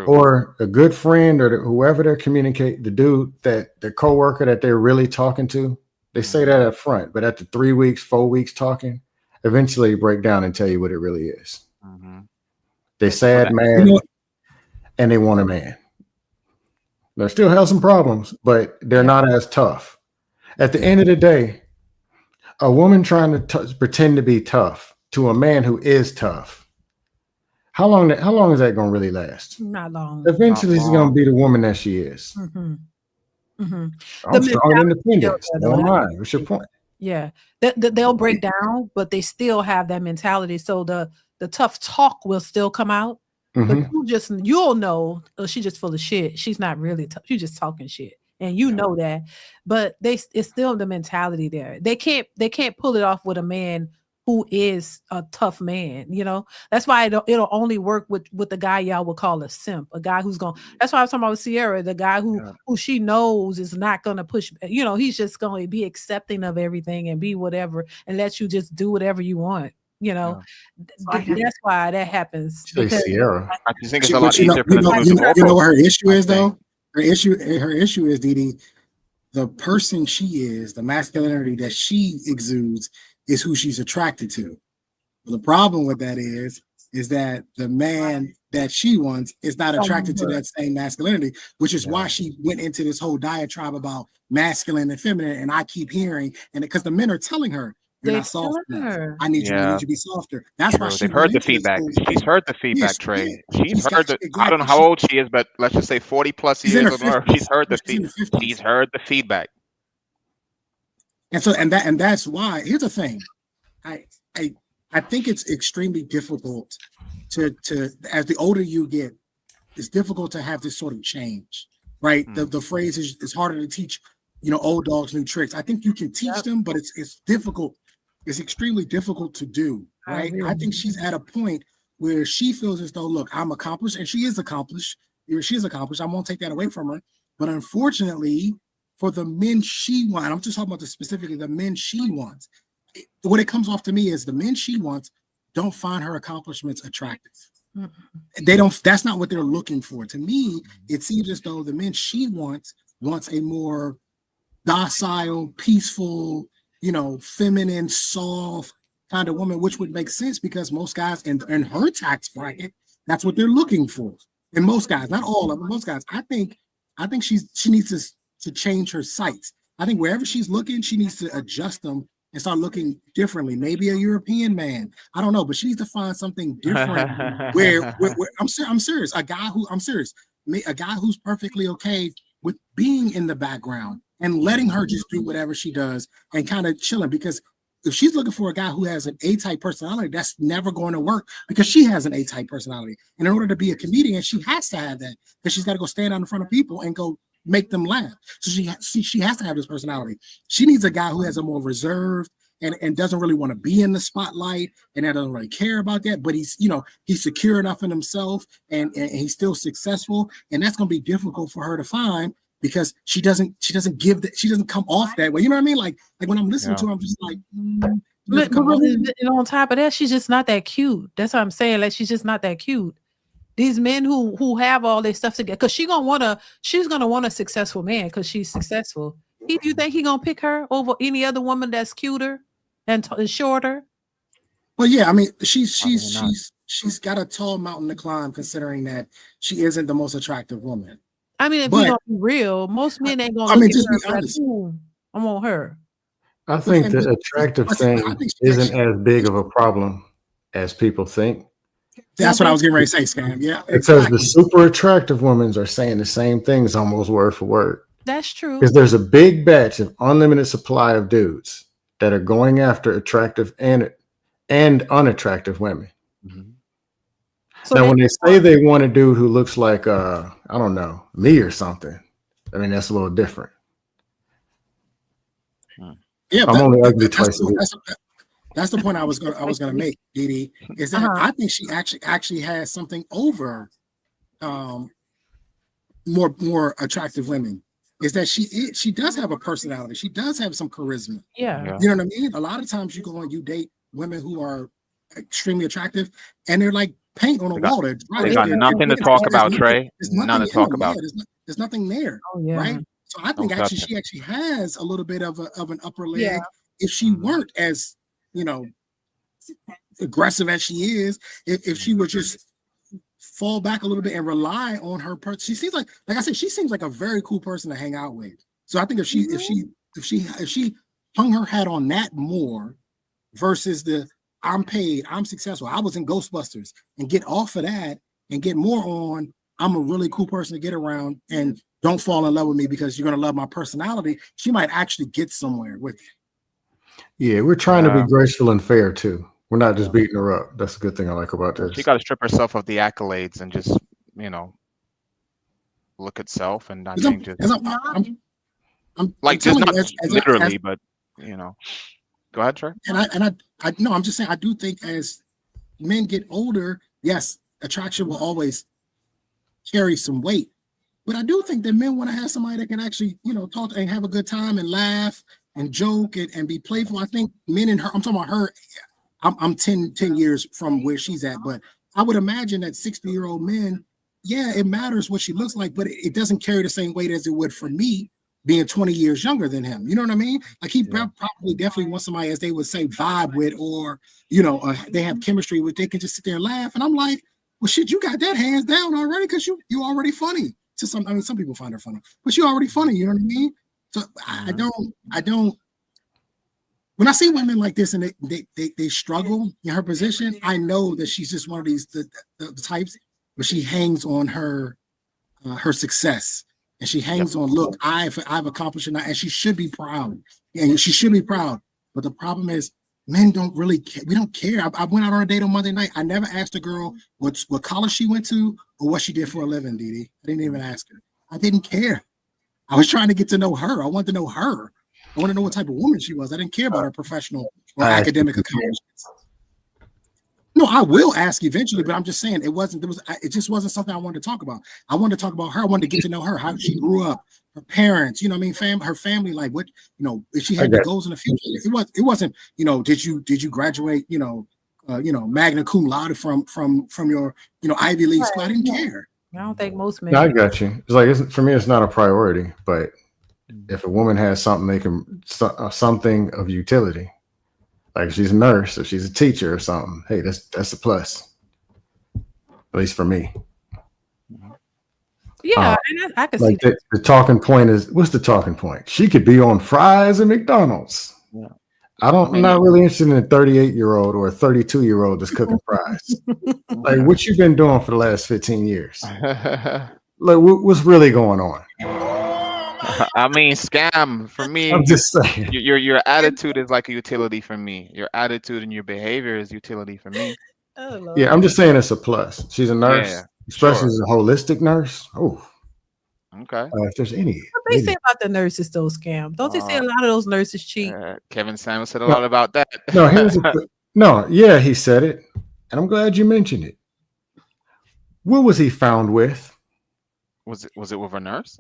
Or a good friend or whoever they're communicating, the dude that the coworker that they're really talking to, they say that up front, but after 3 weeks, 4 weeks talking, eventually break down and tell you what it really is. They're sad, man, and they want a man. They still have some problems, but they're not as tough. At the end of the day, a woman trying to pretend to be tough to a man who is tough, how long is that going to really last? Not long. Eventually, she's going to be the woman that she is. I'm strong and independent. So am I. What's your point? Yeah, they'll break down, but they still have that mentality. So the tough talk will still come out. But you'll know she's just full of shit. She's not really tough. She's just talking shit, and you know that. But it's still the mentality there. They can't pull it off with a man who is a tough man. You know, that's why it'll only work with the guy y'all would call a simp, a guy who's going. That's why I was talking about Sierra, the guy who she knows is not going to push. You know, he's just going to be accepting of everything and be whatever, and let you just do whatever you want. You know, that's why that happens. Sierra. I just think it's a lot easier for the you know what her issue is though? Her issue is, DeeDee, the person she is, the masculinity that she exudes is who she's attracted to. The problem with that is that the man that she wants is not attracted to that same masculinity, which is why she went into this whole diatribe about masculine and feminine. And I keep hearing, and because the men are telling her, you're not soft enough. I need you to be softer. That's why they've heard the feedback. She's heard the feedback, Trey. She's heard the. I don't know how old she is, but let's just say 40 plus years or more. She's heard the feedback. She's heard the feedback. And so, and that's why. Here's the thing. I think it's extremely difficult to as the older you get, it's difficult to have this sort of change, right? The phrase is it's harder to teach, old dogs new tricks. I think you can teach them, but it's difficult. It's extremely difficult to do, right? I think she's at a point where she feels as though, look, I'm accomplished, and she is accomplished. She is accomplished. I won't take that away from her. But unfortunately, for the men she wants, I'm just talking about specifically the men she wants. What it comes off to me is the men she wants don't find her accomplishments attractive. They don't. That's not what they're looking for. To me, it seems as though the men she wants a more docile, peaceful, feminine, soft kind of woman, which would make sense because most guys in her tax bracket, that's what they're looking for. And most guys, not all of them, most guys. I think she needs to change her sights. I think wherever she's looking, she needs to adjust them and start looking differently. Maybe a European man. I don't know, but she needs to find something different. where I'm serious. A guy who's perfectly okay with being in the background and letting her just do whatever she does and kind of chilling. Because if she's looking for a guy who has an A-type personality, that's never going to work because she has an A-type personality. And in order to be a comedian, she has to have that because she's got to go stand out in front of people and go make them laugh. So she has to have this personality. She needs a guy who has a more reserved and doesn't really want to be in the spotlight and that doesn't really care about that. But he's secure enough in himself and he's still successful. And that's going to be difficult for her to find because she doesn't come off that way. You know what I mean? Like when I'm listening to her, I'm just like, but really, on top of that, she's just not that cute. That's what I'm saying. Like she's just not that cute. These men who have all their stuff together, because she's gonna want a successful man because she's successful. You think he gonna pick her over any other woman that's cuter and shorter? Well, yeah, I mean, she's she's got a tall mountain to climb, considering that she isn't the most attractive woman. I mean, if But we're gonna be real, most men ain't gonna I look mean, at just her be and be like, honest. "Ooh, I want her." I think And the attractive I thing think she isn't actually, as big of a problem as people think. that's what I was getting ready to say, Scam. Yeah, Because the exactly. super attractive women are saying the same things almost word for word. That's true. Because there's a big batch of unlimited supply of dudes that are going after attractive and unattractive women. So now, when they say they want a dude who looks like I don't know, me or something, I mean that's a little different. Yeah, I'm only ugly twice a week. That's the point I was gonna make, DeeDee, is that I think she actually has something over more attractive women. Is that she does have a personality. She does have some charisma. Yeah. You know what I mean? A lot of times you go and you date women who are extremely attractive and they're like paint on a wall. They got nothing to talk about, Trey. None to talk about. There's nothing there. Oh, yeah. Right? So I think No actually substance. she actually has a little bit of an upper leg Yeah. if she weren't as, aggressive as she is, if she would just fall back a little bit and rely on her person. She seems like I said, she seems like a very cool person to hang out with. So I think if she hung her hat on that more versus the I'm paid, I'm successful, I was in Ghostbusters, and get off of that and get more on I'm a really cool person to get around and don't fall in love with me because you're gonna love my personality, she might actually get somewhere with it. Yeah, we're trying to be graceful and fair too. We're not just beating her up. That's a good thing I like about this. She got to strip herself of the accolades and just, look at self. And I think just like just not literally, but Go ahead, Trey. And I no, I'm just saying I do think as men get older, yes, attraction will always carry some weight. But I do think that men want to have somebody that can actually, talk and have a good time and laugh and joke and be playful. I think men and her, I'm talking about her. I'm 10 years from where she's at, but I would imagine that 60-year-old men, yeah, it matters what she looks like, but it doesn't carry the same weight as it would for me being 20 years younger than him. You know what I mean? Like he probably definitely wants somebody, as they would say, vibe with, or, they have chemistry with, they can just sit there and laugh. And I'm like, well, shit, you got that hands down already because you already funny. To some, I mean, some people find her funny, but you're already funny. You know what I mean? So I don't. When I see women like this and they struggle in her position, I know that she's just one of these the types where she hangs on her success, and she hangs on, look, I've accomplished it, and she should be proud. Yeah, she should be proud. But the problem is, men don't really care. We don't care. I went out on a date on Monday night. I never asked a girl what college she went to or what she did for a living, DeeDee. I didn't even ask her. I didn't care. I was trying to get to know her. I wanted to know her. I want to know what type of woman she was. I didn't care about her professional or academic accomplishments. No, I will ask eventually, but I'm just saying it just wasn't something I wanted to talk about. I wanted to talk about her. I wanted to get to know her, how she grew up, her parents, you know what I mean? Her family, like what, if she had goals in the future. It wasn't, did you graduate, magna cum laude from your, Ivy League school? I didn't care. I don't think most men. No, I got you. It's like, for me, it's not a priority, but if a woman has something something of utility, like if she's a nurse, if she's a teacher or something, hey, that's a plus. At least for me. Yeah, and I can like see that. The talking point is, what's the talking point? She could be on fries at McDonald's. Yeah. I'm not really interested in a 38-year-old or a 32-year-old that's cooking fries. Like, what you been doing for the last 15 years? Like, what's really going on? I mean, scam for me. I'm just saying. Your attitude is like a utility for me. Your attitude and your behavior is utility for me. Yeah, I'm just saying it's a plus. She's a nurse, especially as a holistic nurse. Oh, okay. If there's any, what they say about the nurses, though, scam? Don't they say a lot of those nurses cheat? Kevin Samuel said a lot about that. Yeah, he said it, and I'm glad you mentioned it. What was he found with? Was it with a nurse?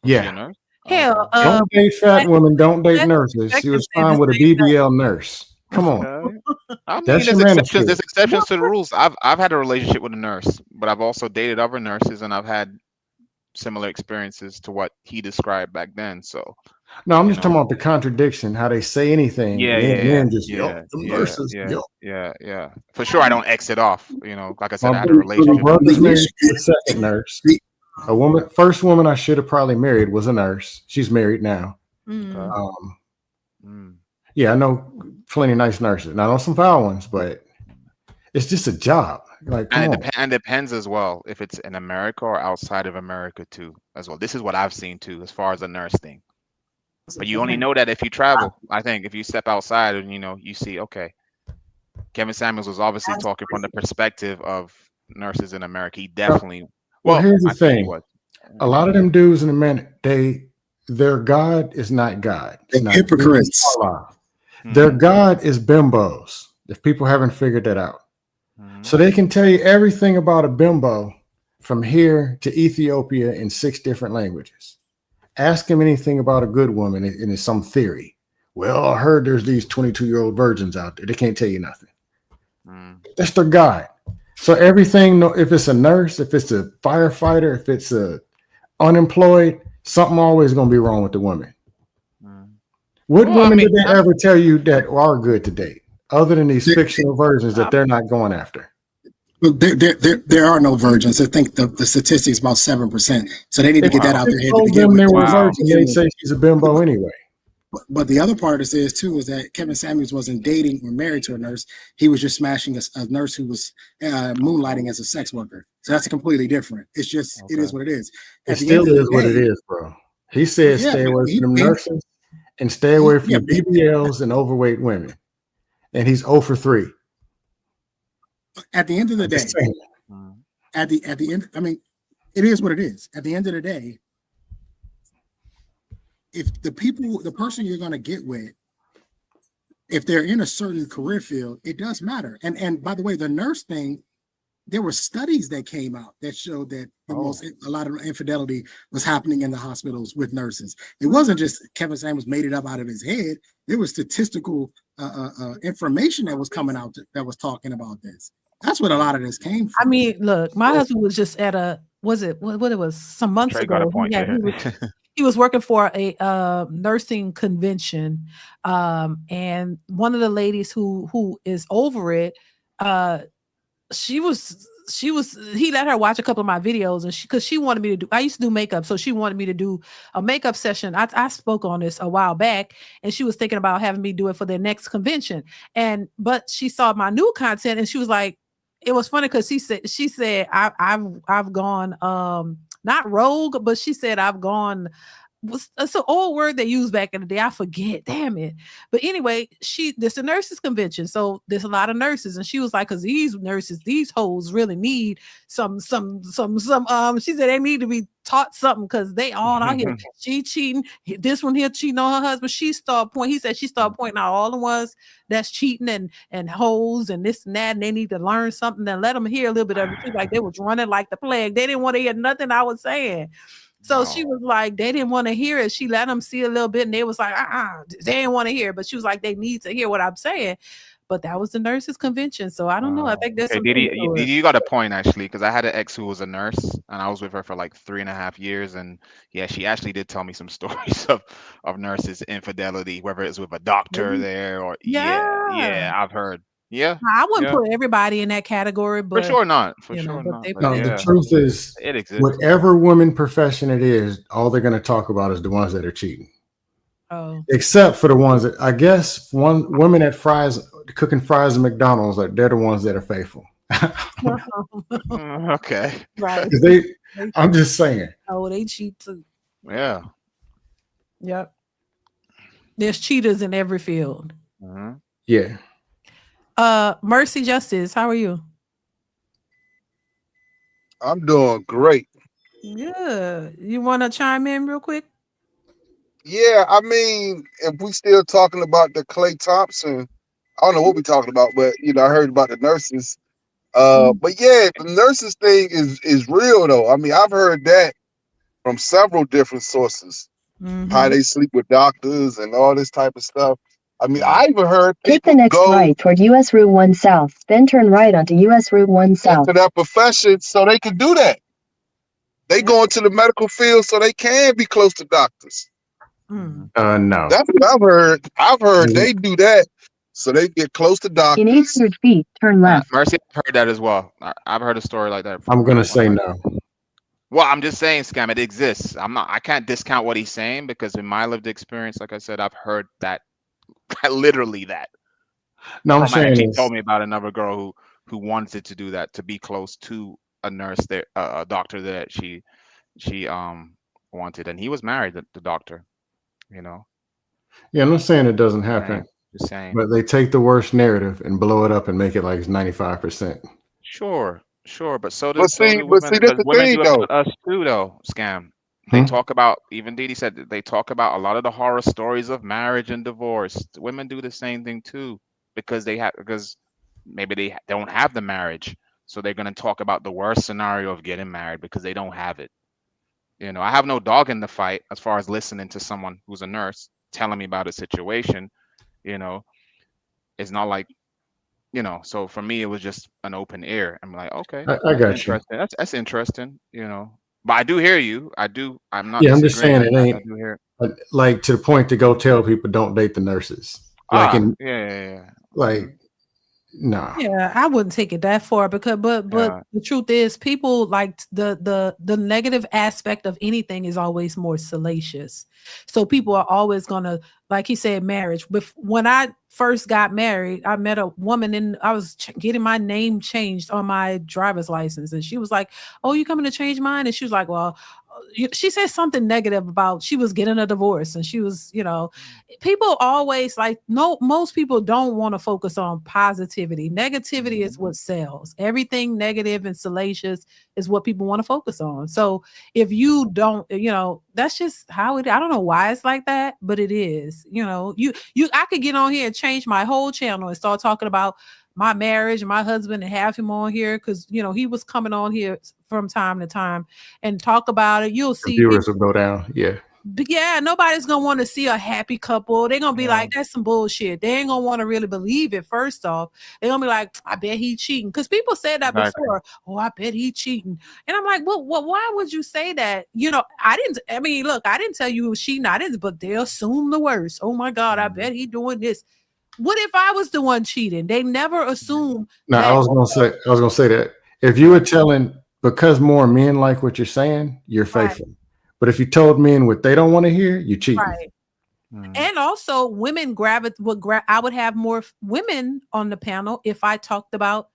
Yeah. Nurse? Hell, don't date fat women. Don't date nurses. He was found with a BBL nurse. Come on. I mean, there's exceptions to the rules. I've had a relationship with a nurse, but I've also dated other nurses, and I've had similar experiences to what he described back then. So No, I'm just talking about the contradiction, how they say anything, and then just nurses, yeah. For sure, I don't exit off. Like I said, I My had a relationship. brother's married to a second nurse. First woman I should have probably married was a nurse. She's married now. Yeah, I know plenty of nice nurses. Not on some foul ones, but it's just a job. Like, come on. And it depends as well if it's in America or outside of America too, as well. This is what I've seen too, as far as the nurse thing. But you only know that if you travel. I think if you step outside and you see, okay, Kevin Samuels was obviously talking from the perspective of nurses in America. He definitely. Well, here's the thing: a lot of them dudes in America, their God is not God. It's not hypocrites. Their God is bimbos. If people haven't figured that out, so they can tell you everything about a bimbo from here to Ethiopia in 6 different languages. Ask him anything about a good woman, and it's some theory. Well, I heard there's these 22-year-old virgins out there. They can't tell you nothing. That's their God. So everything, if it's a nurse, if it's a firefighter, if it's a unemployed, something always going to be wrong with the woman. What women did they ever tell you that are good to date, other than these fictional versions that they're not going after? Well, there are no virgins. I think the statistics about 7%. So they need to get that out their head to begin with. They say she's a bimbo anyway. But the other part of this too is that Kevin Samuels wasn't dating or married to a nurse. He was just smashing a nurse who was moonlighting as a sex worker. So that's completely different. It's just it is what it is. It still is what it is, bro. He said stay away from them nurses and stay away from BBLs and overweight women. And he's 0 for 3. At the end of the day, at the end, I mean, it is what it is. At the end of the day, if the person you're going to get with, if they're in a certain career field, it does matter. And by the way, the nurse thing, there were studies that came out that showed that a lot of infidelity was happening in the hospitals with nurses. It wasn't just Kevin Samuels made it up out of his head. There was statistical information that was coming out that was talking about this. That's what a lot of this came from. I mean, look, my husband was just at what it was some months Trey ago. got a point He was working for a nursing convention, and one of the ladies who is over it, he let her watch a couple of my videos, and because she wanted me to do, I used to do makeup, so she wanted me to do a makeup session. I spoke on this a while back, and she was thinking about having me do it for their next convention. But she saw my new content, and she was like, it was funny because she said I've gone not rogue, but she said I've gone. It's an old word they used back in the day. I forget, damn it. But anyway, this a nurses convention, so there's a lot of nurses, and she was like, because these nurses, these hoes really need some. She said they need to be taught something because they all out here. She cheating. This one here cheating on her husband. He said she started pointing out all the ones that's cheating and hoes and this and that, and they need to learn something and let them hear a little bit of it. Like they was running like the plague. They didn't want to hear nothing I was saying. So she was like, they didn't want to hear it. She let them see a little bit, and they was like, they didn't want to hear it. But she was like, they need to hear what I'm saying. But that was the nurses convention. So I don't know. I think that's DeeDee, you got a point actually, because I had an ex who was a nurse, and I was with her for like 3.5 years. And yeah, she actually did tell me some stories of nurses infidelity, whether it's with a doctor there or yeah, I've heard. Yeah, I wouldn't put everybody in that category, but for sure not. The truth is, it exists. Whatever women profession it is, all they're going to talk about is the ones that are cheating. Oh, except for the ones that I guess women at cooking fries at McDonald's, like they're the ones that are faithful. Okay, right? I'm just saying. Oh, they cheat too. Yeah. Yep. There's cheaters in every field. Yeah. Mercy Justice, how are you? I'm doing great. Yeah. You want to chime in real quick? Yeah, I mean, if we still talking about the Klay Thompson, I don't know what we're talking about, but I heard about the nurses. But yeah, the nurses thing is real though. I mean, I've heard that from several different sources. How they sleep with doctors and all this type of stuff. I mean, I even heard take the next right toward US Route 1 South, then turn right onto US Route 1 South. To that profession so they can do that. They go into the medical field so they can be close to doctors. Mm. No. That's what I've heard. I've heard they do that so they get close to doctors. In 800 feet, turn left. Mercy, I've heard that as well. I've heard a story like that. I'm gonna say no. Well, I'm just saying, Scam, it exists. I can't discount what he's saying because in my lived experience, like I said, I've heard that literally that. No, I'm saying she is, told me about another girl who wanted to do that, to be close to a nurse there, a doctor that she wanted, and he was married, the doctor, you know. yeah, I'm not saying it doesn't happen. Just saying. But they take the worst narrative and blow it up and make it like it's 95%. Sure, but so do But see, women. that's Because the women thing do it though. about us too, though. Scam. They talk about, even DeeDee said that they talk about a lot of the horror stories of marriage and divorce. Women do the same thing too, because maybe they don't have the marriage, so they're gonna talk about the worst scenario of getting married because they don't have it. You know, I have no dog in the fight as far as listening to someone who's a nurse telling me about a situation. You know, it's not like, you know, so for me it was just an open ear. I'm like, okay, I that's got you. interesting. That's interesting, you know. But I do hear you. I'm not Yeah, I'm just disagreeing. saying it I ain't do hear like to the point to go tell people don't date the nurses. Like yeah. Like, nah. Yeah, I wouldn't take it that far because, but the truth is, people like the negative aspect of anything is always more salacious. So people are always gonna, like he said, marriage. When I first got married, I met a woman and I was getting my name changed on my driver's license, and she was like, "Oh, you coming to change mine?" And she was like, "Well." She said something negative about she was getting a divorce, and she was, you know, people always like, no, most people don't want to focus on positivity. Negativity is what sells. Everything negative and salacious is what people want to focus on. So if you don't, you know, that's just how it, I don't know why it's like that, but it is. You know, I could get on here and change my whole channel and start talking about my marriage and my husband and have him on here because, you know, he was coming on here from time to time and talk about it. You'll see Viewers will go down. Yeah. but yeah, nobody's gonna want to see a happy couple. They're gonna be like, that's some bullshit. They ain't gonna want to really believe it. First off, they're gonna be like, I bet he cheating. Because people said that before. Oh, I bet he cheating. And I'm like, well, why would you say that? You know, I didn't tell you he was cheating. I didn't, but they assume the worst. Oh my God, I bet he doing this. What if I was the one cheating? They never assume. Now I was gonna say that if you were telling, because more men like what you're saying, you're faithful. But if you told men what they don't want to hear, you're cheating. Right. And also women I would have more women on the panel if I talked about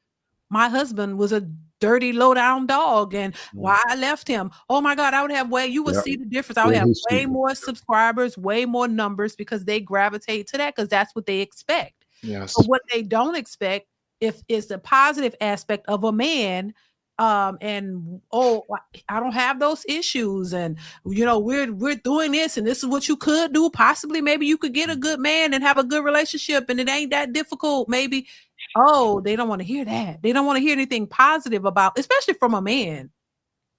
my husband was a dirty low down dog and why I left him. Oh my God, I would have you would see the difference. I would have way more subscribers, way more numbers because they gravitate to that because that's what they expect. Yes. But what they don't expect is the positive aspect of a man. And I don't have those issues, and you know we're doing this, and this is what you could do. Possibly, maybe you could get a good man and have a good relationship, and it ain't that difficult. Maybe, they don't want to hear that. They don't want to hear anything positive about, especially from a man.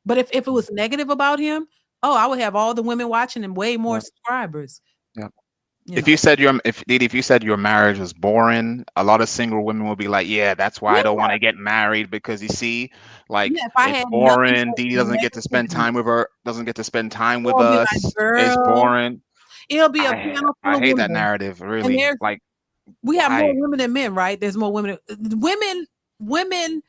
But if it was negative about him, I would have all the women watching and way more subscribers. Yeah. If you said your marriage was boring, a lot of single women will be like, yeah, that's why I don't want to get married because you see, like it's boring. DeeDee doesn't get to spend time with her, doesn't get to spend time with us. It's boring. It'll be a panel full I of hate that women. narrative, really. Like we have more women than men, right? There's more women. Women.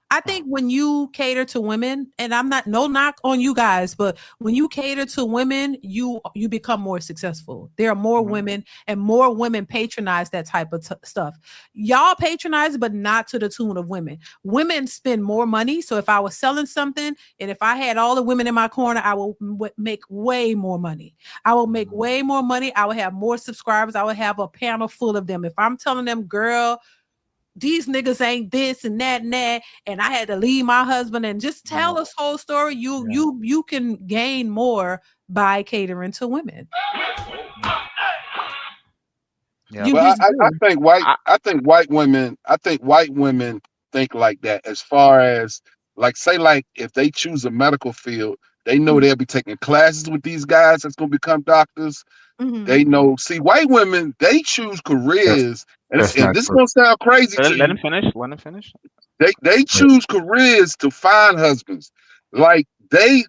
I think when you cater to women, and I'm not no knock on you guys, but when you cater to women, you become more successful. There are more women, and more women patronize that type of stuff. Y'all patronize, but not to the tune of women. Women spend more money. So if I was selling something, and if I had all the women in my corner, I will make way more money. I will make way more money. I will have more subscribers. I will have a panel full of them. If I'm telling them, girl, these niggas ain't this and that, and I had to leave my husband and just tell this whole story. You can gain more by catering to women. Yeah. But I think white women think like that as far as like if they choose a medical field, they know they'll be taking classes with these guys that's gonna become doctors. They know. See, white women, they choose careers, and this gonna sound crazy to you. Let him finish. They choose careers to find husbands. Like they're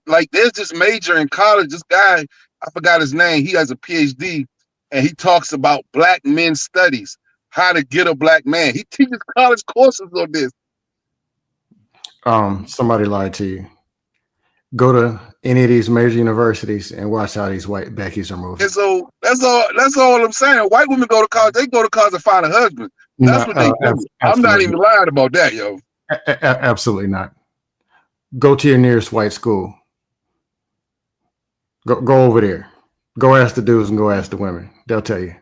just major in college. This guy, I forgot his name. He has a PhD, and he talks about black men studies, how to get a black man. He teaches college courses on this. Somebody lied to you. Go to any of these major universities and watch how these white Beckys are moving. And so that's all I'm saying. White women go to college. They go to college to find a husband. That's what they do. I'm not even lying about that, yo. Absolutely not. Go to your nearest white school. Go over there. Go ask the dudes and go ask the women. They'll tell you.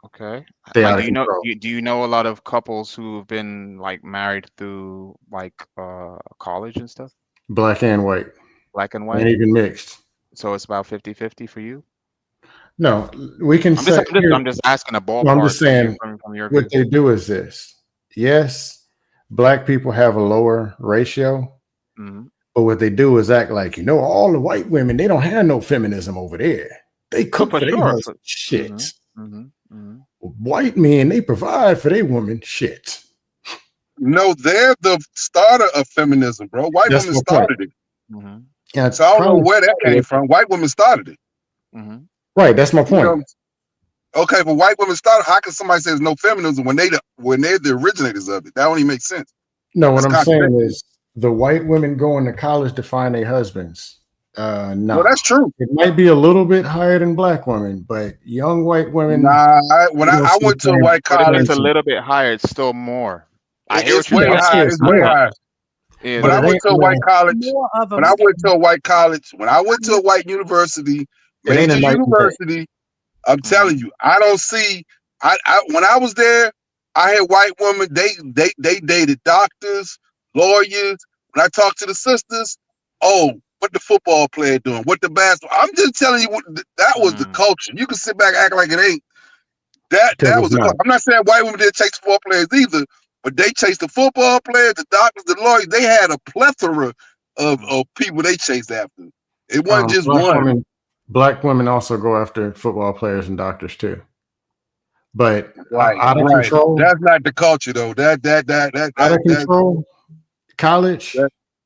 Okay. They Like, out of do you know? control. Do you know a lot of couples who've been like married through like college and stuff? Black and white. Black and white. And even mixed. So it's about 50-50 for you. No, we can say. I'm just asking a ballpark. No, I'm just saying from your what view. they do is this. Yes, black people have a lower ratio, but what they do is act like, all the white women, they don't have no feminism over there. They cook for their husband. Shit. White men, they provide for their women. Shit. No, they're the starter of feminism, bro. White women started it. Yeah, so I don't know where that came from. White women started it. Right, that's my point. Okay, but white women started. How can somebody say there's no feminism when they're the originators of it? That don't even make sense. No, what I'm saying is the white women going to college to find their husbands. No, well, that's true. It might be a little bit higher than black women, but young white women. Nah, when I went to a white college, It's a little bit higher. It's still more. I hear it's way high. It's way high. Yeah, When I went to a white college, when I went to a white university, major university, I'm telling you, I don't see. I when I was there, I had white women. They dated doctors, lawyers. When I talked to the sisters, what the football player doing? What the basketball? I'm just telling you, that was the culture. You can sit back and act like it ain't. That was the culture. I'm not saying white women didn't chase football players either, but they chased the football players, the doctors, the lawyers. They had a plethora of people they chased after. It wasn't just one. Black women also go after football players and doctors too. But out of Right. control. That's not the culture though. That Out of control. College.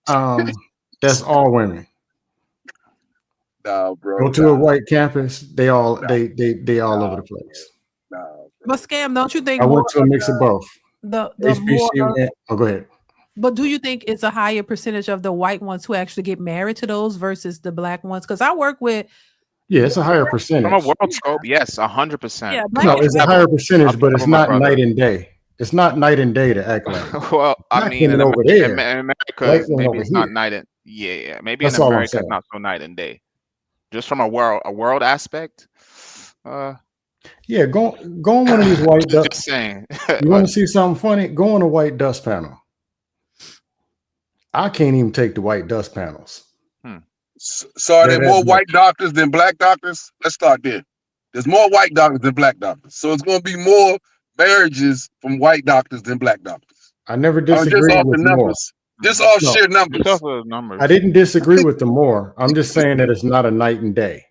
That's all women. No, bro. Go to a white campus. They all all over the place. But Scam, don't you think I went to a mix of both. The HBCU go ahead. But do you think it's a higher percentage of the white ones who actually get married to those versus the black ones? Because I work with. Yeah, it's a higher percentage. From a world scope, yes, 100%. Yeah, no, it's a higher percentage, but it's not night and day. It's not night and day to act like. Well, I mean, in over there, America, maybe it's not night and maybe That's in all I'm America it's saying. not so night and day. Just from a world aspect. Yeah, go on one of these white dust. Just saying. You want to see something funny? Go on a white dust panel. I can't even take the white dust panels. So are there more white doctors than black doctors? Let's start there. There's more white doctors than black doctors. So it's going to be more marriages from white doctors than black doctors. I never disagreed just off with the more. numbers. Just off sheer numbers. I didn't disagree with the more. I'm just saying that it's not a night and day.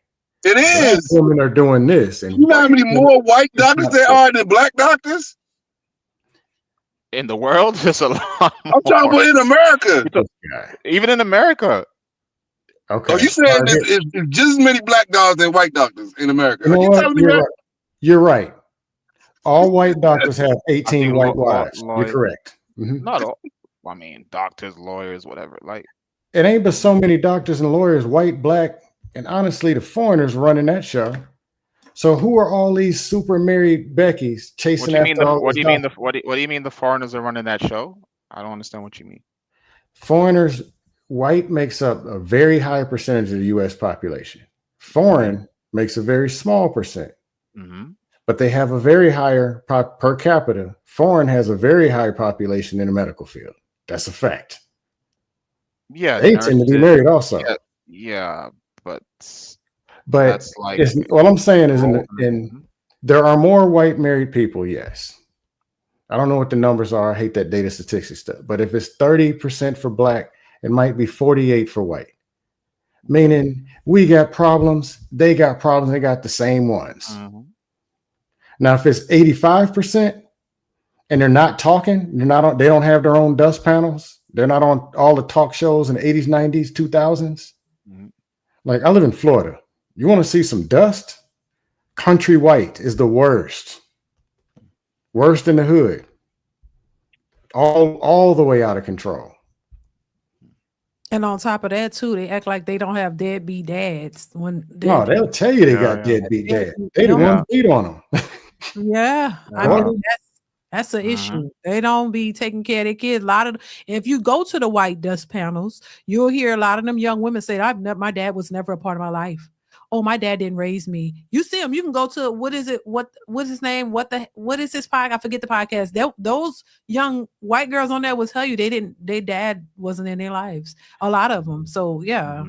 It is. Black women are doing this. And you know how many more white doctors there are than black doctors? In the world, there's a lot more. I'm talking about in America. Even in America. Okay. Oh, you saying it's just as many black doctors than white doctors in America? You know Are you what? telling me You're that? right. You're right. All white doctors have 18 white wives. You're correct. Not all. I mean, doctors, lawyers, whatever. Like, it ain't but so many doctors and lawyers, white, black, and honestly, the foreigners running that show. So who are all these super married Beckys chasing after all what do these you mean? doctors? What do you mean the foreigners are running that show? I don't understand what you mean. Foreigners, white makes up a very high percentage of the U.S. population. Foreign makes a very small percent. But they have a very higher per capita. Foreign has a very high population in the medical field. That's a fact. Yeah, they tend to be married also. Yeah, but that's like what I'm saying is in there are more white married people. Yes, I don't know what the numbers are. I hate that data statistics stuff. But if it's 30% for black, it might be 48 for white. Meaning we got problems, they got problems, they got the same ones. Now, if it's 85% and they're not talking, they don't have their own dust panels. They're not on all the talk shows in the 80s, 90s, 2000s. Like I live in Florida. You want to see some dust? Country white is the worst. Worst in the hood. All the way out of control. And on top of that, too, they act like they don't have deadbeat dads. When No, they'll tell you they got deadbeat dad. They the ones beat on them. Yeah, I mean that's an issue. They don't be taking care of their kids. A lot of if you go to the white dust panels, you'll hear a lot of them young women say, my dad was never a part of my life. Oh, my dad didn't raise me. You see them. You can go to what is his name? What is his podcast? I forget the podcast. Those young white girls on there will tell you their dad wasn't in their lives. A lot of them. So yeah.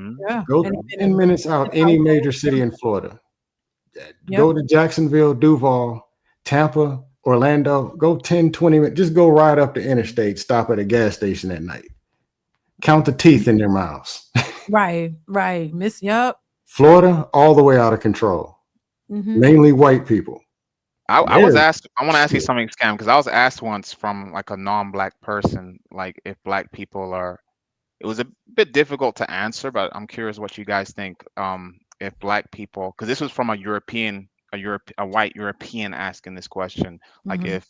Go 10 minutes out any major city in Florida. Go to Jacksonville, Duval, Tampa, Orlando. Go 10, 20 minutes. Just go right up the interstate. Stop at a gas station at night. Count the teeth in their mouths. Right. Yep. Florida, all the way out of control. Mainly white people. I was asked. I want to ask you something, Scam, because I was asked once from like a non-black person, like if black people are. It was a bit difficult to answer, but I'm curious what you guys think. If black people, because this was from a white European asking this question, like if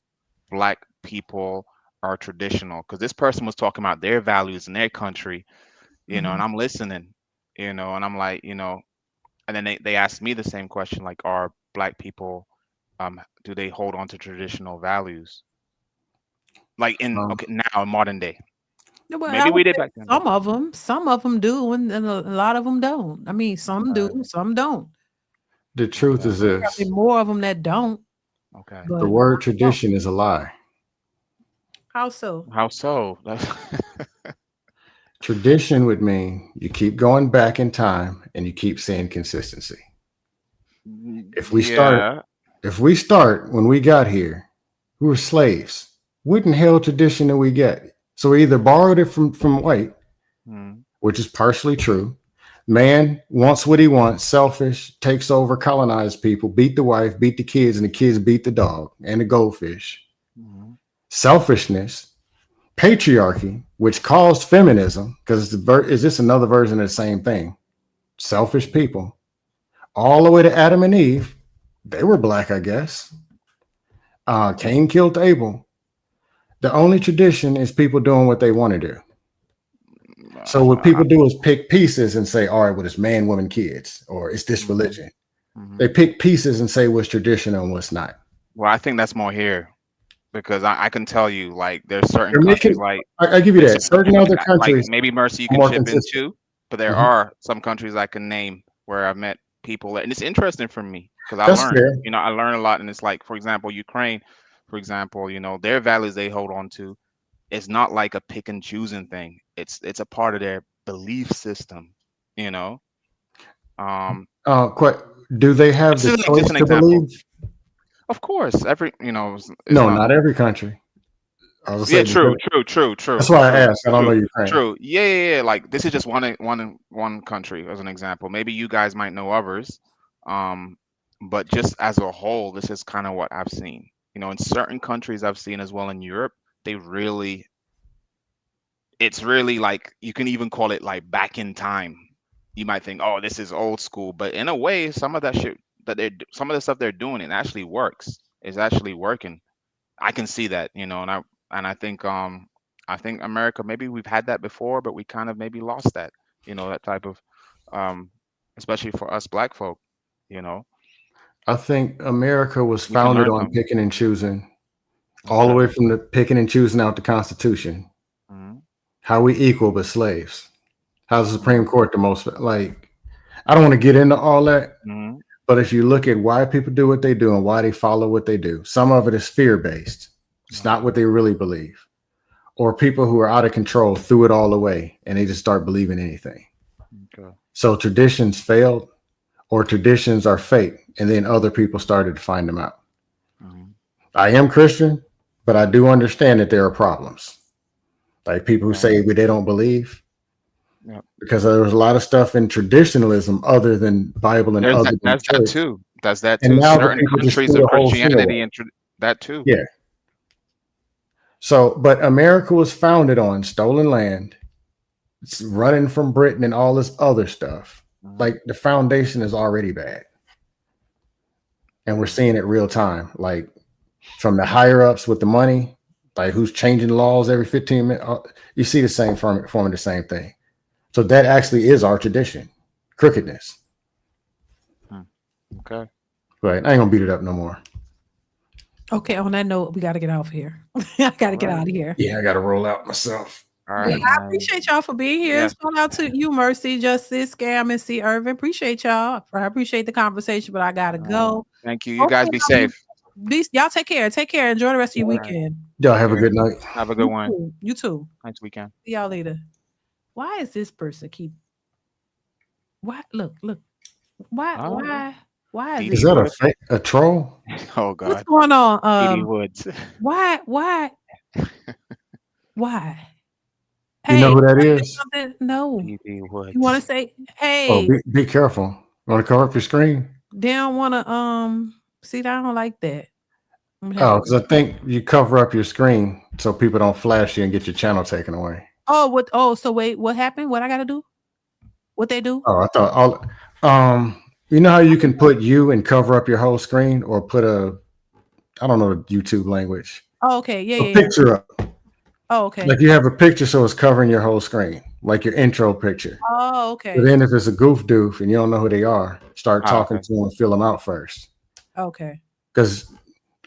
black people are traditional, because this person was talking about their values in their country, and I'm listening, and I'm like, and then they asked me the same question, like, are black people, do they hold on to traditional values? Like now in modern day. Well, maybe we did back then. Some of them do, and a lot of them don't. I mean, some do, some don't. The truth is this. Probably more of them that don't. Okay. The word tradition is a lie. How so? How so? Tradition would mean you keep going back in time and you keep seeing consistency. If we start when we got here, we were slaves. What in hell tradition did we get? So we either borrowed it from white, which is partially true. Man wants what he wants, selfish, takes over, colonized people, beat the wife, beat the kids, and the kids beat the dog and the goldfish. Selfishness, patriarchy, which caused feminism, because is this another version of the same thing? Selfish people, all the way to Adam and Eve. They were black, I guess. Cain killed Abel. The only tradition is people doing what they want to do. So what people do is pick pieces and say, all right, well, it's man, woman, kids, or it's this religion. They pick pieces and say what's traditional and what's not. Well, I think that's more here, because I can tell you, like, there's certain countries, like I give you that. Certain other countries, like maybe Mercy, you can chip in too, but there are some countries I can name where I've met people, and it's interesting for me because I learned, I learn a lot, and it's like, for example, Ukraine, for example, their values they hold on to. It's not like a pick and choosing thing. It's a part of their belief system, do they have the choice to believe? Of course, not every country. True. That's why I asked. I don't know Ukraine. True. Yeah. Like, this is just one country as an example. Maybe you guys might know others, but just as a whole, this is kind of what I've seen. In certain countries I've seen as well in Europe, it's really like, you can even call it like back in time. You might think, oh, this is old school, but in a way, some of that shit some of the stuff they're doing, it actually works. It's actually working. I can see that, and I think America, maybe we've had that before, but we kind of maybe lost that, that type of, especially for us black folk, I think America was founded on picking and choosing, all the way from the picking and choosing out the Constitution. How we equal but slaves. How's the Supreme Court the most, like, I don't want to get into all that, but if you look at why people do what they do and why they follow what they do, some of it is fear-based. It's not what they really believe. Or people who are out of control threw it all away and they just start believing anything. So traditions failed, or traditions are fake, and then other people started to find them out. I am Christian, but I do understand that there are problems. Like people who say they don't believe, because there was a lot of stuff in traditionalism other than Bible and other. That's that too. That's that too. Certain countries of Christianity and that too. Yeah. So, but America was founded on stolen land, it's running from Britain and all this other stuff. like the foundation is already bad. And we're seeing it real time, like from the higher ups with the money, like who's changing laws every 15 minutes. You see the same forming the same thing. So that actually is our tradition, crookedness. Okay. But I ain't gonna beat it up no more. Okay, on that note, we got to get off of here. I got to get out of here. Yeah, I got to roll out myself. All right. I appreciate y'all for being here. Yes. Shout out to you, Mercy, Justice, Scam, and C. Irvin. Appreciate y'all. I appreciate the conversation, but I got to go. Thank you. You guys be safe. Y'all take care. Take care. Enjoy the rest of your All right. weekend. Y'all have a good night. Have a good one. You too. Nice weekend. See y'all later. Why is this person keep? Why? Look. Why? Why is Is that a troll? Oh God. What's going on? DeeDee Woods. Why? You know who that is? No. DeeDee Woods. You want to say, hey? Oh, be careful. You want to cover up your screen? They don't want to see. I don't like that. Oh, because I think you cover up your screen so people don't flash you and get your channel taken away. Oh, what? Oh, so wait, what happened? What I got to do? What they do? Oh, I thought you know how you can put you and cover up your whole screen, or put I don't know the YouTube language. Oh, okay. Yeah. Picture up. Oh, okay. Like you have a picture, so it's covering your whole screen, like your intro picture. Oh, okay. But then if it's a goof doof and you don't know who they are, start talking to them and fill them out first. Okay. Because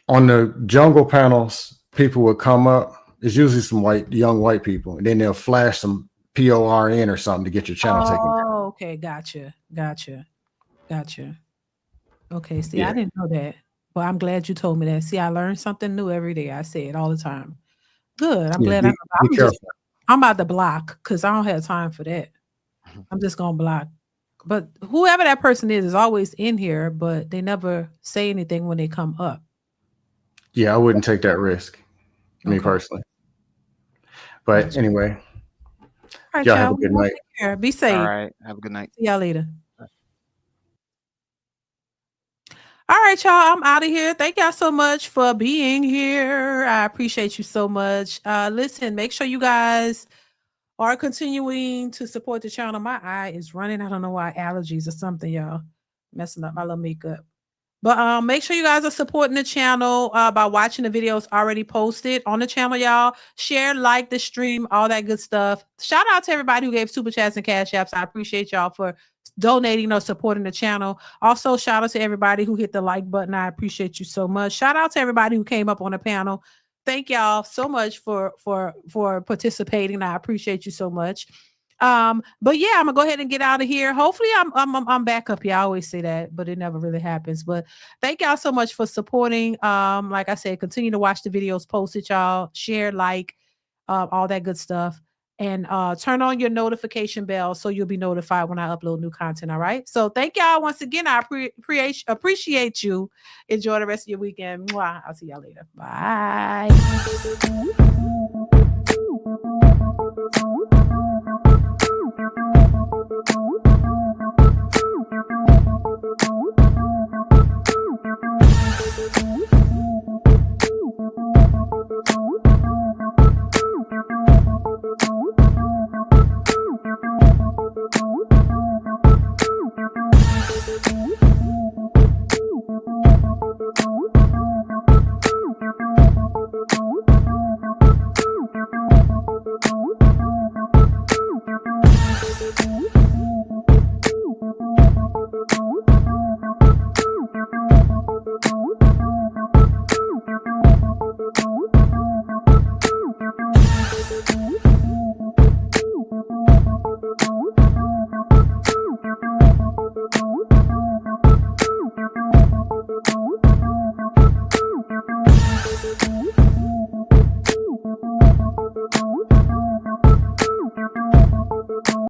on the jungle panels, people will come up. It's usually some young white people, and then they'll flash some PORN or something to get your channel taken down. Oh, okay. Gotcha. Okay. See, I didn't know that, but I'm glad you told me that. See, I learned something new every day. I say it all the time. Good. I'm glad. I'm about to block because I don't have time for that. I'm just gonna block. But whoever that person is always in here, but they never say anything when they come up. Yeah, I wouldn't take that risk, me personally. But anyway, all right, y'all have a good night. Take care. Be safe. All right. Have a good night. See y'all later. All right, y'all. I'm out of here. Thank y'all so much for being here. I appreciate you so much. Listen, make sure you guys are continuing to support the channel. My eye is running. I don't know why, allergies or something, y'all. Messing up my little makeup. But make sure you guys are supporting the channel by watching the videos already posted on the channel, y'all. Share, like the stream, all that good stuff. Shout out to everybody who gave super chats and cash apps. I appreciate y'all for donating or supporting the channel. Also, shout out to everybody who hit the like button. I appreciate you so much. Shout out to everybody who came up on the panel. Thank y'all so much for participating. I appreciate you so much. But yeah, I'm gonna go ahead and get out of here. Hopefully I'm back up here. I always say that, but it never really happens. But thank y'all so much for supporting. Like I said, continue to watch the videos posted, y'all. Share, like, all that good stuff. And turn on your notification bell so you'll be notified when I upload new content. All right. So thank y'all once again. I appreciate you. Enjoy the rest of your weekend. Mwah. I'll see y'all later. Bye.